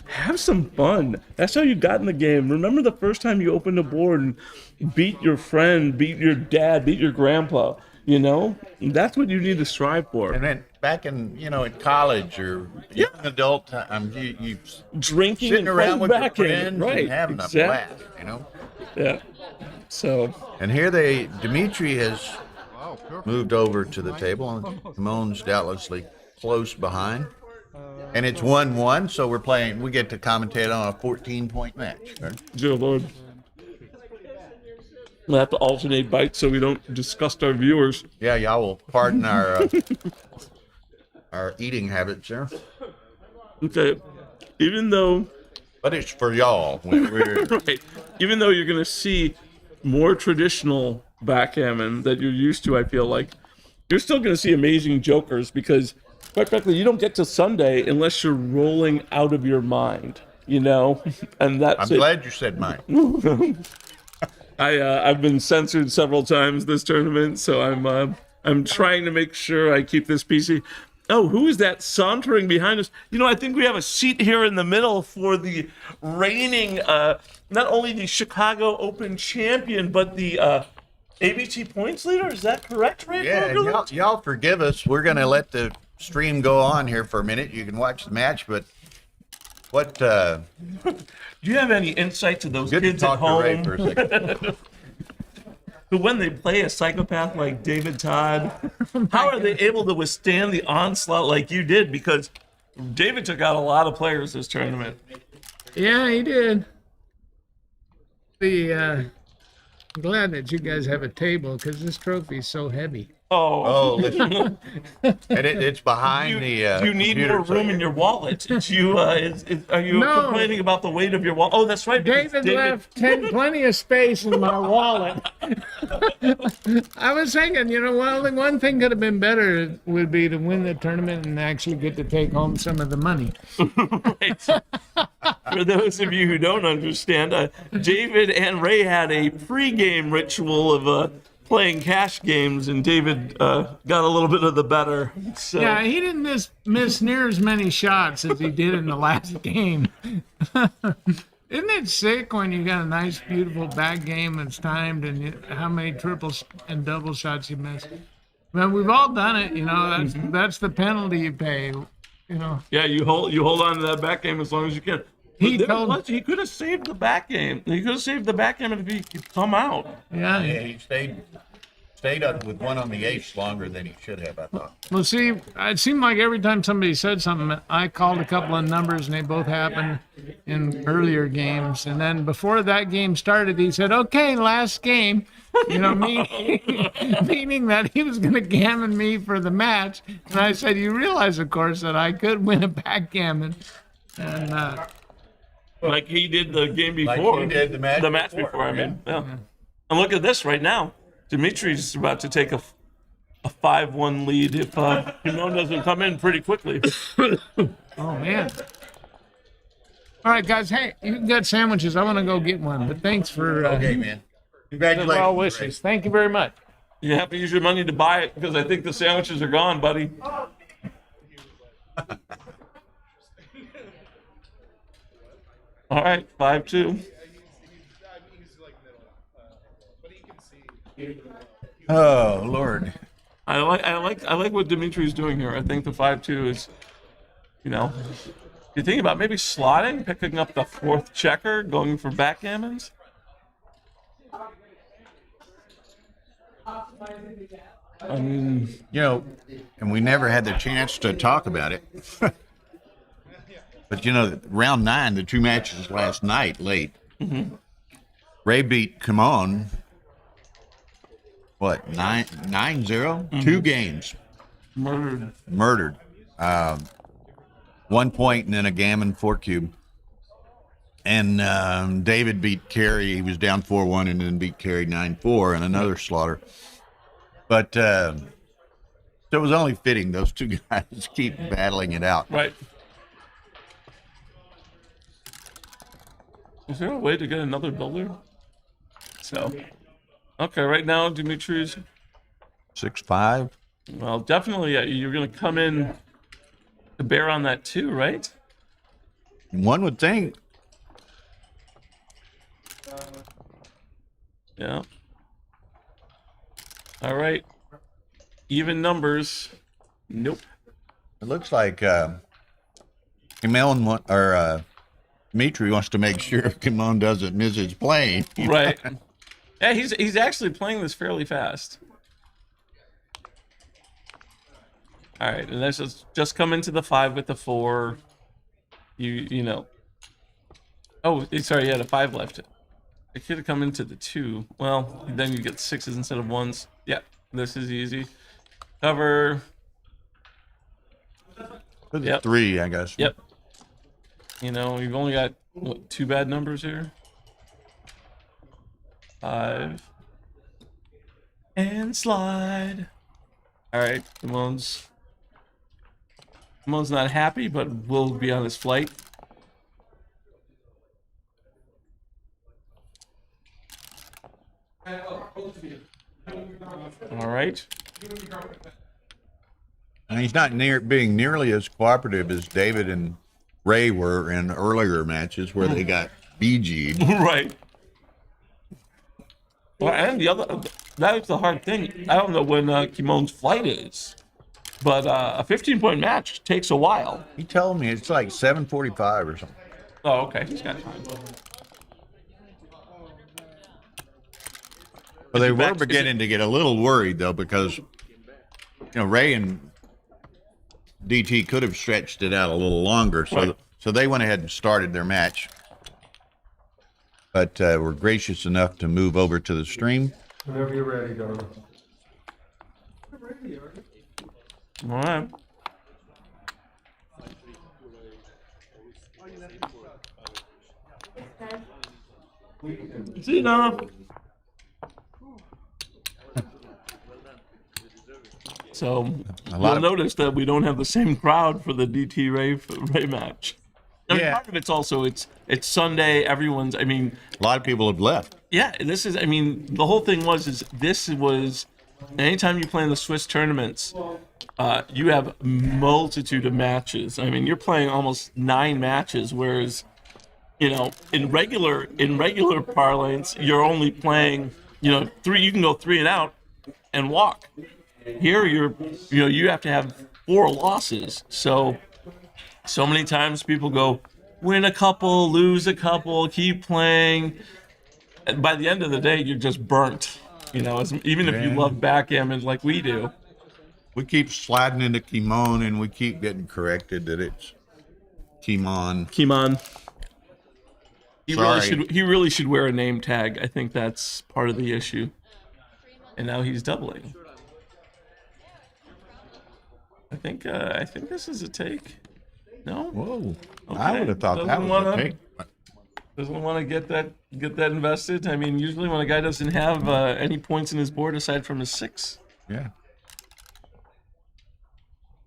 Have some fun. That's how you got in the game. Remember the first time you opened a board and beat your friend, beat your dad, beat your grandpa. That's what you need to strive for. and then back in in college or young adult time, you Drinking sitting and around playing with your backgammon. friends Right. and having Exactly. a blast. Yeah. So. And here Dimitri has moved over to the table, and Gamon's doubtlessly close behind. And it's 1-1, so we get to commentate on a 14-point match. Right? Dear Lord. We'll have to alternate bites so we don't disgust our viewers. Yeah, y'all will pardon our eating habits there. Okay. Even though... But it's for y'all. Right. Even though you're going to see more traditional backgammon that you're used to, I feel like, you're still going to see amazing jokers because, quite frankly, you don't get to Sunday unless you're rolling out of your mind, And that's I'm glad you said mine. I've been censored several times this tournament, so I'm trying to make sure I keep this PC. Oh, who is that sauntering behind us? I think we have a seat here in the middle for the reigning, not only the Chicago Open champion, but the ABT points leader. Is that correct, Ray? Yeah, and y'all forgive us. We're going to let the stream go on here for a minute. You can watch the match, but what... Do you have any insight to those Good kids to at talk to Ray home for a second. who, when they play a psychopath like David Todd, how are they able to withstand the onslaught like you did? Because David took out a lot of players this tournament. Yeah, he did. I'm glad that you guys have a table because this trophy is so heavy. Oh, listen. And it's behind the. You need more room in your wallet. Are you complaining about the weight of your wallet? Oh, that's right. David left plenty of space in my wallet. I was thinking, one thing could have been better would be to win the tournament and actually get to take home some of the money. Right. For those of you who don't understand, David and Ray had a pre-game ritual of playing cash games, and David got a little bit of the better. So. Yeah, he didn't miss near as many shots as he did in the last game. Isn't it sick when you got a nice, beautiful back game that's timed and how many triples and double shots you miss? Well, we've all done it. That's the penalty you pay. Yeah, you hold on to that back game as long as you can. He could have saved the back game. He could have saved the back game if he could come out. Yeah, he stayed up with one on the ace longer than he should have, I thought. Well, see, it seemed like every time somebody said something, I called a couple of numbers, and they both happened in earlier games. And then before that game started, he said, "Okay, last game." Meaning that he was going to gammon me for the match. And I said, "You realize, of course, that I could win a backgammon." And like he did the game before. Like he did the match before. I mean, yeah. And look at this right now. Dimitri's about to take a a 5-1 lead if Gamon doesn't come in pretty quickly. Oh man. All right, guys. Hey, you can get sandwiches. I want to go get one. But thanks for Okay, man. the Congratulations. well wishes. Thank you very much. You have to use your money to buy it because I think the sandwiches are gone, buddy. All right, 5-2. Oh, Lord. I like what Dimitri's doing here. I think the 5-2 is, you think about maybe slotting, picking up the 4th checker, going for backgammons. I mean, and we never had the chance to talk about it. But round 9, the 2 matches last night late. Mm-hmm. Ray beat Gamon. What, 9-0? Mm-hmm. 2 games. Murdered. 1 point and then a Gamon 4-cube. And David beat Carey. He was down 4-1 and then beat Carey 9-4 and another slaughter. But so it was only fitting those 2 guys keep battling it out. Right. Is there a way to get another builder? So, okay, right now Dimitri's 6-5. Well, definitely, you're going to come in to bear on that too, right? One would think. Yeah. All right. Even numbers. Nope. It looks like Dimitri wants to make sure Gamon doesn't miss his plane. Right. Yeah, he's actually playing this fairly fast. All right, and let's just come into the 5 with the 4. You know. Oh, sorry, he had a 5 left. It could have come into the 2. Well, then you get 6s instead of 1s. Yeah, this is easy. Cover. Yep. 3, I guess. Yep. You've only got, what, 2 bad numbers here? 5. And slide. All right, Gamon's not happy, but will be on his flight. All right. And he's not being nearly as cooperative as David and Ray were in earlier matches where they got BG'd. Right. Well, and that's the hard thing. I don't know when Gamon's flight is, but a 15-point match takes a while. He told me it's like 7:45 or something. Oh, okay. He's got time. Well, they were beginning to get a little worried, though, because, Ray and DT could have stretched it out a little longer. So, Right. so they went ahead and started their match. But were gracious enough to move over to the stream. Whenever you're ready, Donna. All right. See now. So you'll notice that we don't have the same crowd for the DT Ray match. I mean, part of it's also it's Sunday. Everyone's. I mean, a lot of people have left. Yeah, this is. I mean, the whole thing was anytime you play in the Swiss tournaments, you have a multitude of matches. I mean, you're playing almost 9 matches, whereas, in regular parlance, you're only playing 3. You can go 3 and out and walk. Here, you have to have 4 losses. So many times people go win a couple, lose a couple, keep playing. And by the end of the day, you're just burnt. Even if you love backgammon like we do. We keep sliding into Gamon, and we keep getting corrected that it's Gamon. He really should wear a name tag. I think that's part of the issue. And now he's doubling. I think this is a take. No? Whoa. Okay. I would have thought that was a take. Doesn't want to get that invested. I mean, usually when a guy doesn't have any points in his board aside from his 6. Yeah.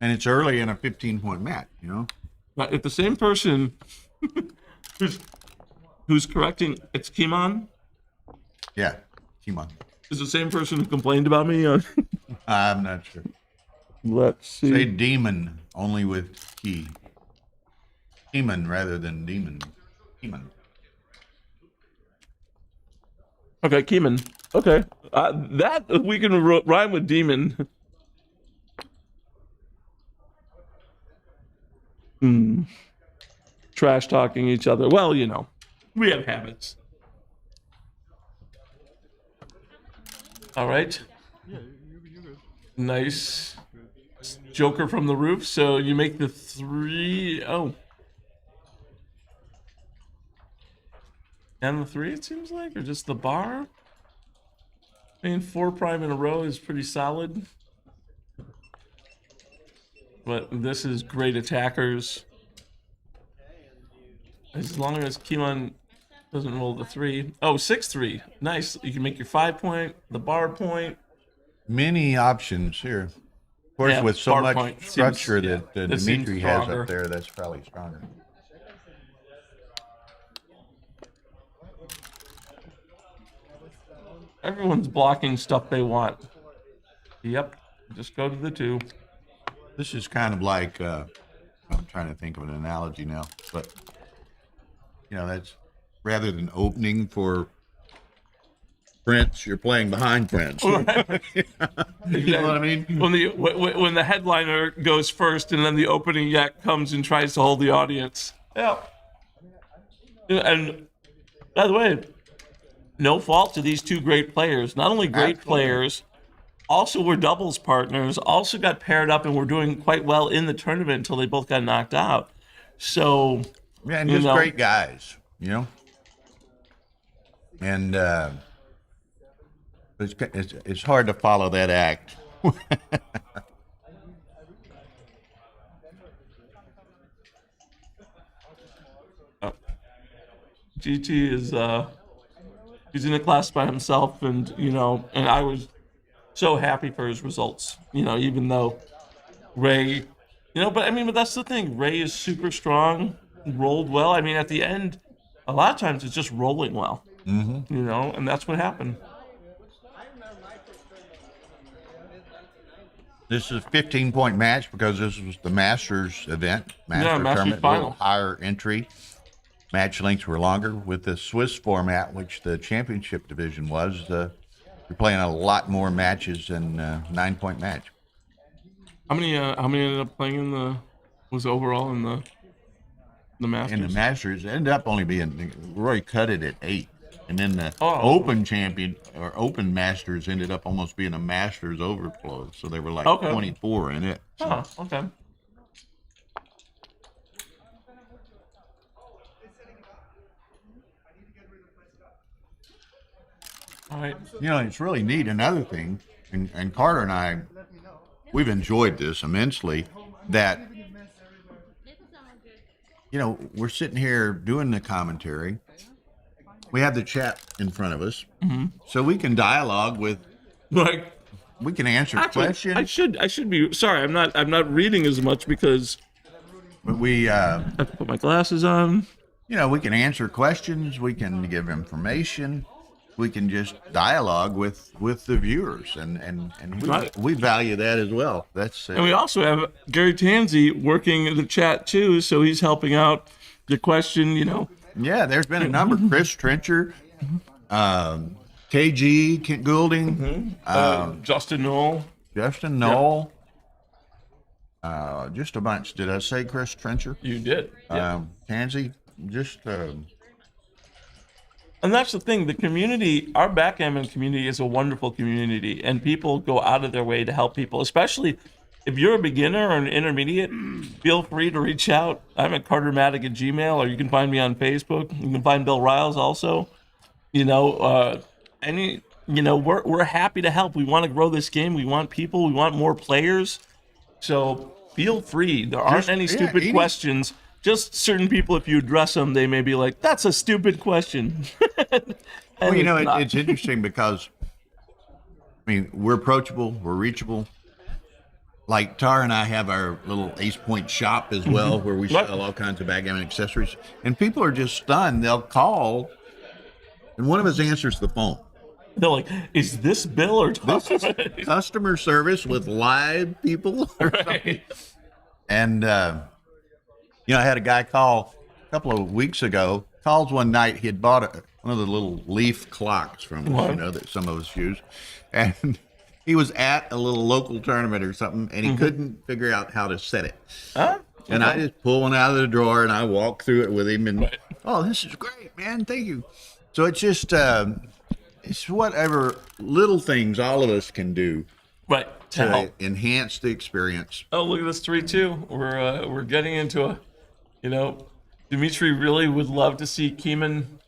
And it's early in a 15-point match, you know? But if the same person who's correcting, it's Gamon, Yeah, come on. is the same person who complained about me on. I'm not sure. Let's see. Say demon only with key. Demon rather than demon. Demon. Okay, Gamon. Okay, that we can rhyme with demon. Trash talking each other. Well, you know, we have habits. All right. Nice. Joker from the roof. So you make the 3. Oh. And the 3, it seems like, or just the bar? I mean, 4 prime in a row is pretty solid. But this is great attackers. As long as Gamon doesn't roll the 3. Oh, 6-3. Nice. You can make your 5-point, the bar point. Many options here. Of course, Yeah, with so bar much point structure seems- that that seems Dimitri has stronger. up there, that's probably stronger. Everyone's blocking stuff they want. Yep. Just go to the 2. This is kind of like, I'm trying to think of an analogy now, but, you know, that's rather than opening for Prince, you're playing behind Prince. You know what I mean? When the headliner goes first and then the opening act comes and tries to hold the audience. Yeah. And by the way, no fault to these 2 great players. Not only great Absolutely. players, also were doubles partners, also got paired up and were doing quite well in the tournament until they both got knocked out. So, Yeah, and you just know, great guys, you know? And it's hard to follow that act. GT is he's in a class by himself, and you know, and I was so happy for his results. You know, even though Ray, you know, but I mean, but that's the thing. Ray is super strong, rolled well. I mean, at the end, a lot of times it's just rolling well. Mm-hmm. You know, and that's what happened. This is a 15-point match because this was the Masters event. Masters tournament, final. a little higher entry. Match lengths were longer. With the Swiss format, which the championship division was, you're playing a lot more matches than 9-point match. How many ended up playing in the overall in the Masters? In the Masters, it ended up only being Roy cut it at 8. And then the Open champion or Open Masters ended up almost being a Masters overflow. So they were like 24 in it. So. Oh, okay. All right. You know, it's really neat. Another thing, and Carter and I, we've enjoyed this immensely, that, you know, we're sitting here doing the commentary. We have the chat in front of us, so we can dialogue with, like, we can answer actually, questions. I should be sorry. I'm not reading as much because. But we I have to put my glasses on. You know, we can answer questions. We can give information. We can just dialogue with the viewers, and we value that as well. That's And we also have Gary Tansey working in the chat too, so he's helping out the question. You know. Yeah, there's been a number. Chris Trencher, KG, Kent Goulding, Justin Knoll. Just a bunch. Did I say Chris Trencher? You did. Yeah. Tansey, just. And that's the thing. The community, our backgammon community, is a wonderful community, and people go out of their way to help people, especially. If you're a beginner or an intermediate, feel free to reach out. I'm at cartermatic at Gmail, or you can find me on Facebook. You can find Bill Riles also. You know, we're happy to help. We want to grow this game. We want people. We want more players. So feel free. There aren't any stupid questions. Just certain people, if you address them, they may be like, "That's a stupid question." Well, you know, it's interesting because, I mean, we're approachable, we're reachable. like Tara and I have our little Ace Point shop as well, where we sell all kinds of backgammon accessories, and people are just stunned. They'll call, and one of us answers the phone. They're like, "Is this Bill or Tom?" This is customer service with live people. Right. And you know, I had a guy call a couple of weeks ago. Calls one night. He had bought one of the little leaf clocks from us, you know, that some of us use, and he was at a little local tournament or something, and he couldn't figure out how to set it. And I just pull one out of the drawer and I walk through it with him, and oh, this is great, man! Thank you. So it's just it's whatever little things all of us can do, Right. to enhance the experience. Oh, look at this 3-2. We're getting into a, you know, Dimitri really would love to see Keeman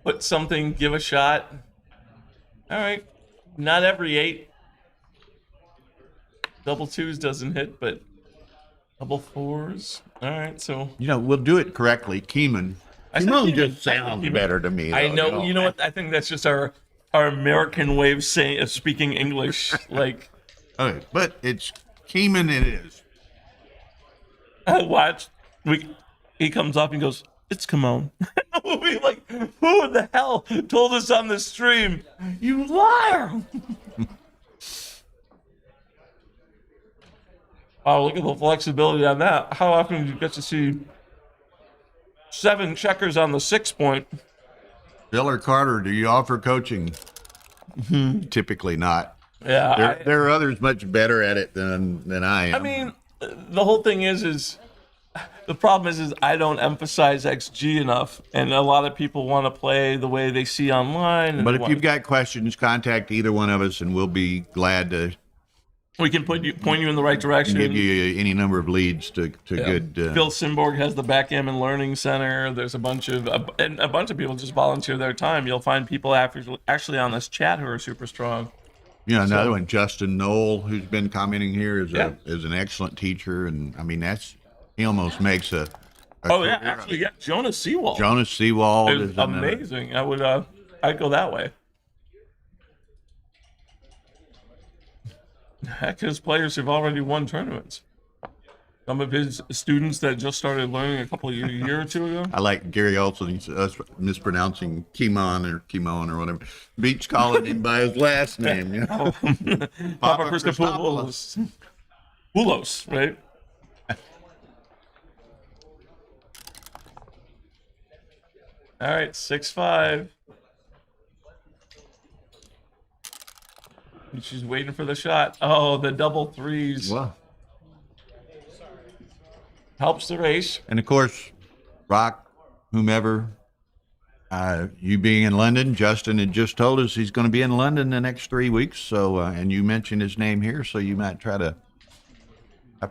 put something, give a shot. All right. Not every 8. Double 2s doesn't hit, but double 4s. All right, so You know, we'll do it correctly. Keeman just sounds better to me. I though, know. You know what? I think that's just our American way of speaking English. Like, Okay, but it's Keeman. It is. watch. He comes up and goes, "It's Gamon." We like, who the hell told us on the stream? You liar! Oh, look at the flexibility on that. How often do you get to see 7 checkers on the 6 point? Bill or Carter, do you offer coaching? Typically not. Yeah. There are others much better at it than I am. I mean, the whole thing is the problem is I don't emphasize XG enough, and a lot of people want to play the way they see online. And but if you've got questions, contact either one of us, and we'll be glad to. We can point you in the right direction. Give you any number of leads to good. Phil Simborg has the Backgammon Learning Center. There's a bunch of people just volunteer their time. You'll find people actually on this chat who are super strong. You know, another one, Justin Knoll, who's been commenting here, is an excellent teacher, and I mean he almost makes a career. Actually, Jonas Seawald. Jonas Seawald is amazing. I'd go that way. Heck, his players have already won tournaments. Some of his students that just started learning a couple of a year or two ago. I like Gary Olson. He's mispronouncing Kimon or whatever. Beach calling him by his last name. You know? Papa Christopoulos. Poulos, right? All right, 6-5. She's waiting for the shot. Oh, the double 3s. Wow. Helps the race. And of course, Rock, whomever, you being in London, Justin had just told us he's going to be in London the next 3 weeks. So, and you mentioned his name here, so you might try to. I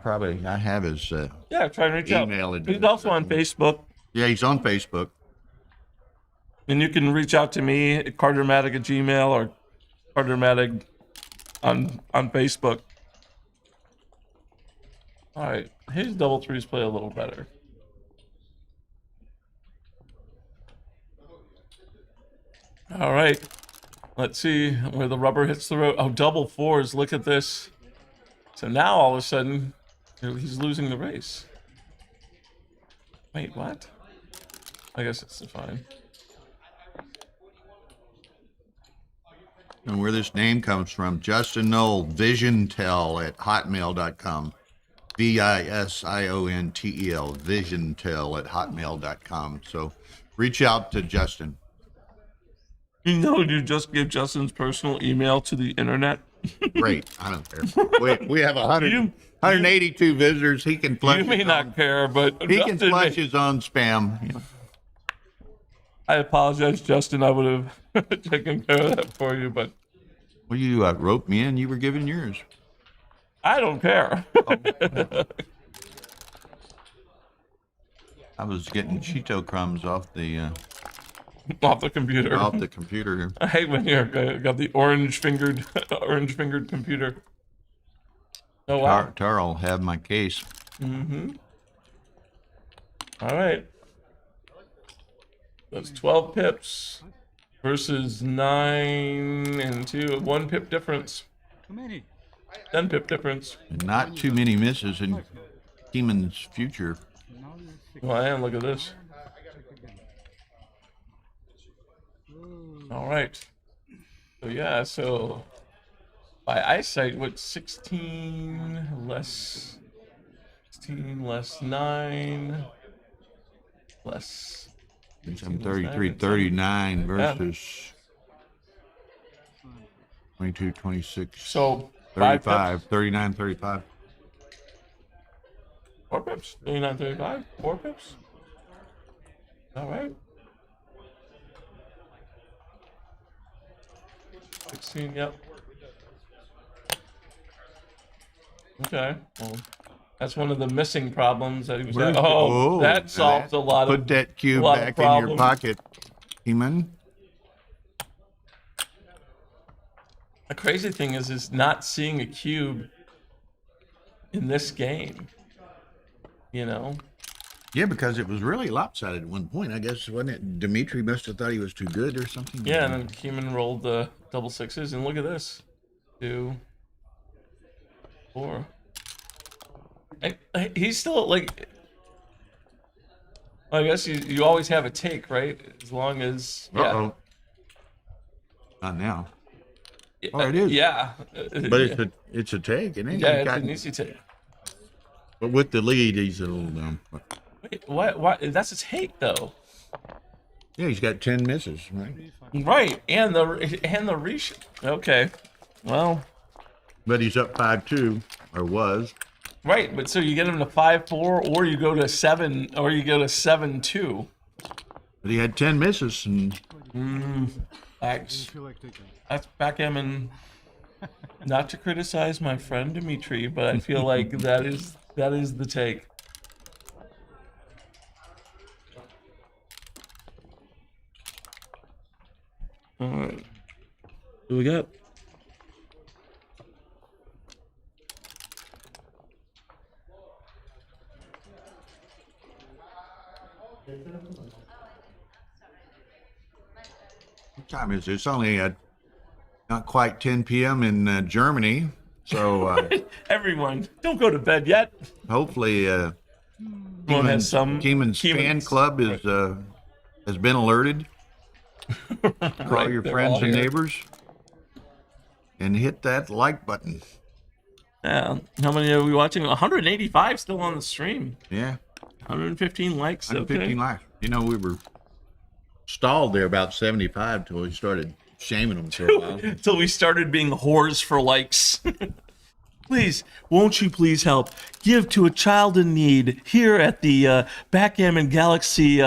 have his. Try and reach email out. address. He's also on Facebook. Yeah, he's on Facebook. And you can reach out to me at cartermatic@gmail or cartermatic on Facebook. All right, his double 3s play a little better. All right, let's see where the rubber hits the road. Oh, double 4s, look at this. So now all of a sudden, he's losing the race. Wait, what? I guess it's fine. And where this name comes from, Justin Knoll, visiontel@hotmail.com. VISIONTEL, visiontel@hotmail.com. So reach out to Justin. You know, you just give Justin's personal email to the internet. Great. I don't care. We have 182 visitors. He can flush. You may not care, but he can flush his own spam. I apologize, Justin. I would have taken care of that for you, but. Well, you roped me in. You were giving yours. I don't care. I was getting Cheeto crumbs off the computer. Off the computer. I hate when you got the orange fingered computer. Oh wow. Tara will have my case. Mm-hmm. All right. That's 12 pips versus 9 and 2. 1 pip difference. Too many. 10 pip difference. And not too many misses in Keeman's future. Well, and look at this. All right. So yeah, so by eyesight, what 16 less 9 less 33, 39 versus 22, 26, so 5 35, pips. 39, 35. 4 pips. 39, 35. 4 pips. All right. 16, yep. Okay. Well, that's one of the missing problems that he was Where's having. the- Oh, that solves a lot of Put that cube lot of back in your problems. pocket, Keeman. The crazy thing is not seeing a cube in this game. You know? Yeah, because it was really lopsided at one point, I guess, wasn't it? Dimitri must have thought he was too good or something. Yeah, and then Keeman rolled the double sixes, and look at this. 2, 4. He's still like. I guess you always have a take, right? As long as Uh-oh. Not now. Oh, it is. Yeah. But it's a take, isn't it? Yeah, He it's got- an easy take. But with the lead, he's a little dumb. Wait, what? That's a take though. Yeah, he's got 10 misses, right? Right, and the reach. Okay, well. But he's up 5-2, or was. Right, but so you get him to 5-4, or you go to 7, or you go to 7-2. But he had 10 misses, and That's backgammon. Not to criticize my friend Dimitri, but I feel like that is the take. All right, what do we got? what time is it? It's only not quite 10 p.m. in Germany. So Everyone, don't go to bed yet. hopefully Everyone has Keeman's fan club has been alerted. Call Right, your they're friends all and here. neighbors and hit that like button. Yeah, how many are we watching? 185 still on the stream. Yeah. 115 likes. 115 Okay. likes. You know, we were stalled there about 75 till we started shaming them for a while. Till we started being whores for likes. Please, won't you please help? Give to a child in need here at the Backgammon Galaxy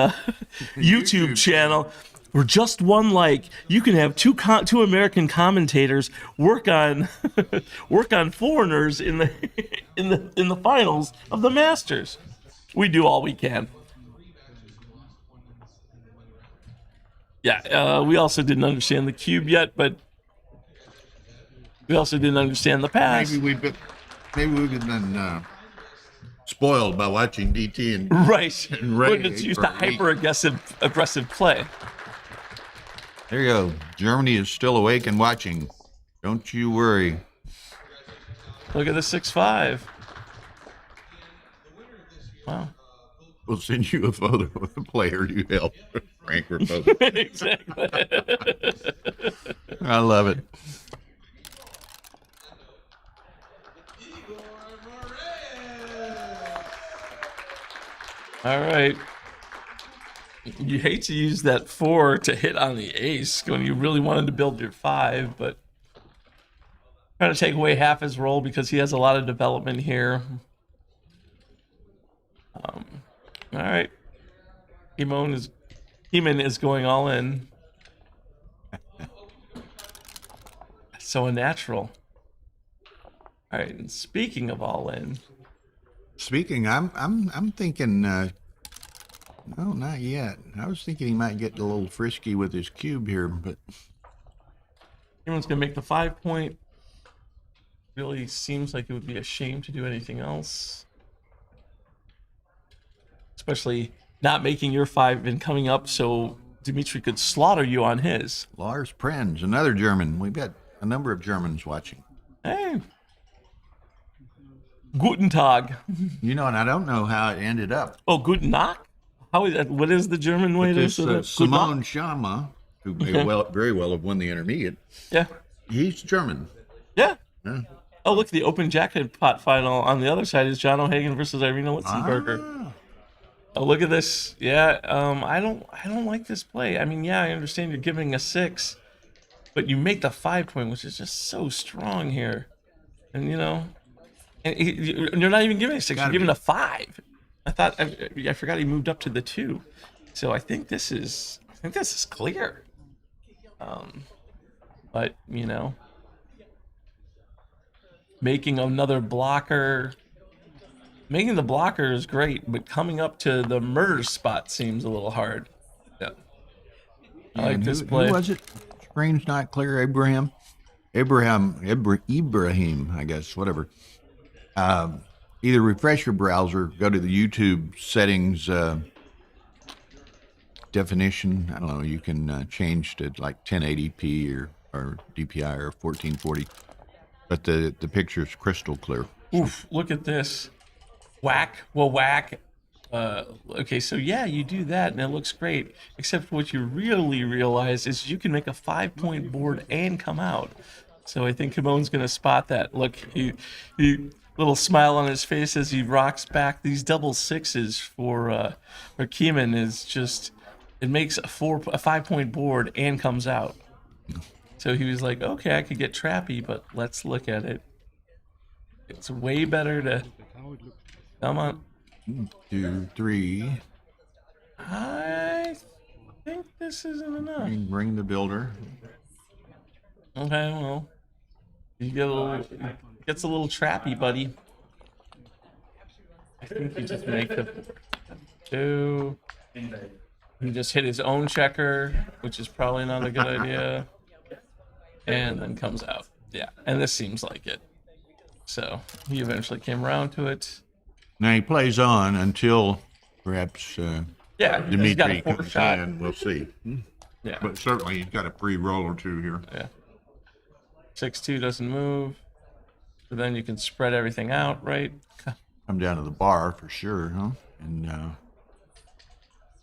YouTube channel. For just one like, you can have two American commentators work on foreigners in the finals of the Masters. We do all we can. Yeah, we also didn't understand the cube yet, but we also didn't understand the pass. Maybe we've been spoiled by watching DT and Right. and Ray When it's used to for a week. aggressive play. There you go. Germany is still awake and watching. Don't you worry. Look at the 6-5. Wow. We'll send you a photo of the player you helped rank proposal. Exactly. I love it. All right. You hate to use that 4 to hit on the ace when you really wanted to build your 5, but trying to take away half his roll because he has a lot of development here. All right. Gamon is going all in. So unnatural. All right, and speaking of all in. Speaking, I'm thinking. No, not yet. I was thinking he might get a little frisky with his cube here, but Gamon's gonna make the 5 point. Really seems like it would be a shame to do anything else. Especially not making your 5 and coming up so Dimitri could slaughter you on his. Lars Prenz, another German. We've got a number of Germans watching. Hey, Guten Tag. You know, and I don't know how it ended up. Oh, Guten Nacht? How is that? What is the German way But to this say that? Guten Simone Nacht? Schama, who may Okay. very well have won the intermediate, Yeah. he's German. Yeah. Yeah. Oh, look, the open jacket pot final on the other side is John O'Hagan versus Irina Witzenberger. Ah. Oh, look at this. Yeah, I don't like this play. I mean, yeah, I understand you're giving a 6, but you make the 5 point, which is just so strong here. And you know, and you're not even giving a 6, you're giving a 5. I forgot he moved up to the 2. So I think this is clear. But you know, making another blocker. Making the blocker is great, but coming up to the murder spot seems a little hard. Yeah. I like this play. Who was it? Screen's not clear. Ibrahim, I guess, whatever. Either refresh your browser, go to the YouTube settings definition. I don't know. You can change to like 1080p or DPI or 1440, but the picture's crystal clear. Oof! Look at this. Whack. Well, whack. Okay, so yeah, you do that and it looks great. Except what you really realize is you can make a 5-point board and come out. So I think Gamon's gonna spot that. Look, he little smile on his face as he rocks back. These double 6s for Gamon is just, it makes a 5-point board and comes out. So he was like, okay, I could get trappy, but let's look at it. It's way better to come on. 2, 3. I think this isn't enough. Bring the builder. Okay, well, you get gets a little trappy, buddy. I think you just make the 2. He just hit his own checker, which is probably not a good idea, and then comes out. Yeah, and this seems like it. So he eventually came around to it. Now he plays on until perhaps Yeah, he's Dimitri got a 4 comes shot. in. We'll see. Yeah. But certainly he's got a free roll or two here. Yeah. 6-2 doesn't move. So then you can spread everything out, right? Come down to the bar for sure, huh? And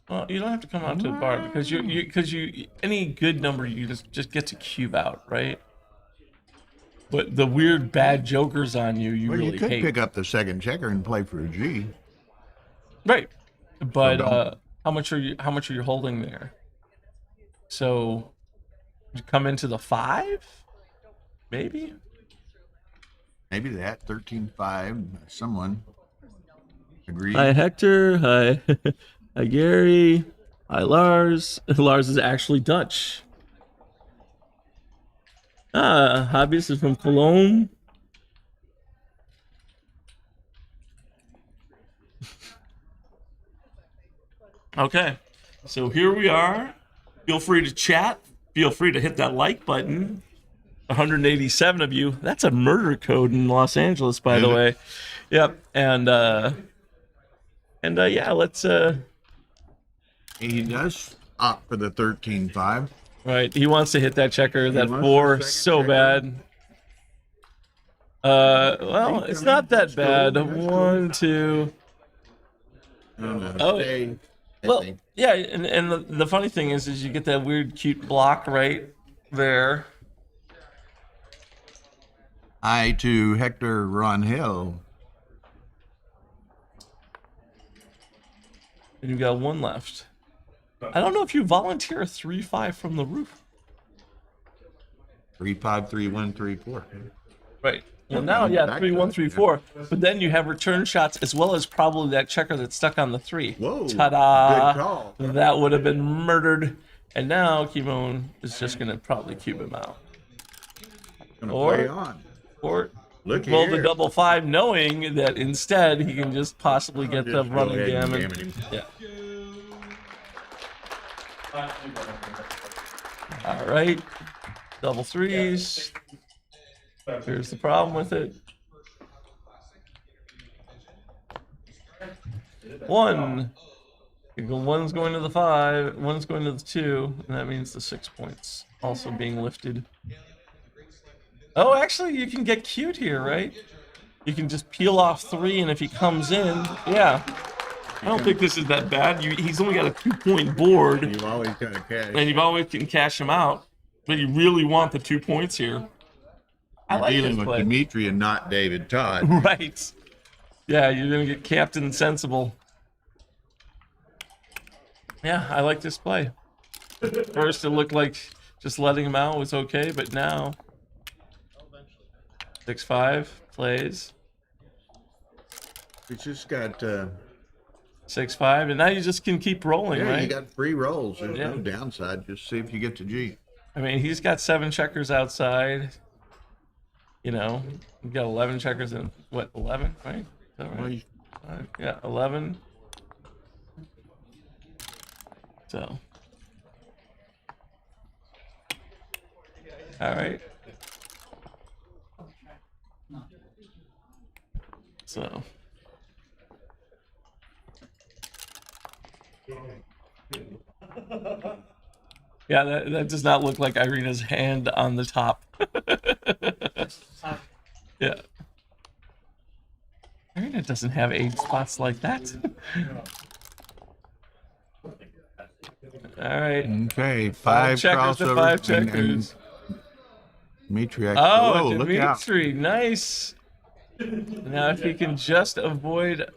Well, you don't have to come out to the bar because you any good number you just get to cube out, right? But the weird bad jokers on you, you well, really you could hate. pick up the second checker and play for a G. Right. But don't. how much are you holding there? So you come into the 5? Maybe? Maybe that 13-5. Someone agreed. Hi Hector. Hi. Hi Gary. Hi Lars. Lars is actually Dutch. Hobbyist is from Cologne. Okay, so here we are. Feel free to chat. Feel free to hit that like button. 187 of you. That's a murder code in Los Angeles, by the way. Yep. And yeah, let's He does opt for the 13-5. right. He wants to hit that checker, that wants 4 the second so checker. bad. Well, it's not that bad. 1, 2. Oh, well, yeah, and the funny thing is you get that weird cute block right there. I to Hector Ronhill. And you got 1 left. I don't know if you volunteer a 3-5 from the roof. 3-5, 3-1, 3-4. Right. Well, now, yeah, 3-1, 3-4. But then you have return shots as well as probably that checker that's stuck on the 3. Whoa. Ta-da! Good call. That would have been murdered. And now Gamon is just going to probably cube him out. Gonna Or- play on. Or Look roll here. the double 5, knowing that instead he can just possibly get the Just go running ahead and gammon. gammon him. Yeah. All right. Double 3s. Here's the problem with it. 1. One's going to the 5, one's going to the 2, and that means the 6 points also being lifted. Oh, actually, you can get cute here, right? You can just peel off 3, and if he comes in, yeah. I don't think this is that bad. He's only got a 2-point board, You've always got to cash. and you always can cash him out. But you really want the 2 points here. I like Dealing this with play. Dimitri and not David Todd. Right. Yeah, you're going to get Captain Sensible. Yeah, I like this play. First, it looked like just letting him out was okay, but now 6-5 plays. We just got 6-5, and now you just can keep rolling, yeah, right? you got 3 rolls. There's Yeah. no downside. Just see if you get to G. I mean, he's got 7 checkers outside. You know, you got 11 checkers in what, 11, right? Is that right? Well, you- Yeah, 11. So, all right. So, yeah, that does not look like Irina's hand on the top. Yeah. Irina doesn't have 8 spots like that. All right. Okay, 5 5 checkers to crossovers. 5 and checkers. Dimitri actually. Oh, look out. Dimitri, nice. Now, if he can just avoid.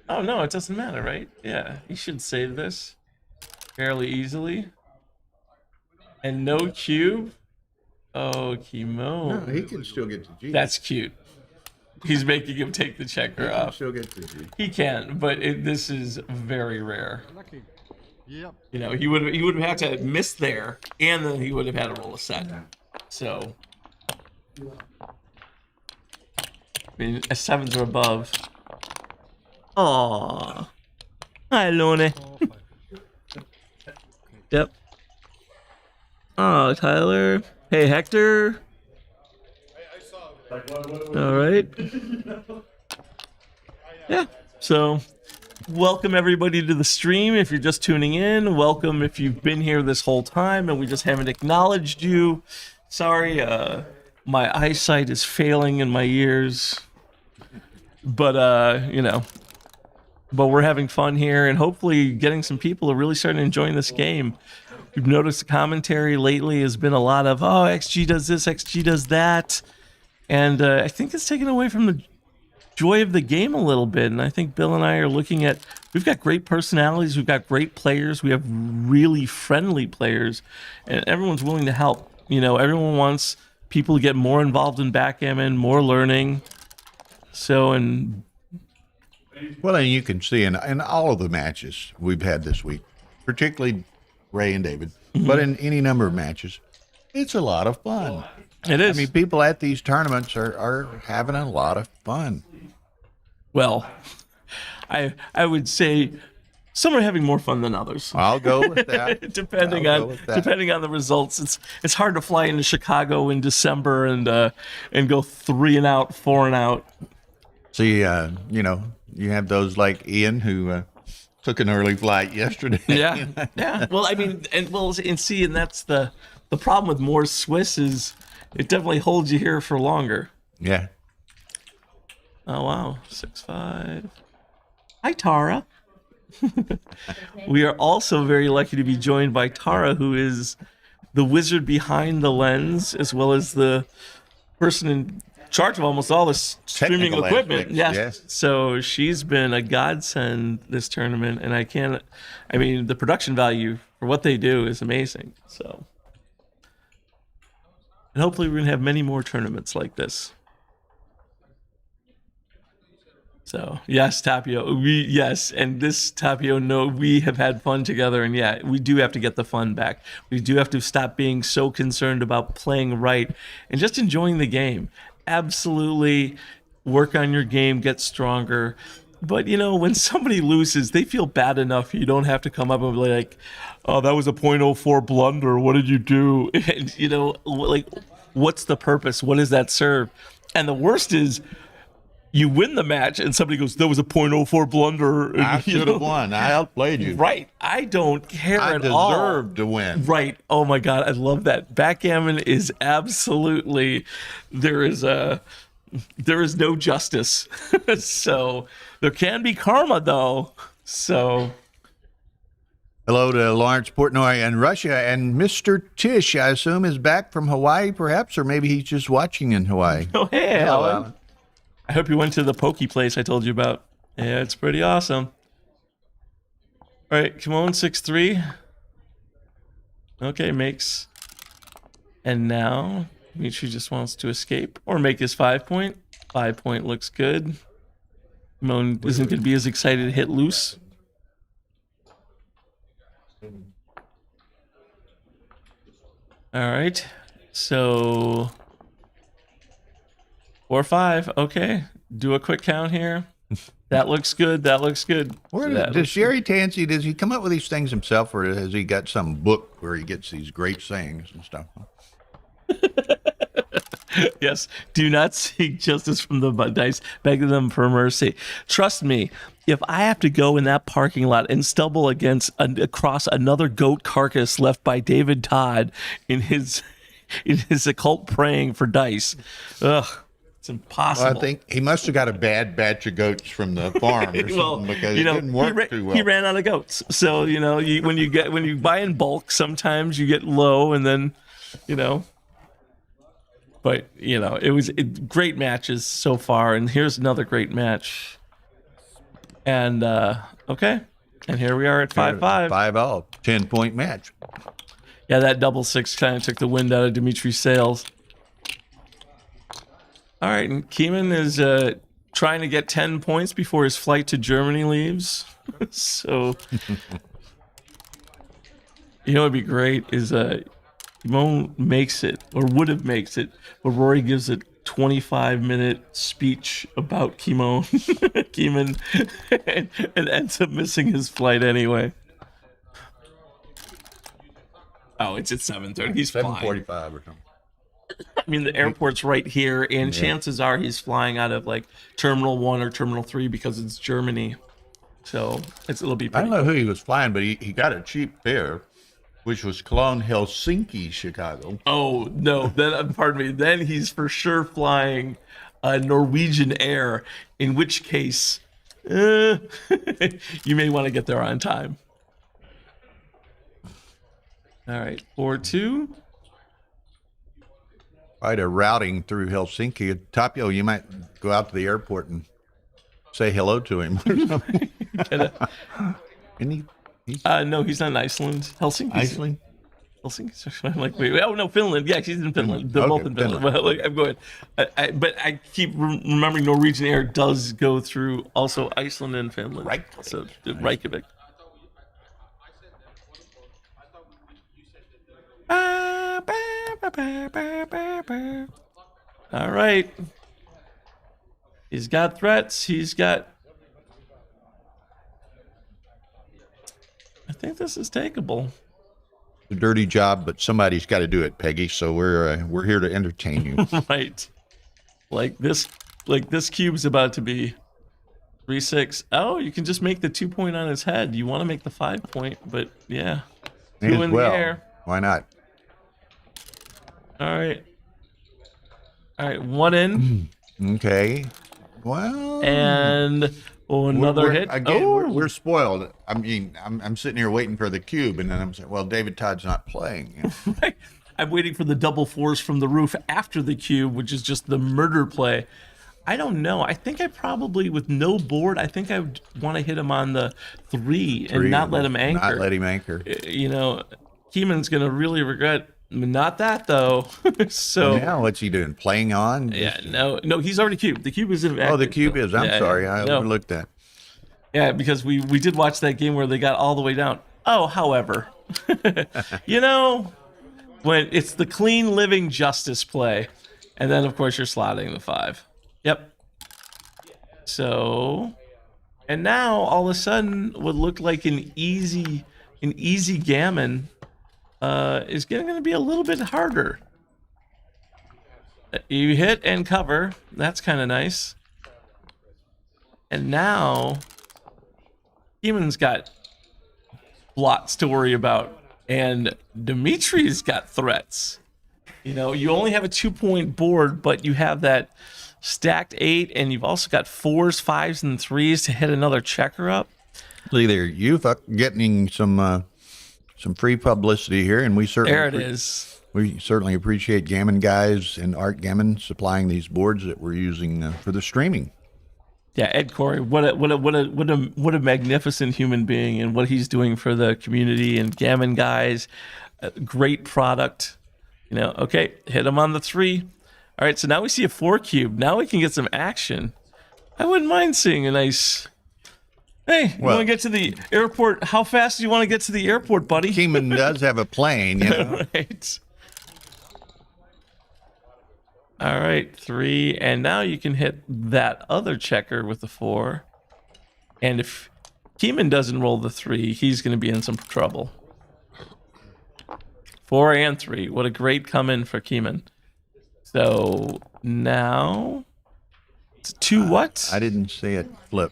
Oh, no, it doesn't matter, right? Yeah, he should save this fairly easily. And no cube. Oh, Kimo. No, he can still get to G. That's cute. He's making him take the he checker can off. still get to G. He can, but this is very rare. Yep. You know, he would have had to miss there, and then he would have had to roll a set. So, I mean, a 7s or above. Aww. Hi, Lone. Yep. Oh, Tyler. Hey, Hector. All right. Yeah. So, welcome everybody to the stream. If you're just tuning in, welcome if you've been here this whole time and we just haven't acknowledged you. Sorry, my eyesight is failing in my ears. But, you know, but we're having fun here and hopefully getting some people to really start enjoying this game. We've noticed the commentary lately has been a lot of, oh, XG does this, XG does that. And I think it's taken away from the joy of the game a little bit. And I think Bill and I are looking at, we've got great personalities, we've got great players, we have really friendly players, and everyone's willing to help. You know, everyone wants people to get more involved in backgammon, more learning. So, and Well, and you can see in all of the matches we've had this week, particularly Ray and David, but in any number of matches, it's a lot of fun. it is. I mean, people at these tournaments are having a lot of fun. Well, I would say some are having more fun than others. I'll go with that. depending I'll go on with that. depending on the results. It's hard to fly into Chicago in December and go 3 and out, 4 and out. See, you know, you have those like Ian who took an early flight yesterday. Yeah, yeah. Well, I mean, and see, and that's the problem with more Swiss is it definitely holds you here for longer. Yeah. Oh wow, 6-5. Hi, Tara. We are also very lucky to be joined by Tara, who is the wizard behind the lens, as well as the person in charge of almost all this streaming Technical equipment. aspects, Yeah. yes. So she's been a godsend this tournament, and I mean, the production value for what they do is amazing. So, and hopefully we're gonna have many more tournaments like this. So yes, Tapio, and this Tapio, no, we have had fun together, and yeah, we do have to get the fun back. We do have to stop being so concerned about playing right and just enjoying the game. Absolutely, work on your game, get stronger. But you know, when somebody loses, they feel bad enough. You don't have to come up and be like, "Oh, that was a .04 blunder. What did you do?" And, you know, like, what's the purpose? What does that serve? And the worst is, you win the match and somebody goes, "That was a .04 blunder." I You should know? have won. I outplayed you. Right. I don't care I at all. deserved to win. Right. Oh my God. I love that. Backgammon is absolutely, there is a, there is no justice. So there can be karma, though. So Hello to Lawrence Portnoy in Russia, and Mr. Tish, I assume, is back from Hawaii, perhaps, or maybe he's just watching in Hawaii. oh hey, Hello, Alan. I hope you went to the pokey place I told you about. Yeah, it's pretty awesome. All right, come on, 6-3. Okay, makes. And now Dimitri just wants to escape or make his 5-point. 5-point looks good. Moan isn't going to be as excited to hit loose. All right, so 4-5. Okay, do a quick count here. That looks good. That looks good. Does Sherry Tansey, does he come up with these things himself, or has he got some book where he gets these great sayings and stuff? Yes, do not seek justice from the dice, beg them for mercy. Trust me, if I have to go in that parking lot and stumble across another goat carcass left by David Todd in his occult praying for dice, it's impossible. Well, I think he must have got a bad batch of goats from the farm or something, because it didn't work too well. He ran out of goats. So, when you buy in bulk, sometimes you get low, and then, But, it was great matches so far. And here's another great match. And, okay. And here we are at 5-5. 5-all, 10-point match. Yeah, that double six kind of took the wind out of Dimitri's sails. All right, and Gamon is trying to get 10 points before his flight to Germany leaves. So, what'd be great is Gamon makes it, or would have makes it, but Rory gives a 25-minute speech about Gamon, and ends up missing his flight anyway. Oh, it's at 7:30. He's flying. 7:45 or something. I mean, the airport's right here, and chances are he's flying out of like Terminal 1 or Terminal 3 because it's Germany. So it'll be pretty. I don't know who he was flying, but he got a cheap fare, which was Cologne, Helsinki, Chicago. Oh, no. Then, pardon me. Then he's for sure flying Norwegian Air, in which case you may want to get there on time. All right, 4-2. Right, a routing through Helsinki. Tapio, you might go out to the airport and say hello to him. No, he's not in Iceland. Helsinki. Iceland? Helsinki. I'm like, wait, oh no, Finland. Yeah, she's in Finland. They're both in Finland. Well, like, I'm going. But I keep remembering Norwegian Air does go through also Iceland and Finland. Right. So Reykjavik. All right. He's got threats. I think this is takeable. A dirty job, but somebody's got to do it, Peggy. So we're here to entertain you. Right. Like this cube's about to be 3-6. Oh, you can just make the 2-point on his head. You want to make the 5-point, but yeah. 2 in the air. Why not? All right. 1 in. Okay. Well. And another hit. Again, we're spoiled. I mean, I'm sitting here waiting for the cube, and then I'm saying, well, David Todd's not playing. Right. I'm waiting for the double fours from the roof after the cube, which is just the murder play. I don't know. I think I probably, with no board, I think I would want to hit him on the 3 and not let him anchor. Not let him anchor. Keeman's going to really regret. Not that, though. So now what's he doing? Playing on? Yeah, no, he's already cubed. The cube is in. Oh, the cube is. I'm sorry. I overlooked that. Yeah, because we did watch that game where they got all the way down. Oh, however, when it's the clean living justice play, and then of course you're slotting the 5. Yep. So, and now all of a sudden, what looked like an easy Gamon is going to be a little bit harder. You hit and cover. That's kind of nice. And now, Gamon's got lots to worry about. And Dimitri's got threats. You only have a 2-point board, but you have that stacked 8, and you've also got 4s, 5s, and 3s to hit another checker up. Look there, you've getting some free publicity here, and we certainly There it is. We certainly appreciate Gamon guys and Art Gamon supplying these boards that we're using for the streaming. Yeah, Ed Corey, what a magnificent human being, and what he's doing for the community. And Gamon guys, great product. You know, okay, hit him on the 3. All right, so now we see a 4 cube. Now we can get some action. I wouldn't mind seeing a nice. Hey, you want to get to the airport? How fast do you want to get to the airport, buddy? Gamon does have a plane, you know. Right. All right, 3, and now you can hit that other checker with the 4. And if Gamon doesn't roll the 3, he's going to be in some trouble. 4 and 3. What a great come in for Gamon. So now it's 2 what? I didn't say it flip.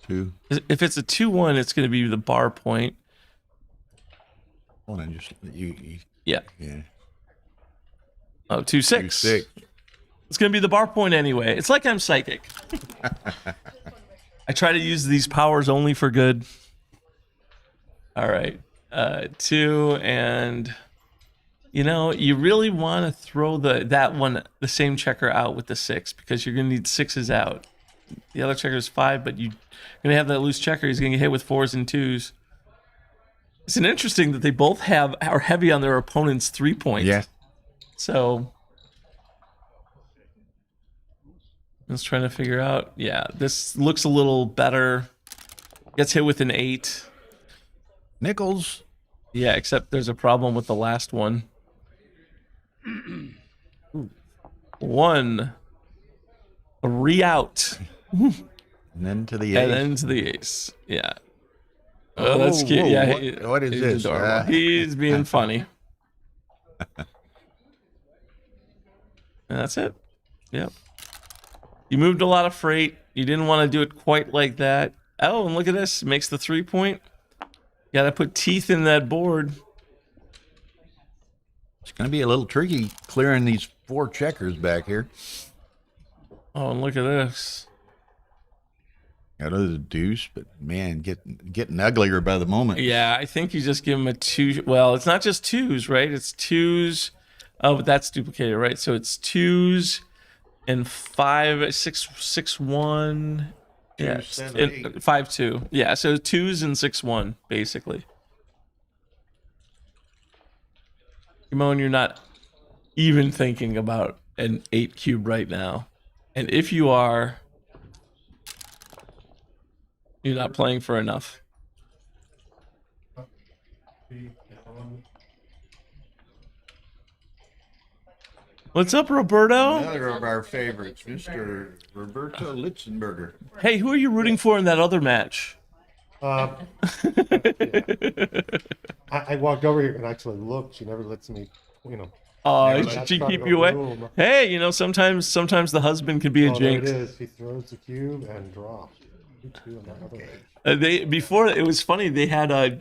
2. If it's a 2-1, it's going to be the bar point. Hold on, just you yeah. Yeah. Oh, 2-6. 2-6. It's going to be the bar point anyway. It's like I'm psychic. I try to use these powers only for good. All right. 2, and you know, you really want to throw the same checker out with the 6, because you're going to need 6s out. The other checker is 5, but you're going to have that loose checker. He's going to get hit with 4s and 2s. It's an interesting that they both are heavy on their opponent's 3 points. Yeah. So I was trying to figure out. Yeah, this looks a little better. Gets hit with an 8. Nickels. Yeah, except there's a problem with the last one. 1. 3 out. And then to the ace. And then to the ace. Yeah. Oh, that's cute. Whoa, Yeah. what is he's this? adorable. He's being funny. And that's it. Yep. You moved a lot of freight. You didn't want to do it quite like that. Oh, and look at this. Makes the 3 point. You gotta put teeth in that board. It's going to be a little tricky clearing these 4 checkers back here. Oh, and look at this. Got the deuce, but man, getting uglier by the moment. Yeah, I think you just give him a 2. Well, it's not just 2s, right? It's 2s. Oh, but that's duplicated, right? So it's 2s and 5, 6, 1. Yeah, 5, 2. Yeah, so 2s and 6, 1, basically. Gamon, you're not even thinking about an 8 cube right now. And if you are, you're not playing for enough. What's up, Roberto? Another of our favorites, Mr. Roberto Litzenberger. Hey, who are you rooting for in that other match? I walked over here and actually looked. She never lets me, you know. Oh, That's she not keep a you away? rule. Hey, you know, sometimes the husband can be a Oh, there jinx. it is. He throws the cube and drops. You two in that other way. They before it was funny. They had a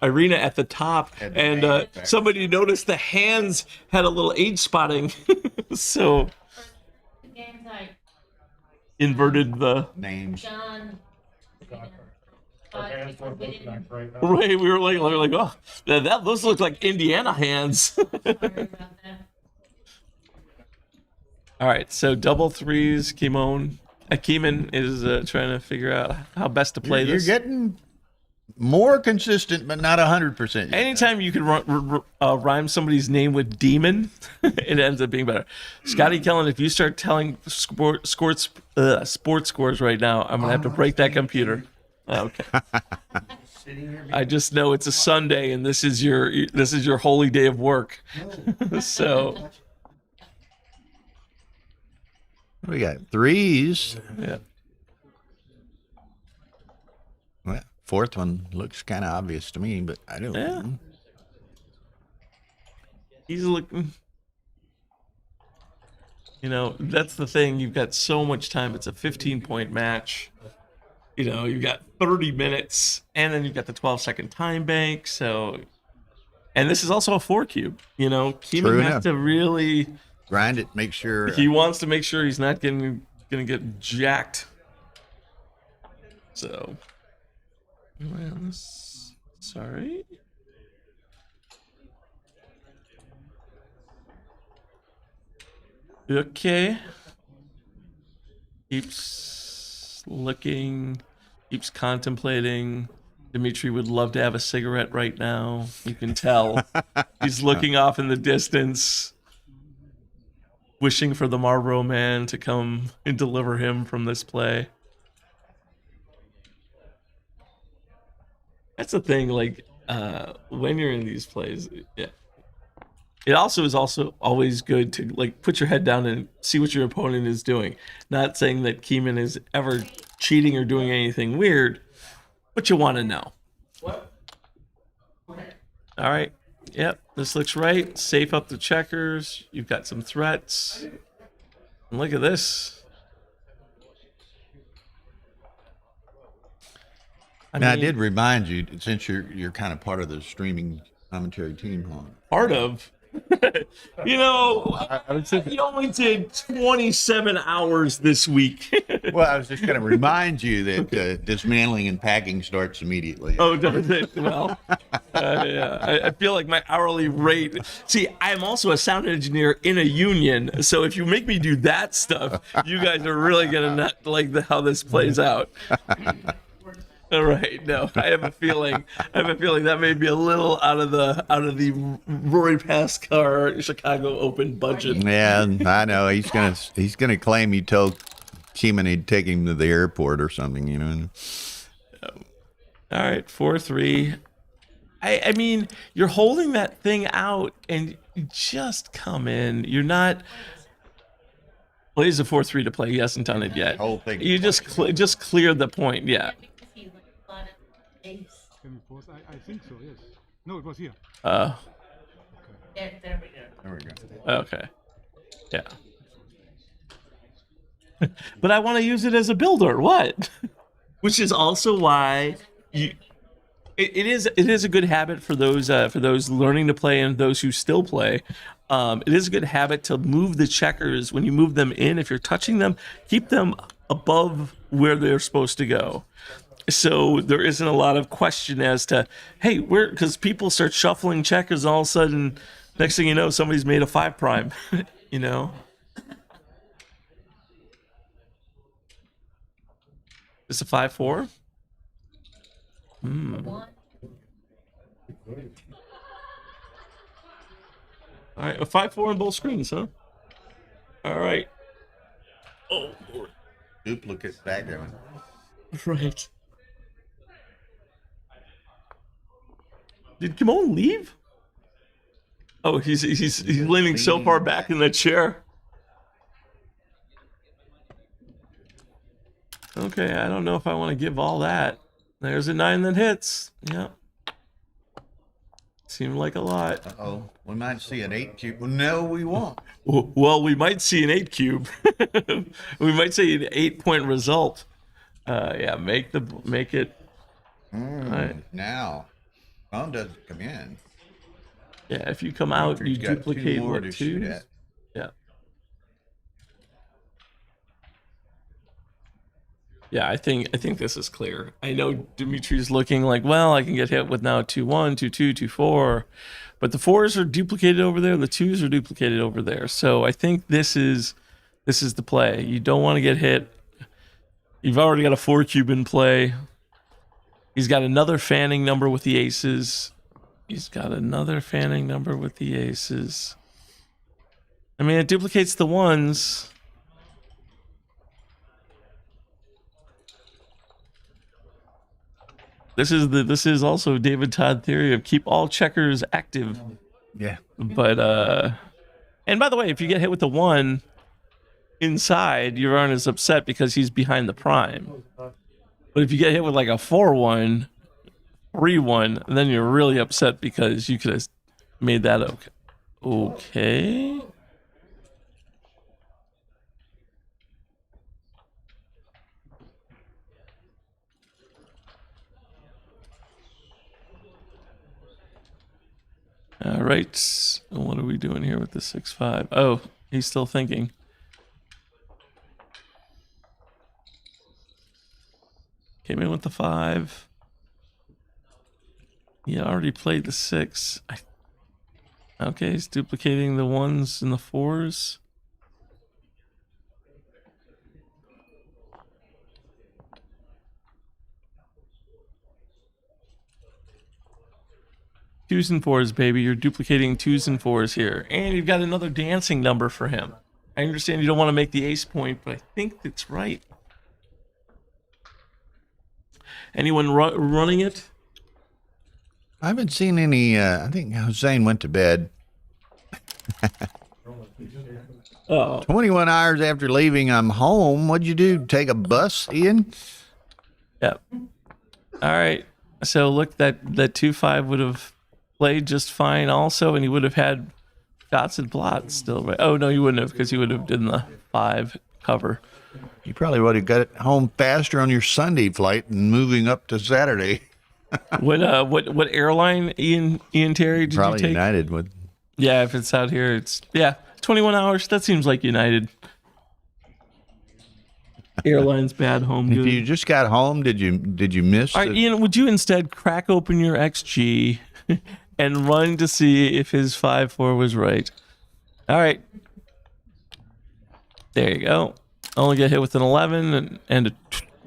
arena at the top, and somebody noticed the hands had a little age spotting, so inverted the names. Right, we were like, oh, those look like Indiana hands. All right, so double 3s, Gamon. Gamon is trying to figure out how best to play this. You're getting more consistent, but not 100%. Anytime you can rhyme somebody's name with demon, it ends up being better. Scotty Kellen, if you start telling sports scores right now, I'm gonna have to break that computer. Okay. I just know it's a Sunday and this is your holy day of work. So we got 3s. Yeah. Well, 4th one looks kind of obvious to me, but I don't know. He's looking. You know, that's the thing. You've got so much time. It's a 15-point match. You know, you've got 30 minutes, and then you've got the 12-second time bank. So, and this is also a 4 cube. You know, Gamon has to really grind it, make sure. He wants to make sure he's not gonna get jacked. So, well, sorry. Okay. Keeps looking, keeps contemplating. Dimitri would love to have a cigarette right now. You can tell. He's looking off in the distance, wishing for the Marlboro Man to come and deliver him from this play. That's the thing, like, when you're in these plays, yeah. It also is always good to like put your head down and see what your opponent is doing. Not saying that Keeman is ever cheating or doing anything weird, but you want to know. What? Okay. All right. Yep, this looks right. Safe up the checkers. You've got some threats. And look at this. I did remind you, since you're kind of part of the streaming commentary team, huh? Part of. You know, you only did 27 hours this week. Well, I was just going to remind you that dismantling and packing starts immediately. Oh, does it? Well, yeah. I feel like my hourly rate. See, I'm also a sound engineer in a union, so if you make me do that stuff, you guys are really going to not like how this plays out. All right, no, I have a feeling that may be a little out of the Rory Pascar Chicago Open budget. Yeah, I know he's gonna claim he told Keeman he'd take him to the airport or something, you know. All right, 4-3. I mean, you're holding that thing out, and you just come in. You're not. Well, he's a 4-3 to play. He hasn't done it yet. Whole thing. You just cleared the point. Yeah. I think so, yes. No, it was here. There we go. There we go. Okay. Yeah. But I want to use it as a builder. What? Which is also why it is a good habit for those learning to play and those who still play. It is a good habit to move the checkers when you move them in. If you're touching them, keep them above where they're supposed to go. So there isn't a lot of question as to, hey, because people start shuffling checkers, and all of a sudden, next thing you know, somebody's made a 5', you know? It's a 5-4? All right, a 5-4 on both screens, huh? All right. Oh, Lord. Duplicate background. Right. Did Gamon leave? Oh, he's leaning so far back in the chair. Okay, I don't know if I want to give all that. There's a 9 that hits. Yep. Seemed like a lot. Uh-oh. We might see an 8 cube. Well, no, we won't. Well, we might see an 8 cube. We might see an 8-point result. Yeah, make it. Right. Now, phone doesn't come in. Yeah, if you come out, you got duplicate two more what to shoot twos? at. Yeah. Yeah, I think this is clear. I know Dimitri's looking like, well, I can get hit with now 2-1, 2-2, 2-4, but the 4s are duplicated over there, the 2s are duplicated over there. So I think this is the play. You don't want to get hit. You've already got a 4 cube in play. He's got another fanning number with the aces. I mean, it duplicates the 1s. This is also David Todd theory of keep all checkers active. Yeah. But and by the way, if you get hit with the 1 inside, you aren't as upset because he's behind the prime. But if you get hit with like a 4-1, 3-1, then you're really upset because you could have made that okay. Okay. All right. What are we doing here with the 6-5? Oh, He's still thinking. Came in with the 5. He already played the 6. Okay, he's duplicating the 1s and the 4s. Twos and 4s, baby. You're duplicating 2s and 4s here. And you've got another dancing number for him. I understand you don't want to make the ace point, but I think that's right. Anyone running it? I haven't seen any. I think Hussein went to bed. 21 hours after leaving, I'm home. What'd you do? Take a bus, Ian? Yep. All right. So look, that 2-5 would have played just fine also, and he would have had dots and blots still, right? Oh, no, you wouldn't have, because he would have done the 5 cover. You probably would have got it home faster on your Sunday flight and moving up to Saturday. What airline, Ian Terry, did Probably you take? United would. Yeah, if it's out here, it's 21 hours. That seems like United. Airlines bad, home If good. you just got home, did you miss? All right, Ian, would you instead crack open your XG and run to see if his 5-4 was right? All right. There you go. Only get hit with an 11 and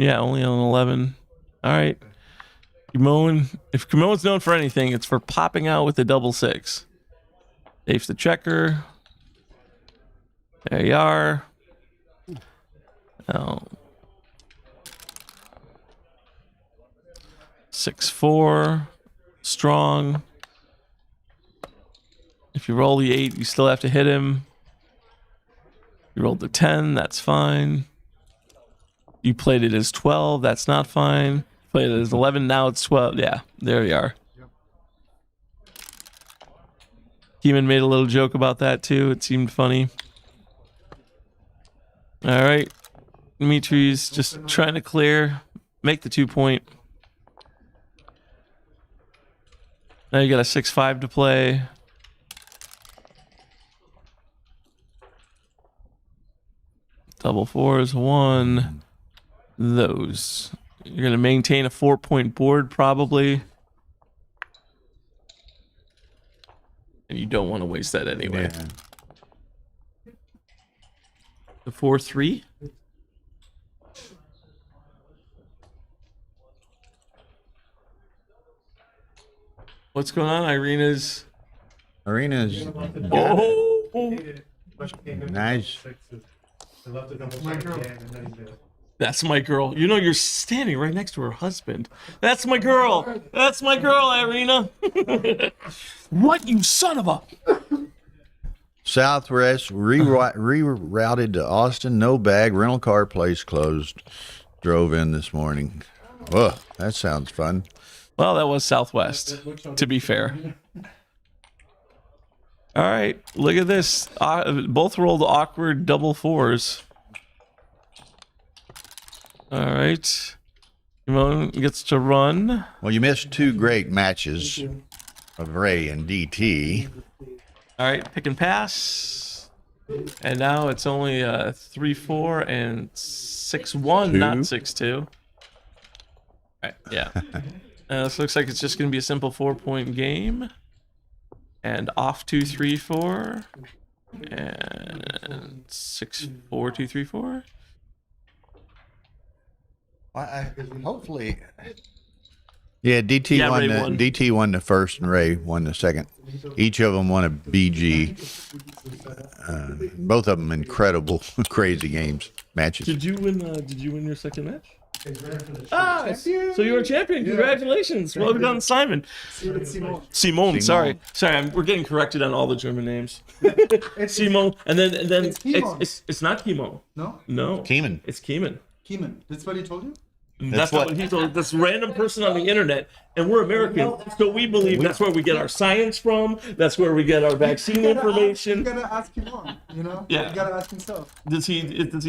only on an 11. All right. Gamon, if Gamon's known for anything, it's for popping out with a 6. Safe's the checker. There you are. Oh. 6-4. Strong. If you roll the 8, you still have to hit him. You rolled the 10, that's fine. You played it as 12, that's not fine. Played it as 11, now it's 12. Yeah, there you are. Gamon made a little joke about that too. It seemed funny. All right. Dimitri's just trying to clear. Make the 2-point. Now you got a 6-5 to play. Double 4s, 1. Those. You're going to maintain a 4-point board, probably. And you don't want to waste that anyway. Yeah. The 4-3. What's going on? Irina's. Oh! Nice. That's my girl. You know, you're standing right next to her husband. That's my girl. That's my girl, Irina. What, you son of a... Southwest rerouted to Austin. No bag. Rental car place closed. Drove in this morning. Whoa, that sounds fun. Well, that was Southwest, to be fair. All right, look at this. Both rolled awkward double 4s. All right. Gamon gets to run. Well, you missed 2 great matches of Ray and DT. All right, pick and pass. And now it's only 3-4 and 6-1, not 6-2. All right, yeah. This looks like it's just going to be a simple 4-point game. And off 2-3-4. And 6-4, 2-3-4. Hopefully. Yeah, DT won. Ray won. DT won the first, and Ray won the second. Each of them won a BG. Both of them incredible, crazy matches. Did you win? Did you win your second match? So you're a champion. Congratulations. Well done, Simon. Simon. Sorry. We're getting corrected on all the German names. Simon, and then it's not Kimon. No. Keeman. It's Keeman. Keeman. That's what he told you? That's not what he told this random person on the internet, and we're American, so we believe that's where we get our science from. That's where we get our vaccine information. You gotta ask Kimon, you know? Yeah. You gotta ask himself. Does he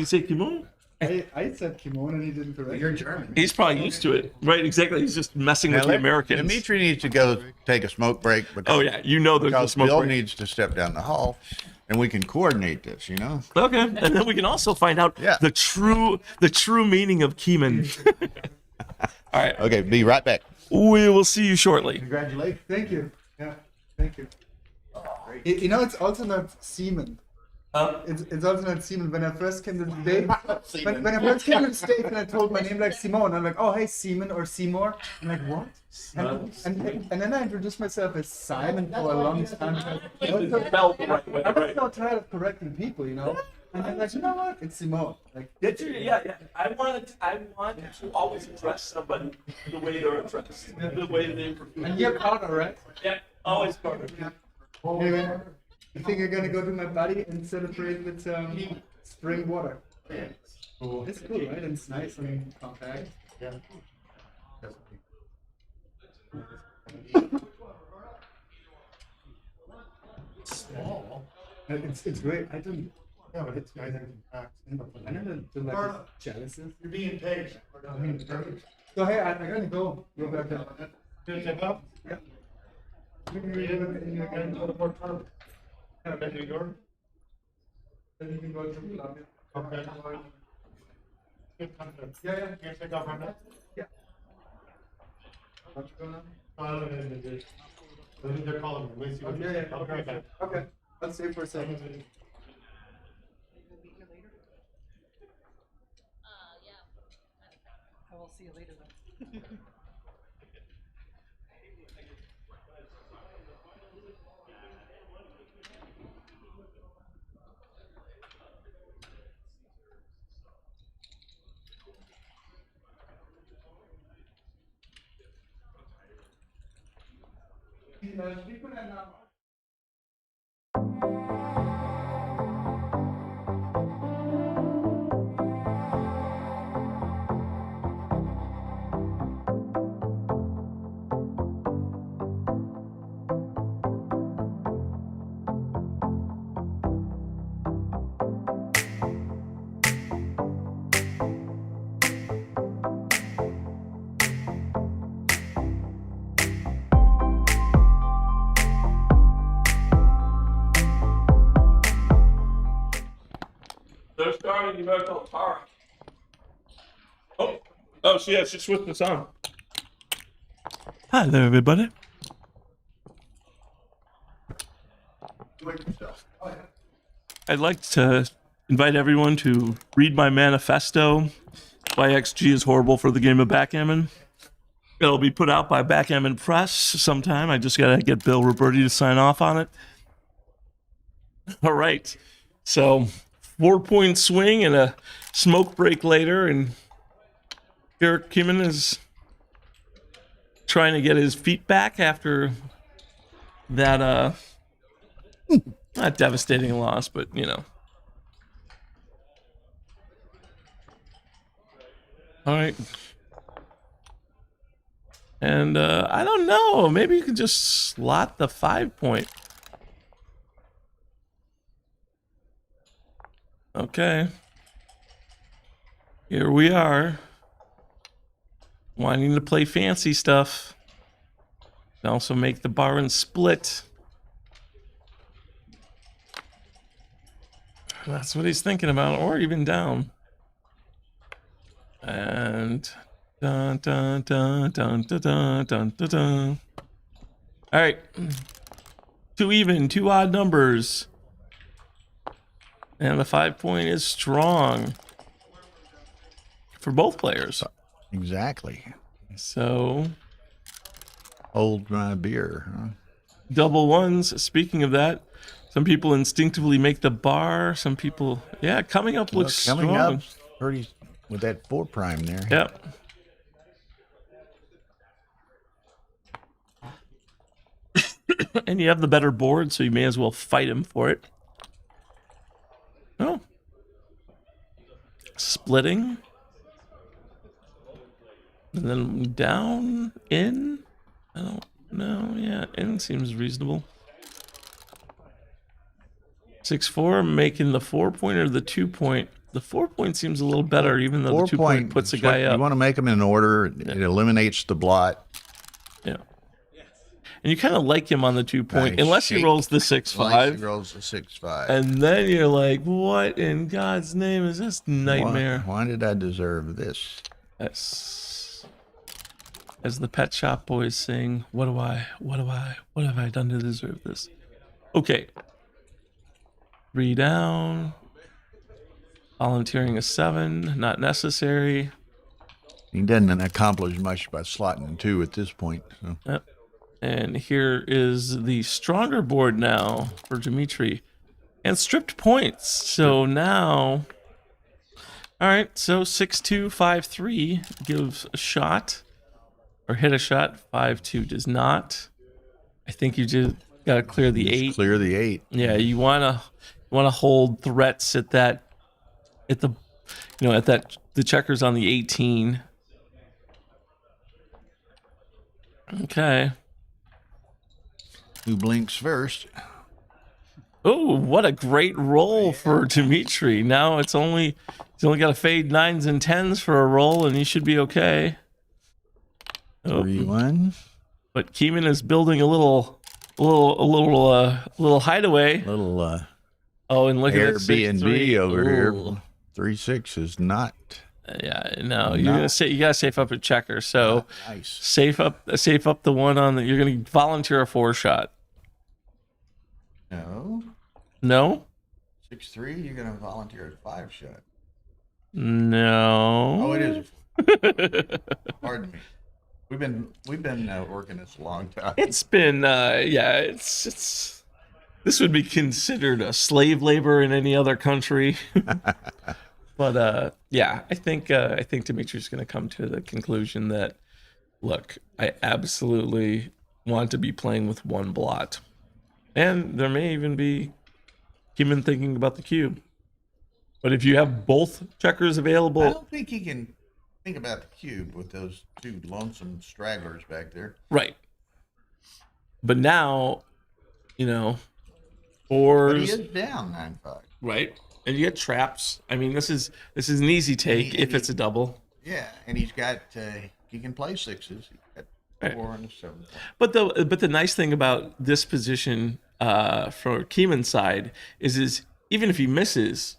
say Kimon? I said Kimon and he didn't correct. You're German. He's probably used to it, right? Exactly. He's just messing with the Americans. Dimitri needs to go take a smoke break. Because, you know there's a smoke Bill break. needs to step down the hall. and we can coordinate this, you know? Okay, and then we can also find out the true meaning of Keeman. All right. Okay, be right back. We will see you shortly. Congratulations. Thank you. Yeah, thank you. You know, it's also not semen. It's also not Simon. When I first came to the States, when I first came to the States and I told my name like Simone, I'm like, oh hey Simon or Seymour. I'm like, what? And then I introduced myself as Simon for a long time. I was so tired of correcting people, you know. And I'm like, you know what? It's Simone. Like, yeah. I want to always address somebody the way they're addressed, the way they. And you're Carter, right? Yeah, always Carter. Anyway, I think I'm gonna go to my buddy and celebrate with some spring water. Yeah. Cool. It's cool, right? And it's nice and compact. Yeah. Small. It's great. I don't. Yeah, but it's nice and compact. I never do like jealouses. You're being paid. So hey, I'm gonna go. Go back there. Gonna step up? Yeah. You're gonna go to more term. Yeah, then New York. Then you can go to Columbia. Okay. Good concept. Yeah. You gonna take off right now? Yeah. What's going on? I don't know. They're calling me. Wait, see what Yeah. I'll be right back. Okay. Let's stay for a second. I will see you later then. They're starting numerical power. Oh, she switched this on. Hi there, everybody. I'd like to invite everyone to read my manifesto. Why XG is horrible for the game of backgammon. It'll be put out by Backgammon Press sometime. I just gotta get Bill Roberti to sign off on it. All right, so 4-point swing and a smoke break later, and Eric Keeman is trying to get his feet back after that not devastating loss, but you know. All right. And I don't know, maybe you could just slot the 5-point. Okay. Here we are. Wanting to play fancy stuff. And also make the bar and split. That's what he's thinking about, or even down. And dun dun dun dun dun dun dun dun dun. All right. 2 even, 2 odd numbers. And the 5-point is strong for both players. Exactly. So, hold my beer. Huh? Double ones. Speaking of that, some people instinctively make the bar. Some people, coming up looks coming strong. up pretty with that 4 prime there. Yep. And you have the better board, so you may as well fight him for it. Oh. Splitting. And then down, in. I don't know. Yeah, in seems reasonable. 6-4, making the 4-point or the 2-point. The 4-point seems a little better, even though the 2-point puts a guy up. You want to make them in order. It eliminates the blot. Yeah. and you kind of like him on the 2-point, I unless he shake. rolls the Unless he 6-5, rolls a 6-5. and then you're like, what in God's name is this nightmare? Why did I deserve this? Yes. As the Pet Shop Boys sing, what have I done to deserve this? Okay. 3 down. Volunteering a 7, not necessary. He doesn't accomplish much by slotting 2 at this point. So. Yep. And here is the stronger board now for Dimitri. And stripped points. So now, all right, so 6-2, 5-3 gives a shot. Or hit a shot. 5-2 does not. I think you just got to clear the 8. Clear the 8. Yeah, you wanna hold threats at that, at the the checkers on the 18. Okay. Who blinks first? Oh, what a great roll for Dimitri. Now he's only got to fade 9s and 10s for a roll, and he should be okay. 3-1. But Gamon is building a little hideaway. Oh, and look at that Airbnb over Ooh. here. 3-6 is not. Yeah, no, you gotta safe up a checker. So Nice. safe up the one on that. You're gonna volunteer a 4-shot. No. 6-3. You're gonna volunteer a 5-shot. No. Oh, it is. Pardon me. We've been working this a long time. It's been it's this would be considered a slave labor in any other country. But I think Dimitri's going to come to the conclusion that, look, I absolutely want to be playing with one blot, and there may even be Gamon thinking about the cube. But if you have both checkers available, I don't think he can think about the cube with those 2 lonesome stragglers back there. Right. But now, But fours. he is down 9-5. Right. And you get traps. I mean, this is an easy take if it's a double. Yeah, and he's got he can play 6s. He's got 4 and a 7. But the nice thing about this position for Gamon's side is even if he misses,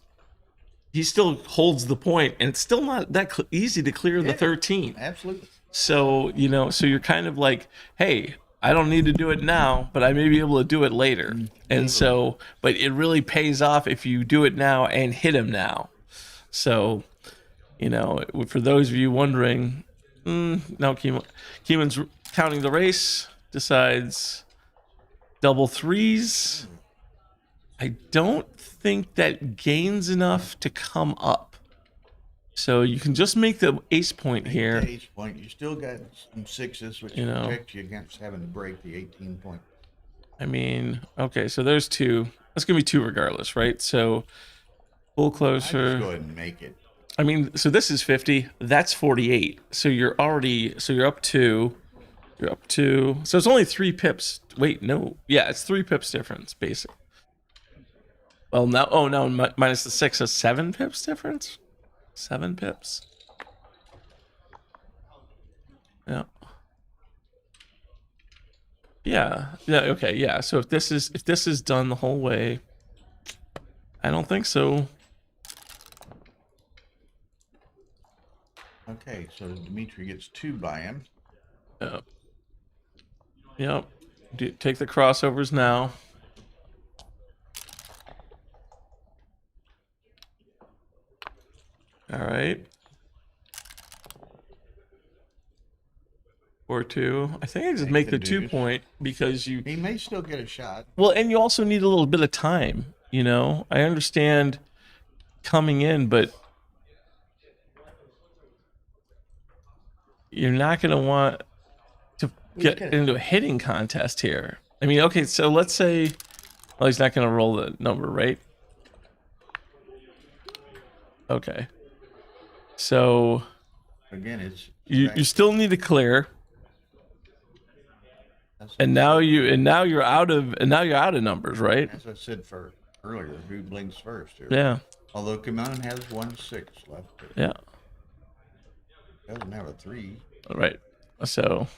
he still holds the point, and it's still not that easy to clear the 13. Absolutely. So so you're kind of like, hey, I don't need to do it now, but I may be able to do it later. And so, but it really pays off if you do it now and hit him now. So, for those of you wondering, no, Gamon's counting the race, decides double 3s. I don't think that gains enough to come up. So you can just make the ace point here. The ace point. You still got some 6s, which protect you against having to break the 18 point. I mean, okay, so there's 2. That's going to be 2 regardless, right? So pull closer. I'd just go ahead and make it. I mean, so this is 50. That's 48. So you're up 2. You're up 2. So it's only 3 pips. Wait, no. Yeah, it's 3 pips difference, basically. Well, now, minus the 6 is 7 pips difference? 7 pips. Yeah. Yeah. Okay. Yeah. So if this is done the whole way, I don't think so. Okay. So Dimitri gets 2 by him. Yep. Take the crossovers now. All right. 4-2. I think I just make the 2 point because he may still get a shot. Well, and you also need a little bit of time. I understand coming in, but you're not going to want to get into a hitting contest here. I mean, okay, so let's say, well, he's not going to roll the number, right? Okay. So again, it's you still need to clear. And now you're out of numbers, right? As I said earlier, who blinks first here? Yeah. Although Gamon has 1-6 left. Yeah. Doesn't have a 3. All right. So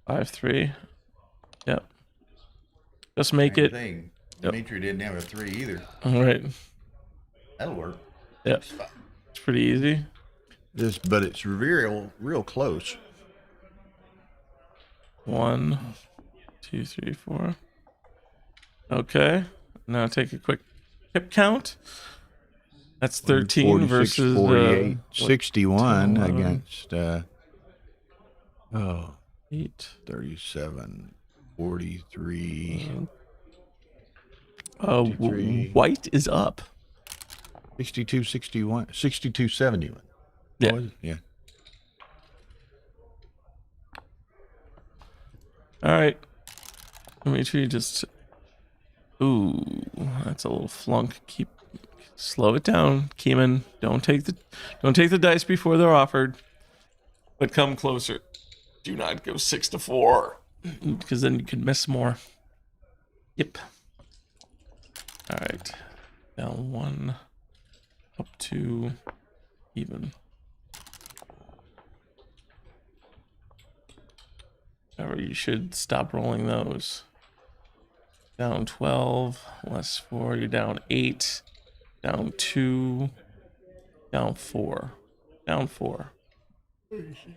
5-3. Yep. Just make Same it. thing. Yep. Dimitri didn't have a 3 either. All right. That'll work. Yep. It's pretty easy. But it's real close. 1, 2, 3, 4. Okay. Now take a quick hip count. That's 13 46, versus 48, 61 11, against 8, 37, 43, 53. White is up. 62, 61, 62, 71. Yeah. What was it? Yeah. All right. Dimitri just. Ooh, that's a little flunk. Slow it down, Gamon. Don't take the dice before they're offered, but come closer. Do not go 6-4, because then you could miss more. Yep. All right. Down 1, up 2, even. However, you should stop rolling those. Down 12, less 4. You're down 8. Down 2, down 4, down 4.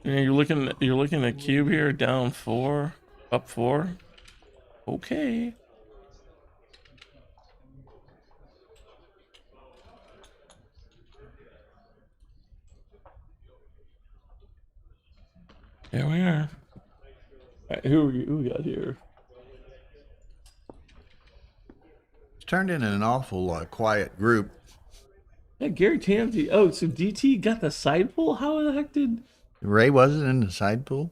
You're looking at cube here. Down 4, up 4. Okay. There we are. All right, who we got here? It's turned into an awful quiet group. Yeah, Gary Tansey. Oh, so DT got the side pull? How the heck did... Ray wasn't in the side pool?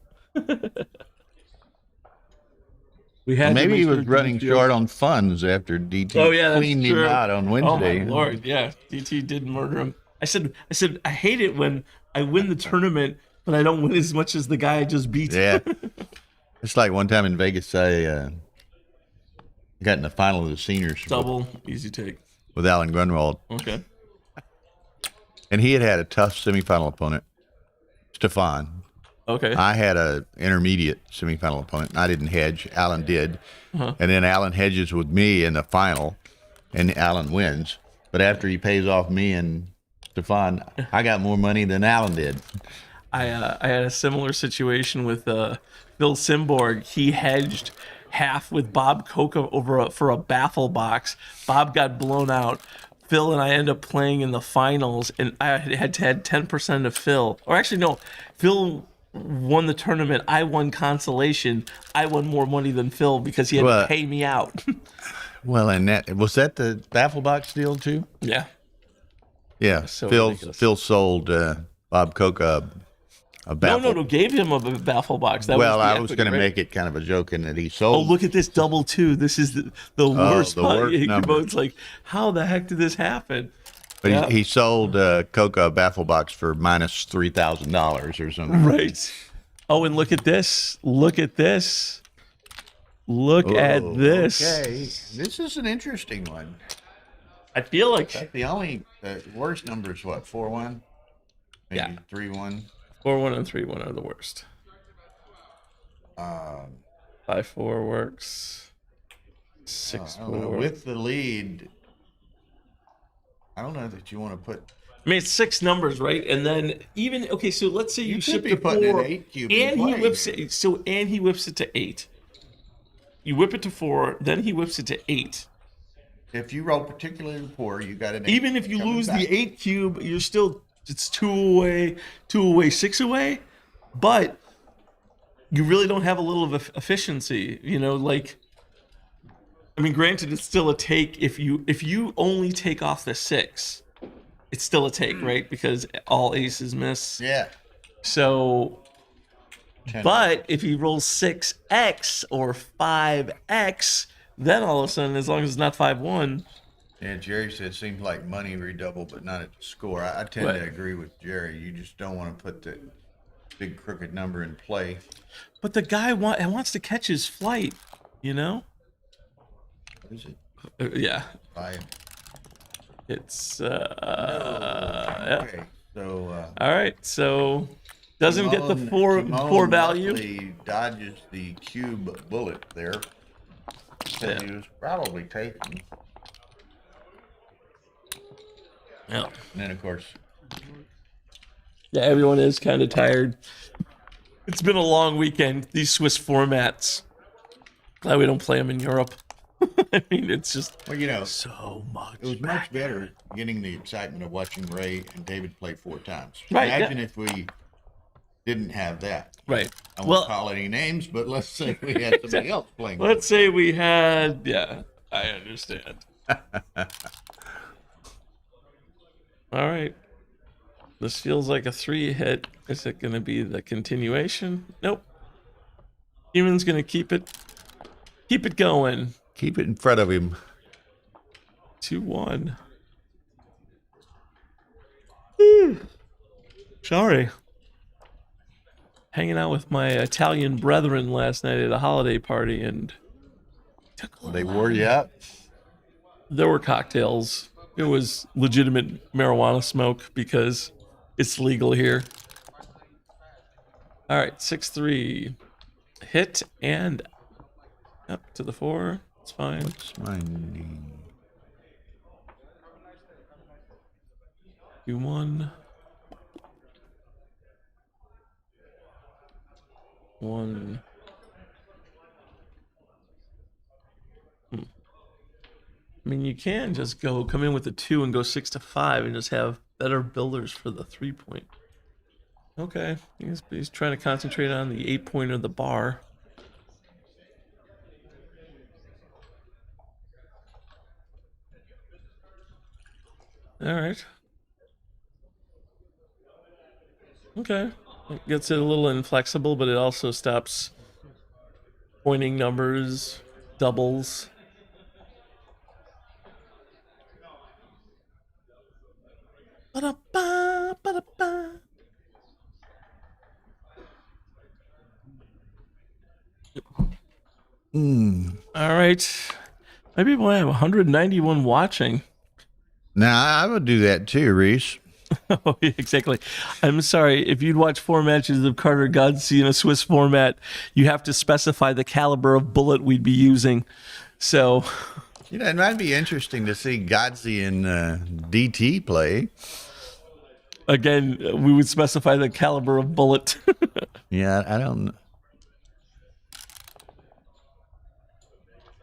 Maybe he was running short on funds after DT cleaned him out on Wednesday. Oh my Lord, yeah. DT did murder him. I said, I hate it when I win the tournament, but I don't win as much as the guy I just beat. Yeah. It's like one time in Vegas, I got in the final of the seniors. Double, easy take. With Alan Grunwald. Okay. And he had a tough semifinal opponent, Stefan. Okay. I had a intermediate semifinal opponent. I didn't hedge. Alan did. Uh-huh. And then Alan hedges with me in the final, and Alan wins. But after he pays off me and Stefan, I got more money than Alan did. I had a similar situation with Phil Simborg. He hedged half with Bob Coca for a baffle box. Bob got blown out. Phil and I ended up playing in the finals, and I had 10% of Phil. Or actually, no, Phil won the tournament. I won consolation. I won more money than Phil because he had to pay me out. Well, and was that the baffle box deal too? Yeah. Yeah. So Phil sold Bob Coca a baffle. No, gave him a baffle box. That I was going to make it kind of a joke in that he sold. Oh, look at this double 2. This is the worst. The worst number. It's like, how the heck did this happen? But he sold Coca a baffle box for minus $3,000 or something. Right. Oh, and look at this. Look at this. Look at this. Okay. This is an interesting one. I feel like the only worst number is what, 4-1? Maybe 3-1. 4-1 and 3-1 are the worst. 5-4 works. 6-4 with the lead. I don't know that you want to put. I mean, it's 6 numbers, right? And then even so let's say you ship to 4, an 8 cube and he whips it. So and he whips it to 8. You whip it to 4, then he whips it to 8. If you roll particularly poor, you got an 8. Even if you lose the 8 cube, you're still. It's 2 away, 6 away, but you really don't have a little of efficiency, I mean, granted, it's still a take if you only take off the 6, it's still a take, right? Because all aces miss. Yeah. So, but if he rolls 6x or 5x, then all of a sudden, as long as it's not 5-1. Yeah, Jerry said it seems like money redoubled, but not at the score. I tend to agree with Jerry. You just don't want to put the big crooked number in play. But the guy wants to catch his flight, What is it? Yeah. 5. It's okay. So. All right. So Doesn't get the Gamon four value. luckily dodges the cube bullet there. So he was probably taken. Yeah. And then, of course, Yeah, everyone is kind of tired. It's been a long weekend. These Swiss formats. Glad we don't play them in Europe. I mean, it's just so much. it was much better getting the excitement of watching Ray and David play 4 times. Right, Imagine if we didn't have that. Right. I won't call any names, but let's say we had somebody else playing. Let's say we had, yeah, I understand. All right. This feels like a 3 hit. Is it going to be the continuation? Nope. Demon's going to keep it going. Keep it in front of him. 2-1. Sorry. Hanging out with my Italian brethren last night at a holiday party, and They wore you out? there were cocktails. It was legitimate marijuana smoke because it's legal here. All right, 6-3. Hit and up to the 4. It's fine. What's my name? 2-1. 1. I mean, you can just come in with a 2 and go 6-5 and just have better builders for the 3-point. Okay, he's trying to concentrate on the 8-point of the bar. All right. Okay. It gets it a little inflexible, but it also stops pointing numbers, doubles. Ba-da-ba, ba-da-ba. All right. Maybe we'll have 191 watching. Now, I would do that too, Reese. Oh, yeah, exactly. I'm sorry. If you'd watch 4 matches of Carter Godsey in a Swiss format, you have to specify the caliber of bullet we'd be using. So, It might be interesting to see Godsey and DT play. Again, we would specify the caliber of bullet. Yeah, I don't.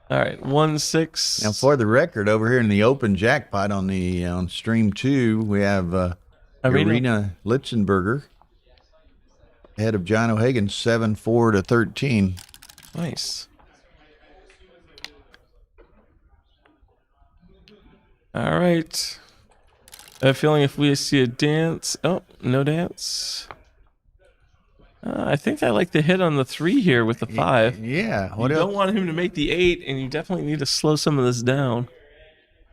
All right, 1-6. Now, for the record, over here in the open jackpot on stream 2, we have Irina Litzenberger ahead of John O'Hagan, 7-4 to 13. Nice. All right. I have a feeling if we see a dance, oh, no dance. I think I like the hit on the 3 here with the 5. Yeah. You don't want him to make the 8, and you definitely need to slow some of this down.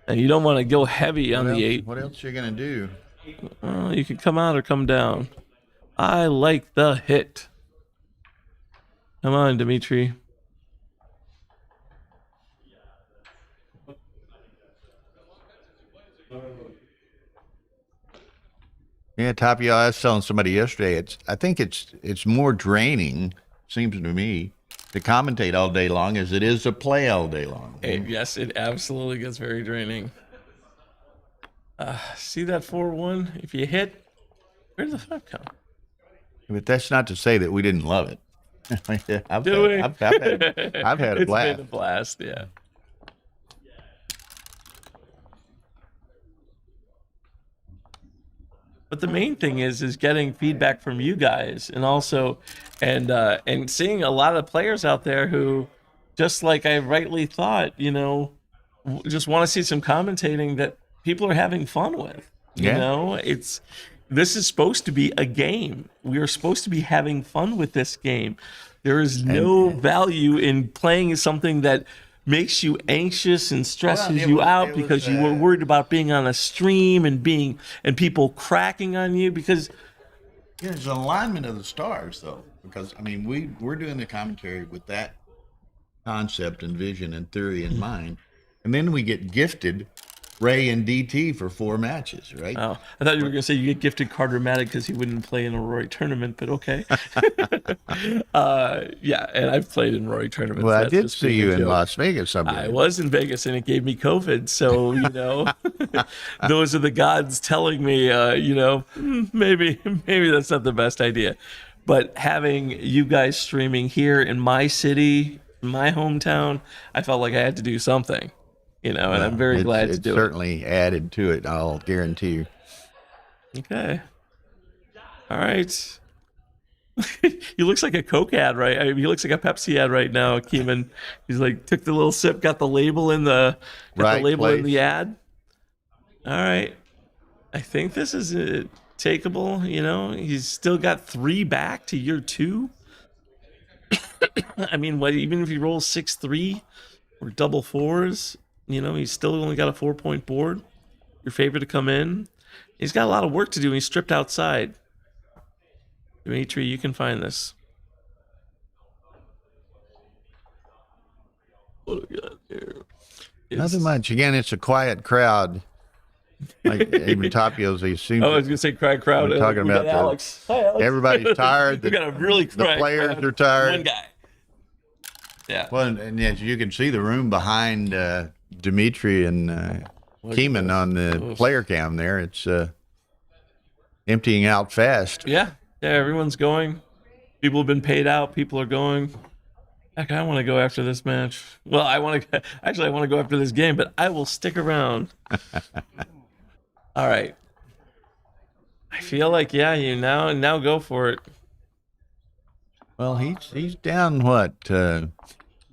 And you don't want to go heavy on the 8. What else you gonna do? You can come out or come down. I like the hit. Come on, Dimitri. Yeah, Tapia, I was telling somebody yesterday, I think it's more draining, seems to me, to commentate all day long as it is to play all day long. Yes, it absolutely gets very draining. See that 4-1? If you hit, where did the 5 come? But that's not to say that we didn't love it. I've had a It's blast. been a blast, yeah. But the main thing is getting feedback from you guys, and also, and seeing a lot of players out there who, just like I rightly thought, just want to see some commentating that people are having fun with. Yeah. This is supposed to be a game. We are supposed to be having fun with this game. There is no value in playing something that makes you anxious and stresses you out because you were worried about being on a stream and people cracking on you because there's an alignment of the stars though, because I mean we're doing the commentary with that concept and vision and theory in mind, and then we get gifted Ray and DT for 4 matches, right? Oh, I thought you were going to say you get gifted Carter-Matic because he wouldn't play in a Rory tournament, but okay. Yeah, and I've played in Rory tournaments. Well, I That's did just see being a you in joke. Las Vegas someday. I was in Vegas and it gave me COVID. So, those are the gods telling me, maybe that's not the best idea. But having you guys streaming here in my city, my hometown, I felt like I had to do something, and I'm very glad to do it. Certainly added to it, I'll guarantee you. Okay. All right. He looks like a Coke ad, right? I mean, he looks like a Pepsi ad right now, Keeman. He's like, took the little sip, got the label in the Place. the ad. All right. I think this is takeable, He's still got 3 back to year 2. I mean, even if he rolls 6-3 or double 4s, he's still only got a 4-point board. Your favorite to come in. He's got a lot of work to do. He's stripped outside. Dimitri, you can find this. What do we got here? Nothing much. Again, it's a quiet crowd. Like even Tapio's, he seems. I was going to say quiet crowd. We're talking We got about Alex. Hi, Alex. Everybody's tired. We got a really the quiet players crowd. are tired. One guy. Yeah. Well, and as you can see the room behind Dimitri and Keeman on the player cam there. It's emptying out fast. Yeah, everyone's going. People have been paid out. People are going. Heck, I want to go after this match. Well, I want to go after this game, but I will stick around. All right. I feel like you now go for it. Well, he's down what 10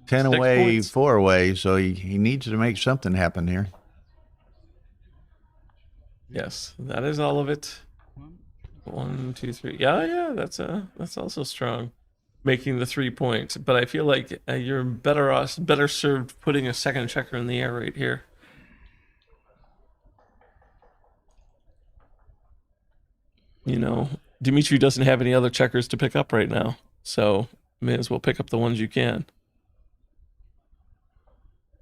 6 away, points. 4 away, so he needs to make something happen here. Yes, that is all of it. 1, 2, 3. Yeah, that's also strong. Making the 3 points, but I feel like you're better served putting a second checker in the air right here. Dimitri doesn't have any other checkers to pick up right now, so may as well pick up the ones you can.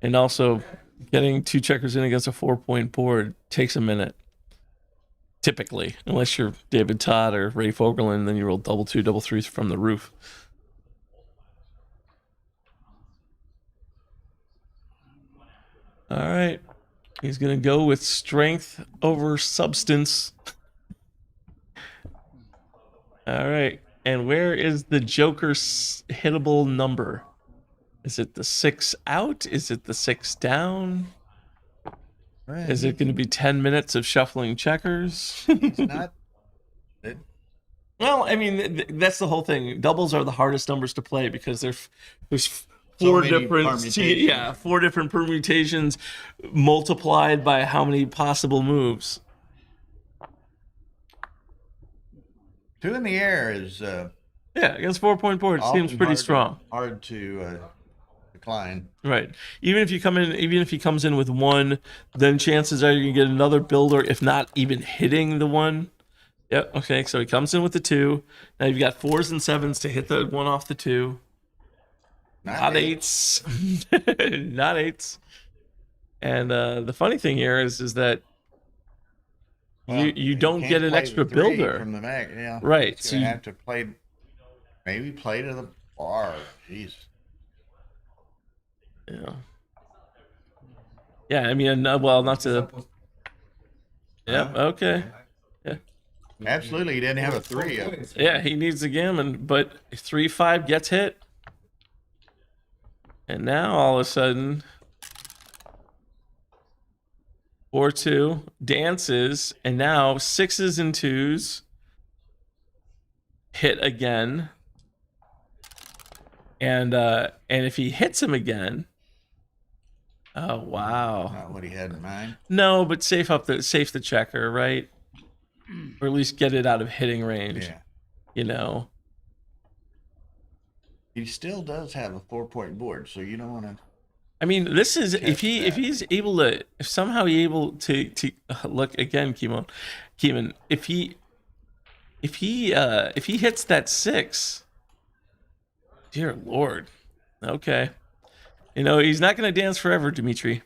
And also, getting 2 checkers in against a 4-point board takes a minute. Typically, unless you're David Todd or Ray Fogerland, then you roll double 2, double 3s from the roof. All right. He's going to go with strength over substance. All right. And where is the Joker's hittable number? Is it the 6 out? Is it the 6 down? Right. Is it going to be 10 minutes of shuffling checkers? He's not. Well, I mean, that's the whole thing. Doubles are the hardest numbers to play because there's So 4 many different permutations. 4 different permutations multiplied by how many possible moves. 2 in the air is Against 4-point board, it seems often pretty strong. Hard to decline. Right. Even if he comes in with 1, then chances are you're gonna get another builder, if not even hitting the 1. Yep. Okay. So he comes in with the 2. Now you've got 4s and 7s to hit the 1 off the 2. Not 8s. Not 8s. And the funny thing here is that you don't can't get an play extra the 3 builder from the mag. Yeah. Right. So So you you, have to play to the bar. Jeez. yeah. I mean, well, not to the. Yep. Okay. Yeah. Absolutely, he didn't have a 3. Yeah, he needs the Gamon, but 3-5 gets hit. And now all of a sudden 4-2 dances, and now 6s and 2s hit again. And if he hits him again, oh wow. Not what he had in mind. No, but safe the checker, right? Or at least get it out of hitting range. Yeah. He still does have a 4-point board, so you don't want to. I mean, this is if he's able to, if somehow he's able to look again, Keeman, if he hits that 6, dear Lord, okay, he's not going to dance forever, Dimitri.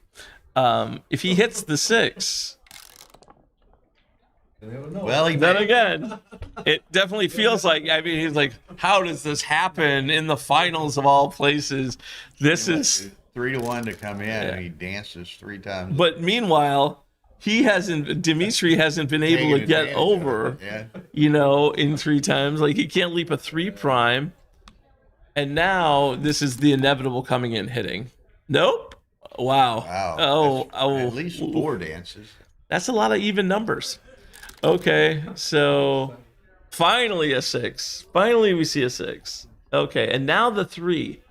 If he hits the 6, Well, then again, it definitely feels like, I mean, he's like, how does this happen in the finals of all places? This is 3-1 to come in, and he dances 3 times. But meanwhile, Dimitri hasn't been able to get over, in 3 times. Like, he can't leap a 3 prime. And now this is the inevitable coming in hitting. Nope. Wow. Oh. At least 4 dances. That's a lot of even numbers. Okay, so finally a 6. Finally we see a 6. Okay, and now the 3.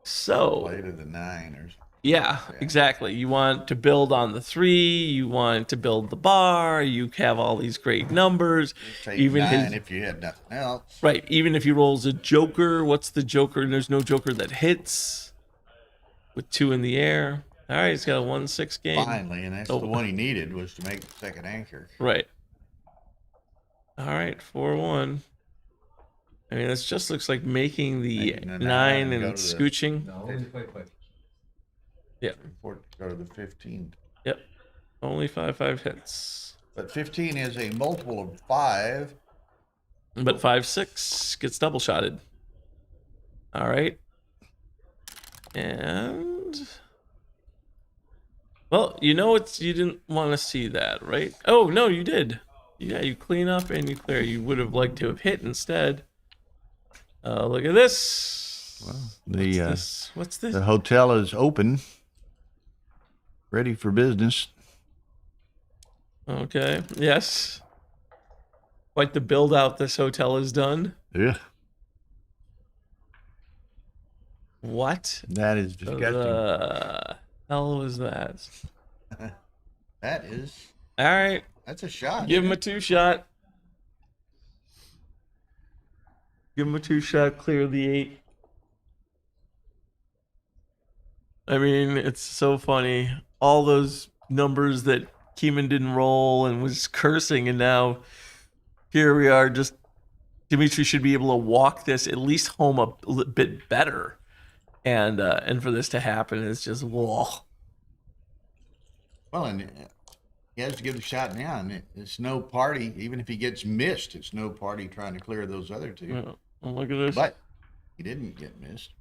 So Play to the 9 or something. Yeah, exactly. You want to build on the 3. You want to build the bar. You have all these great numbers. Take Even 9 if you had nothing else. Right. Even if he rolls a joker, what's the joker? There's no joker that hits with 2 in the air. All right, he's got a 1-6 game. Finally, and that's the one he needed was to make the second anchor. Right. All right, 4-1. I mean, this just looks like making the 9 and scooching. Yeah. Go to the 15. Yep. Only 5 hits. But 15 is a multiple of 5. But 5-6 gets double shotted. All right. And well, you didn't want to see that, right? Oh no, you did. Yeah, you clean up and you clear. You would have liked to have hit instead. Look at this. Well, What's this? The hotel is open, ready for business. Okay. Yes. Quite the build out this hotel has done. Yeah. What? That is disgusting. The hell was that? That is. All right. That's a shot. Give him a 2-shot. Give him a 2-shot. Clear the 8. I mean, it's so funny. All those numbers that Keeman didn't roll and was cursing, and now here we are. Just Dimitri should be able to walk this at least home a bit better, and for this to happen is just whoa. Well, and he has to give the shot now, and it's no party. Even if he gets missed, it's no party trying to clear those other 2. Well, look at this. But he didn't get missed.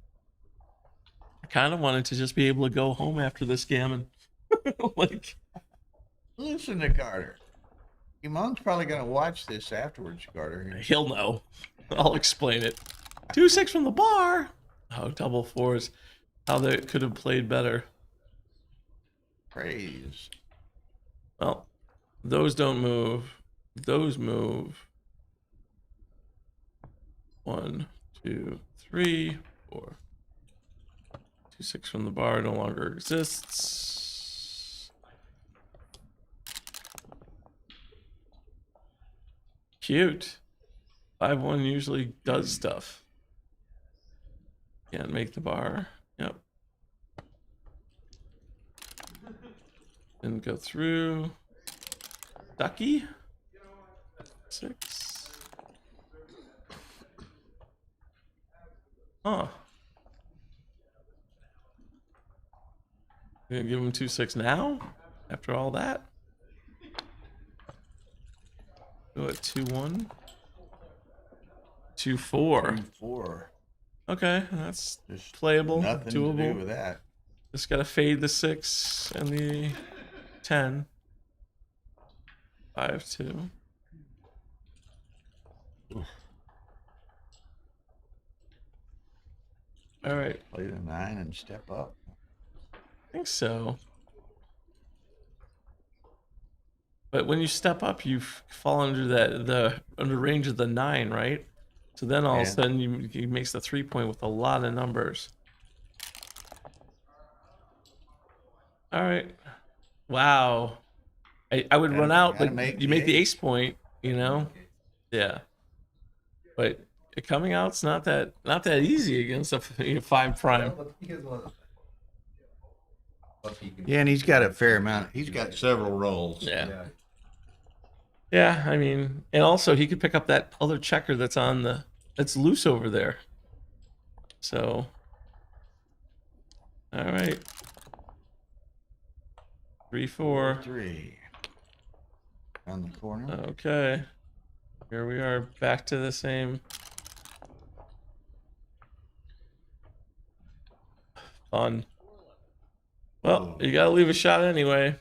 I kind of wanted to just be able to go home after this Gamon. Like, listen to Carter. Gamon's probably going to watch this afterwards, Carter. He'll know. I'll explain it. 2-6 from the bar. Oh, double 4s. How they could have played better. Praise. Well, those don't move. Those move. 1, 2, 3, 4. 2-6 from the bar no longer exists. Cute. 5-1 usually does stuff. Can't make the bar. Yep. Didn't go through. Ducky. 6. Huh. Gonna give him 2-6 now? After all that? Go at 2-1. 2-4. 2-4. Okay, that's just playable, Nothing doable. to do with that. Just gotta fade the 6 and the 10. 5-2. All right. Play the 9 and step up. I think so. But when you step up, you fall under under range of the 9, right? So then all of a sudden he makes the 3-point with a lot of numbers. All right. Wow. I would run out, but you make the ace point, Yeah. But coming out's not that easy against a 5 prime. Yeah, and he's got a fair amount. He's got several rolls. Yeah. Yeah, I mean, and also he could pick up that other checker that's that's loose over there. So, all right. 3-4. 3. On the corner. Okay. Here we are back to the same. Fun. Well, you gotta leave a shot anyway.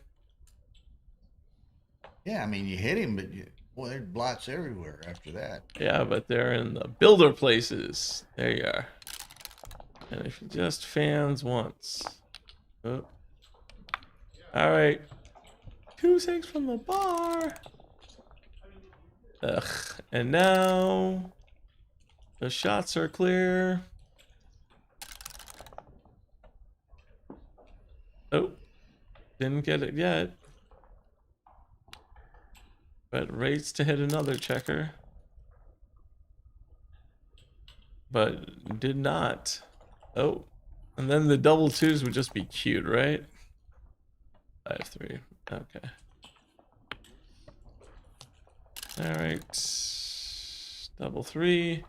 Yeah, I mean, you hit him, but boy, there's blots everywhere after that. Yeah, but they're in the builder places. There you are. And if you just fans once. Oh. All right. 2-6 from the bar. Ugh. And now the shots are clear. Oh, didn't get it yet. But rates to hit another checker. But did not. Oh, and then the double twos would just be cute, right? 5-3. Okay. All right. Double 3.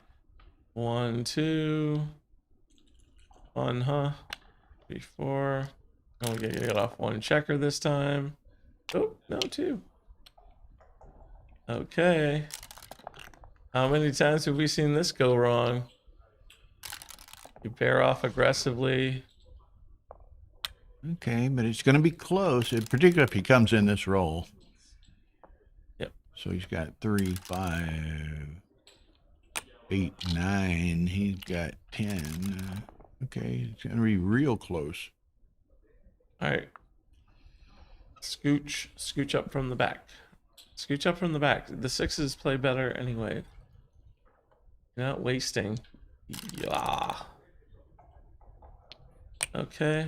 1, 2. 1, huh? 3, 4. Oh, we get off 1 checker this time. Oh, no, 2. Okay. How many times have we seen this go wrong? You pair off aggressively. Okay, but it's going to be close, particularly if he comes in this roll. Yep. So he's got 3, 5, 8, 9. He's got 10. Okay, it's going to be real close. All right. Scooch up from the back. Scooch up from the back. The 6s play better anyway. You're not wasting. Yeah. Okay.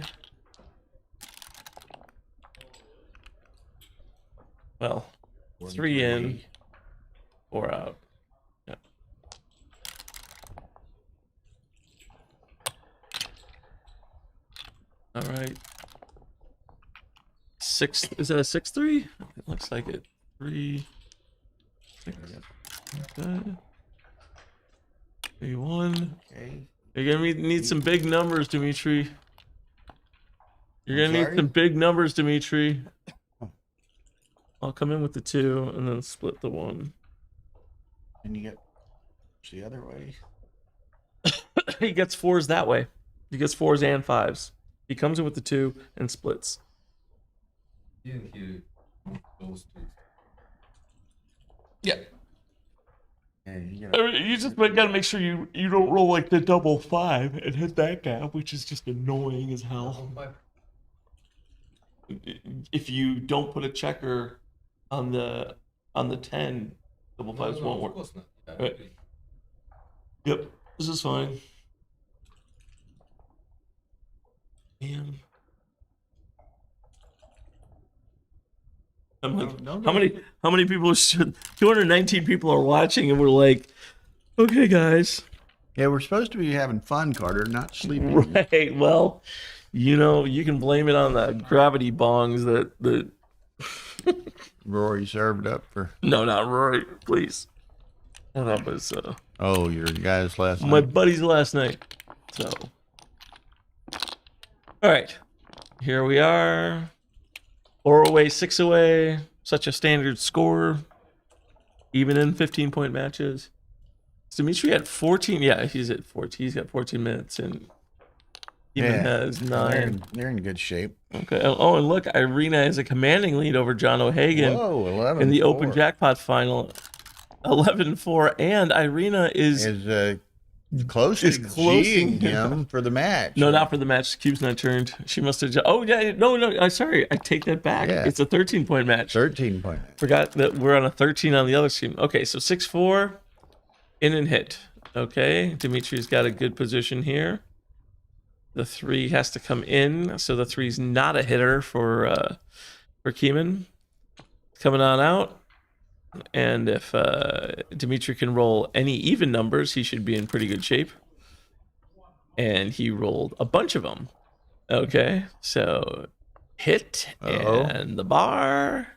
Well, 3 in, 4 out. Yeah. All right. 6, is that a 6-3? It looks like it. 3, 6. Okay. 3, 1. Okay. You're gonna need some big numbers, Dimitri. You're I'm gonna need sorry? some big numbers, Dimitri. I'll come in with the 2 and then split the 1. And you get the other way. He gets 4s that way. He gets 4s and 5s. He comes in with the 2 and splits. Those two. Yeah. And You just gotta make sure you don't roll like the double 5 and hit that gap, which is just annoying as hell. If you don't put a checker on the 10, double 5s won't work. Right. Yep, this is fine. Man. I'm like, how many people should 219 people are watching and we're like, okay guys. Yeah, we're supposed to be having fun, Carter, not sleeping. Right. Well, you can blame it on the gravity bongs that Rory served up for. No, not Rory, please. That was Oh, your guys last my night. buddies last night. So all right. Here we are. 4 away, 6 away. Such a standard score. Even in 15-point matches. Is Dimitri at 14? Yeah, he's at 14. He's got 14 minutes and even has 9. They're in good shape. Okay. Oh, and look, Irina has a commanding lead over John O'Hagan Whoa, 11-4. in the Open Jackpot final. 11-4, and Irina is close to G'ing him for the match. No, not for the match. Cube's not turned. She must have. Oh yeah, no. I'm sorry. I take that back. Yeah. It's a 13-point match. 13-point match. Forgot that we're on a 13 on the other team. Okay, so 6-4, in and hit. Okay, Dimitri's got a good position here. The 3 has to come in, so the 3's not a hitter for Keeman. Coming on out. And if Dimitri can roll any even numbers, he should be in pretty good shape. And he rolled a bunch of them. Okay, so hit and the bar.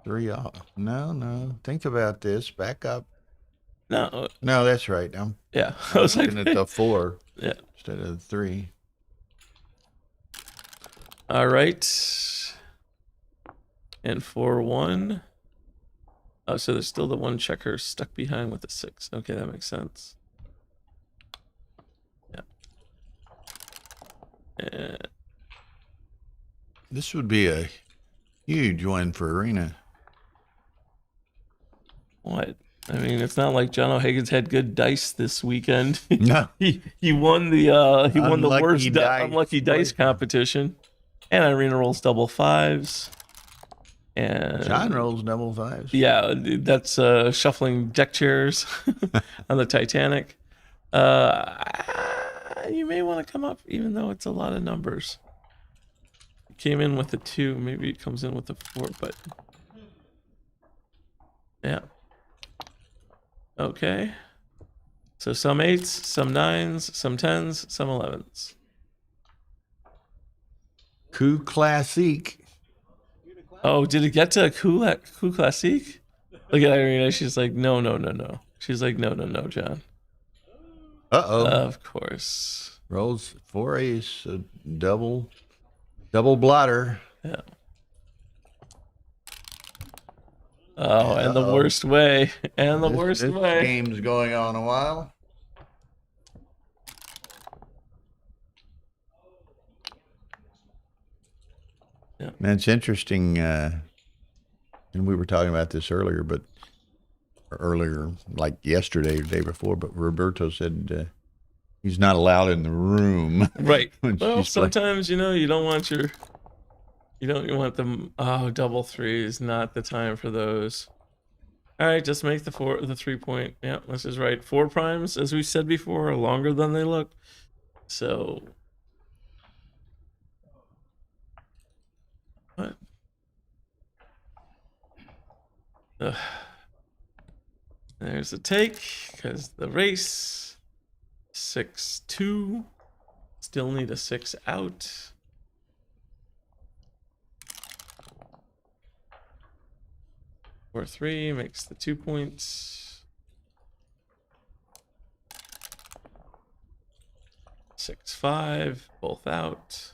3 off. No. Think about this. Back up. No, that's right. Yeah, I was looking at the 4 Yeah. instead of the 3. All right. And 4-1. Oh, so there's still the one checker stuck behind with the 6. Okay, that makes sense. Yeah. And This would be a huge one for Arena. what? I mean, it's not like John O'Hagan's had good dice this weekend. No. he won the Unlucky worst dice. unlucky dice competition. And Irina rolls double 5s. And John rolls double 5s. yeah, that's shuffling deck chairs on the Titanic. You may want to come up, even though it's a lot of numbers. It came in with a 2, maybe it comes in with a 4, but yeah. Okay. So some 8s, some 9s, some 10s, some 11s. Coup classique. Oh, did it get to Coup Classique? Look at Irina. She's like, no. She's like, no, John. Uh-oh. Of course. Rolls 4 ace, a double blotter. Yeah. Oh, and the worst way. And the worst this way. Game's going on a while. Yeah. Man, it's interesting, and we were talking about this earlier, like yesterday or the day before, but Roberto said he's not allowed in the room. Right. when Well, she's playing. sometimes, you don't want them. Oh, double 3s, not the time for those. All right, just make the 3 point. Yeah, this is right. 4 primes, as we said before, are longer than they look. So what? Ugh. There's a take, because the race. 6-2. Still need a 6 out. Or 3 makes the 2 points. 6-5, both out.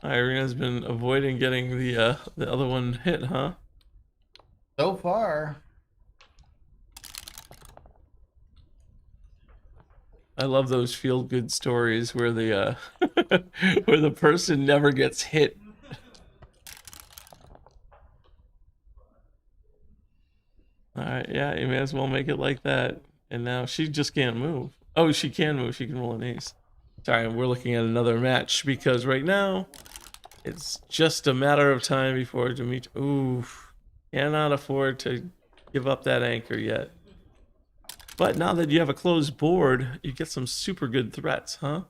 Irina's been avoiding getting the other one hit, huh? So far. I love those feel-good stories where the where the person never gets hit. All right, yeah, you may as well make it like that. And now she just can't move. Oh, she can move. She can roll an ace. Sorry, we're looking at another match because right now it's just a matter of time before Dimitri. Ooh, cannot afford to give up that anchor yet. But now that you have a closed board, you get some super good threats, huh?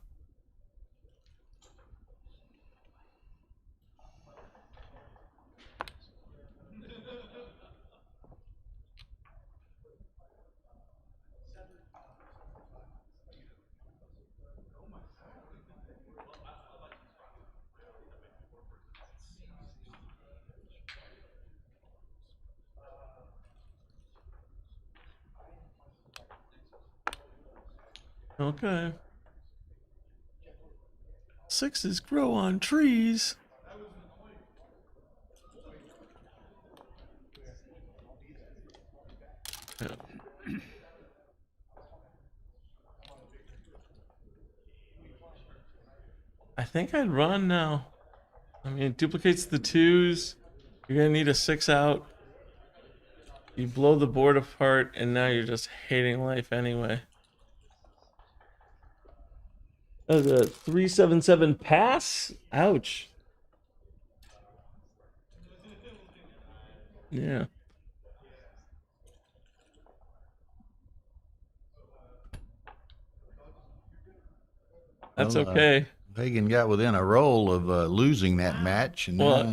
Okay. 6s grow on trees. Yeah. I think I'd run now. I mean, it duplicates the 2s. You're gonna need a 6 out. You blow the board apart, and now you're just hating life anyway. That was a 3-7-7 pass? Ouch. Yeah. That's Well, okay. Hagen got within a roll of losing that match. And Well,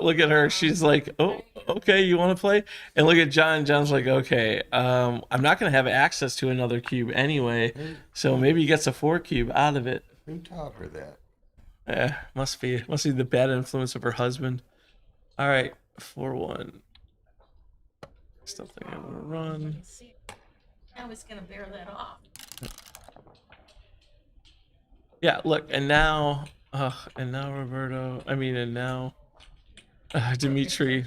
look at her. She's like, oh, okay, you want to play? And look at John. John's like, okay, I'm not going to have access to another cube anyway, so maybe he gets a 4 cube out of it. Who taught her that? Must be the bad influence of her husband. All right, 4-1. Still think I'm going to run. I was going to bear that off. Yeah, look, and now Roberto. I mean, and now Dimitri.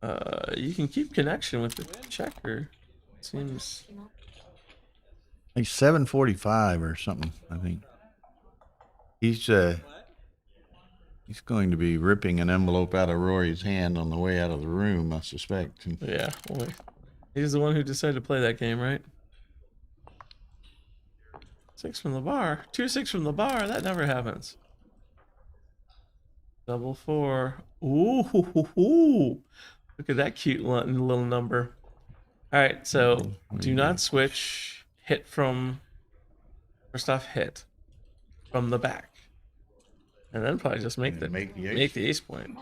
You can keep connection with the checker. Seems Like 7:45 or something, I think. He's going to be ripping an envelope out of Rory's hand on the way out of the room, I suspect. yeah. Boy. He's the one who decided to play that game, right? 6 from the bar. 2-6 from the bar. That never happens. Double 4. Ooh, hoo, hoo, hoo. Look at that cute little number. All right, so do not switch. Hit from first off. Hit from the back, and then probably just make the ace point.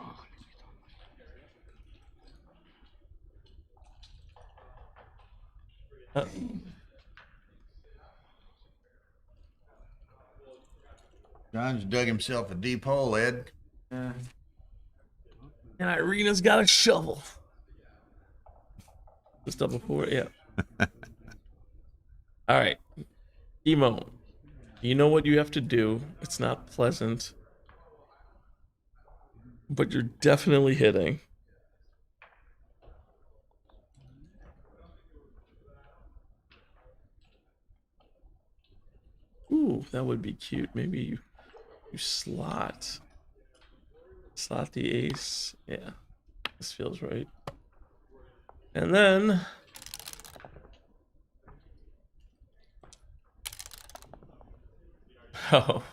John's dug himself a deep hole, Ed. And Irina's got a shovel. Just double 4, yeah. All right, Emo. You know what you have to do. It's not pleasant, but you're definitely hitting. Ooh, that would be cute. Maybe you slot the ace. Yeah, this feels right. And then oh,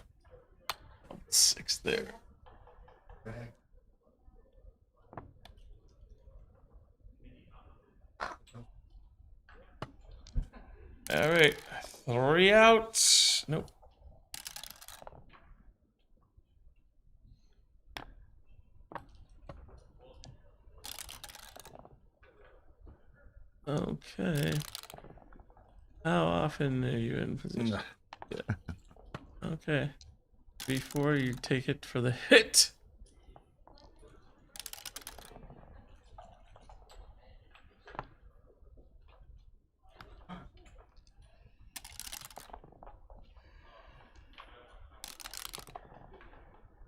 6 there. All right, 3 out. Nope. Okay. How often are you in position? Yeah. Okay. Before you take it for the hit.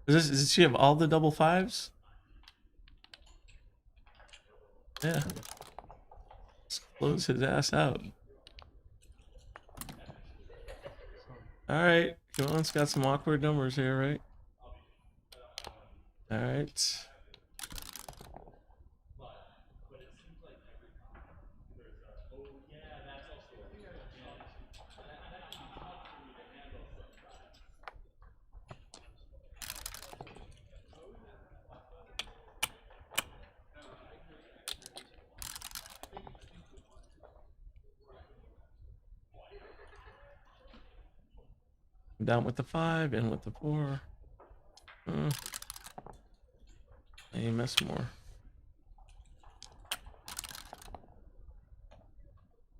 Does she have all the double 5s? Yeah. Let's close his ass out. Alright. Gamon's got some awkward numbers here, right? Alright. Down with the 5, in with the 4. You miss more.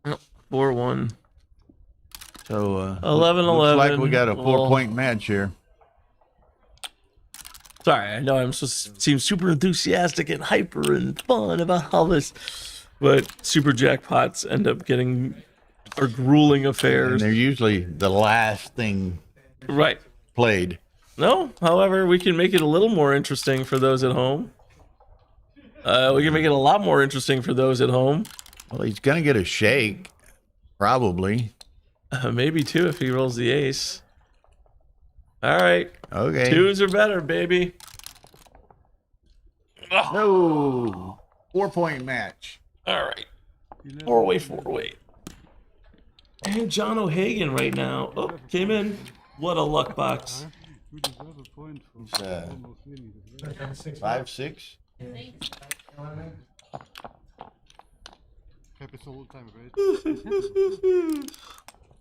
Nope. 4-1. So 11-11. Looks like we got a 4-point match here. Sorry, I know I'm supposed to seem super enthusiastic and hyper and fun about all this, but super jackpots end up getting are grueling affairs. And they're usually the last thing played. No, however, we can make it a little more interesting for those at home. We can make it a lot more interesting for those at home. Well, he's gonna get a shake, probably. Maybe 2 if he rolls the ace. All right. Okay. 2s are better, baby. No. 4-point match. All right. 4-way. And John O'Hagan right now. Oh, came in. What a luck box. 5-6. Happens all the time, right?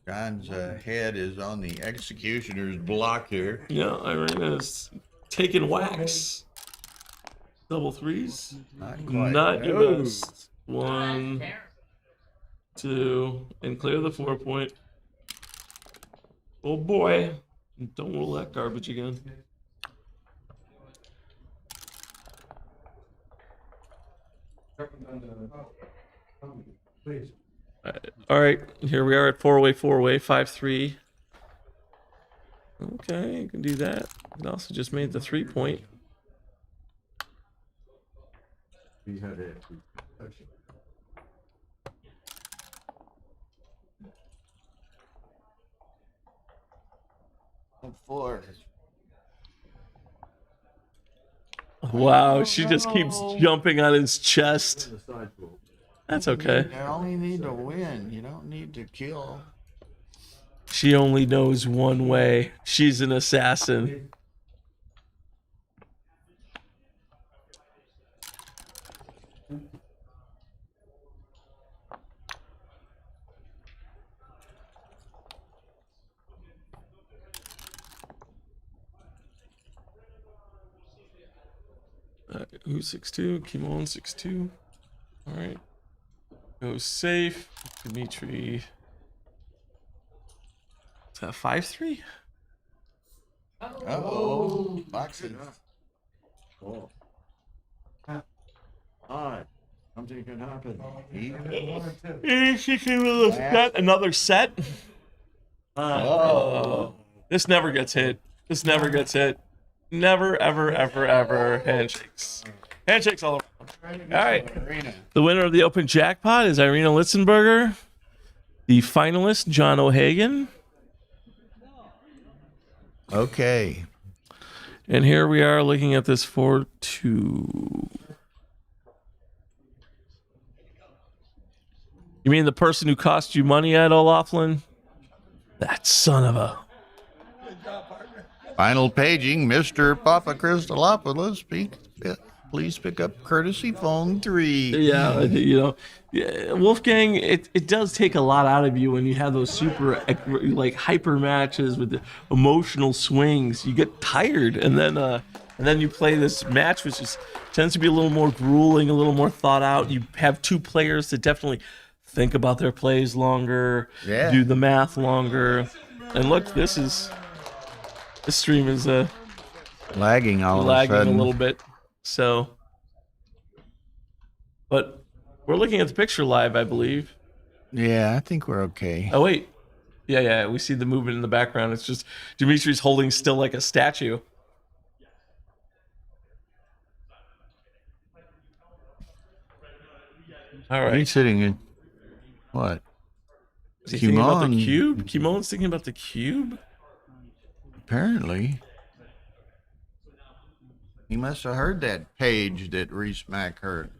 John's head is on the executioner's block here. Yeah, Irina's taking wax. Double 3s. Not quite. Not your best. 1, 2, and clear the 4-point. Oh boy. Don't roll that garbage again. Please. All right, here we are at four-way, 5-3. Okay, you can do that. It also just made the 3-point. He had it. Four. Wow, she just keeps jumping on his chest. That's okay. You only need to win. You don't need to kill. She only knows one way. She's an assassin. Who's 6'2"? Gamon 6'2". All right. Goes safe. Dimitri. Is that 5-3? Uh-oh. Boxing. Oh. Alright. Something can happen. She came with a set. Another set. Oh. This never gets hit. This never gets hit. Never, ever, ever, ever. Handshakes. Handshakes all around. All right. The winner of the open jackpot is Irina Litzenberger. The finalist, John O'Hagan. Okay. And here we are looking at this 4-2. You mean the person who cost you money, Ed O'Loughlin? That son of a... Final paging, Mr. Papa Christolopoulos. Please pick up courtesy phone 3. Yeah, you know, Wolfgang, it does take a lot out of you when you have those super, like, hyper matches with the emotional swings. You get tired, and then you play this match, which tends to be a little more grueling, a little more thought out. You have two players that definitely think about their plays longer, do the math longer. And look, this stream is lagging all of a sudden. Lagging a little bit. So, but we're looking at the picture live, I believe. Yeah, I think we're okay. Oh, wait. Yeah, we see the movement in the background. It's just Dimitri's holding still like a statue. All right. He's sitting in what? Is he thinking about the cube? Gamon's thinking about the cube? Apparently. He must have heard that page that Reese Mack heard.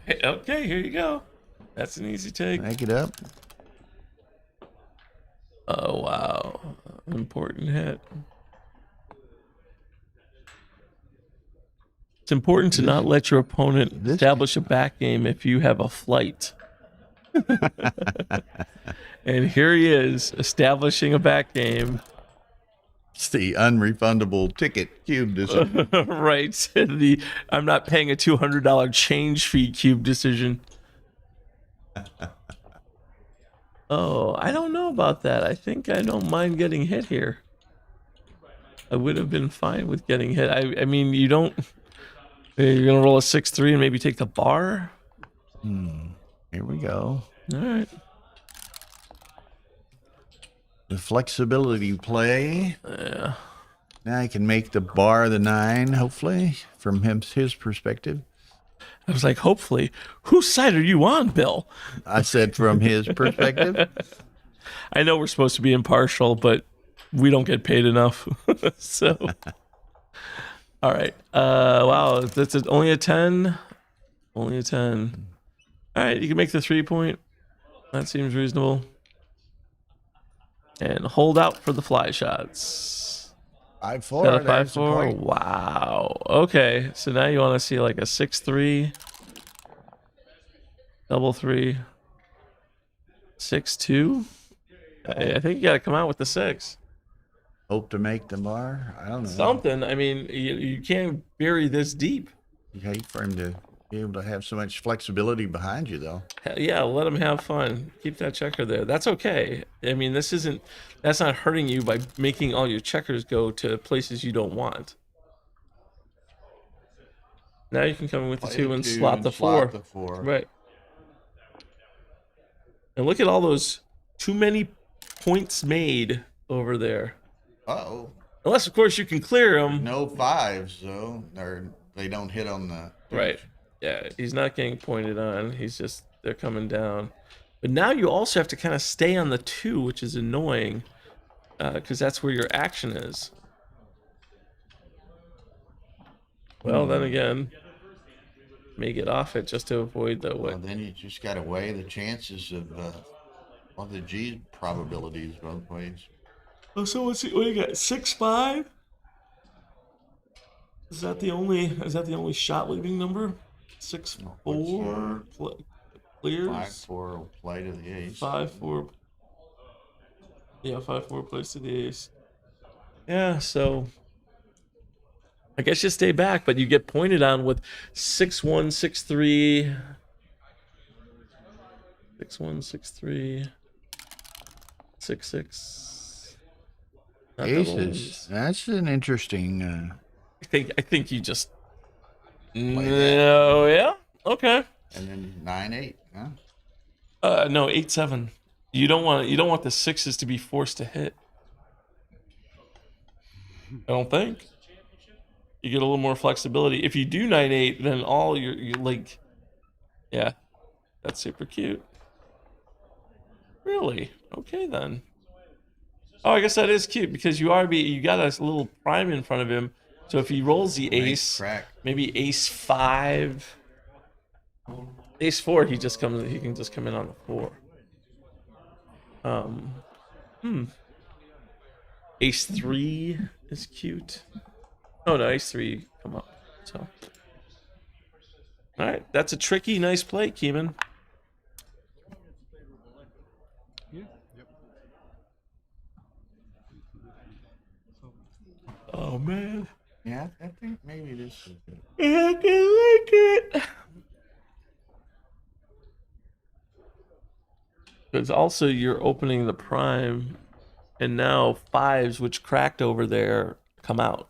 Okay, here you go. That's an easy take. Make it up. Oh, wow. Important hit. It's important to not let your opponent establish a back game if you have a flight. And here he is, establishing a back game. It's the unrefundable ticket cube decision. Right. I'm not paying a $200 change fee cube decision. Oh, I don't know about that. I think I don't mind getting hit here. I would have been fine with getting hit. I mean, you're going to roll a 6-3 and maybe take the bar? Here we go. All right. The flexibility play. Yeah. Now I can make the bar the 9, hopefully, from his perspective. I was like, hopefully. Whose side are you on, Bill? I said from his perspective. I know we're supposed to be impartial, but we don't get paid enough. So, all right. Wow, that's only a 10. Only a 10. All right, you can make the 3-point. That seems reasonable. And hold out for the fly shots. 5-4. 5-4. Wow. Okay, so now you want to see like a 6-3, double 3, 6-2. I think you got to come out with the 6. Hope to make the bar. I don't know. Something. I mean, you can't bury this deep. You hate for him to be able to have so much flexibility behind you, though. Yeah, let him have fun. Keep that checker there. That's okay. I mean, that's not hurting you by making all your checkers go to places you don't want. Now you can come in with the 2 and slot the 4. Slot the 4. Right. And look at all those too many points made over there. Uh-oh. Unless, of course, you can clear them. No fives, though. Or they don't hit on the... Right. Yeah, he's not getting pointed on. He's just, they're coming down. But now you also have to kind of stay on the 2, which is annoying. Because that's where your action is. Well, then again, may get off it just to avoid the... Well, then you just got to weigh the chances of... well, the G probabilities both ways. Oh, so what do you got? 6-5? Is that the only shot leaving number? 6-4 clears. 5-4 will play to the ace. 5-4. Yeah, 5-4 plays to the ace. Yeah, so I guess you stay back, but you get pointed on with 6-1, 6-3. 6-1, 6-3. 6-6. Aces. That's an interesting. I think you just. No, yeah, okay. And then 9-8, huh? No, 8-7. You don't want the 6s to be forced to hit. I don't think. You get a little more flexibility. If you do 9-8, then all your like, yeah, that's super cute. Really? Okay then. Oh, I guess that is cute because you got a little prime in front of him. So if he rolls the ace, maybe ace 5, ace 4, he can just come in on the 4. Ace 3 is cute. Oh no, ace 3 come up. So, all right, that's a tricky, nice play, Keeman. Oh man. Yeah, I think maybe this is good. I can like it. Because also you're opening the prime, and now 5s, which cracked over there, come out.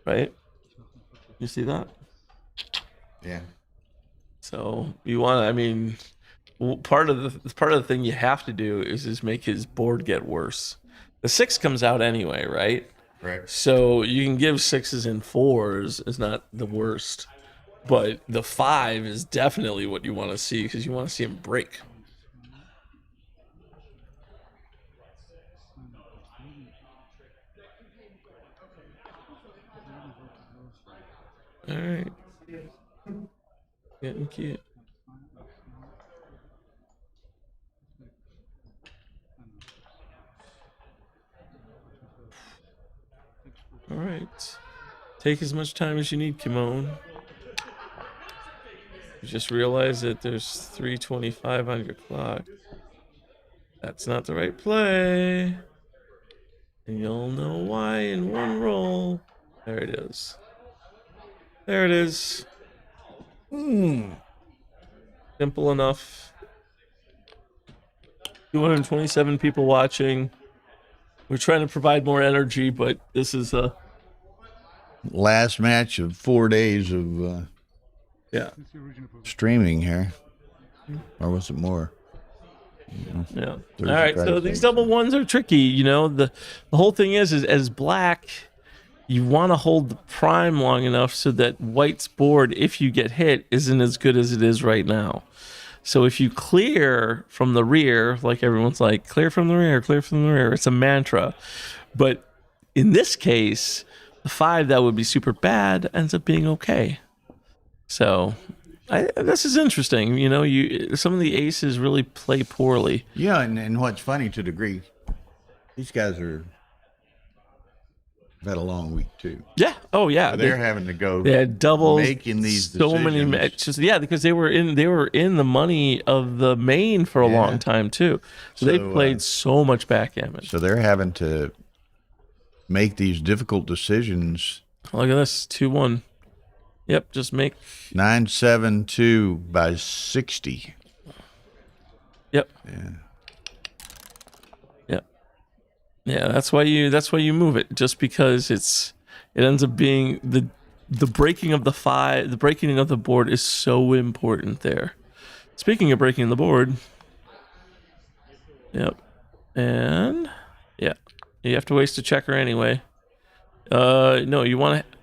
Right? You see that? Yeah. So you want to, I mean, part of the thing you have to do is make his board get worse. The 6 comes out anyway, right? Right. So you can give 6s and 4s is not the worst, but the 5 is definitely what you want to see because you want to see him break. All right. Getting cute. All right. Take as much time as you need, Gamon. You just realize that there's 3:25 on your clock. That's not the right play. And you'll know why in one roll. There it is. There it is. Simple enough. 227 people watching. We're trying to provide more energy, but this is a last match of 4 days of streaming here, or was it more? Yeah. All right. So these double ones are tricky. You know, the whole thing is as black, you want to hold the prime long enough so that white's board, if you get hit, isn't as good as it is right now. So if you clear from the rear, like everyone's like, clear from the rear, clear from the rear, it's a mantra. But in this case, the 5 that would be super bad ends up being okay. So this is interesting. You know, some of the aces really play poorly. Yeah, and what's funny to a degree, these guys have had a long week too. Yeah. Oh yeah. So they're having to go. They had doubles. Making these so decisions. many matches. Yeah, because they were in the money of the main for a long time too. So they played so much backgammon. So they're having to make these difficult decisions. Look at this, 2-1. Yep, just make 9-7-2 by 60. Yep. Yeah. Yep. Yeah, that's why you move it, just because it ends up being the breaking of the breaking of the board is so important there. Speaking of breaking the board, yep, and yeah, you have to waste a checker anyway. No, you want to,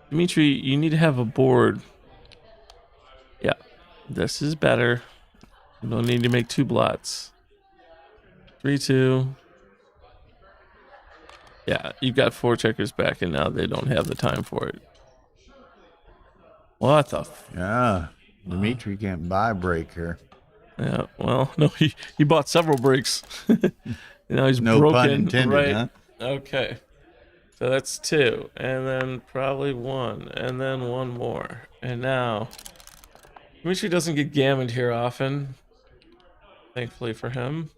Dimitri, you need to have a board. Yeah, this is better. You don't need to make 2 blots. 3-2. Yeah, you've got 4 checkers back, and now they don't have the time for it. What the? Yeah, Dimitri can't buy a break here. Yeah, well, no, he bought several breaks. Now he's No broken. pun intended, right? huh? Okay. So that's 2, and then probably 1, and then 1 more. And now, Dimitri doesn't get gammoned here often. Thankfully for him.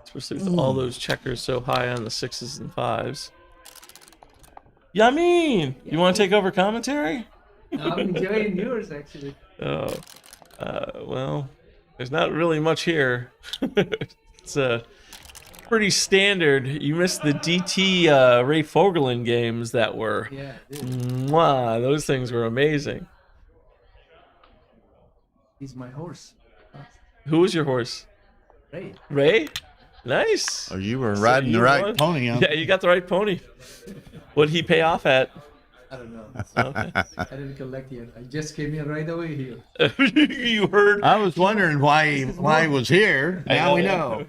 Especially with all those checkers so high on the 6s and 5s. Yamin! You want to take over commentary? I'm enjoying yours actually. Oh, well, there's not really much here. It's pretty standard. You missed the DT Ray Fogelin games that were. Yeah. Mwah, those things were amazing. He's my horse. Who was your horse? Ray. Ray? Nice. Oh, you were riding the right pony, huh? Yeah, you got the right pony. What'd he pay off at? I don't know. Okay. I didn't collect yet. I just came in right away here. You heard? I was wondering why he was here. Now we know.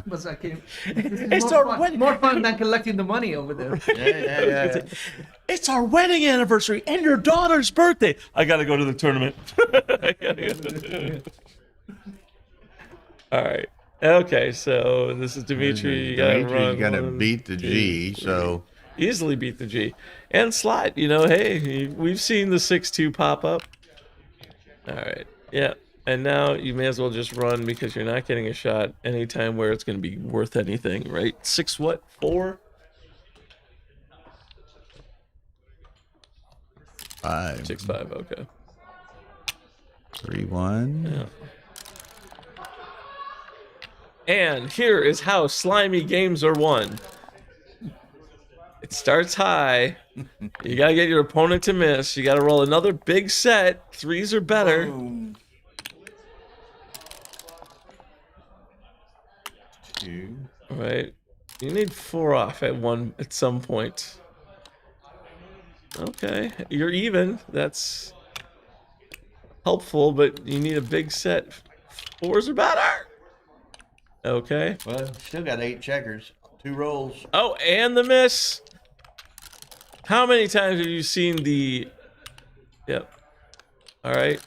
But I came. It's more fun than collecting the money over there. Yeah. It's our wedding anniversary and your daughter's birthday. I gotta go to the tournament. All right. Okay, so this is Dimitri. You gotta Dimitri's run gonna 1, beat the 2, G, 3. so Easily beat the G. And slide, hey, we've seen the 6-2 pop up. All right, yeah. And now you may as well just run because you're not getting a shot anytime where it's going to be worth anything, right? 6 what? 4? 5. 6-5, okay. 3-1. Yeah. And here is how slimy games are won. It starts high. You gotta get your opponent to miss. You gotta roll another big set. 3s or better. Boom. 2. All right. You need 4 off at some point. Okay, you're even. That's helpful, but you need a big set. 4s or better. Okay. Well, still got 8 checkers. 2 rolls. Oh, and the miss. How many times have you seen the... Yep. All right.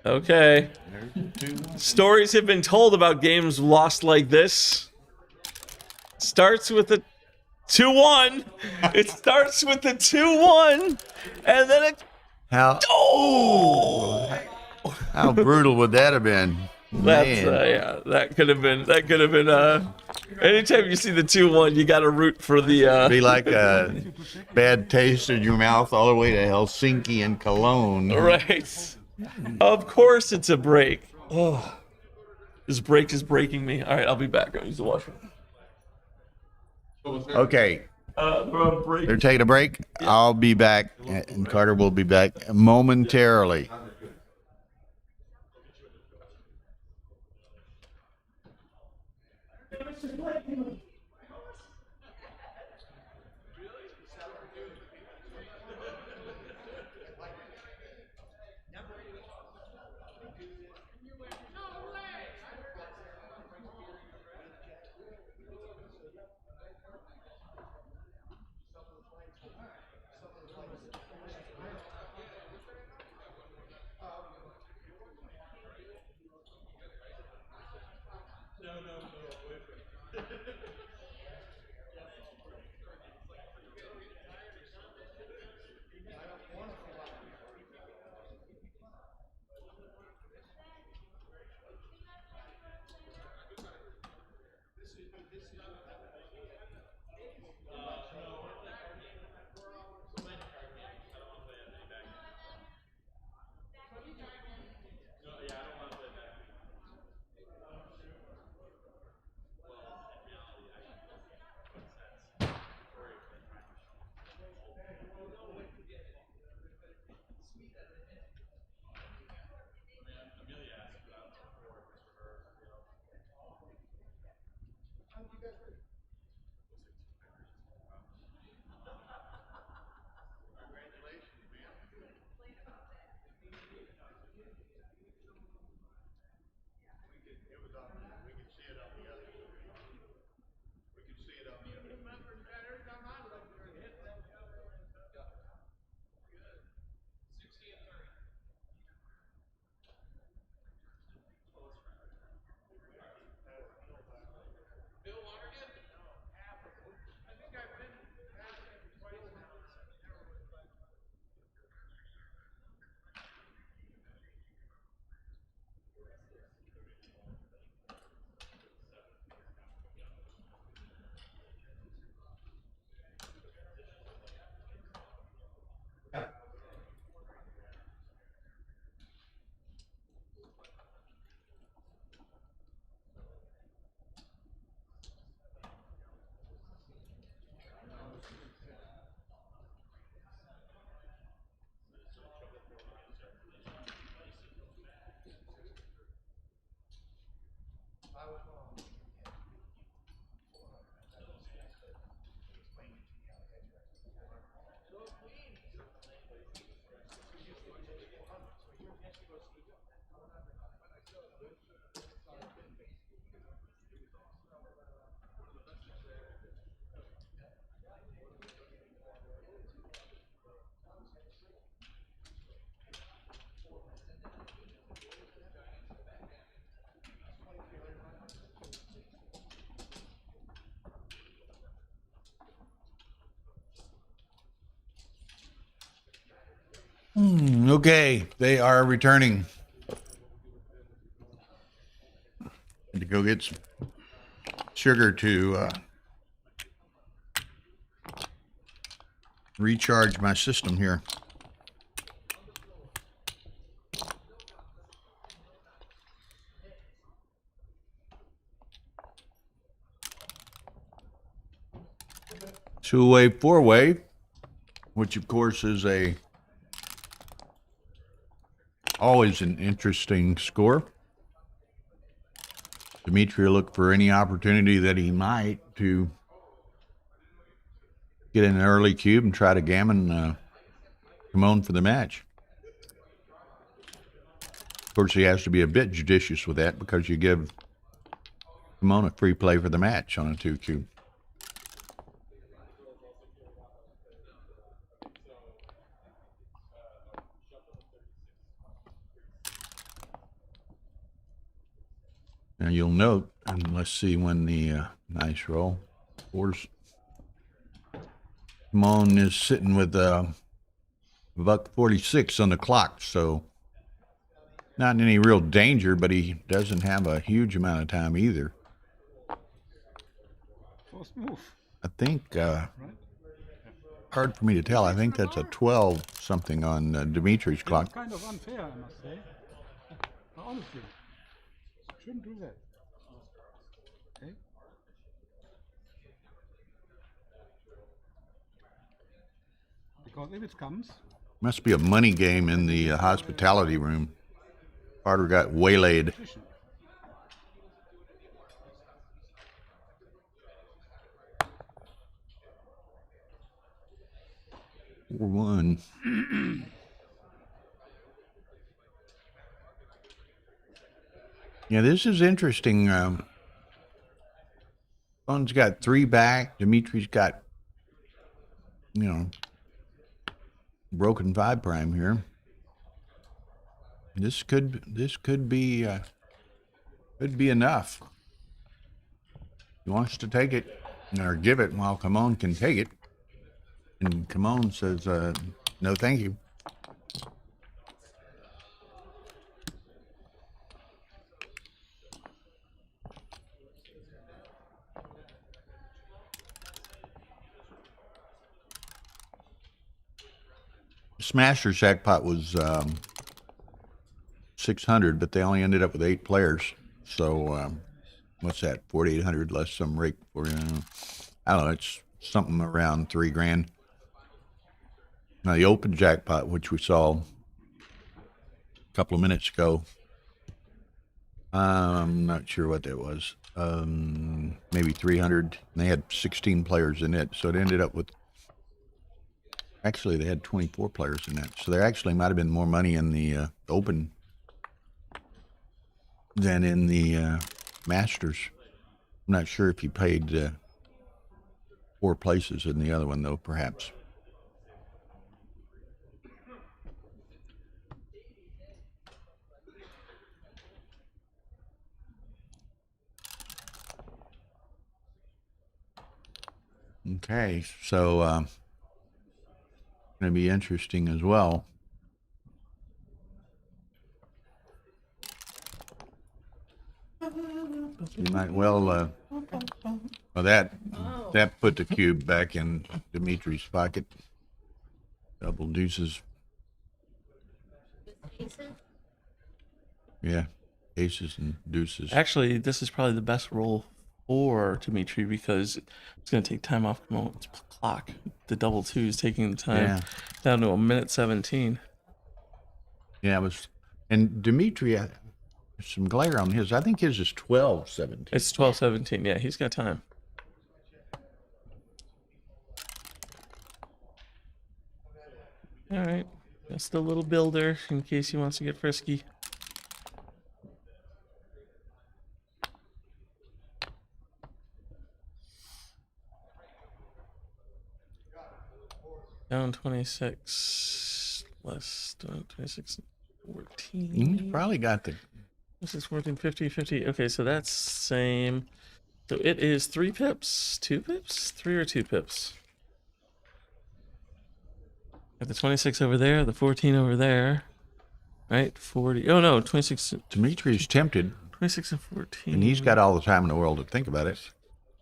Okay. Stories have been told about games lost like this. Starts with a 2-1. It starts with a 2-1. And then it... How brutal would that have been? That's yeah, that could have been anytime you see the 2-1, you gotta root for the be like a bad taste in your mouth all the way to Helsinki and Cologne. Right. Of course it's a break. Oh, this break is breaking me. All right, I'll be back. I'll use the washroom. Okay. Break. They're taking a break. I'll be back, and Carter will be back momentarily. Okay, they are returning. Had to go get some sugar to recharge my system here. Two-way, four-way, which of course is always an interesting score. Dimitri will look for any opportunity that he might to get in an early cube and try to gammon Gamon for the match. Of course, he has to be a bit judicious with that because you give Gamon a free play for the match on a 2 cube. Now you'll note, and let's see when the nice roll. Fours. Gamon is sitting with buck 46 on the clock, so not in any real danger, but he doesn't have a huge amount of time either. First move. I think, hard for me to tell. I think that's a 12 something on Dimitri's clock. It's kind of unfair, I must say. Honestly, shouldn't do that. Okay. Because if it comes, Must be a money game in the hospitality room. Carter got waylaid. 4-1. Yeah, this is interesting. One's got 3 back. Dimitri's got, broken 5 prime here. This could be enough. He wants to take it or give it while Gamon can take it, and Gamon says, "No, thank you." Smasher jackpot was 600, but they only ended up with 8 players. So what's that? 4,800 less some rake. I don't know. It's something around $3,000. Now the open jackpot, which we saw a couple of minutes ago, I'm not sure what that was. Maybe 300. And they had 16 players in it, so it ended up with. Actually, they had 24 players in that. So there actually might have been more money in the open than in the Masters. I'm not sure if you paid 4 places in the other one, though, perhaps. Okay, so going to be interesting as well. You might well that put the cube back in Dimitri's pocket. Double deuces. Yeah, aces and deuces. Actually, this is probably the best roll for Dimitri because it's going to take time off Gamon's clock. The double 2 is taking the time down to 1:17. Yeah, it was. And Dimitri, some glare on his. I think his is 12:17. It's 12:17. Yeah, he's got time. All right, just a little builder in case he wants to get frisky. Down 26, less 26, 14. He's probably got the. This is working 50-50. Okay, so that's same. So it is 3 pips, 2 pips, 3 or 2 pips. Got the 26 over there, the 14 over there. Right? 40. Oh, no, 26. Dimitri's tempted, 26 and 14. and he's got all the time in the world to think about it.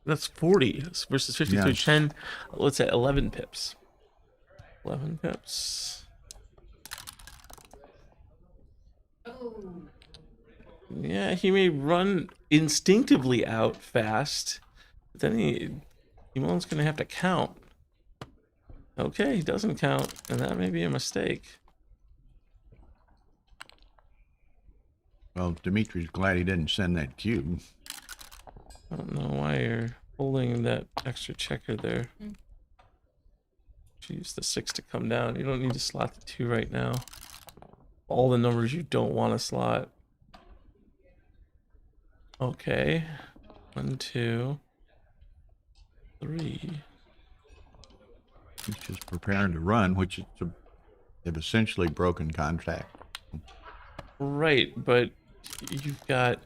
That's 40 versus 53. Yes. 10. Let's say 11 pips. 11 pips. Yeah, he may run instinctively out fast, but then Gamon's going to have to count. Okay, he doesn't count, and that may be a mistake. Well, Dimitri's glad he didn't send that cube. I don't know why you're holding that extra checker there. Use the 6 to come down. You don't need to slot the 2 right now. All the numbers you don't want to slot. Okay. 1, 2, 3. He's just preparing to run, which is they've essentially broken contract. Right, but you've got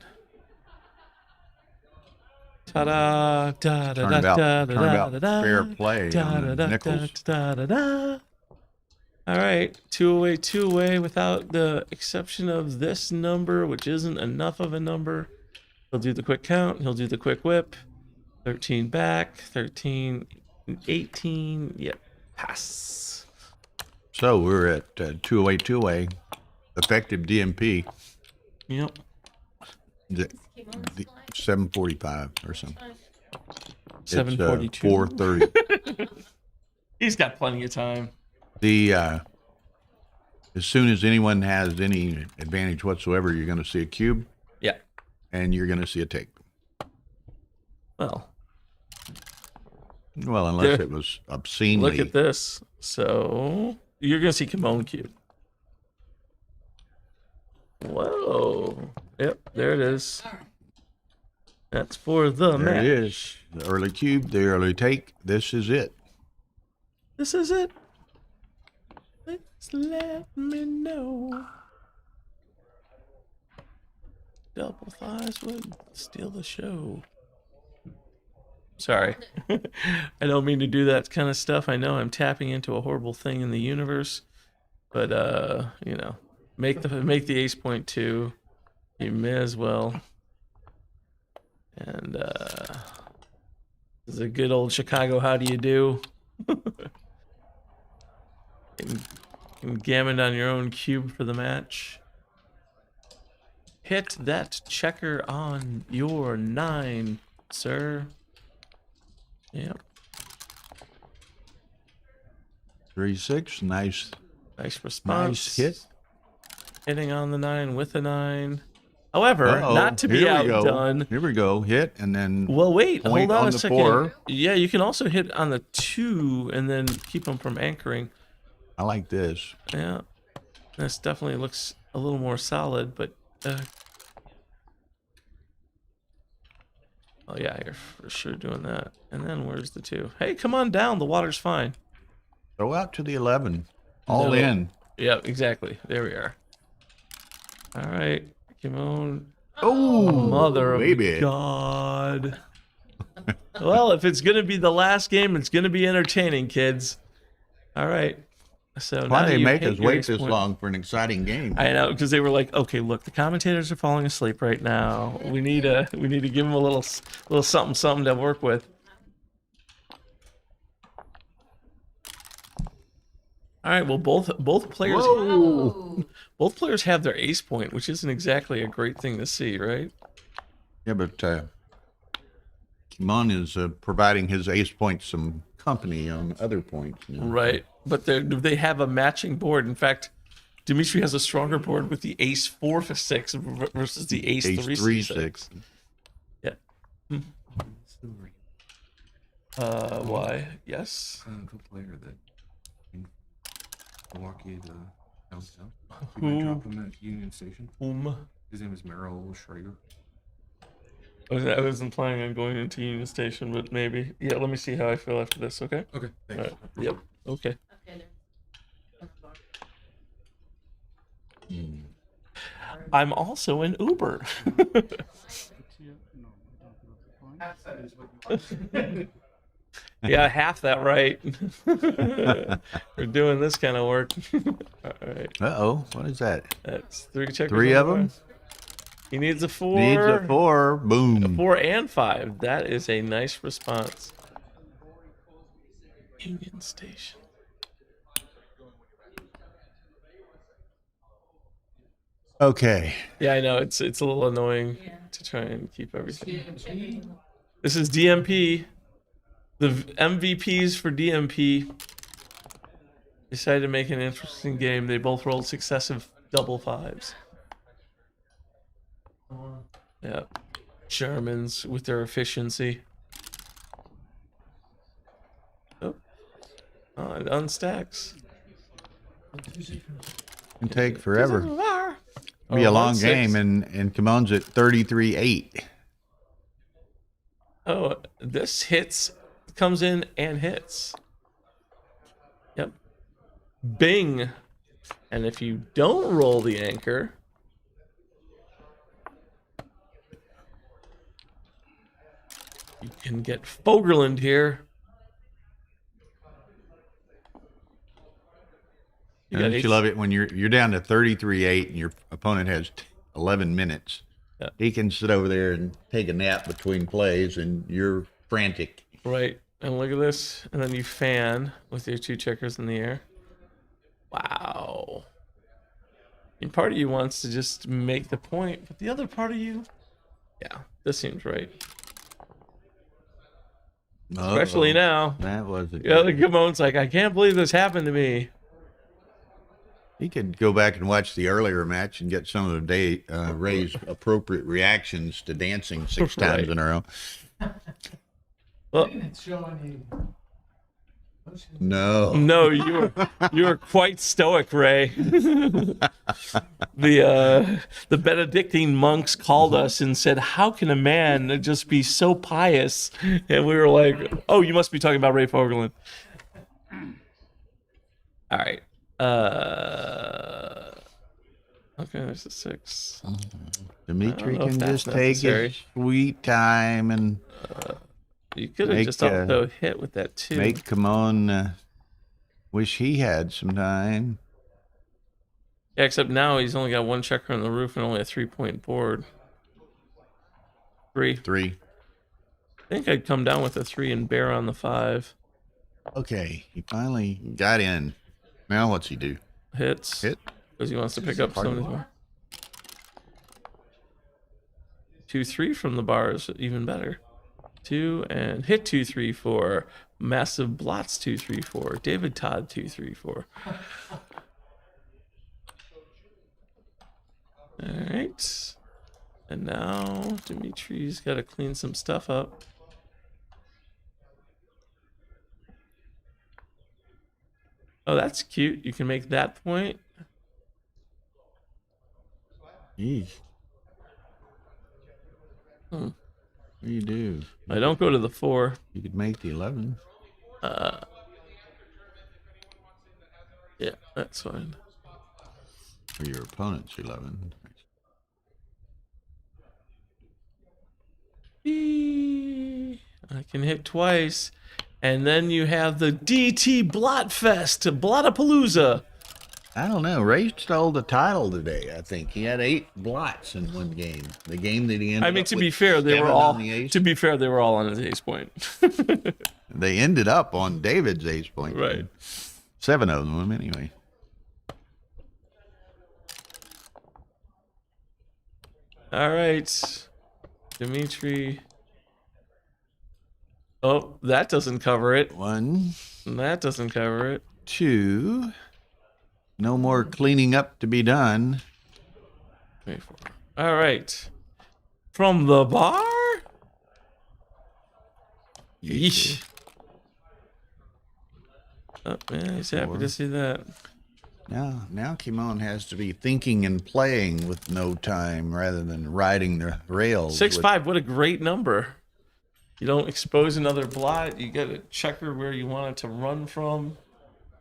ta-da, da da da da da da da fair play on the nickels. All right, 2 away without the exception of this number, which isn't enough of a number. He'll do the quick count. He'll do the quick whip. 13 back, 13, 18. Yep, pass. So we're at 2 away, effective DMP. Yep. The 7:45 or something. 7:42. 4:30. He's got plenty of time. As soon as anyone has any advantage whatsoever, you're going to see a cube. Yeah. And you're going to see a take. Well, unless it was obscenely. Look at this. So you're going to see Gamon cube. Whoa. Yep, there it is. That's for the There match. it is. The early cube, the early take. This is it. This is it. Let's let me know. Double thighs would steal the show. Sorry. I don't mean to do that kind of stuff. I know I'm tapping into a horrible thing in the universe. But you know, make the ace point 2. You may as well. And this is a good old Chicago how do you do? And Gamon on your own cube for the match. Hit that checker on your 9, sir. Yep. 3-6. Nice response. Nice hit. Hitting on the 9 with a 9. However, not to be Here we go. outdone. Here we go. Hit and then. Well, wait. point Hold on a the second. 4. Yeah, you can also hit on the 2 and then keep them from anchoring. I like this. Yeah, this definitely looks a little more solid, but oh yeah, you're for sure doing that. And then where's the 2? Hey, come on down. The water's fine. Throw out to the 11. All No. in. Yeah, exactly. There we are. All right, Gamon. Oh, mother baby. of God. Well, if it's gonna be the last game, it's gonna be entertaining, kids. All right. So Why now they you make hit us your wait ace this point. long for an exciting game? I know, because they were like, okay, look, the commentators are falling asleep right now. We need to give them a little something to work with. All right, well, both players have their ace point, which isn't exactly a great thing to see, right? Yeah, but Gamon is providing his ace point some company on other points. You know? Right, but they have a matching board. In fact, Dimitri has a stronger board with the ace 4 for 6 versus the ace 3 6. Yeah. Why? Yes. Good player that in Milwaukee to downtown. Who? You might drop him at Union Station. Whom? His name is Merrill Schrager. I wasn't planning on going into Union Station, but maybe. Yeah, let me see how I feel after this, okay? Okay, thanks. All right. Yep, okay. I'm also an Uber. Yeah, half that right. We're doing this kind of work. All right. Uh-oh, what is that? That's 3 checkers. 3 on of the them? board. He needs a 4. Needs a 4. A Boom. 4 and 5. That is a nice response. Union Station. Okay. Yeah, I know it's a little annoying to try and keep everything. This is DMP. The MVPs for DMP decided to make an interesting game. They both rolled successive double 5s. Yeah, Germans with their efficiency. Oh, it unstacks. Can take forever. Be Oh, a long 1-6. game, and Gamon's at 33-8. Oh, this hits, comes in and hits. Yep. Bing. And if you don't roll the anchor, you can get Fogerland here. Don't you love it when you're down to 33-8 and your opponent has 11 minutes? Yeah. He can sit over there and take a nap between plays, and you're frantic. Right. And look at this. And then you fan with your 2 checkers in the air. Wow. And part of you wants to just make the point, but the other part of you, yeah, this seems right. Especially now. That was a Yeah, the Gamon's like, I can't believe this happened to me. He could go back and watch the earlier match and get some of the Ray's appropriate reactions to dancing 6 times in a row. Well, no, you were quite stoic, Ray. The Benedictine monks called us and said, "How can a man just be so pious?" And we were like, "Oh, you must be talking about Ray Fogerland." All right. Okay, there's a 6. Dimitri I don't know if can that's just take necessary. his sweet time and You could have just auto hit with that 2. make Gamon wish he had some time. Yeah, except now he's only got 1 checker on the roof and only a 3-point board. 3. I think I'd come down with a 3 and bear on the 5. Okay, he finally got in. Now what's he do? Hits. Hit. Because he wants to pick up something more. 2-3 from the bar is even better. 2 and hit 2-3-4. Massive blots 2-3-4. David Todd 2-3-4. All right. And now Dimitri's got to clean some stuff up. Oh, that's cute. You can make that point. Jeez. Hmm. What do you do? I don't go to the 4. You could make the 11. Yeah, that's fine. For your opponent's 11. I can hit twice. And then you have the DT Blotfest, Blotapalooza. I don't know. Ray stole the title today, I think. He had 8 blots in one game. The game that he ended I mean, up to with be fair, they were 7 all on the ace. to be fair, they were all on his ace point. They ended up on David's ace point. Right. 7 of them, anyway. All right. Dimitri. Oh, that doesn't cover it. 1. That doesn't cover it. 2. No more cleaning up to be done. 3, 4. All right. From the bar? Yeesh. Oh, man, he's happy to see that. Now Kimon has to be thinking and playing with no time rather than riding the rails. 6-5, what a great number. You don't expose another blot. You get a checker where you want it to run from.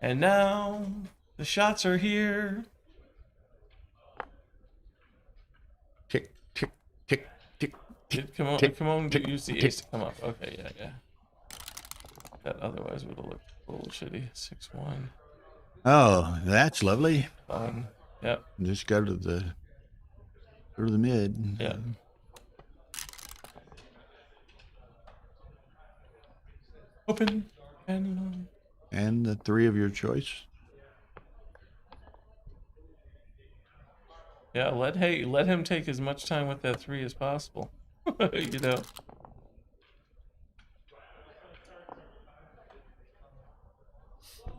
And now the shots are here. Tick, tick, tick, tick, tick. Come on, tick, come on, tick, use the tick. ace to come up. Okay, yeah. That otherwise would have looked a little shitty. 6-1. Oh, that's lovely. Fun. Yep. Just go to the mid. Yeah. Open And the 3 of your choice. Yeah, let him take as much time with that 3 as possible. You know.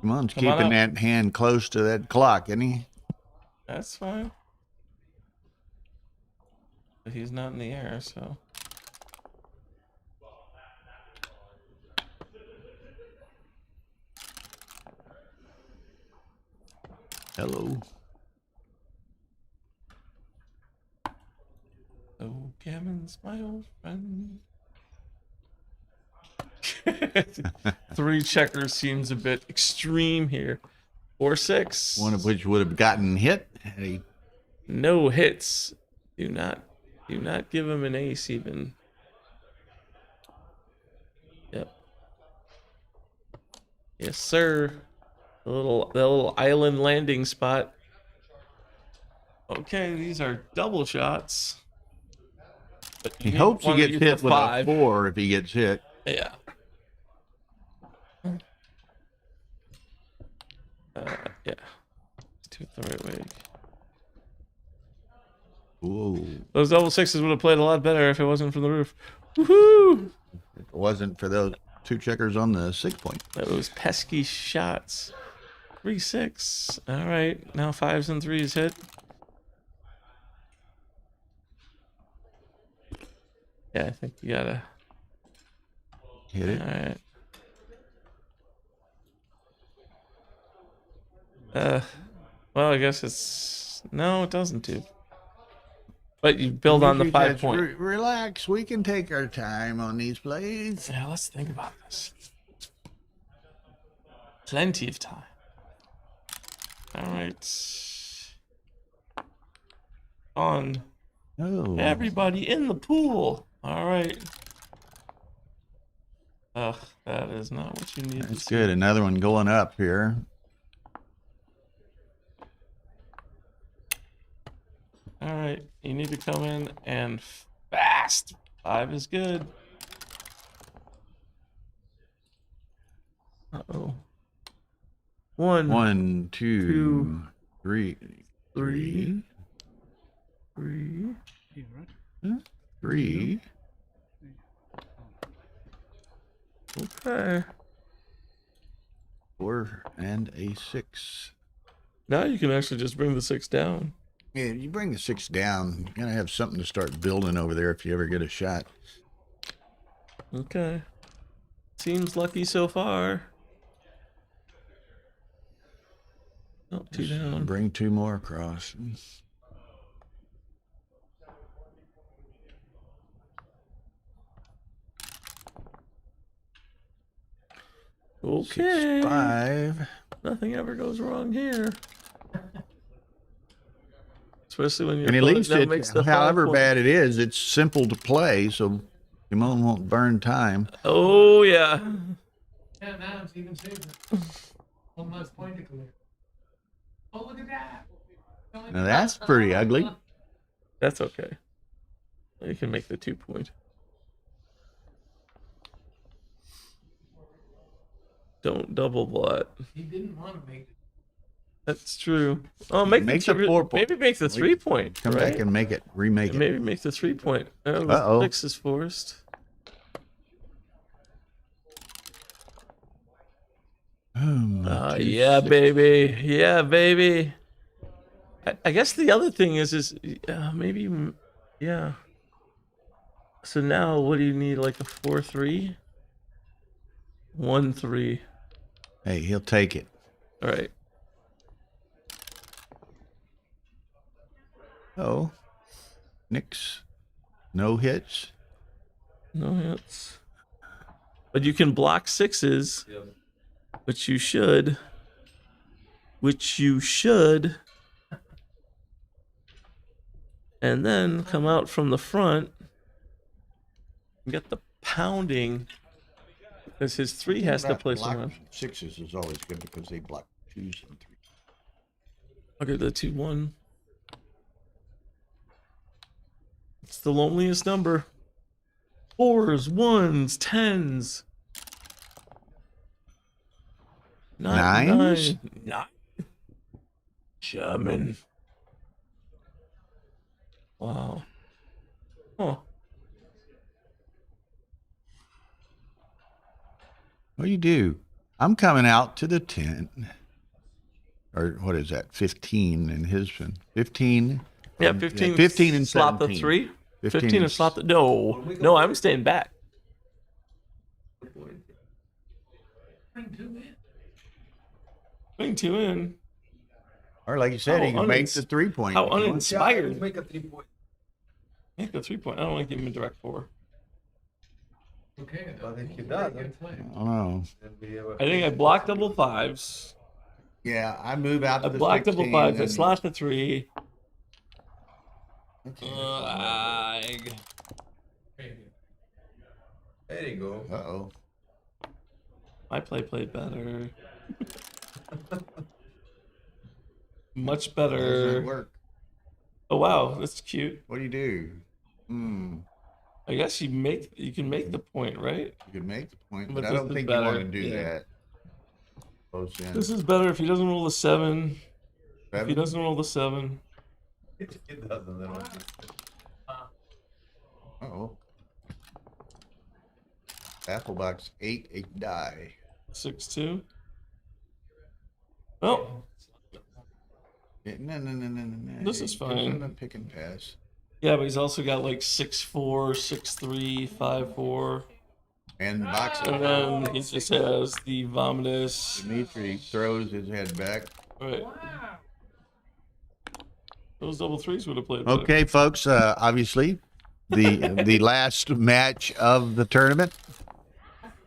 Gamon's Come on keeping up. that hand close to that clock, isn't he? That's fine. But he's not in the air, so. Hello. Oh, Gamon's my old friend. 3 checkers seems a bit extreme here. 4-6. One of which would have gotten hit. Had he... No hits. Do not give him an ace even. Yep. Yes, sir. The little island landing spot. Okay, these are double shots. But He you hopes he wanna gets use hit the with a 5. 4 if he gets hit. Yeah. Yeah. Let's do it the right way. Whoa. Those double 6s would have played a lot better if it wasn't for the roof. Woohoo! If it wasn't for those 2 checkers on the 6 point. Those pesky shots. 3-6. All right. Now 5s and 3s hit. Yeah, I think you gotta hit it. All right. Well, I guess it's no, it doesn't do. But you build on the 5 point. Relax. We can take our time on these plays. Yeah, let's think about this. Plenty of time. All right. On. Oh. Everybody in the pool. All right. Ugh, that is not what you need. That's good. Another one going up here. All right, you need to come in and fast. 5 is good. Uh-oh. 1, 2, 3. 3. 3. Okay. 4 and a 6. Now you can actually just bring the 6 down. Yeah, you bring the 6 down, you're gonna have something to start building over there if you ever get a shot. Okay. Seems lucky so far. Oh, 2 down. Bring 2 more across. Okay. 6, 5. Nothing ever goes wrong here. Especially when you're And at least, however bad it is, it's simple to play, so Gamon won't burn time. Oh, yeah. Yeah, now it's even safer. One less point to clear. Oh, look at that. Now that's pretty ugly. That's okay. You can make the 2 point. Don't double blot. He didn't want to make it. That's true. Oh, make Make the the 4 point. Maybe make the 3 point. Come right? back and make it, remake it. Maybe make the 3 point. Oh, Uh-oh. 6 is forced. Yeah, baby. Yeah, baby. I guess the other thing is maybe, yeah. So now, what do you need? Like a 4-3, 1-3. Hey, he'll take it. All right. Oh, Nix, no hits. No hits. But you can block 6s, which you should. And then come out from the front and get the pounding Because his 3 has to play Block someone. sixes is always good because they block 2s and 3s. I'll go to the 2-1. It's the loneliest number. 4s, 1s, 10s. 9s? 9. German. Wow. Huh. What do you do? I'm coming out to the 10. Or what is that? 15 in his one. 15. Yeah, 15. 15 and slot 17. the 3. 15 15 and slot the. No, no, I'm staying back. Putting 2 in. Or like you said, How he can make unins- the 3-point. How uninspired. Make a 3-point. Make a 3-point. I don't want to give him a direct 4. Okay. But if he doesn't, I don't know. then we have a. I think I block double 5s. Yeah, I move out to I the block 16. double 5s. I and- slot the 3. There you go. Uh-oh. My played better. Much How does that better. work? Oh wow, that's cute. What do you do? I guess you can make the point, right? You can make the point, But but I this don't is think you want better, to do yeah. that. Close in. This is better if he doesn't roll a 7. If he 7? doesn't roll the 7. It doesn't, then it's just. Uh-oh. Apple box 8 die. 6-2. Oh, No. This is It goes fine. in the pick and pass. yeah, but he's also got like 6-4, 6-3, 5-4. And the box. And then he just has the vomitous. Dimitri throws his head back. Right. Those double 3s would have played better. Okay, folks. Obviously, the last match of the tournament.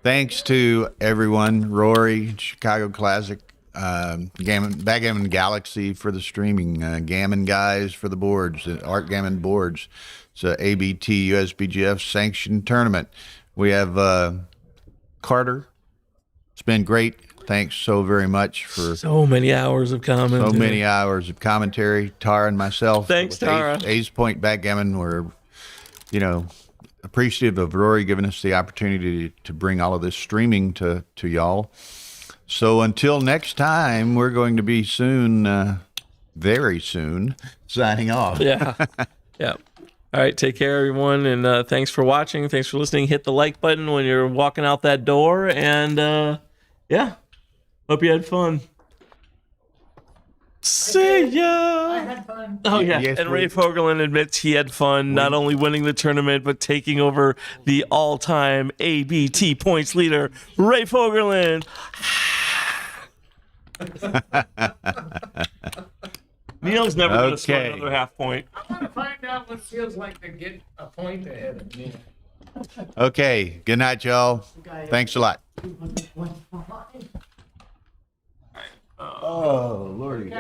Thanks to everyone, Rory, Chicago Classic, Backgammon Galaxy for the streaming, Gamon guys for the boards, Art Gamon boards. It's a ABT USBGF sanctioned tournament. We have Carter. It's been great. Thanks so very much for So many hours of commentary. so many hours of commentary. Tara and myself. Thanks, with Tara. Ace Point Backgammon were, appreciative of Rory giving us the opportunity to bring all of this streaming to y'all. So until next time, we're going to be soon, very soon, signing off. Yeah. Yeah. All right. Take care, everyone. And thanks for watching. Thanks for listening. Hit the like button when you're walking out that door. And yeah, hope you had fun. See ya. I had fun. Oh, yeah. Yes, and we- Ray Fogerlin admits he had fun not only winning the tournament, but taking over the all time ABT points leader, Ray Fogerlin. Neil's never going to score Okay. another half point. I want to find out what it feels like to get a point ahead of me. Okay. Good night, y'all. Thanks a lot. Oh, Lordy.